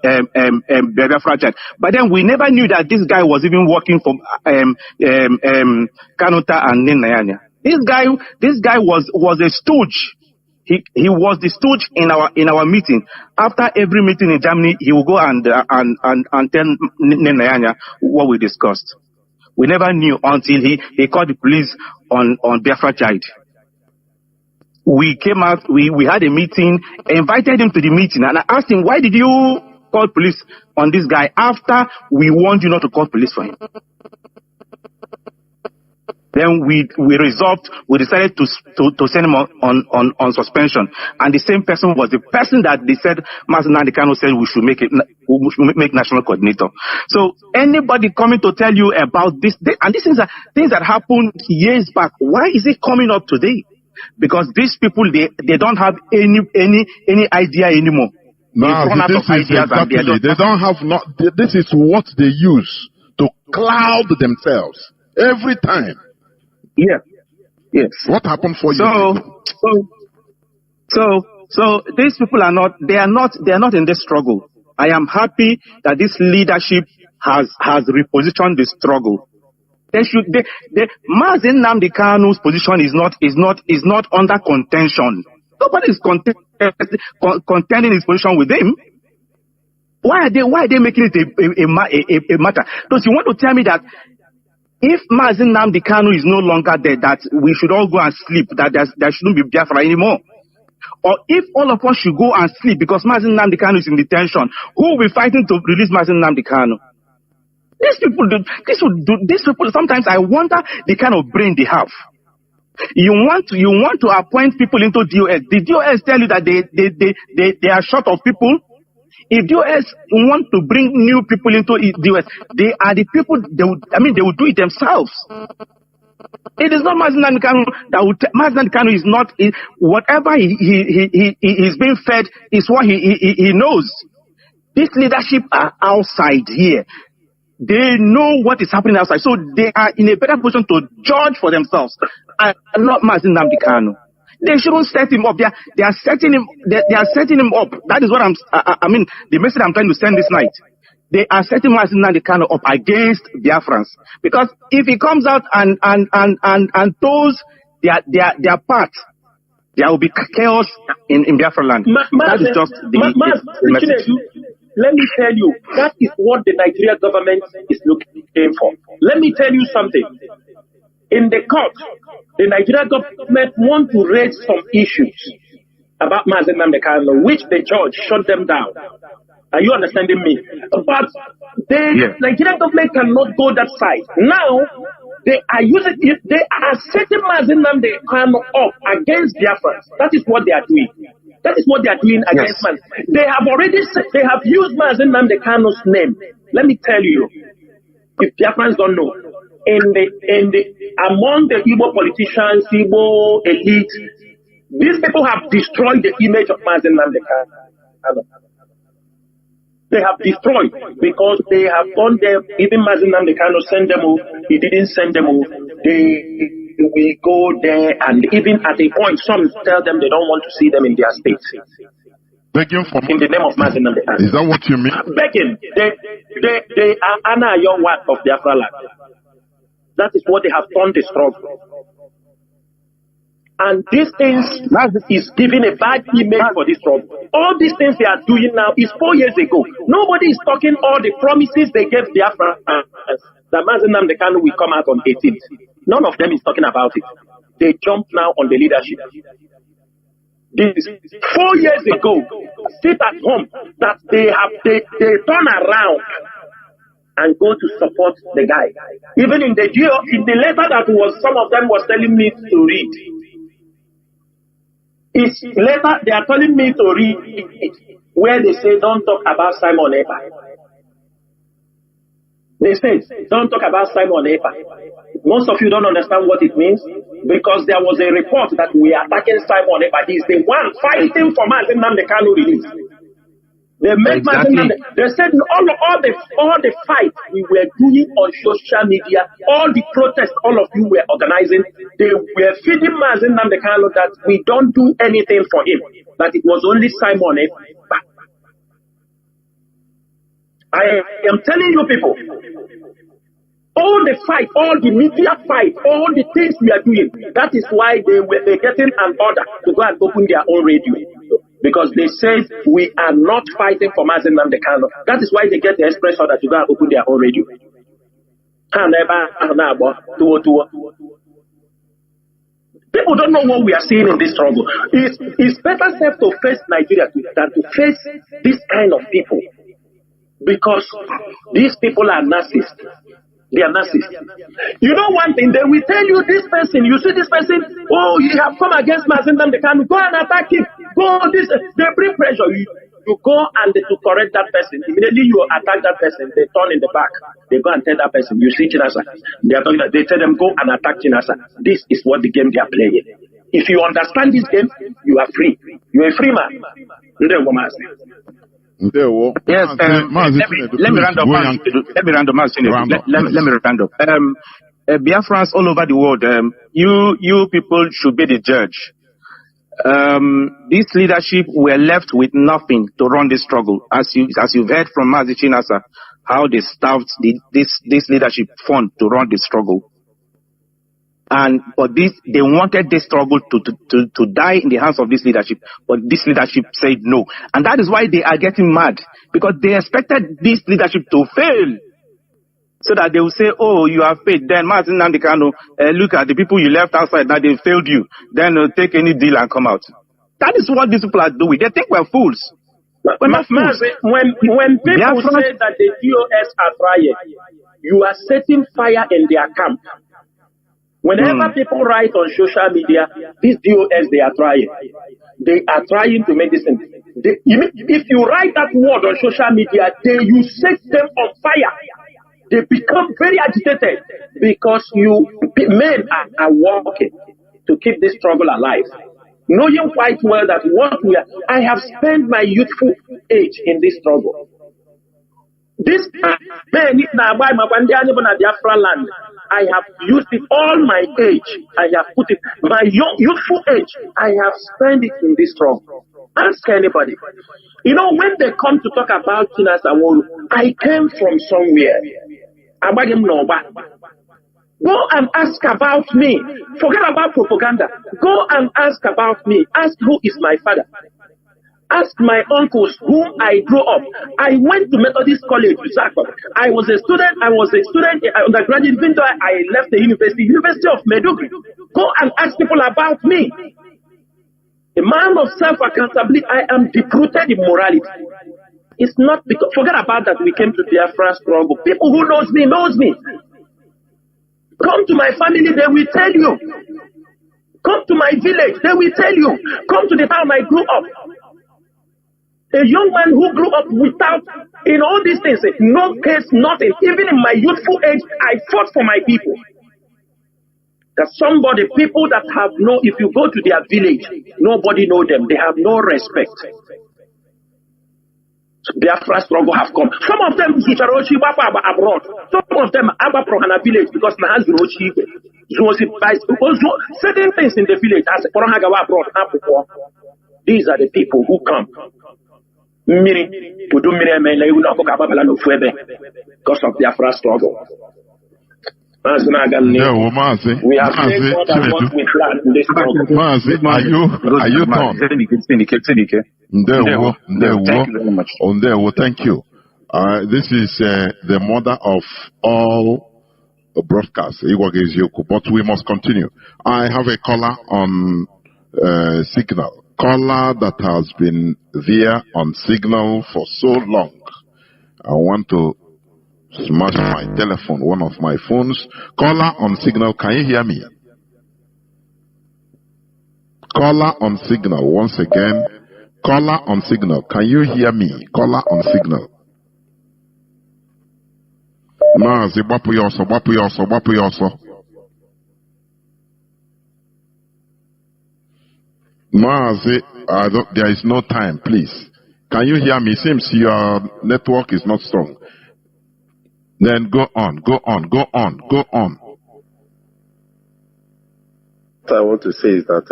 Biafra Child. But then we never knew that this guy was even working for Kanunta and Nenayanya. This guy was a stooge. He was the stooge in our meeting. After every meeting in Germany, he will go and tell Nenayanya what we discussed. We never knew until he called the police on Biafra Child. We came out, we had a meeting, invited him to the meeting, and I asked him, why did you call police on this guy after we warned you not to call police for him? Then we decided to send him on suspension. And the same person was the person that they said, Mazi Nnamdi Kanu said we should make national coordinator. So anybody coming to tell you about this, and these things that happened years back, why is it coming up today? Because these people, they don't have any idea anymore. No, this is what they use to cloud themselves every time. Yeah. Yes. What happened for you? So these people are not in this struggle. I am happy that this leadership has repositioned the struggle. Mazi Nnamdi Kanu's position is not under contention. Nobody is contending his position with him. Why are they making it a matter? Because you want to tell me that if Mazi Nnamdi Kanu is no longer there, that we should all go and sleep, that there shouldn't be Biafra anymore? or if all of us should go and sleep because Mazi Nnamdi Kanu is in detention, who will be fighting to release Mazi Nnamdi Kanu? These people, sometimes I wonder the kind of brain they have. You want to appoint people into DOS. The DOS tell you that they are short of people. If DOS want to bring new people into DOS, they are the people, they will do it themselves. It is not Mazi Nnamdi Kanu that would, Mazi Nnamdi Kanu is not, whatever he is being fed is what he knows. This leadership are outside here. They know what is happening outside, so they are in a better position to judge for themselves, and not Mazi Nnamdi Kanu. They shouldn't set him up. They are setting him. They are setting him up. That is what the message I'm trying to send this night. They are setting Mazi Nnamdi Kanu up against Biafrans, because if he comes out and toes their part, there will be chaos in Biafra land. That is just the message. Let me tell you, that is what the Nigerian government is looking for. Let me tell you something. In the court, the Nigerian government want to raise some issues about Mazi Nnamdi Kanu, which the judge shut them down. Are you understanding me? But the Nigerian government cannot go that side. Now, they are setting Mazi Nnamdi Kanu up against Biafrans. That is what they are doing. That is what they are doing against man. They have used Mazi Nnamdi Kanu's name. Let me tell you, if Biafrans don't know, among the Igbo politicians, Igbo elite, these people have destroyed the image of Mazi Nnamdi Kanu. They have destroyed because they have gone there. Even Mazi Nnamdi Kanu send them over. He didn't send them over. We go there, and even at a point, some tell them they don't want to see them in their state. Begging for money. In the name of Mazi Nnamdi Kanu. Is that what you mean? Begging. They are Anna Young Wat of Biafra land. That is what they have turned the struggle. And these things is giving a bad image for this struggle. All these things they are doing now is 4 years ago. Nobody is talking all the promises they gave Biafra that Mazi Nnamdi Kanu will come out on 18th. None of them is talking about it. They jump now on the leadership. This 4 years ago, sit at home, that they turn around and go to support the guy. Even in the letter that some of them was telling me to read. It's letter they are telling me to read it, where they say don't talk about Simon Ekpa. They say don't talk about Simon Ekpa. Most of you don't understand what it means, because there was a report that we are attacking Simon Ekpa. He is the one fighting for Mazi Nnamdi Kanu release. They made they said all the fight we were doing on social media, all the protests all of you were organizing, they were feeding Mazi Nnamdi Kanu that we don't do anything for him, that it was only Simon Ekpa. I am telling you people, all the fight, all the media fight, all the things we are doing, that is why they're getting an order to go and open their own radio. Because they said we are not fighting for Mazi Nnamdi Kanu. That is why they get the express order to go and open their own radio. People don't know what we are seeing in this struggle. It's better safe to face Nigeria than to face this kind of people. Because these people are narcissists. They are narcissists. You know one thing, they will tell you this person, you see this person, oh, you have come against Mazi Nnamdi Kanu, go and attack him, go this, they bring pressure. You go and to correct that person. Immediately you attack that person, they turn in the back. They go and tell that person, you see Chinasa. They tell them, go and attack Chinasa. This is what the game they are playing. If you understand this game, you are free. You are a free man. Yes, let me round up. Biafrans all over the world, you people should be the judge. This leadership were left with nothing to run this struggle. As you've heard from Mazi Chinasa, how they starved this leadership fund to run the struggle. But they wanted this struggle to die in the hands of this leadership, but this leadership said no. And that is why they are getting mad, because they expected this leadership to fail, so that they will say, oh, you have failed. Then Mazi Nnamdi Kanu, look at the people you left outside, now they failed you. Then take any deal and come out. That is what these people are doing. They think we're fools. We're not fools. When people say that the DOS are trying, you are setting fire in their camp. Whenever people write on social media, these DOS, they are trying. They are trying to make this thing. If you write that word on social media, you set them on fire. They become very agitated because men are working to keep this struggle alive. Knowing quite well that I have spent my youthful age in this struggle. This men, Biafra land, I have used it all my age. I have put it, my youthful age, I have spent it in this struggle. Ask anybody. You know, when they come to talk about Chinas Awolu, I came from somewhere. Go and ask about me. Forget about propaganda. Go and ask about me. Ask who is my father. Ask my uncles whom I grew up. I went to Methodist College, Zagreb. I was a student undergraduate, even though I left the University of Maiduguri. Go and ask people about me. A man of self-accountability, I am deep-rooted in morality. It's not because, forget about that we came to Biafra struggle. People who knows me. Come to my family, they will tell you. Come to my village, they will tell you. Come to the town I grew up. A young man who grew up without, in all these things, no case, nothing. Even in my youthful age, I fought for my people. That people that have if you go to their village, nobody know them. They have no respect. Biafra struggle have come. Some of them abroad. Some of them Prohana village because certain things in the village as abroad. These are the people who come. Because of Biafra struggle. We have said more than what we planned in this struggle. Are you done? Thank you very much. Thank you. This is the mother of all broadcasts, but we must continue. I have a caller on Signal. Caller that has been there on Signal for so long. I want to smash my telephone, one of my phones. Caller on Signal, can you hear me? Caller on Signal, once again. Caller on Signal, can you hear me? Caller on Signal. Mazi, wapu yoso. Mazi, there is no time, please. Can you hear me? Seems your network is not strong. Then go on. What I want to say is that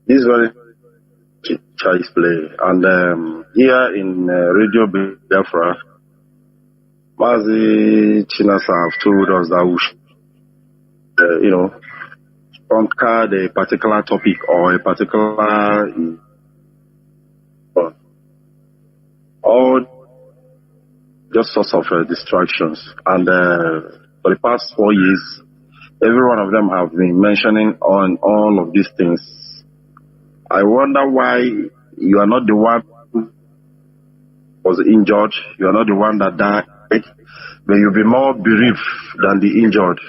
this very child's play, and here in Radio Biafra, Mazi Chinasa have told us that we should, conquer the particular topic or a particular all just sorts of distractions. And for the past 4 years, every one of them have been mentioning on all of these things. I wonder why you are not the one who was injured, you are not the one that died, but you'll be more bereaved than the injured.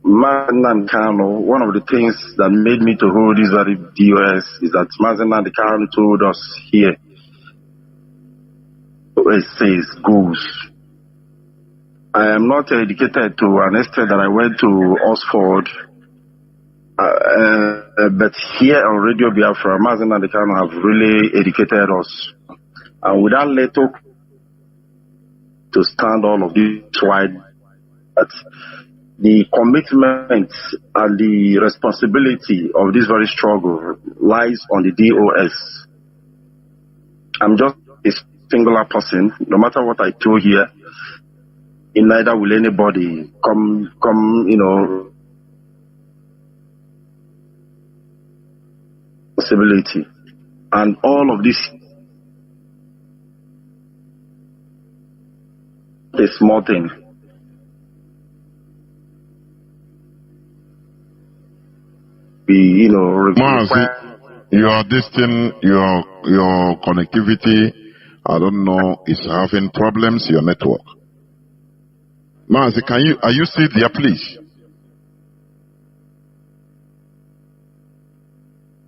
Mazen Kano, one of the things that made me to hold this very DOS is that Mazen Kano told us here, it says goes. I am not educated to an extent that I went to Oxford, but here on Radio Biafra, Mazen Kano have really educated us. And without little to stand all of this wide, but the commitment and the responsibility of this very struggle lies on the DOS. I'm just a singular person. No matter what I do here, in neither will anybody come, responsibility. And all of this is a small thing. We your distance, your connectivity, I don't know, is having problems, your network. Mazi, are you still there, please?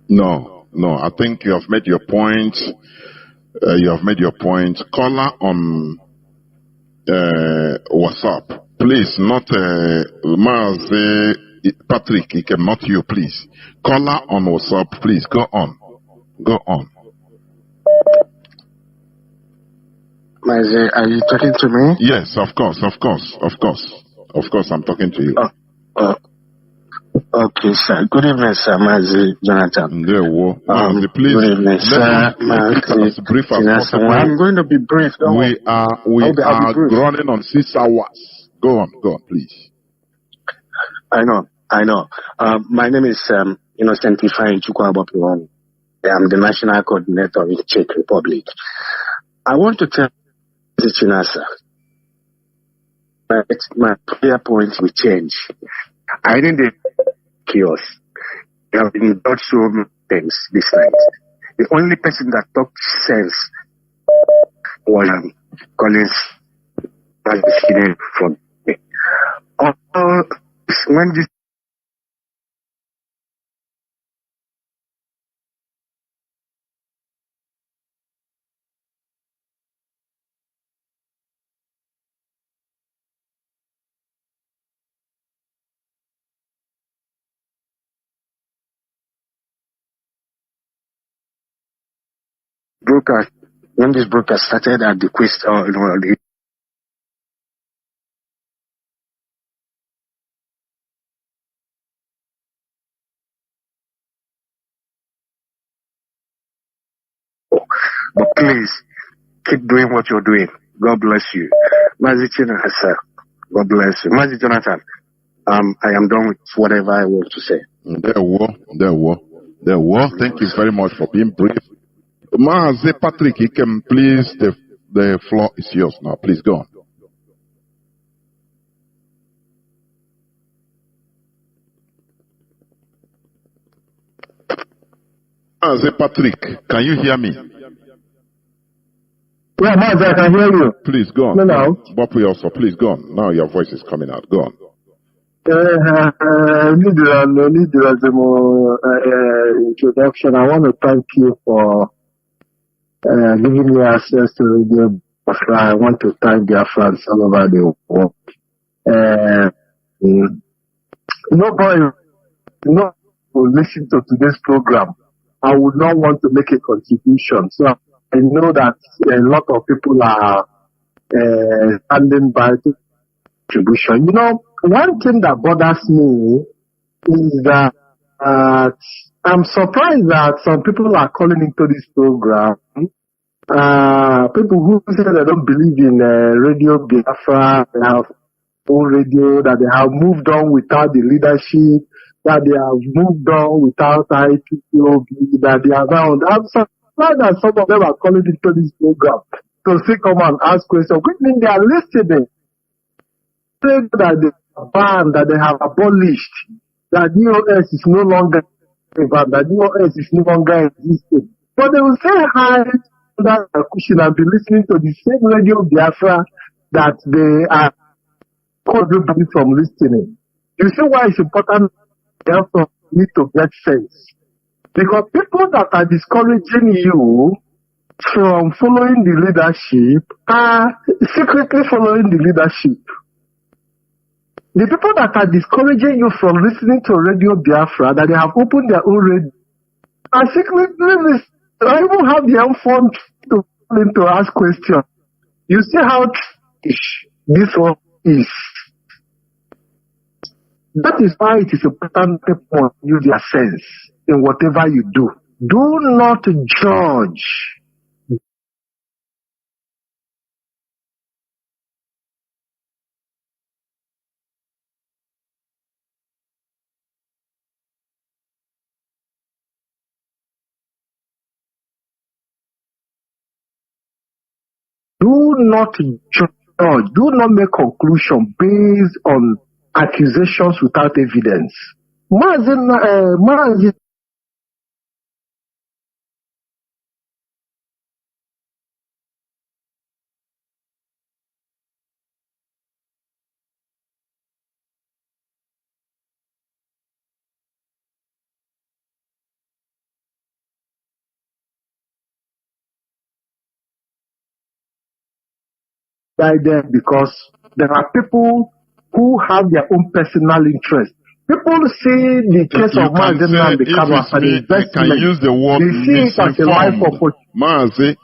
No, I think you have made your point. Caller on WhatsApp. Please, not Mazi Patrick, he cannot you, please. Caller on WhatsApp, please, go on. Mazi, are you talking to me? Yes, of course, I'm talking to you. Okay, sir. Good evening, sir. Mazi Jonathan. Mazi, please. Good evening, sir. As brief as possible. I'm going to be brief. We are running on 6 hours. Go on, please. I know. My name is Innocent Ifeanyi Chukwuabopiwon. I'm the national coordinator in the Czech Republic. I want to tell the Chinasa that my prayer point will change. I didn't chaos. I have been taught so many things this night. The only person that talked sense was Collins from me. When this broadcast started at the quest, but please keep doing what you're doing. God bless you. Mazi Chinasa, God bless you. Mazi Jonathan, I am done with whatever I want to say. There were. Thank you very much for being brief. Mazi Patrick, you can please, the floor is yours now. Please go on. Mazi Patrick, can you hear me? Yeah, Mazi, I can hear you. Please go on. No. Bopi also, please go on. Now your voice is coming out. Go on. Introduction. I want to thank you for giving me access to Radio Biafra. I want to thank Biafrans all over the world. Nobody will listen to today's program. I would not want to make a contribution. So I know that a lot of people are standing by to contribution. One thing that bothers me is that I'm surprised that some people are calling into this program. People who say they don't believe in Radio Biafra, they have own radio, that they have moved on without the leadership, that they have moved on without IPOB, that they are now. I'm surprised that some of them are calling into this program to still come and ask questions, which means they are listening. That they are banned, that they have abolished, that DOS is no longer that DOS is no longer existing. But they will say hi to that cushion and be listening to the same Radio Biafra that they are contributing from listening. You see why it's important to need to get sense. Because people that are discouraging you from following the leadership are secretly following the leadership. The people that are discouraging you from listening to Radio Biafra, that they have opened their own radio, are secretly listening. I even have their own phone to ask questions. You see how this one is. That is why it is important to use their sense in whatever you do. Do not judge. Do not judge. Do not make conclusion based on accusations without evidence. by them because there are people who have their own personal interest. People see the case of Mazi Nnamdi Kanu as an investment. Can use the word they see it as a life opportunity. Mazi,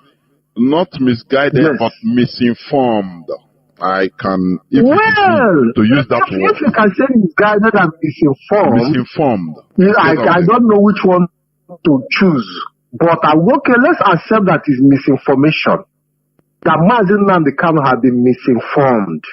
not misguided, but misinformed. I can, to use that word. If you can say misguided and misinformed. I don't know which one to choose. But let's accept that is misinformation. That Mazi Nnamdi Kanu have been misinformed.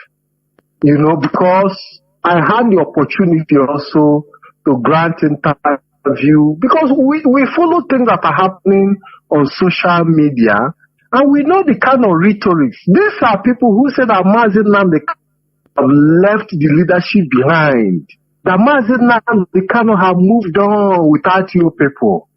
Because I had the opportunity also to grant interview because we follow things that are happening on social media and we know the kind of rhetorics. These are people who say that Mazi Nnamdi have left the leadership behind. That Mazi Nnamdi Kanu have moved on without you people.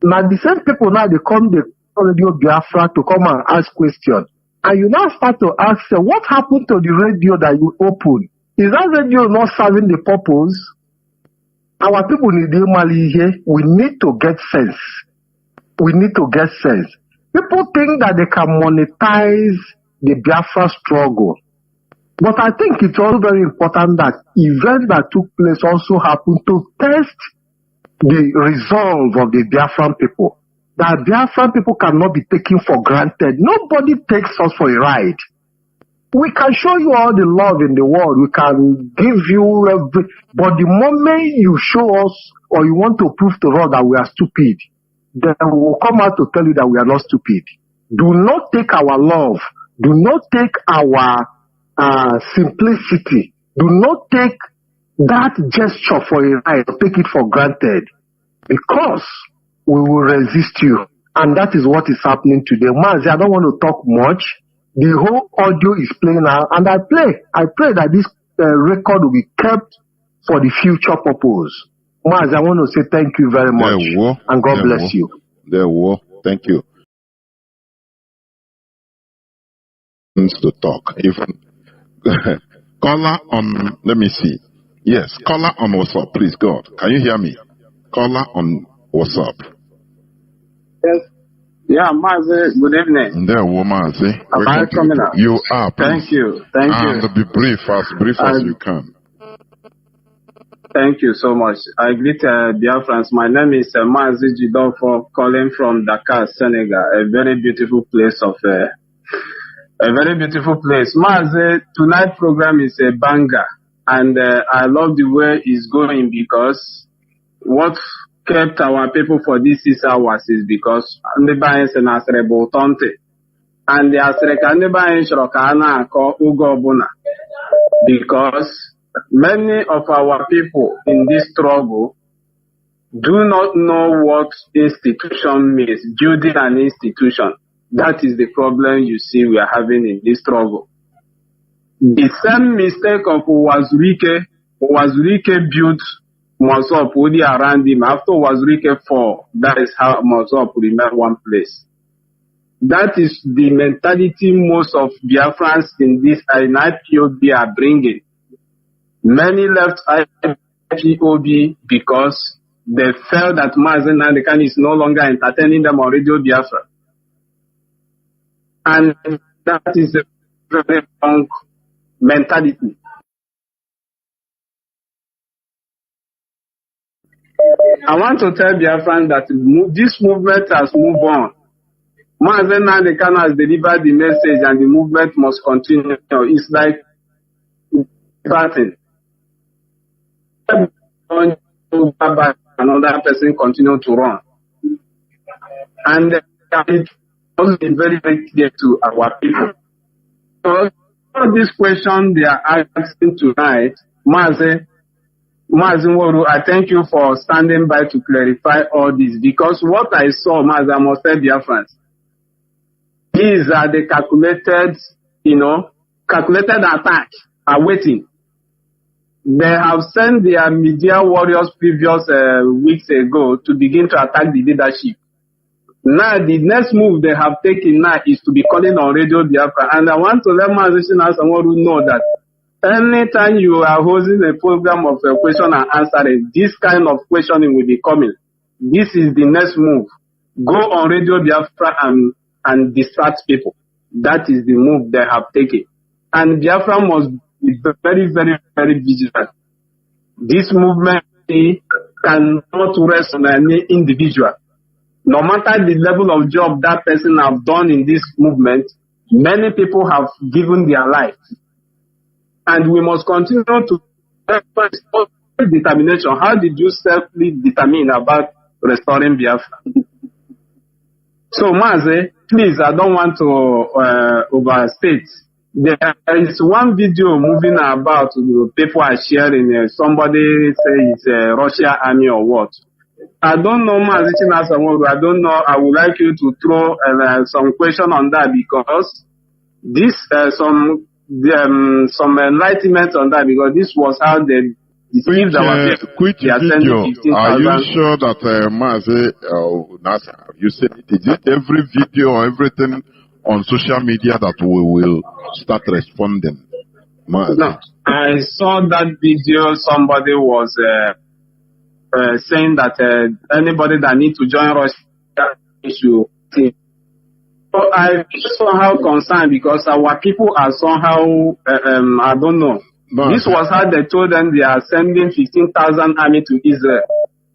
Now the same people now they come to Radio Biafra to come and ask questions. And you now start to ask, what happened to the radio that you opened? Is that radio not serving the purpose? Our people need here. We need to get sense. People think that they can monetize the Biafra struggle. But I think it's also very important that events that took place also happened to test the resolve of the Biafran people. That Biafran people cannot be taken for granted. Nobody takes us for a ride. We can show you all the love in the world. We can give you but the moment you show us or you want to prove to us that we are stupid, then we will come out to tell you that we are not stupid. Do not take our love. Do not take our simplicity. Do not take that gesture for a ride. Take it for granted. Because we will resist you. And that is what is happening today. Mazi, I don't want to talk much. The whole audio is playing now, and I pray that this record will be kept for the future purpose. Mazi, I want to say thank you very much, and God bless you. Thank you. To talk, even caller on. Let me see. Yes, caller on WhatsApp, please. God, can you hear me? Caller on WhatsApp. Yes. Yeah, Mazi, good evening. Mazi. Am I coming up? You are, please. Thank you. And be brief as you can. Thank you so much. I greet Biafrans. My name is Mazi Jidofo, calling from Dakar, Senegal, a very beautiful place Mazi, tonight's program is a banger, and I love the way it's going because what kept our people for these 6 hours is because ndị banyị sị na asịrị bụ ụtọ ntị and the asịrị ka ndị banyị chọrọ ka a na-akọ oge ọbụla because many of our people in this struggle do not know what institution means, building an institution. That is the problem you see we are having in this struggle. The same mistake of Wazurike built Mosop only around him. After Wazurike 4, that is how Mosop remained one place. That is the mentality most of Biafrans in this IPOB are bringing. Many left IPOB because they felt that Mazi Nnamdi Kanu is no longer entertaining them on Radio Biafra. And that is a very wrong mentality. I want to tell Biafran that this movement has moved on. Mazi Nnamdi Kanu has delivered the message and the movement must continue. It's like starting. Another person continue to run. And it must be very, very clear to our people. So, all this question they are asking tonight, Mazi Nworu, I thank you for standing by to clarify all this, because what I saw, Mazi, I must tell Biafrans, is that the calculated attack are waiting. They have sent their media warriors previous weeks ago to begin to attack the leadership. Now, the next move they have taken now is to be calling on Radio Biafra. And I want to let Mazi Nworu know that anytime you are hosting a program of question and answering, this kind of questioning will be coming. This is the next move. Go on Radio Biafra and distract people. That is the move they have taken. And Biafra must be very, very, very vigilant. This movement cannot rest on any individual. No matter the level of job that person have done in this movement, many people have given their life. And we must continue to determination. How did you self-determine about restoring Biafra? So, Maze, please, I don't want to overstate. There is one video moving about, people are sharing, somebody say it's a Russian army or what. I don't know, Maze Chinasamoru, I don't know. I would like you to throw some question on that, because this, some enlightenment on that, because this was how they deceived our people. Quick video. Are you sure that Maze Nasa, have you seen it? Is it every video or everything on social media that we will start responding? Maze? No, I saw that video. Somebody was saying that anybody that needs to join Russia should see. So I'm somehow concerned, because our people are somehow, I don't know. This was how they told them they are sending 15,000 army to Israel.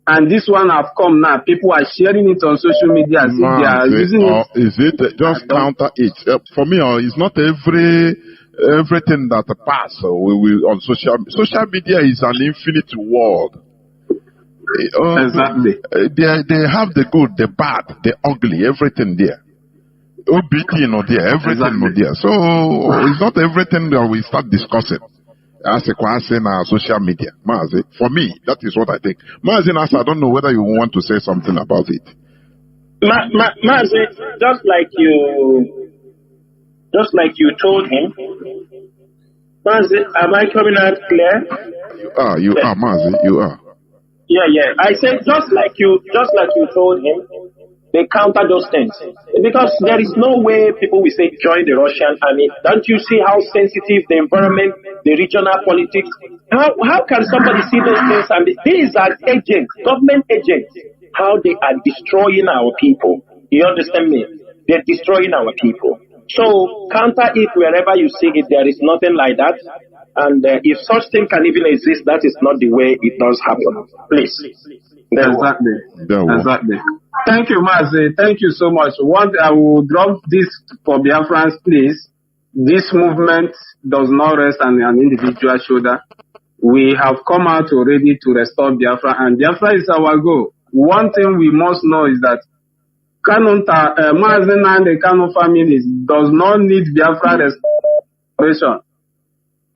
And this one have come now. People are sharing it on social media as if they are using it. Is it just counter it? For me, it's not everything that pass on social media is an infinite world. Exactly. They have the good, the bad, the ugly, everything there. OBT no there, everything no there. So it's not everything that we start discussing as a question on social media. Mazi, for me, that is what I think. Mazi, I don't know whether you want to say something about it. Mazi, just like you told him. Mazi, am I coming out clear? You are, Mazi, you are. Yeah. I said just like you told him. They counter those things. Because there is no way people will say join the Russian army. Don't you see how sensitive the environment, the regional politics? How can somebody see those things? And these are agents, government agents, how they are destroying our people. You understand me? They're destroying our people. So counter it wherever you see it. There is nothing like that. And if such thing can even exist, that is not the way it does happen. Please. Exactly. Thank you, Mazi. Thank you so much. I will drop this for Biafrans, please. This movement does not rest on an individual shoulder. We have come out already to restore Biafra, and Biafra is our goal. One thing we must know is that Mazi and the Kanu families does not need Biafra restoration.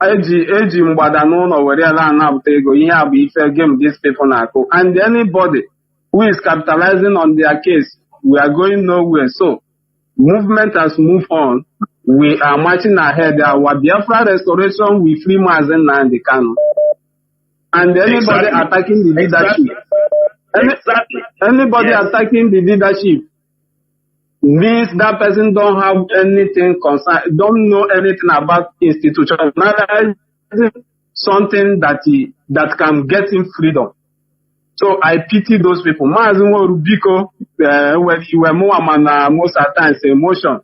Eji mgbada n'ụlọ were ala anapụta ego, ihe a bụ ife game these people na-akụ. And anybody who is capitalizing on their case, we are going nowhere. So, movement has moved on. We are marching ahead. Our Biafra restoration will free Mazen and the Kanu. And anybody attacking the leadership, anybody attacking the leadership, means that person don't have anything concern, don't know anything about institutionalizing something that can get him freedom. So I pity those people. Mazinwo Rubiko, when you were more most at times emotion.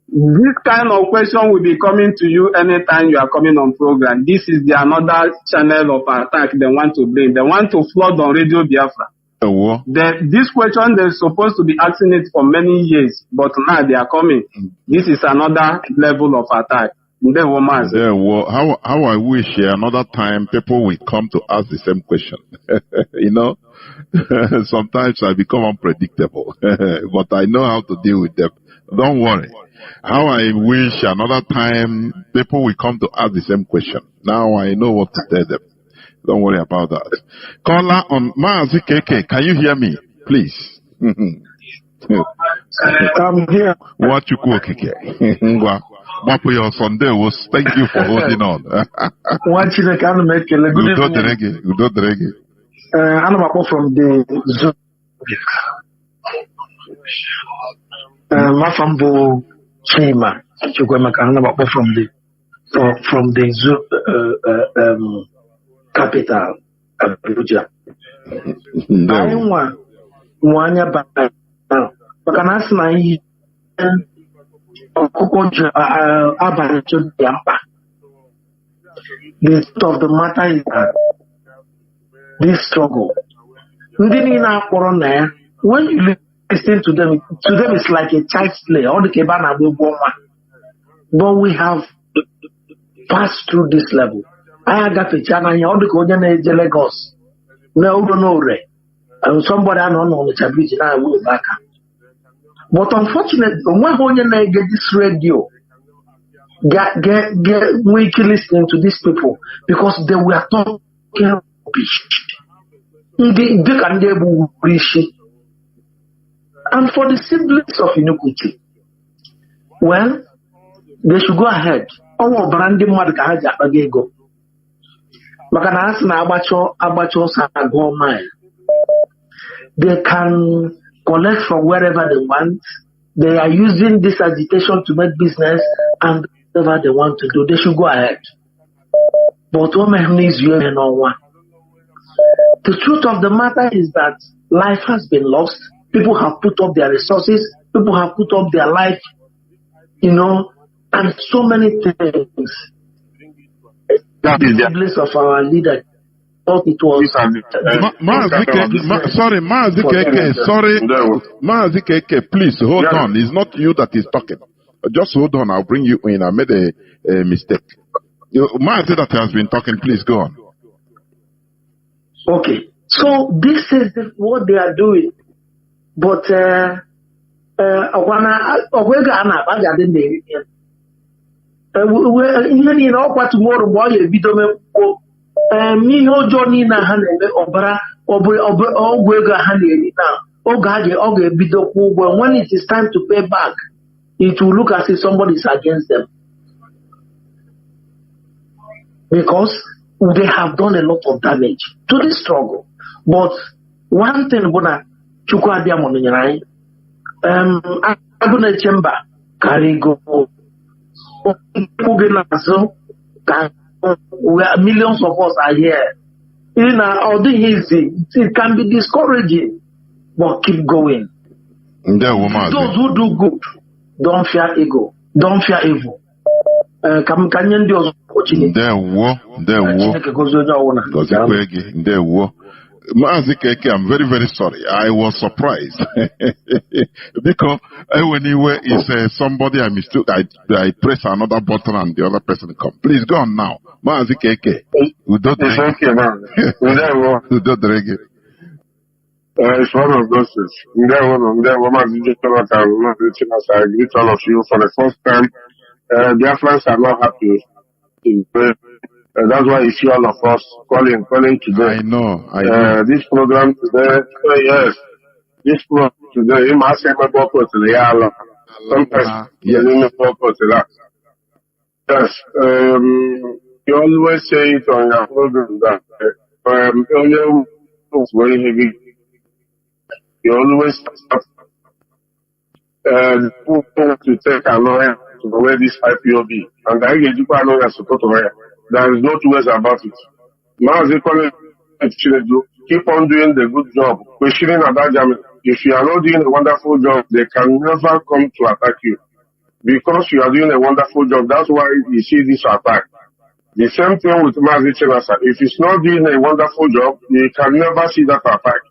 This kind of question will be coming to you anytime you are coming on program. This is another channel of attack they want to bring. They want to flood on Radio Biafra. This question, they're supposed to be asking it for many years, but now they are coming. This is another level of attack. How I wish another time people will come to ask the same question. You know, sometimes I become unpredictable, but I know how to deal with them. Don't worry. How I wish another time people will come to ask the same question. Now I know what to tell them. Don't worry about that. Caller on Maazi KK, can you hear me? Please. I'm here. What you cook, KK? Your Sunday was thank you for holding on. What you can make a good evening. I'm from the zoo. Mafambo Chima. From the zoo capital Abuja. I want one about because The truth of the matter is that this struggle, when you listen to them it's like a child's play. But we have passed through this level. I got a channel here, Lagos. And somebody I don't know on the bridge and I will back. But unfortunately, when I get this radio, get weekly listening to these people because they were talking rubbish. And for the siblings of iniquity, well, they should go ahead. Our branding market go. They can collect from wherever they want. They are using this agitation to make business and whatever they want to do. They should go ahead. But the truth of the matter is that life has been lost. People have put up their resources. People have put up their life, and so many things. That is the place of our leader. It was Maazi Keke, please hold on. It's not you that is talking. Just hold on. I'll bring you in. I made a mistake. Maazi that has been talking, please go on. Okay. So this is what they are doing. But Johnny na Hanebe Obra Obwega Hanedi now. When it is time to pay back, it will look as if somebody is against them. Because they have done a lot of damage to this struggle. But one thing Bona Chukwa Diamonai Aguna Chamber Karigo millions of us are here. Although easy, it can be discouraging, but keep going. Those who do good, don't fear ego, don't fear evil. Maazi Keke, I'm very, very sorry. I was surprised because anyway, it's somebody I mistook. I press another button and the other person come. Please go on now, Maazi Keke. It's one of those things. I greet all of you for the first time. Biafrans are not happy. That's why you see all of us calling today. I know. This program today, yes. This program today, you must say my purpose to the yellow. Sometimes you need purpose to that. Yes. You always say it on your program that it's very heavy. You always start to take a lawyer to wear this IPOB. And I get you a lawyer support to wear. There is no two ways about it. Keep on doing the good job. Questioning about them. If you are not doing a wonderful job, they can never come to attack you. Because you are doing a wonderful job, that's why you see this attack. The same thing with Maazi Chinasa. If it's not doing a wonderful job, you can never see that attack.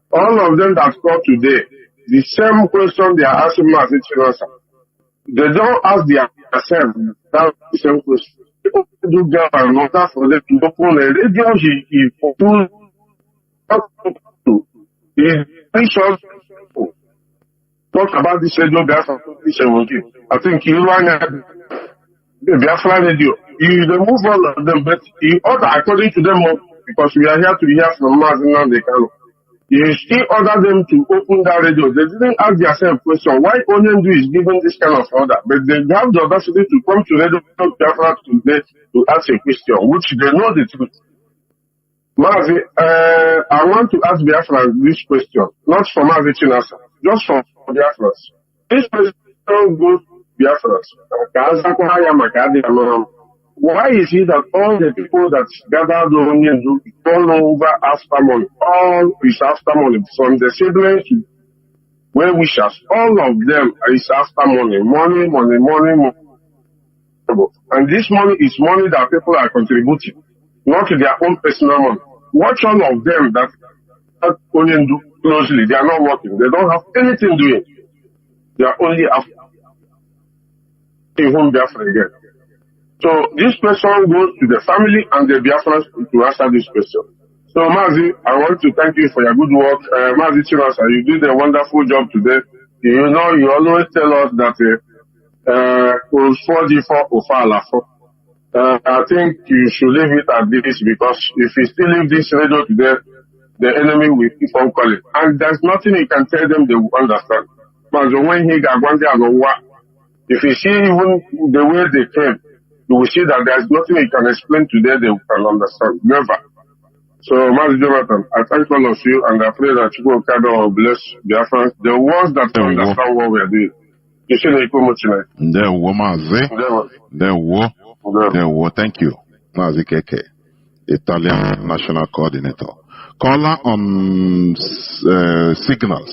All of them that call today, the same question they are asking Maazi Chinasa. They don't ask themselves that same question. Do get another for them to open a radio. He talk about this radio Biafra. I think you run the Biafra radio. You remove all of them, but you order according to them because we are here to hear from Maazi Nnamdi Kanu. You still order them to open that radio. They didn't ask themselves question why Onyendu is giving this kind of order, but they have the audacity to come to Radio Biafra today to ask a question, which they know the truth. Maazi, I want to ask Biafra this question, not for Maazi Chinasa, just for Biafras. This question goes to Biafras. Why is it that all the people that gathered on Onyendu all over after money, all is after money, from the siblings to well-wishers, all of them is after money. And this money is money that people are contributing, not their own personal money. Watch all of them that only do closely. They are not working. They don't have anything doing. They are only after home Biafra again. So this question goes to the family and the Biafrans to answer this question. So Mazi, I want to thank you for your good work. Mazi Chinasa, you did a wonderful job today. You know, you always tell us that I think you should leave it at this, because if you still leave this radio today, the enemy will keep on calling. And there's nothing you can tell them they will understand. But when he got one day, if you see even the way they came, you will see that there's nothing you can explain to them they can understand. Never. So, Master Jonathan, I thank all of you, and I pray that you will bless Biafra, the ones that understand what we are doing. You see the tonight. Thank you, Mazi Keke, Italian National Coordinator. Caller on signal.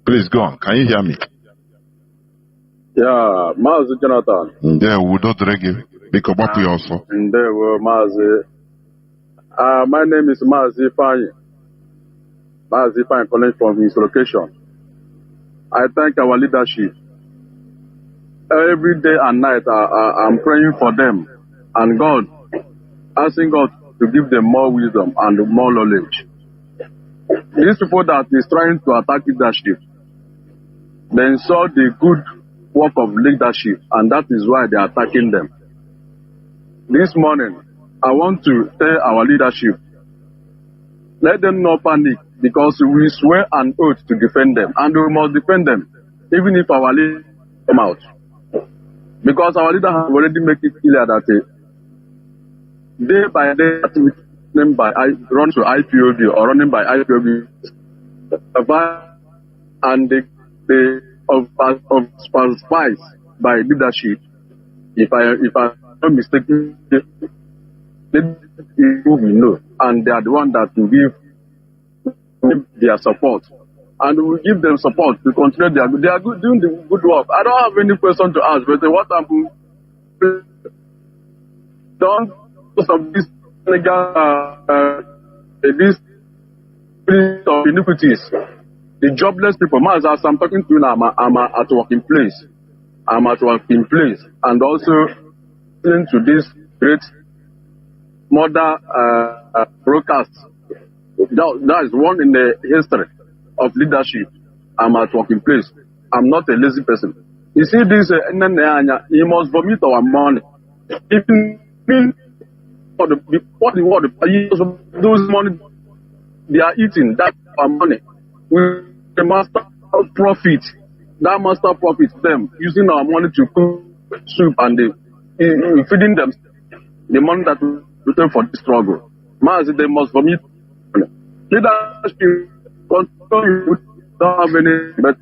Please go on. Can you hear me? Yeah, Mazi Jonathan. There, we don't drag Pick up also. There, Mazi. My name is Mazi Fine. Mazi Fine calling from his location. I thank our leadership. Every day and night, I'm praying for them. And God, asking God to give them more wisdom and more knowledge. These people that is trying to attack leadership, they saw the good work of leadership, and that is why they are attacking them. This morning, I want to tell our leadership, let them not panic, because we swear an oath to defend them, and we must defend them, even if our leaders come out. Because our leader has already made it clear that day by day, run to IPOB or running by IPOB, and they of spies by leadership. If I'm not mistaken, we know, and they are the one that will give their support, and we will give them support to continue they are good, doing the good work. I don't have any question to ask, but what I'm done of this of iniquities, the jobless people. As I'm talking to you now, I'm at working place. I'm at working place, and also listening to this great mother broadcast. That is one in the history of leadership. I'm at working place. I'm not a lazy person. You see this, he must vomit our money. Even for the those money they are eating, that's our money. We the master profit. That master profit them using our money to cook soup and feeding them the money that we return for the struggle. They must vomit. Leadership continue don't have any, but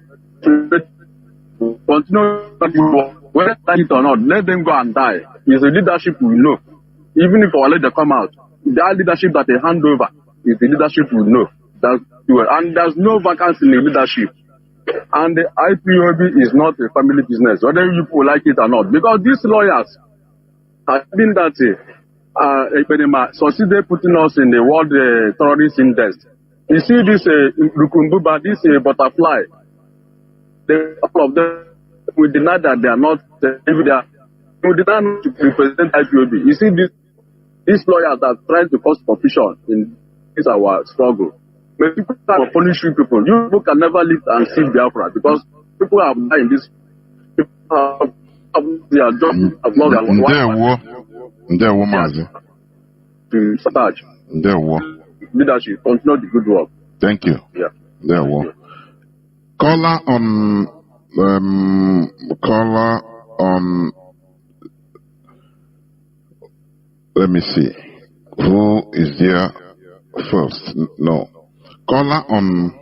continue whether like it or not, let them go and die. It's the leadership we know. Even if our leader come out, that leadership that they hand over is the leadership we know. And there's no vacancy in the leadership. And the IPOB is not a family business, whether you people like it or not. Because these lawyers have been that succeeded putting us in the World Terrorist Index. You see this Rukumbuba, this butterfly, all of them will deny that they are not, we deny to represent IPOB. You see these lawyers are trying to cause confusion in this our struggle. But people are punishing people. You people can never live and see Biafra because people have died in this. People have their job as long as to sabotage. Leadership, continue the good work. Thank you. Yeah. Caller on. Let me see. Who is there first? No. Caller on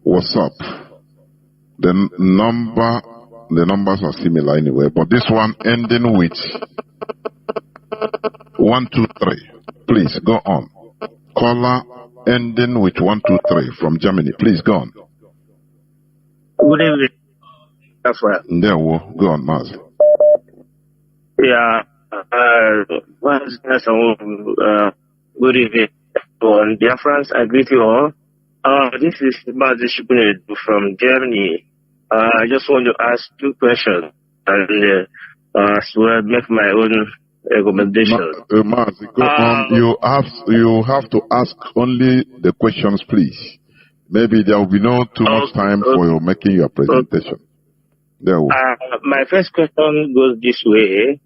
WhatsApp. The numbers are similar anyway, but this one ending with 123. Please go on. Caller ending with 123 from Germany. Please go on. Good evening, Biafra. There, go on, Maz. Yeah, good evening. On Biafrans, I greet you all. This is Maz from Germany. I just want to ask 2 questions and as well make my own recommendation. Maz, go on. You have to ask only the questions, please. Maybe there will be no too much time for you making your presentation. There. My first question goes this way.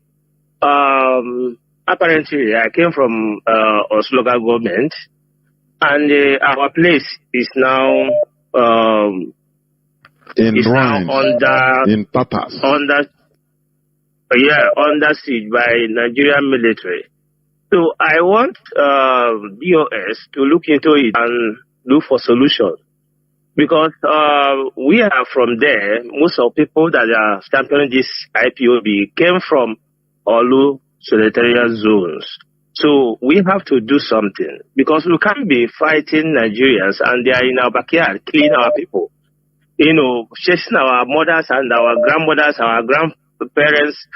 Apparently, I came from Oslo local government, and our place is now in Tatars. Under siege by Nigerian military. So I want BOS to look into it and look for solution. Because we are from there, most of people that are championing this IPOB came from Olu solitarian zones. So we have to do something. Because we can't be fighting Nigerians and they are in our backyard, killing our people. You know, chasing our mothers and our grandmothers, our grandparents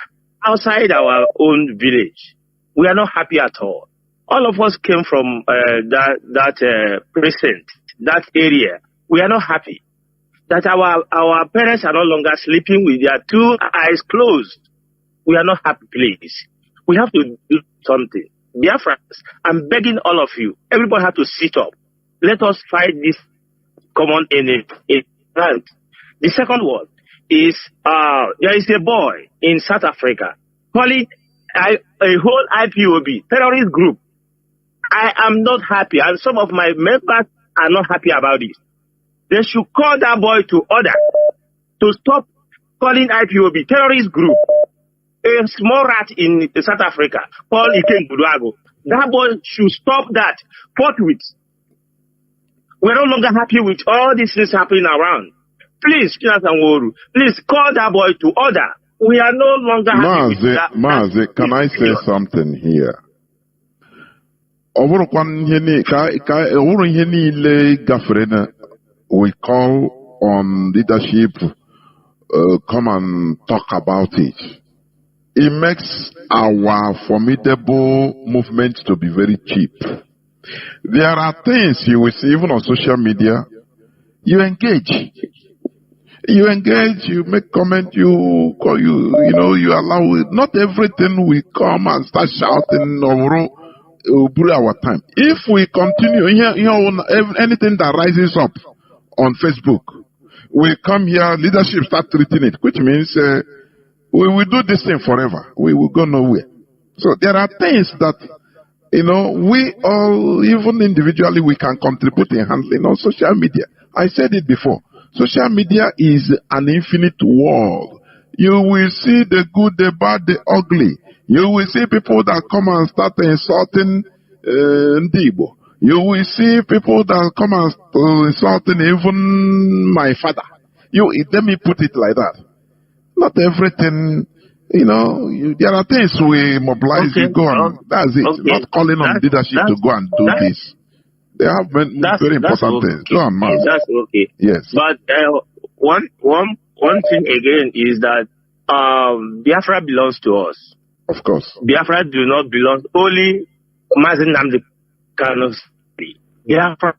outside our own village. We are not happy at all. All of us came from that precinct, that area. We are not happy that our parents are no longer sleeping with their 2 eyes closed. We are not happy, please. We have to do something. Biafrans, I'm begging all of you. Everybody have to sit up. Let us fight this common enemy. The second one is there is a boy in South Africa calling a whole IPOB terrorist group. I am not happy, and some of my members are not happy about it. They should call that boy to order to stop calling IPOB terrorist group. A small rat in South Africa called Iken Buduago. That boy should stop that forthwith. We're no longer happy with all these things happening around. Please, please call that boy to order. We are no longer happy with that. Mazi, can I say something here? We call on leadership, come and talk about it. It makes our formidable movement to be very cheap. There are things you will see even on social media. You engage, you make comment, you allow it. Not everything we come and start shouting or our time. If we continue, anything that rises up on Facebook, we come here, leadership start treating it, which means we will do this thing forever. We will go nowhere. So there are things that, we all, even individually, we can contribute in handling on social media. I said it before. Social media is an infinite world. You will see the good, the bad, the ugly. You will see people that come and start insulting Ndibo. You will see people that come and insulting even my father. Let me put it like that. Not everything, there are things we mobilize, you go on. That's it. Okay. Not calling on leadership to go and do this. They have very important things. Go on, man. That's okay. Yes. But one thing again is that Biafra belongs to us. Of course. Biafra do not belong only Mazen Namdi Kano's. Biafra,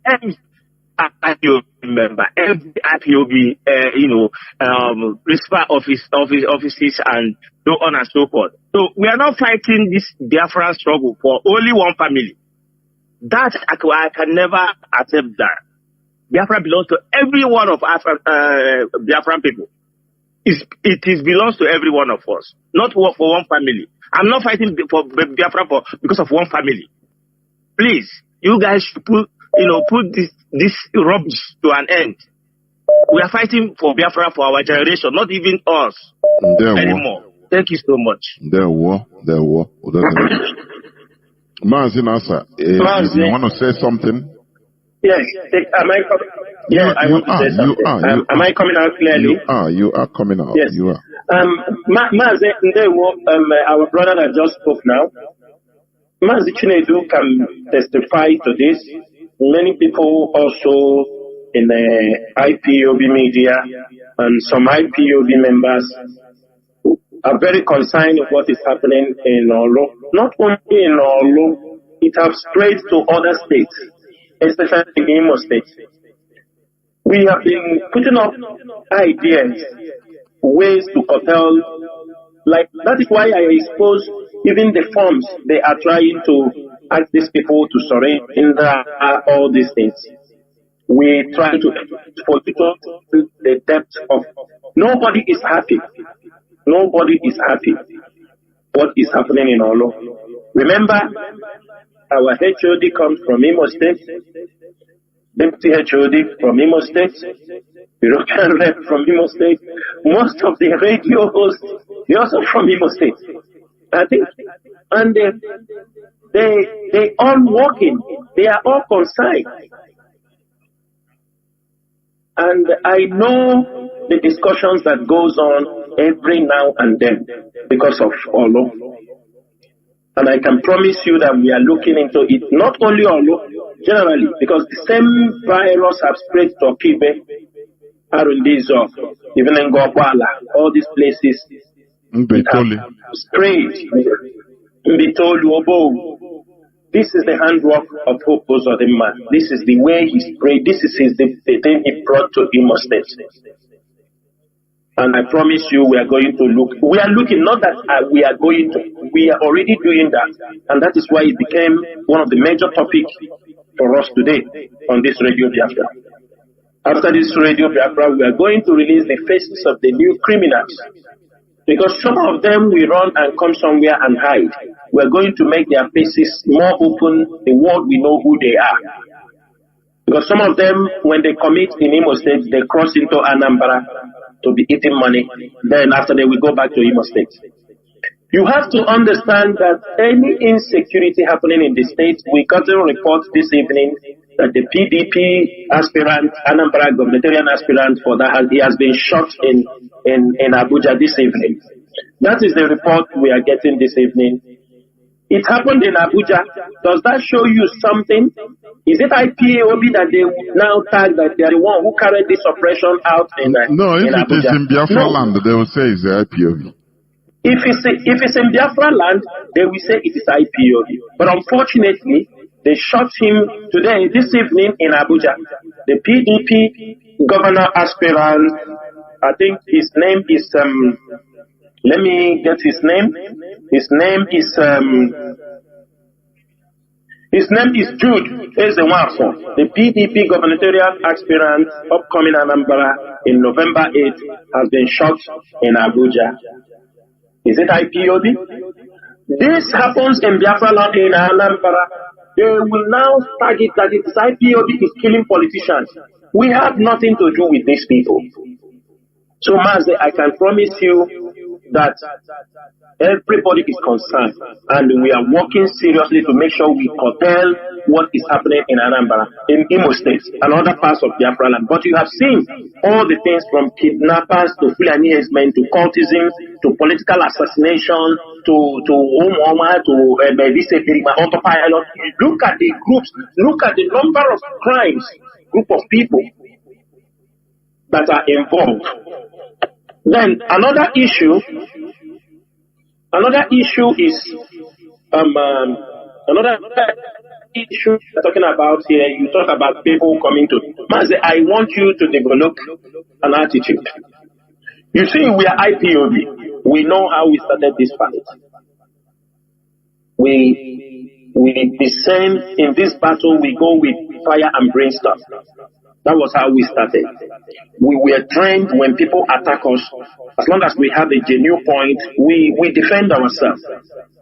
every IPOB member, every IPOB, principal offices and so on and so forth. So we are not fighting this Biafra struggle for only one family. That I can never accept that. Biafra belongs to every one of Biafran people. It belongs to every one of us, not for one family. I'm not fighting for Biafra because of one family. Please, you guys should put this rubbish to an end. We are fighting for Biafra for our generation, not even us anymore. Thank you so much. There were. Mazinasa, you want to say something? Yes. Am I coming? Yeah, I want to say something. Am I coming out clearly? You are coming out. Yes. You are. Our brother that just spoke now, Mazi Chinedu can testify to this. Many people also in the IPOB media, and some IPOB members are very concerned with what is happening in Olo. Not only in Olo, it has spread to other states, especially in Imo State. We have been putting up ideas, ways to curtail, like that is why I expose even the forms they are trying to ask these people to surrender all these things. We try to expose the depth of nobody is happy. Nobody is happy. What is happening in Olo? Remember, our HOD comes from Imo State. Deputy HOD from Imo State, European rep from Imo State, most of the radio hosts, they're also from Imo State. I think, and they all working, they are all concerned. And I know the discussions that goes on every now and then because of Olo. And I can promise you that we are looking into it, not only Olo, generally, because the same virus has spread to Kibe, Arundizo, even in Gopala, all these places. Spread. Mbitolu, Obo. This is the handwork of Hope Uzodimma. This is the way he sprayed. This is the thing he brought to Imo State. And I promise you, we are going to look. We are looking, not that we are going to. We are already doing that. And that is why it became one of the major topics for us today on this Radio Biafra. After this Radio Biafra, we are going to release the faces of the new criminals. Because some of them will run and come somewhere and hide. We are going to make their faces more open. The world will know who they are. Because some of them, when they commit in Imo State, they cross into Anambra to be eating money. Then after they will go back to Imo State. You have to understand that any insecurity happening in the state, we got a report this evening that the PDP aspirant, Anambra gubernatorial aspirant for that, he has been shot in Abuja this evening. That is the report we are getting this evening. It happened in Abuja. Does that show you something? Is it IPOB that they now tag that they are the one who carried this operation out in Abuja? No, if it is in Biafra land, they will say it's the IPOB. If it's in Biafra land, they will say it is IPOB. But unfortunately, they shot him today, this evening in Abuja. The PDP governor aspirant, I think his name is, let me get his name. His name is Jude Ezewafo. The PDP gubernatorial aspirant, upcoming Anambra in November 8th, has been shot in Abuja. Is it IPOB? This happens in Biafra land in Anambra. They will now tag it that it is IPOB is killing politicians. We have nothing to do with these people. So, Maze, I can promise you that everybody is concerned, and we are working seriously to make sure we curtail what is happening in Anambra, in Imo State, and other parts of Biafra land. But you have seen all the things from kidnappers to Fulani herdsmen to cultism to political assassination to Umoma to autopilot. Look at the groups, look at the number of crimes, group of people that are involved. Then another issue is another issue we're talking about here. You talk about people coming to Maze. I want you to develop an attitude. You see, we are IPOB. We know how we started this fight. We descend in this battle. We go with fire and brimstone. That was how we started. We were trained when people attack us. As long as we have a genuine point, we defend ourselves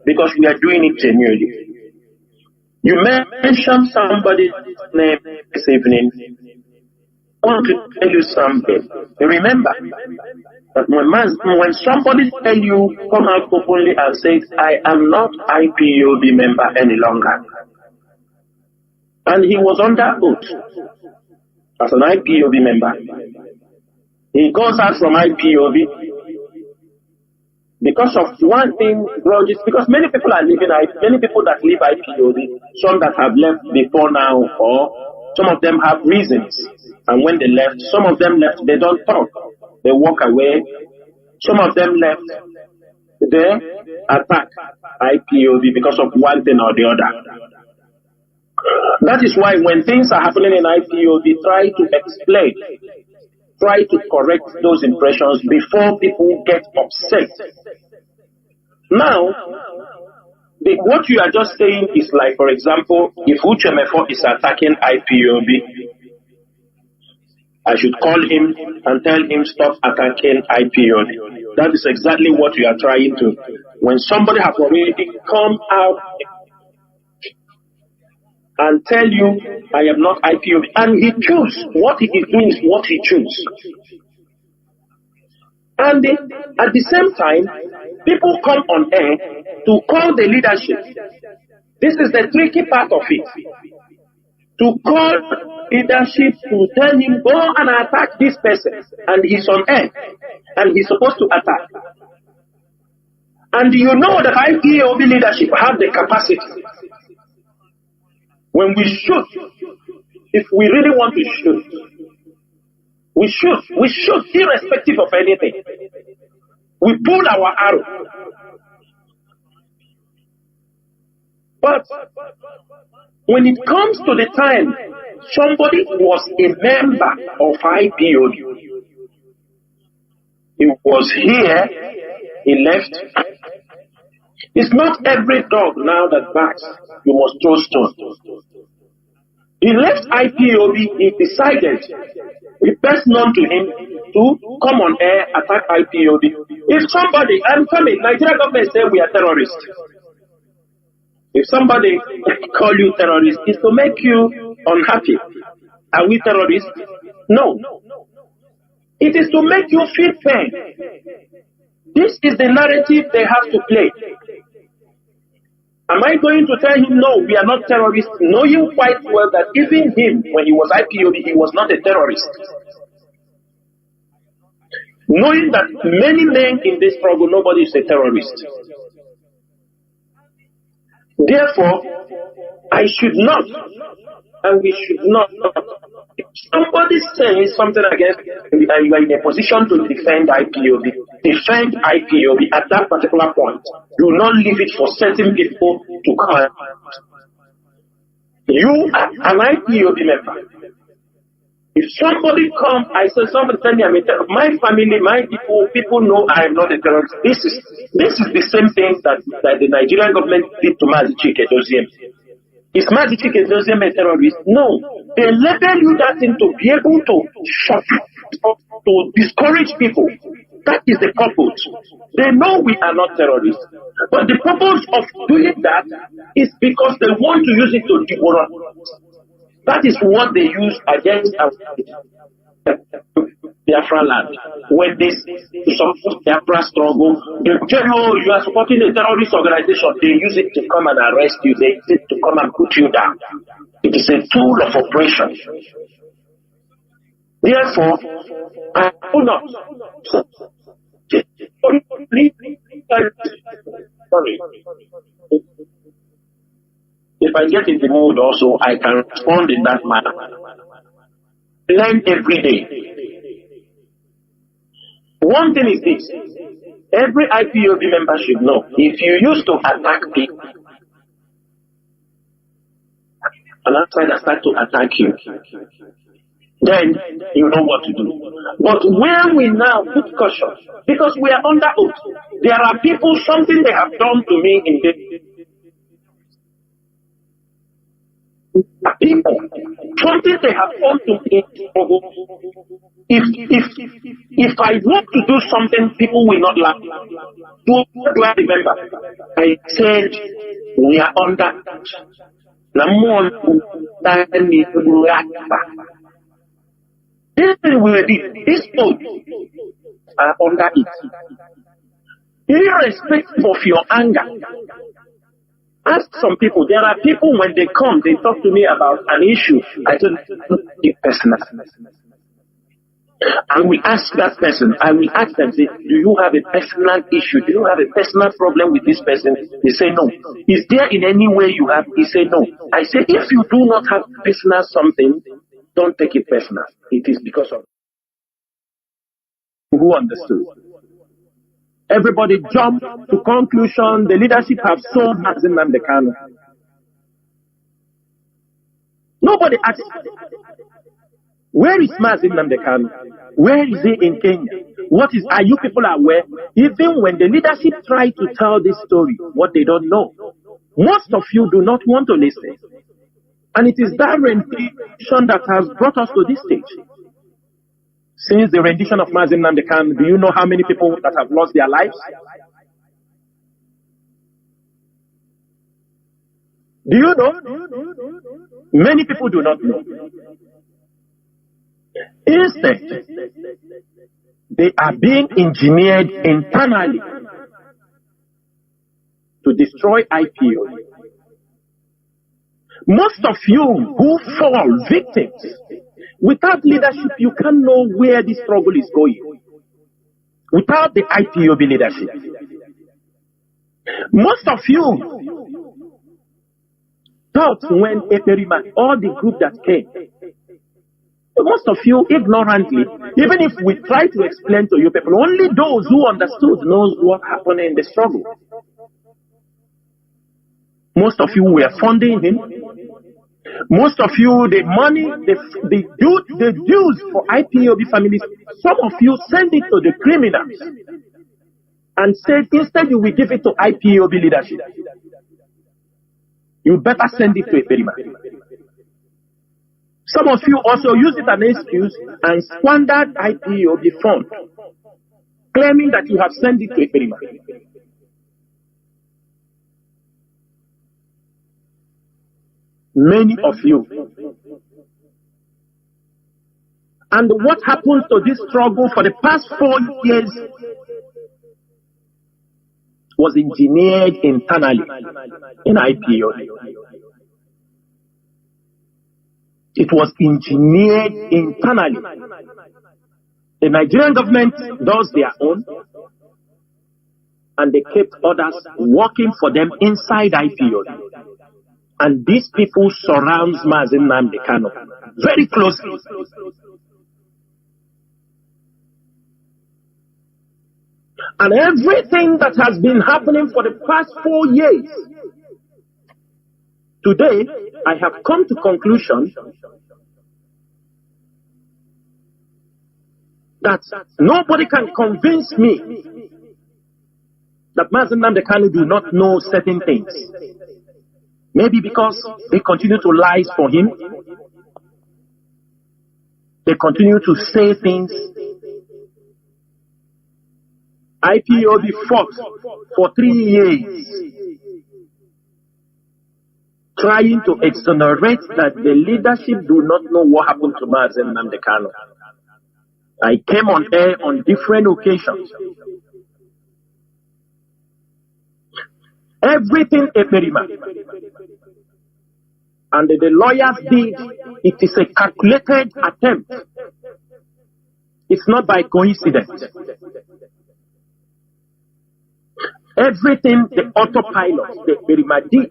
because we are doing it genuinely. You mentioned somebody's name this evening. I want to tell you something. Remember that when somebody tell you, come out openly and say, I am not IPOB member any longer. And he was under oath as an IPOB member. He goes out from IPOB because of one thing, because many people are leaving, many people that leave IPOB, some that have left before now, or Some of them have reasons. And when they left, some of them left, they don't talk. They walk away. Some of them left, they attack IPOB because of one thing or the other. That is why when things are happening in IPOB, try to explain, try to correct those impressions before people get upset. Now, what you are just saying is like, for example, if Uchemefo is attacking IPOB, I should call him and tell him stop attacking IPOB. That is exactly what you are trying to. When somebody has already come out and tell you, I am not IPOB, and he chooses, what he is doing is what he chooses. And at the same time, people come on air to call the leadership. This is the tricky part of it. To call leadership to tell him, go and attack this person. And he's on air. And he's supposed to attack. And you know that IPOB leadership have the capacity. When we shoot, if we really want to shoot, we shoot irrespective of anything. We pull our arrow. But when it comes to the time somebody was a member of IPOB, he was here, he left. It's not every dog now that barks, you must throw stones. He left IPOB, he decided, the best known to him, to come on air, attack IPOB. If somebody, I'm coming, Nigeria government say we are terrorists. If somebody call you terrorist, it's to make you unhappy. Are we terrorists? No. It is to make you feel pain. This is the narrative they have to play. Am I going to tell him, no, we are not terrorists, knowing quite well that even him, when he was IPOB, he was not a terrorist? Knowing that many men in this struggle, nobody is a terrorist. Therefore, I should not, and we should not. If somebody says something against you and you are in a position to defend IPOB at that particular point. Do not leave it for certain people to come out. You are an IPOB member. If somebody come, I say somebody tell me I'm a terrorist. My family, my people know I am not a terrorist. This is the same thing that the Nigerian government did to Mazi Chike Doziem. Is Mazi Chike Doziem a terrorist? No. They label you that thing to be able to shock, to discourage people. That is the purpose. They know we are not terrorists. But the purpose of doing that is because they want to use it to devour. That is what they use against Biafra land. When they support Biafra struggle, they tell you you are supporting a terrorist organization. They use it to come and arrest you. They use it to come and put you down. It is a tool of oppression. Therefore, I will not. Sorry. If I get in the mood also, I can respond in that manner. Learn every day. One thing is this. Every IPOB member should know, if you used to attack people, and outside start to attack you, then you know what to do. But when we now put caution, because we are under oath, there are people, something they have done to me in this. People, something they have done to me. If I want to do something, people will not laugh. What do I remember? I said, we are under. This oath are under it. Irrespective of your anger. Ask some people. There are people, when they come, they talk to me about an issue. I don't take it personal. I will ask that person, I will ask them, say, do you have a personal issue? Do you have a personal problem with this person? They say no. Is there in any way you have? He say no. I say, if you do not have personal something, don't take it personal. It is because of who understood. Everybody jump to conclusion. The leadership have sold Mazi Nnamdi Kanu. Nobody asked, where is Mazi Nnamdi Kanu? Where is he in Kenya? Are you people aware? Even when the leadership try to tell this story, what they don't know, most of you do not want to listen. And it is that rendition that has brought us to this stage. Since the rendition of Mazi Nnamdi Kanu, do you know how many people that have lost their lives? Do you know? Many people do not know. Instead, they are being engineered internally to destroy IPO. Most of you who fall victims, without leadership, you can't know where this struggle is going. Without the IPOB leadership. Most of you thought when Eperima, all the group that came, most of you ignorantly, even if we try to explain to you people, only those who understood knows what happened in the struggle. Most of you were funding him. Most of you, the money, the dues for IPOB families, some of you send it to the criminals and said, instead you will give it to IPOB leadership. You better send it to Eperima. Some of you also use it as an excuse and squandered IPOB fund, claiming that you have sent it to Eperima. Many of you. And what happens to this struggle for the past 4 years was engineered internally in IPOB. It was engineered internally. The Nigerian government does their own, and they kept others working for them inside IPOB. And these people surround Mazi Nnamdi Kanu very closely. And everything that has been happening for the past 4 years, today I have come to conclusion that nobody can convince me that Mazi Nnamdi Kanu do not know certain things. Maybe because they continue to lie for him. They continue to say things. IPOB fought for 3 years trying to exonerate that the leadership do not know what happened to Mazi Nnamdi Kanu. I came on air on different occasions. Everything Eperima and the lawyers did, it is a calculated attempt. It's not by coincidence. Everything the autopilot, the Eperima did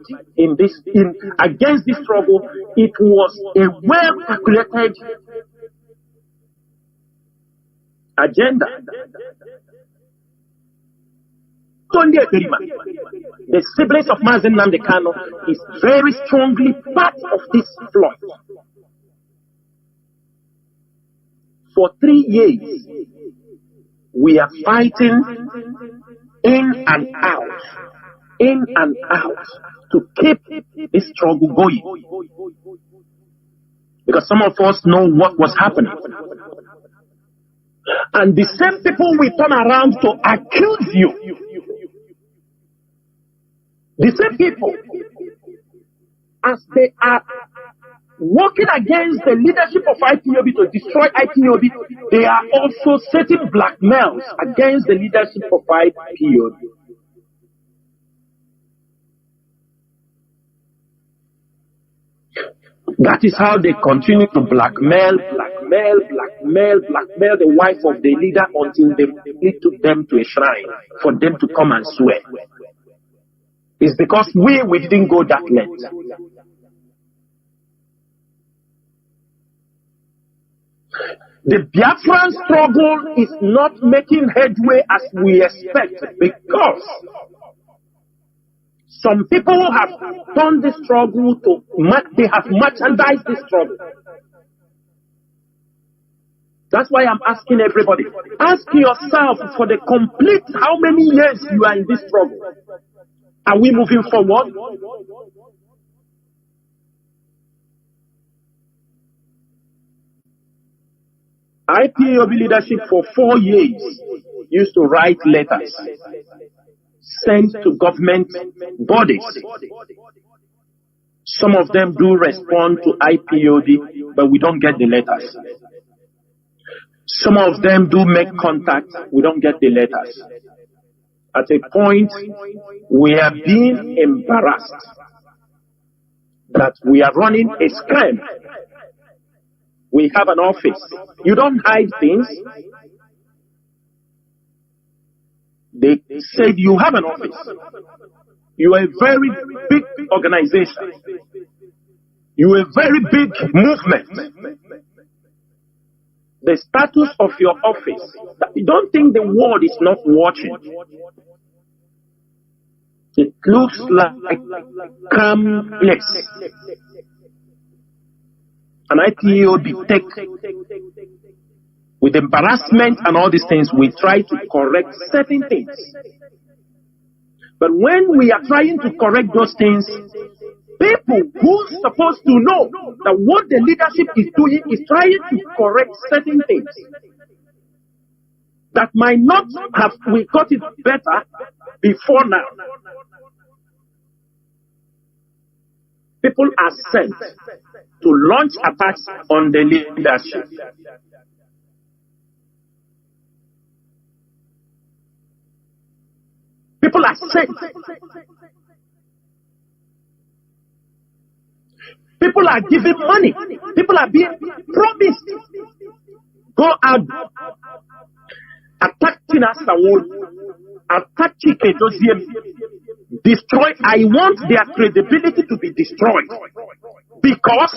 against this struggle, it was a well-calculated agenda. Only Eperima, the siblings of Mazi Nnamdi Kanu, is very strongly part of this plot. For 3 years, we are fighting in and out to keep this struggle going. Because some of us know what was happening. And the same people will turn around to accuse you. The same people, as they are working against the leadership of IPOB to destroy IPOB, they are also setting blackmails against the leadership of IPOB. That is how they continue to blackmail the wife of the leader until they lead to them to a shrine for them to come and swear. It's because we didn't go that length. The Biafran struggle is not making headway as we expect because some people have turned the struggle to, they have merchandised the struggle. That's why I'm asking everybody, ask yourself for the complete how many years you are in this struggle. Are we moving forward? IPOB leadership for 4 years used to write letters sent to government bodies. Some of them do respond to IPOB, but we don't get the letters. Some of them do make contact, we don't get the letters. At a point, we are being embarrassed that we are running a scam. We have an office. You don't hide things. They said you have an office. You are a very big organization. You are a very big movement. The status of your office, you don't think the world is not watching. It looks like a calm place. An IPOB take with embarrassment and all these things, we try to correct certain things. But when we are trying to correct those things, people who are supposed to know that what the leadership is doing is trying to correct certain things that might not have, we got it better before now. People are sent to launch attacks on the leadership. People are sent. People are giving money. People are being promised. Go out, attack Tina Sawol, attack Chike Doziem, destroy. I want their credibility to be destroyed because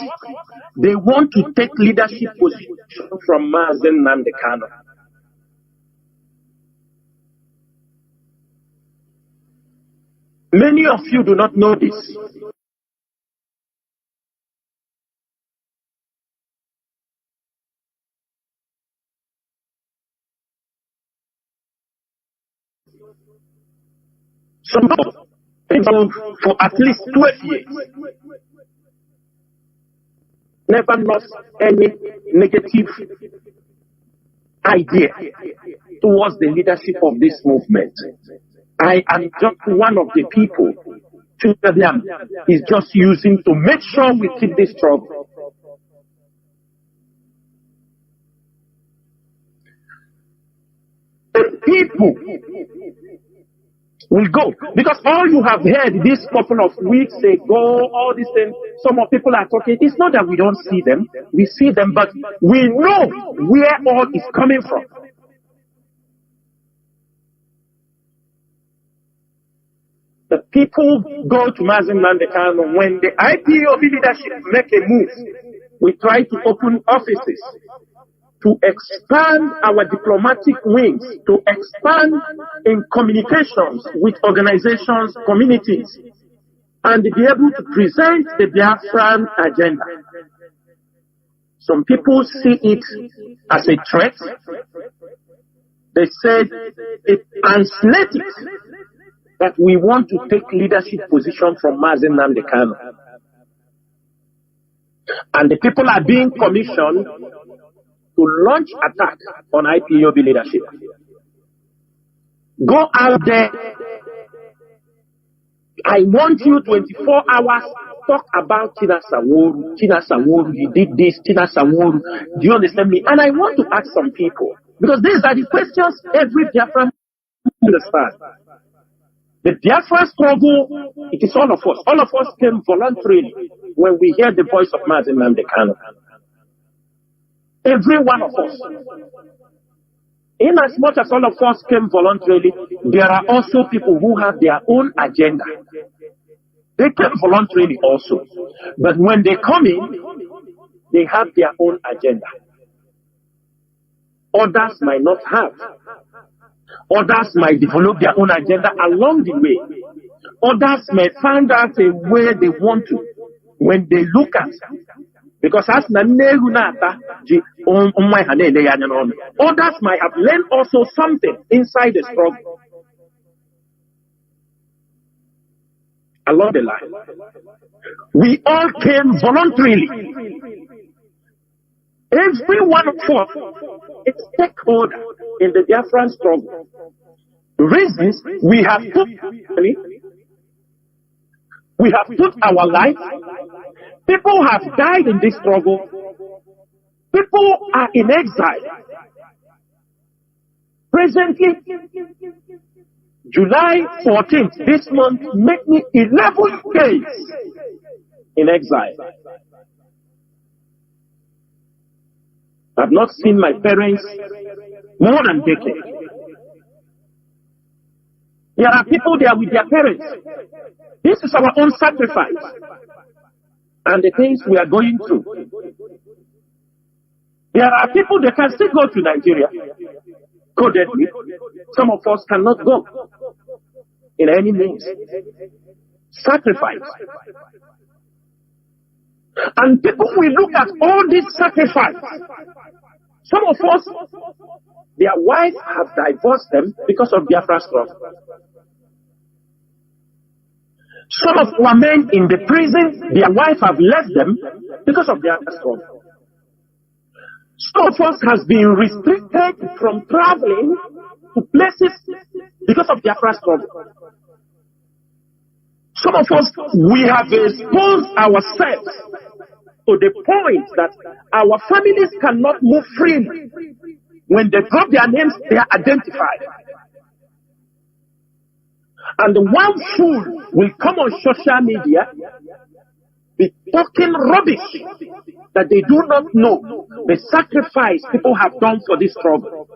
they want to take leadership position from Mazen Nandekano. Many of you do not know this. Some people for at least 12 years never lost any negative idea towards the leadership of this movement. I am just one of the people Trinidad is just using to make sure we keep this struggle. The people will go. Because all you have heard this couple of weeks ago, all these things, some of people are talking. It's not that we don't see them. We see them, but we know where all is coming from. The people go to Mazen Nandekano. When the IPOB leadership make a move, we try to open offices, to expand our diplomatic wings, to expand in communications with organizations, communities, and be able to present the Biafran agenda. Some people see it as a threat. They said it translates it that we want to take leadership position from Mazen Nandekano. And the people are being commissioned to launch attack on IPOB leadership. Go out there. I want you 24 hours talk about Tina Saworu. Tina Saworu, he did this, Tina Saworu. Do you understand me? And I want to ask some people, because these are the questions every Biafran understands. The Biafra struggle, it is all of us. All of us came voluntarily when we hear the voice of Mazi Nnamdi Kanu. Every one of us. In as much as all of us came voluntarily, there are also people who have their own agenda. They came voluntarily also. But when they come in, they have their own agenda. Others might not have. Others might develop their own agenda along the way. Others may find out a way they want to when they look at. Because as others might have learned also something inside the struggle. Along the line, we all came voluntarily. Every one of us is a stakeholder in the Biafran struggle. Reasons we have put our life. People have died in this struggle. People are in exile. Presently, July 14th, this month, make me 11 days in exile. I've not seen my parents more than a decade. There are people there with their parents. This is our own sacrifice. And the things we are going through. There are people that can still go to Nigeria. Codedly. Some of us cannot go. In any means. Sacrifice. And people will look at all this sacrifice. Some of us, their wives have divorced them because of Biafra struggle. Some of our men in the prison, their wives have left them because of Biafra struggle. Some of us has been restricted from traveling to places because of Biafra struggle. Some of us, we have exposed ourselves to the point that our families cannot move freely. When they drop their names, they are identified. And one fool will come on social media, be talking rubbish that they do not know the sacrifice people have done for this struggle.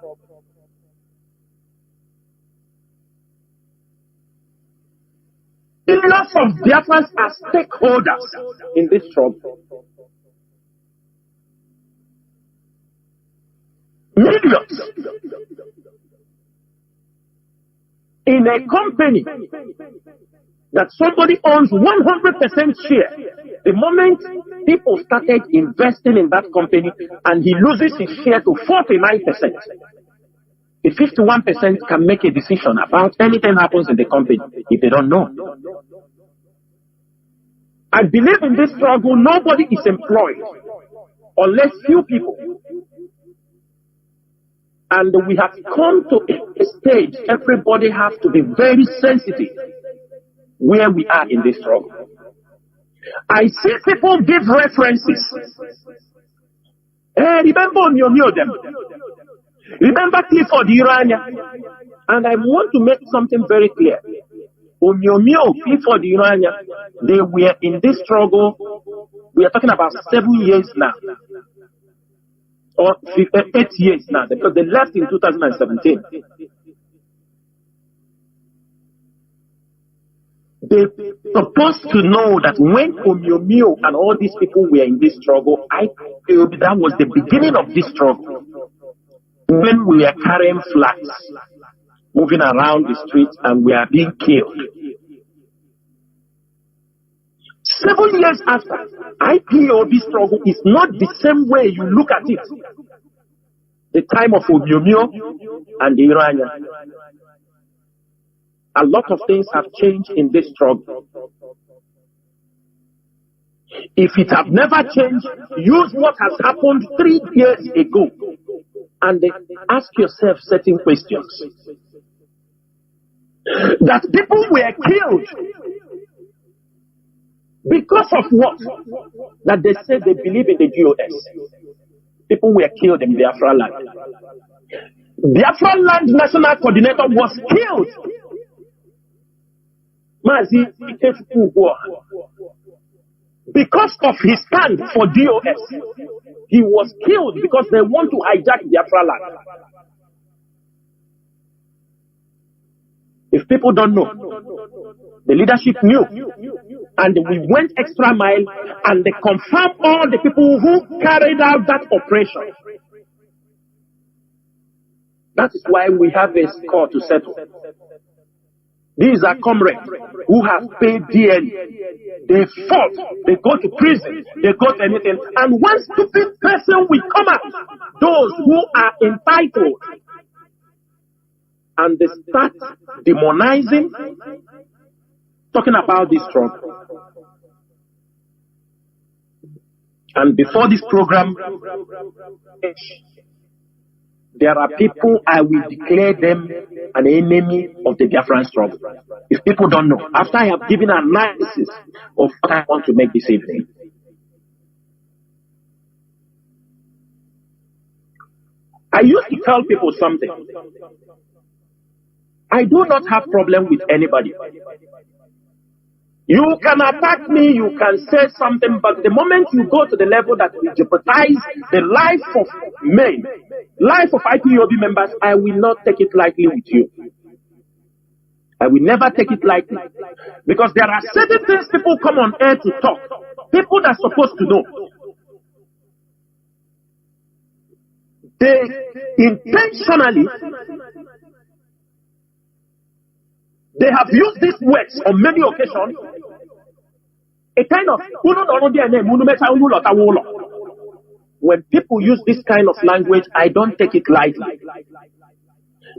Millions of Biafrans are stakeholders in this struggle. Millions. In a company that somebody owns 100% share, the moment people started investing in that company and he loses his share to 49%, the 51% can make a decision about anything happens in the company if they don't know. I believe in this struggle, nobody is employed unless few people. And we have come to a stage, everybody has to be very sensitive where we are in this struggle. I see people give references. Remember them. Remember Clifford Urania. And I want to make something very clear. Clifford Urania, they were in this struggle. We are talking about 7 years now. Or 8 years now, because they left in 2017. They're supposed to know that when Omyomyo and all these people were in this struggle, I feel that was the beginning of this struggle. When we were carrying flags, moving around the streets, and we are being killed. 7 years after, IPOB struggle is not the same way you look at it. The time of Omyomyo and the Iranian. A lot of things have changed in this struggle. If it have never changed, use what has happened 3 years ago and ask yourself certain questions. That people were killed because of what? That they said they believe in the GOS. People were killed in Biafra land. Biafra land national coordinator was killed. Because of his stand for DOS, he was killed because they want to hijack Biafra land. If people don't know, the leadership knew, and we went extra mile, and they confirmed all the people who carried out that operation. That is why we have a score to settle. These are comrades who have paid dearly. They fought, they go to prison, they go to anything, and one stupid person will come out, those who are entitled, and they start demonizing, talking about this struggle. And before this program, there are people, I will declare them an enemy of the Biafran struggle. If people don't know, after I have given an analysis of what I want to make this evening, I used to tell people something. I do not have problem with anybody. You can attack me, you can say something, but the moment you go to the level that will jeopardize the life of men, life of IPOB members, I will not take it lightly with you. I will never take it lightly. Because there are certain things people come on air to talk. People that are supposed to know. They intentionally, they have used these words on many occasions. A kind of, when people use this kind of language, I don't take it lightly.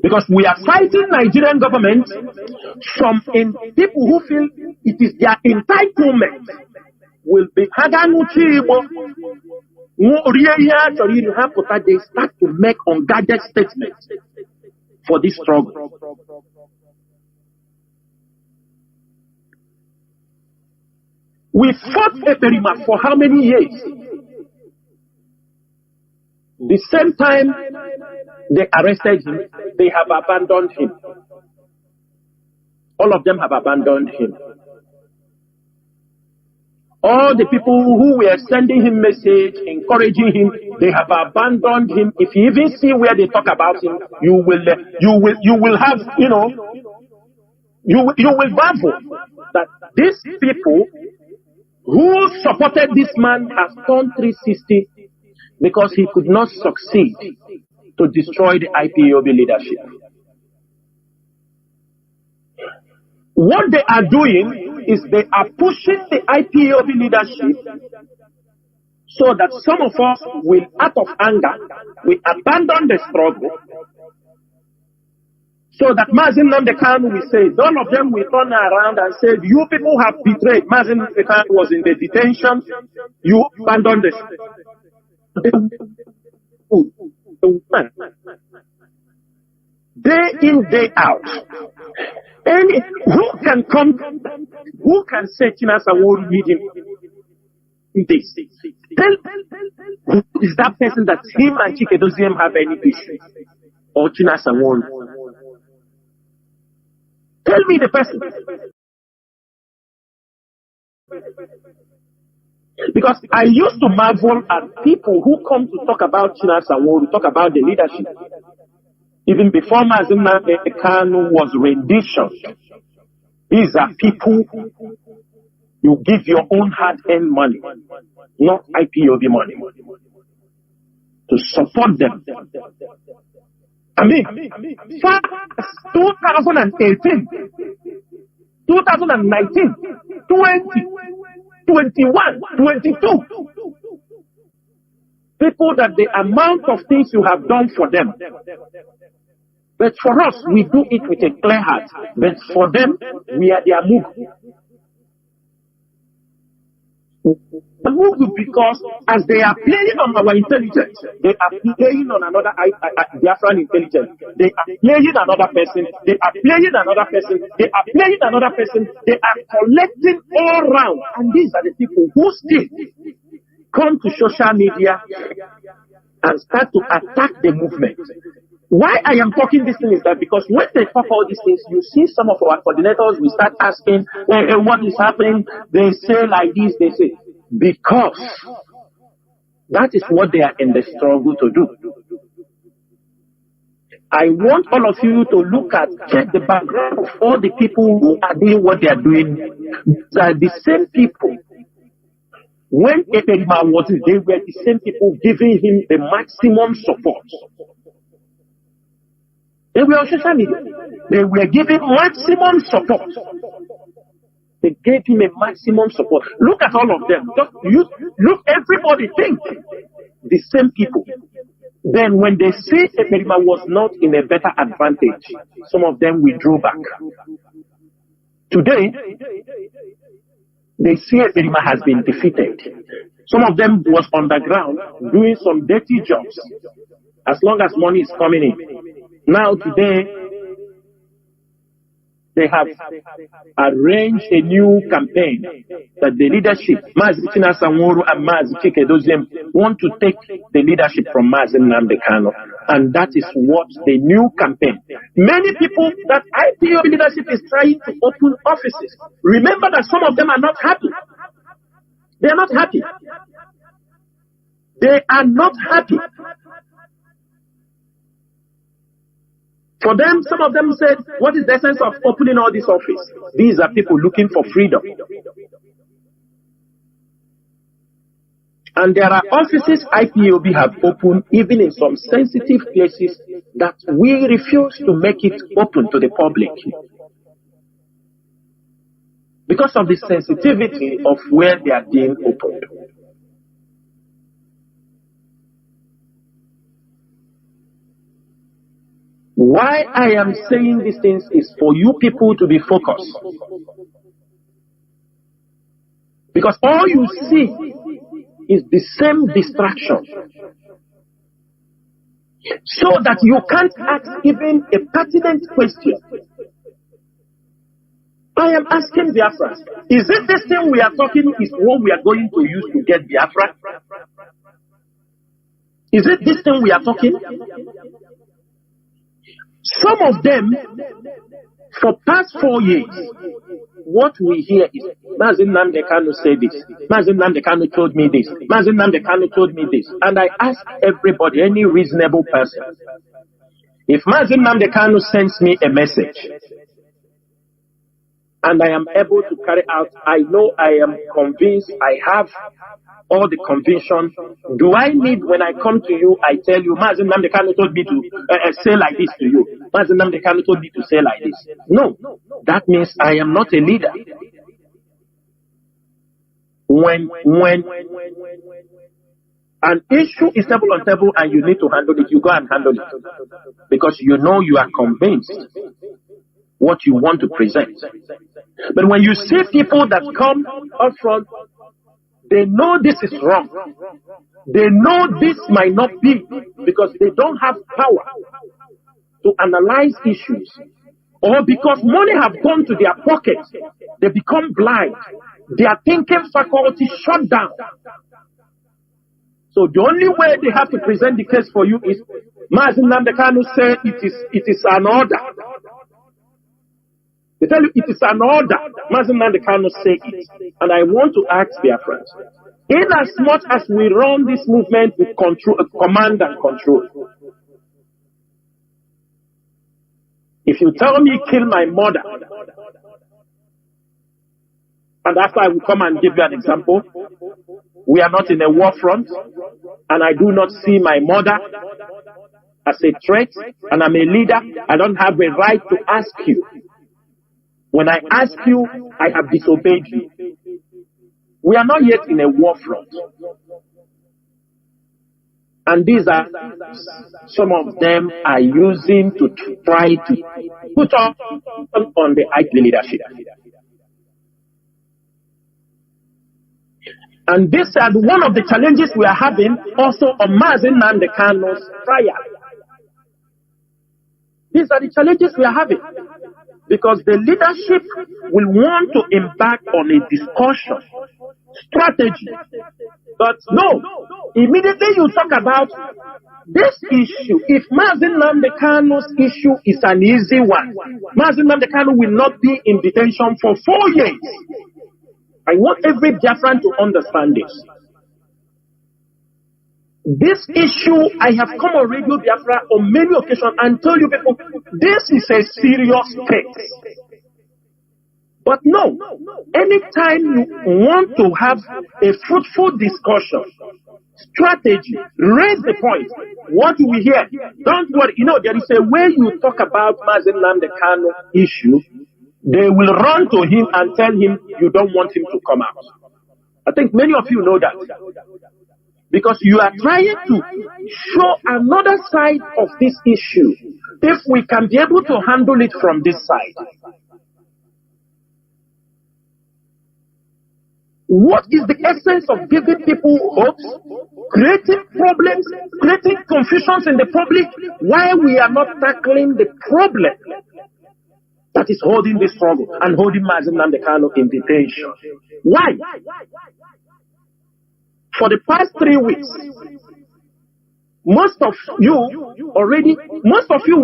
Because we are fighting Nigerian government from people who feel it is their entitlement will be they start to make unguarded statements for this struggle. We fought Eperima for how many years? The same time they arrested him, they have abandoned him. All of them have abandoned him. All the people who were sending him message, encouraging him, they have abandoned him. If you even see where they talk about him, you will have, you will marvel that these people who supported this man have turned 360 because he could not succeed to destroy the IPOB leadership. What they are doing is they are pushing the IPOB leadership so that some of us will, out of anger, will abandon the struggle, so that Mazin Namdekan will say, none of them will turn around and say, you people have betrayed. Mazin Namdekan was in the detention, you abandoned the day in, day out. And who can say Chinasa won't read him this? Tell who is that person that him and Chike doesn't have any issue? Or Chinasa won't? Tell me the person. Because I used to marvel at people who come to talk about Chinasa won't, talk about the leadership. Even before Mazin Namdekan was rendition, these are people you give your own hard-earned money, not IPOB money, to support them. I mean, fast 2018, 2019, 20, 21, 22. People that the amount of things you have done for them. But for us, we do it with a clear heart. But for them, we are their move. Because as they are playing on our intelligence, they are playing on another Biafran intelligence. They are playing another person. They are playing another person. They are playing another person. They are collecting all round. And these are the people who still come to social media and start to attack the movement. Why I am talking this thing is that because when they talk all these things, you see some of our coordinators will start asking, what is happening? They say like this, they say. because that is what they are in the struggle to do. I want all of you to check the background of all the people who are doing what they are doing. They are the same people. When Eperima was there, they were the same people giving him the maximum support. They were on social media. They were giving maximum support. They gave him a maximum support. Look at all of them. Just look, everybody think. The same people. Then when they see Eperima was not in a better advantage, some of them withdrew back. Today, they see Eperima has been defeated. Some of them was underground doing some dirty jobs. As long as money is coming in. Now today, they have arranged a new campaign that the leadership, Mazi Tina Sanworu and Mazi Chikedoziem, want to take the leadership from Mazi Nnamdi Kanu. And that is what the new campaign. Many people that IPOB leadership is trying to open offices. Remember that some of them are not happy. They are not happy. They are not happy. For them, some of them said, what is the essence of opening all this office? These are people looking for freedom. And there are offices IPOB have opened, even in some sensitive places, that we refuse to make it open to the public. Because of the sensitivity of where they are being opened. Why I am saying these things is for you people to be focused. Because all you see is the same distraction. So that you can't ask even a pertinent question. I am asking Biafra, is it this thing we are talking is what we are going to use to get Biafra? Is it this thing we are talking? Some of them, for past 4 years, what we hear is, Mazi Nnamdi Kanu said this, Mazi Nnamdi Kanu told me this, Mazi Nnamdi Kanu told me this. And I ask everybody, any reasonable person, if Mazi Nnamdi Kanu sends me a message, and I am able to carry out, I know I am convinced, I have all the conviction. Do I need, when I come to you, I tell you, Mazi Nnamdi Kanu told me to say like this to you. Mazi Nnamdi Kanu told me to say like this. No, that means I am not a leader. When an issue is table on table and you need to handle it, you go and handle it. Because you know you are convinced what you want to present. But when you see people that come up front, they know this is wrong. They know this might not be because they don't have power to analyze issues. Or because money have gone to their pockets, they become blind. Their thinking faculty shut down. So the only way they have to present the case for you is, Mazi Nnamdi Kanu said it is an order. They tell you it is an order. Mazi Nnamdi Kanu say it. And I want to ask Biafrans, in as much as we run this movement with control, command and control, if you tell me kill my mother, and after I will come and give you an example, we are not in a war front, and I do not see my mother as a threat, and I'm a leader, I don't have a right to ask you. When I ask you, I have disobeyed you. We are not yet in a war front. And these are some of them are using to try to put on the IT leadership. And this is one of the challenges we are having also on Mazi Nnamdi Kanu's trial. These are the challenges we are having. Because the leadership will want to embark on a discussion, strategy. But no, immediately you talk about this issue. If Mazi Nnamdi Kanu's issue is an easy one, Mazi Nnamdi Kanu will not be in detention for 4 years. I want every Biafran to understand this. This issue, I have come on Radio Biafra on many occasions and told you people, this is a serious case. But no, anytime you want to have a fruitful discussion, strategy, raise the point, what do we hear? Don't worry, there is a way you talk about Mazen Nnamdi Kanu issue, they will run to him and tell him you don't want him to come out. I think many of you know that. Because you are trying to show another side of this issue. If we can be able to handle it from this side. What is the essence of giving people hopes, creating problems, creating confusions in the public, while we are not tackling the problem that is holding this struggle and holding Mazen Nnamdi Kanu in detention? Why? For the past 3 weeks, most of you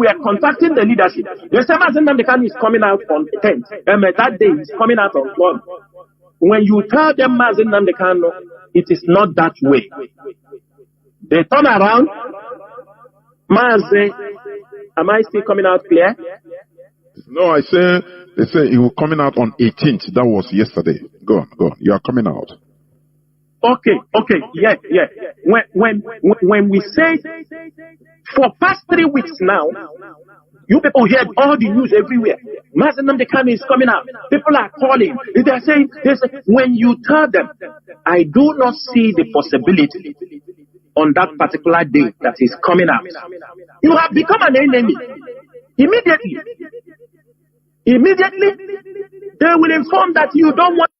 were contacting the leadership. The same Mazen Nnamdi Kanu is coming out on the 10th. That day is coming out on 12th. When you tell them Mazen Nnamdi Kanu, it is not that way. They turn around. Mazen, am I still coming out clear? No, they say you were coming out on 18th. That was yesterday. Go on. You are coming out. Okay, yeah. When we say for past 3 weeks now, you people heard all the news everywhere. Mazen Nnamdi Kanu is coming out. People are calling. They're saying, when you tell them, I do not see the possibility on that particular day that is coming out. You have become an enemy. Immediately, they will inform that you don't want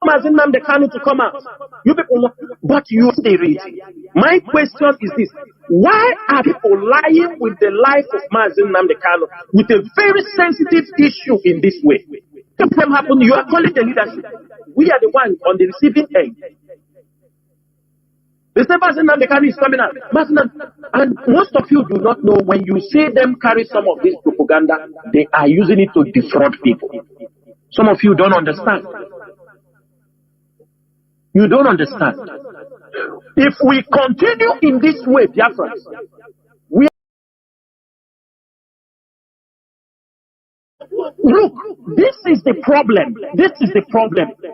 Mazen Nnamdi Kanu to come out. You people know, but you stay ready. My question is this: why are people lying with the life of Mazen Nnamdi Kanu with a very sensitive issue in this way? If them happen, you are calling the leadership. We are the ones on the receiving end. They say Mazen Nnamdi Kanu is coming out. And most of you do not know, when you see them carry some of this propaganda, they are using it to defraud people. Some of you don't understand. You don't understand. If we continue in this way, Biafra, look, this is the problem.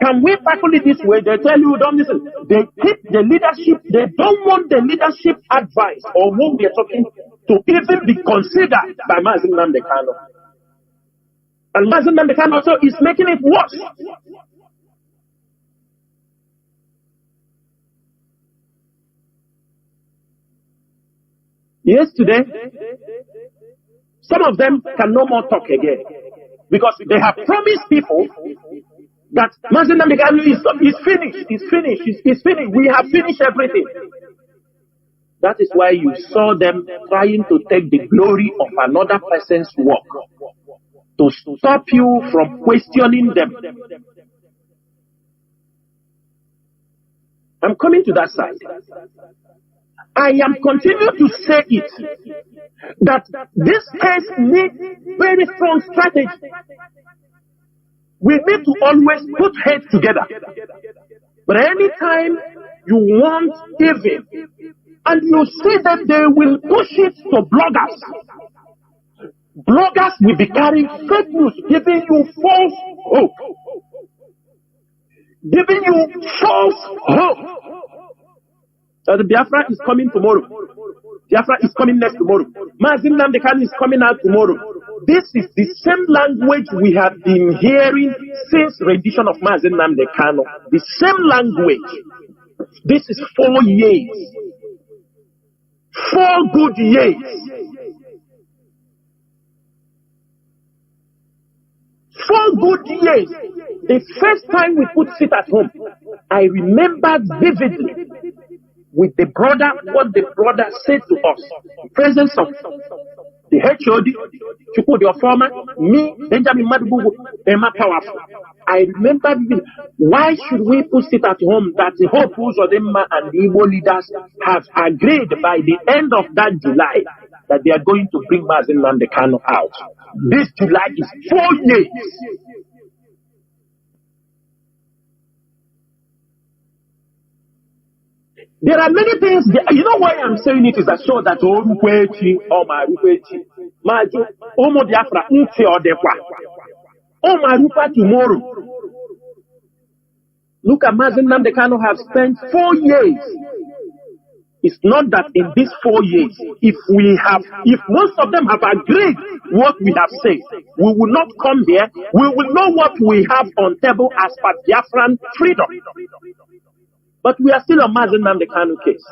Can we tackle it this way? They tell you, don't listen. They keep the leadership. They don't want the leadership advice or what we are talking to even be considered by Mazen Nnamdi Kanu. And Mazen Nnamdi Kanu also is making it worse. Yesterday, some of them can no more talk again because they have promised people that Mazen Nnamdi Kanu is finished. We have finished everything. That is why you saw them trying to take the glory of another person's work to stop you from questioning them. I'm coming to that side. I am continuing to say it, that this case needs very strong strategy. We need to always put heads together. But anytime you want even, and you see that they will push it to bloggers, bloggers will be carrying fake news, giving you false hope. The Biafra is coming tomorrow. Biafra is coming next tomorrow. Mazen Nnamdi Kanu is coming out tomorrow. This is the same language we have been hearing since rendition of Mazen Nnamdi Kanu. The same language. This is 4 years. 4 good years. 4 good years. The first time we put sit at home, I remember vividly with the brother, what the brother said to us, in presence of the HOD, Chukwu, the former, me, Benjamin Madubugu, Emma Powerful. I remember, why should we put it at home that the Hope Uzodinma and the Igbo leaders have agreed by the end of that July that they are going to bring Mazen Nnamdi Kanu out. This July is 4 years. There are many things. You know why I'm saying it is a show that Orukwechi or Marukwechi, Maju, Omo Biafra, Nte Odekwa, Omarupa tomorrow. Look at Mazen Nnamdi Kanu have spent 4 years. It's not that in these 4 years, if most of them have agreed what we have said, we will not come here. We will know what we have on table as per Biafran freedom. But we are still on Mazen Nnamdi Kanu case.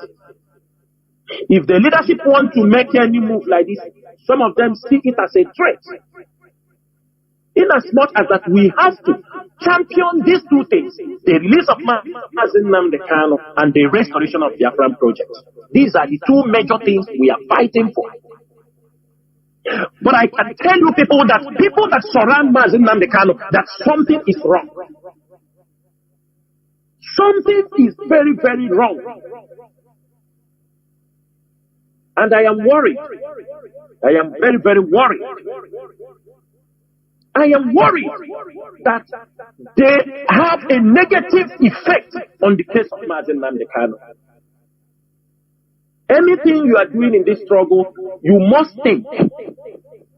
If the leadership want to make any move like this, some of them see it as a threat. In as much as that we have to champion these two things, the release of Mazen Nnamdi Kanu and the restoration of the Biafran project. These are the two major things we are fighting for. But I can tell you people that surround Mazen Nnamdi Kanu, that something is wrong. Something is very, very wrong. And I am worried. I am very, very worried. I am worried that they have a negative effect on the case of Mazen Nnamdi Kanu. Anything you are doing in this struggle, you must think,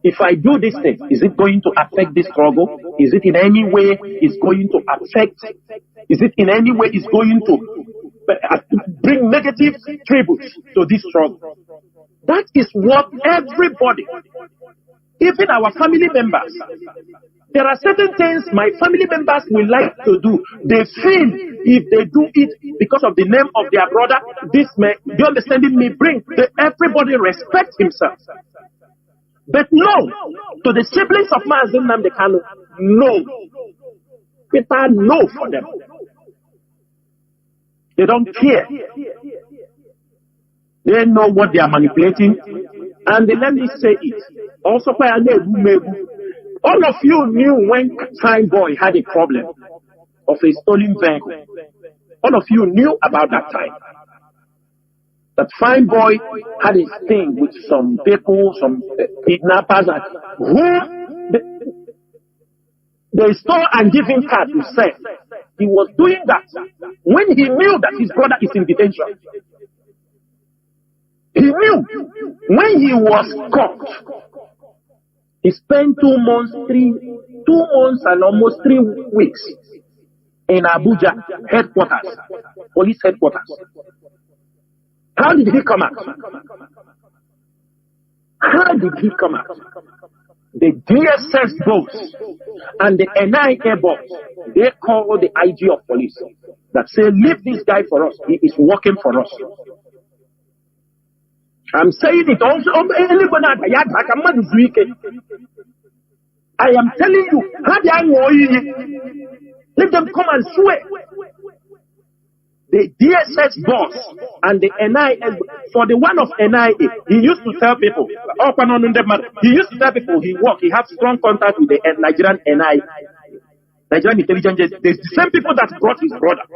if I do this thing, is it going to affect this struggle? Is it in any way going to affect? Is it in any way going to bring negative tributes to this struggle? That is what everybody, even our family members, there are certain things my family members will like to do. They feel if they do it because of the name of their brother, this may, the understanding may bring everybody respect himself. But no, to the siblings of Mazen Nnamdi Kanu, no. Peter, no for them. They don't care. They know what they are manipulating. And let me say it. Also, all of you knew when Fine Boy had a problem of a stolen vehicle. All of you knew about that time. That Fine Boy had a thing with some people, some kidnappers, who they stole and gave him card to sell. He was doing that when he knew that his brother is in detention. He knew when he was caught. He spent 2 months and almost 3 weeks in Abuja headquarters, police headquarters. How did he come out? How did he come out? The DSS boss and the NIA boss, they call the IG of police that say, leave this guy for us. He is working for us. I'm saying it also. I am telling you, let them come and swear. The DSS boss and the NIA, for the one of NIA, he used to tell people, he has strong contact with the Nigerian NIA, Nigerian intelligence. The same people that brought his brother.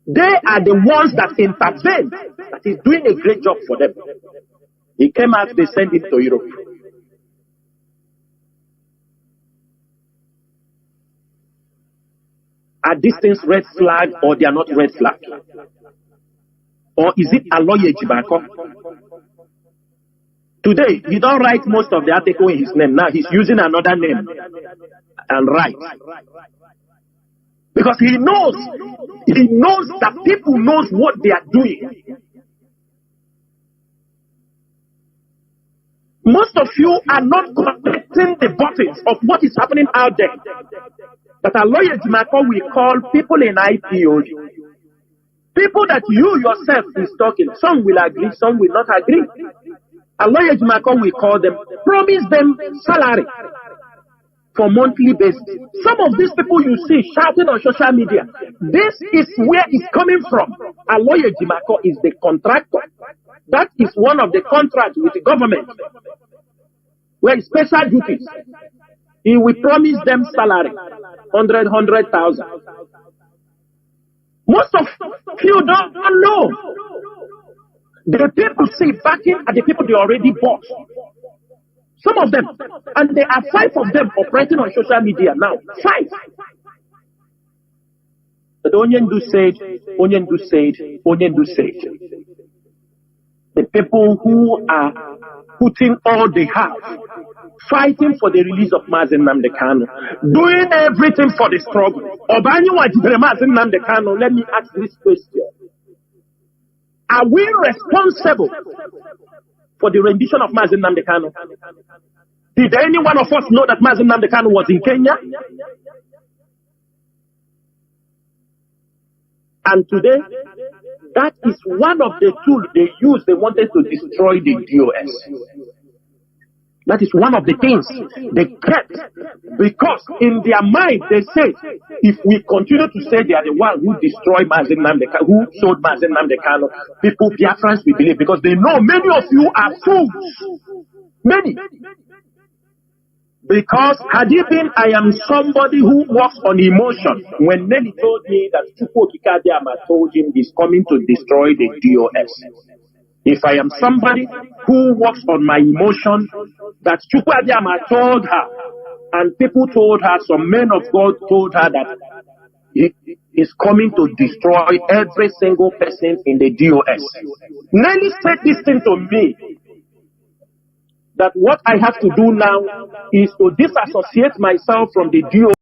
They are the ones that intervene, that is doing a great job for them. He came out, they sent him to Europe. Are these things red flag or they are not red flag? Or is it a lawyer Jibako? Today, he don't write most of the article in his name. Now he's using another name and write. Because he knows that people knows what they are doing. Most of you are not connecting the buttons of what is happening out there. That a lawyer Jimako will call people in IPOD. People that you yourself is talking. Some will agree, some will not agree. A lawyer Jimako will call them, promise them salary for monthly basis. Some of these people you see shouting on social media, this is where it's coming from. A lawyer Jimako is the contractor. That is one of the contracts with the government. Where special duties. He will promise them salary, 100,000. Most of you don't know. The people see backing at the people they already bought. Some of them, and there are 5 of them operating on social media now. 5. But Onyendu said, the people who are putting all they have, fighting for the release of Mazen Nnamdi Kanu, doing everything for the struggle. Let me ask this question. Are we responsible for the rendition of Mazen Nnamdi Kanu? Did any one of us know that Mazen Nnamdi Kanu was in Kenya? And today, that is one of the tools they used. They wanted to destroy the DOS. That is one of the things they kept, because in their mind they say, if we continue to say they are the one who destroyed Mazen Nnamdi Kanu, who sold Mazen Nnamdi Kanu, people, Biafrans, will believe, because they know many of you are fools. Many. Because had it been, I am somebody who works on emotion. When Nelly told me that Chukwu Kikadiama told him he's coming to destroy the DOS. If I am somebody who works on my emotion, that Chukwu Kikadiama told her, and people told her, some men of God told her that he is coming to destroy every single person in the DOS. Nelly said this thing to me, that what I have to do now is to disassociate myself from the DOS.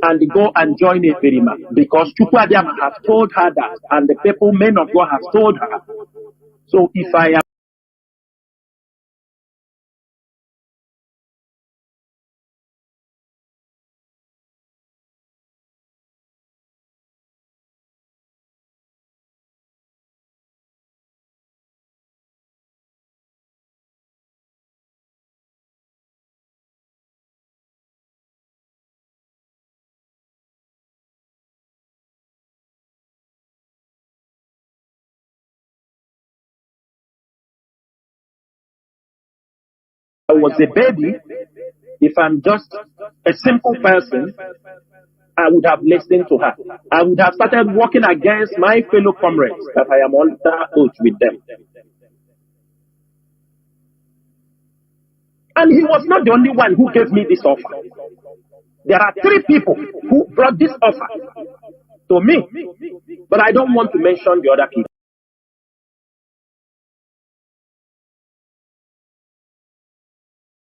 And go and join a Verima, because Chukwadiama has told her that, and the people, men of God, have told her. So if I am was a baby, if I'm just a simple person, I would have listened to her. I would have started working against my fellow comrades, that I am on that oath with them. And he was not the only one who gave me this offer. There are 3 people who brought this offer to me, but I don't want to mention the other people.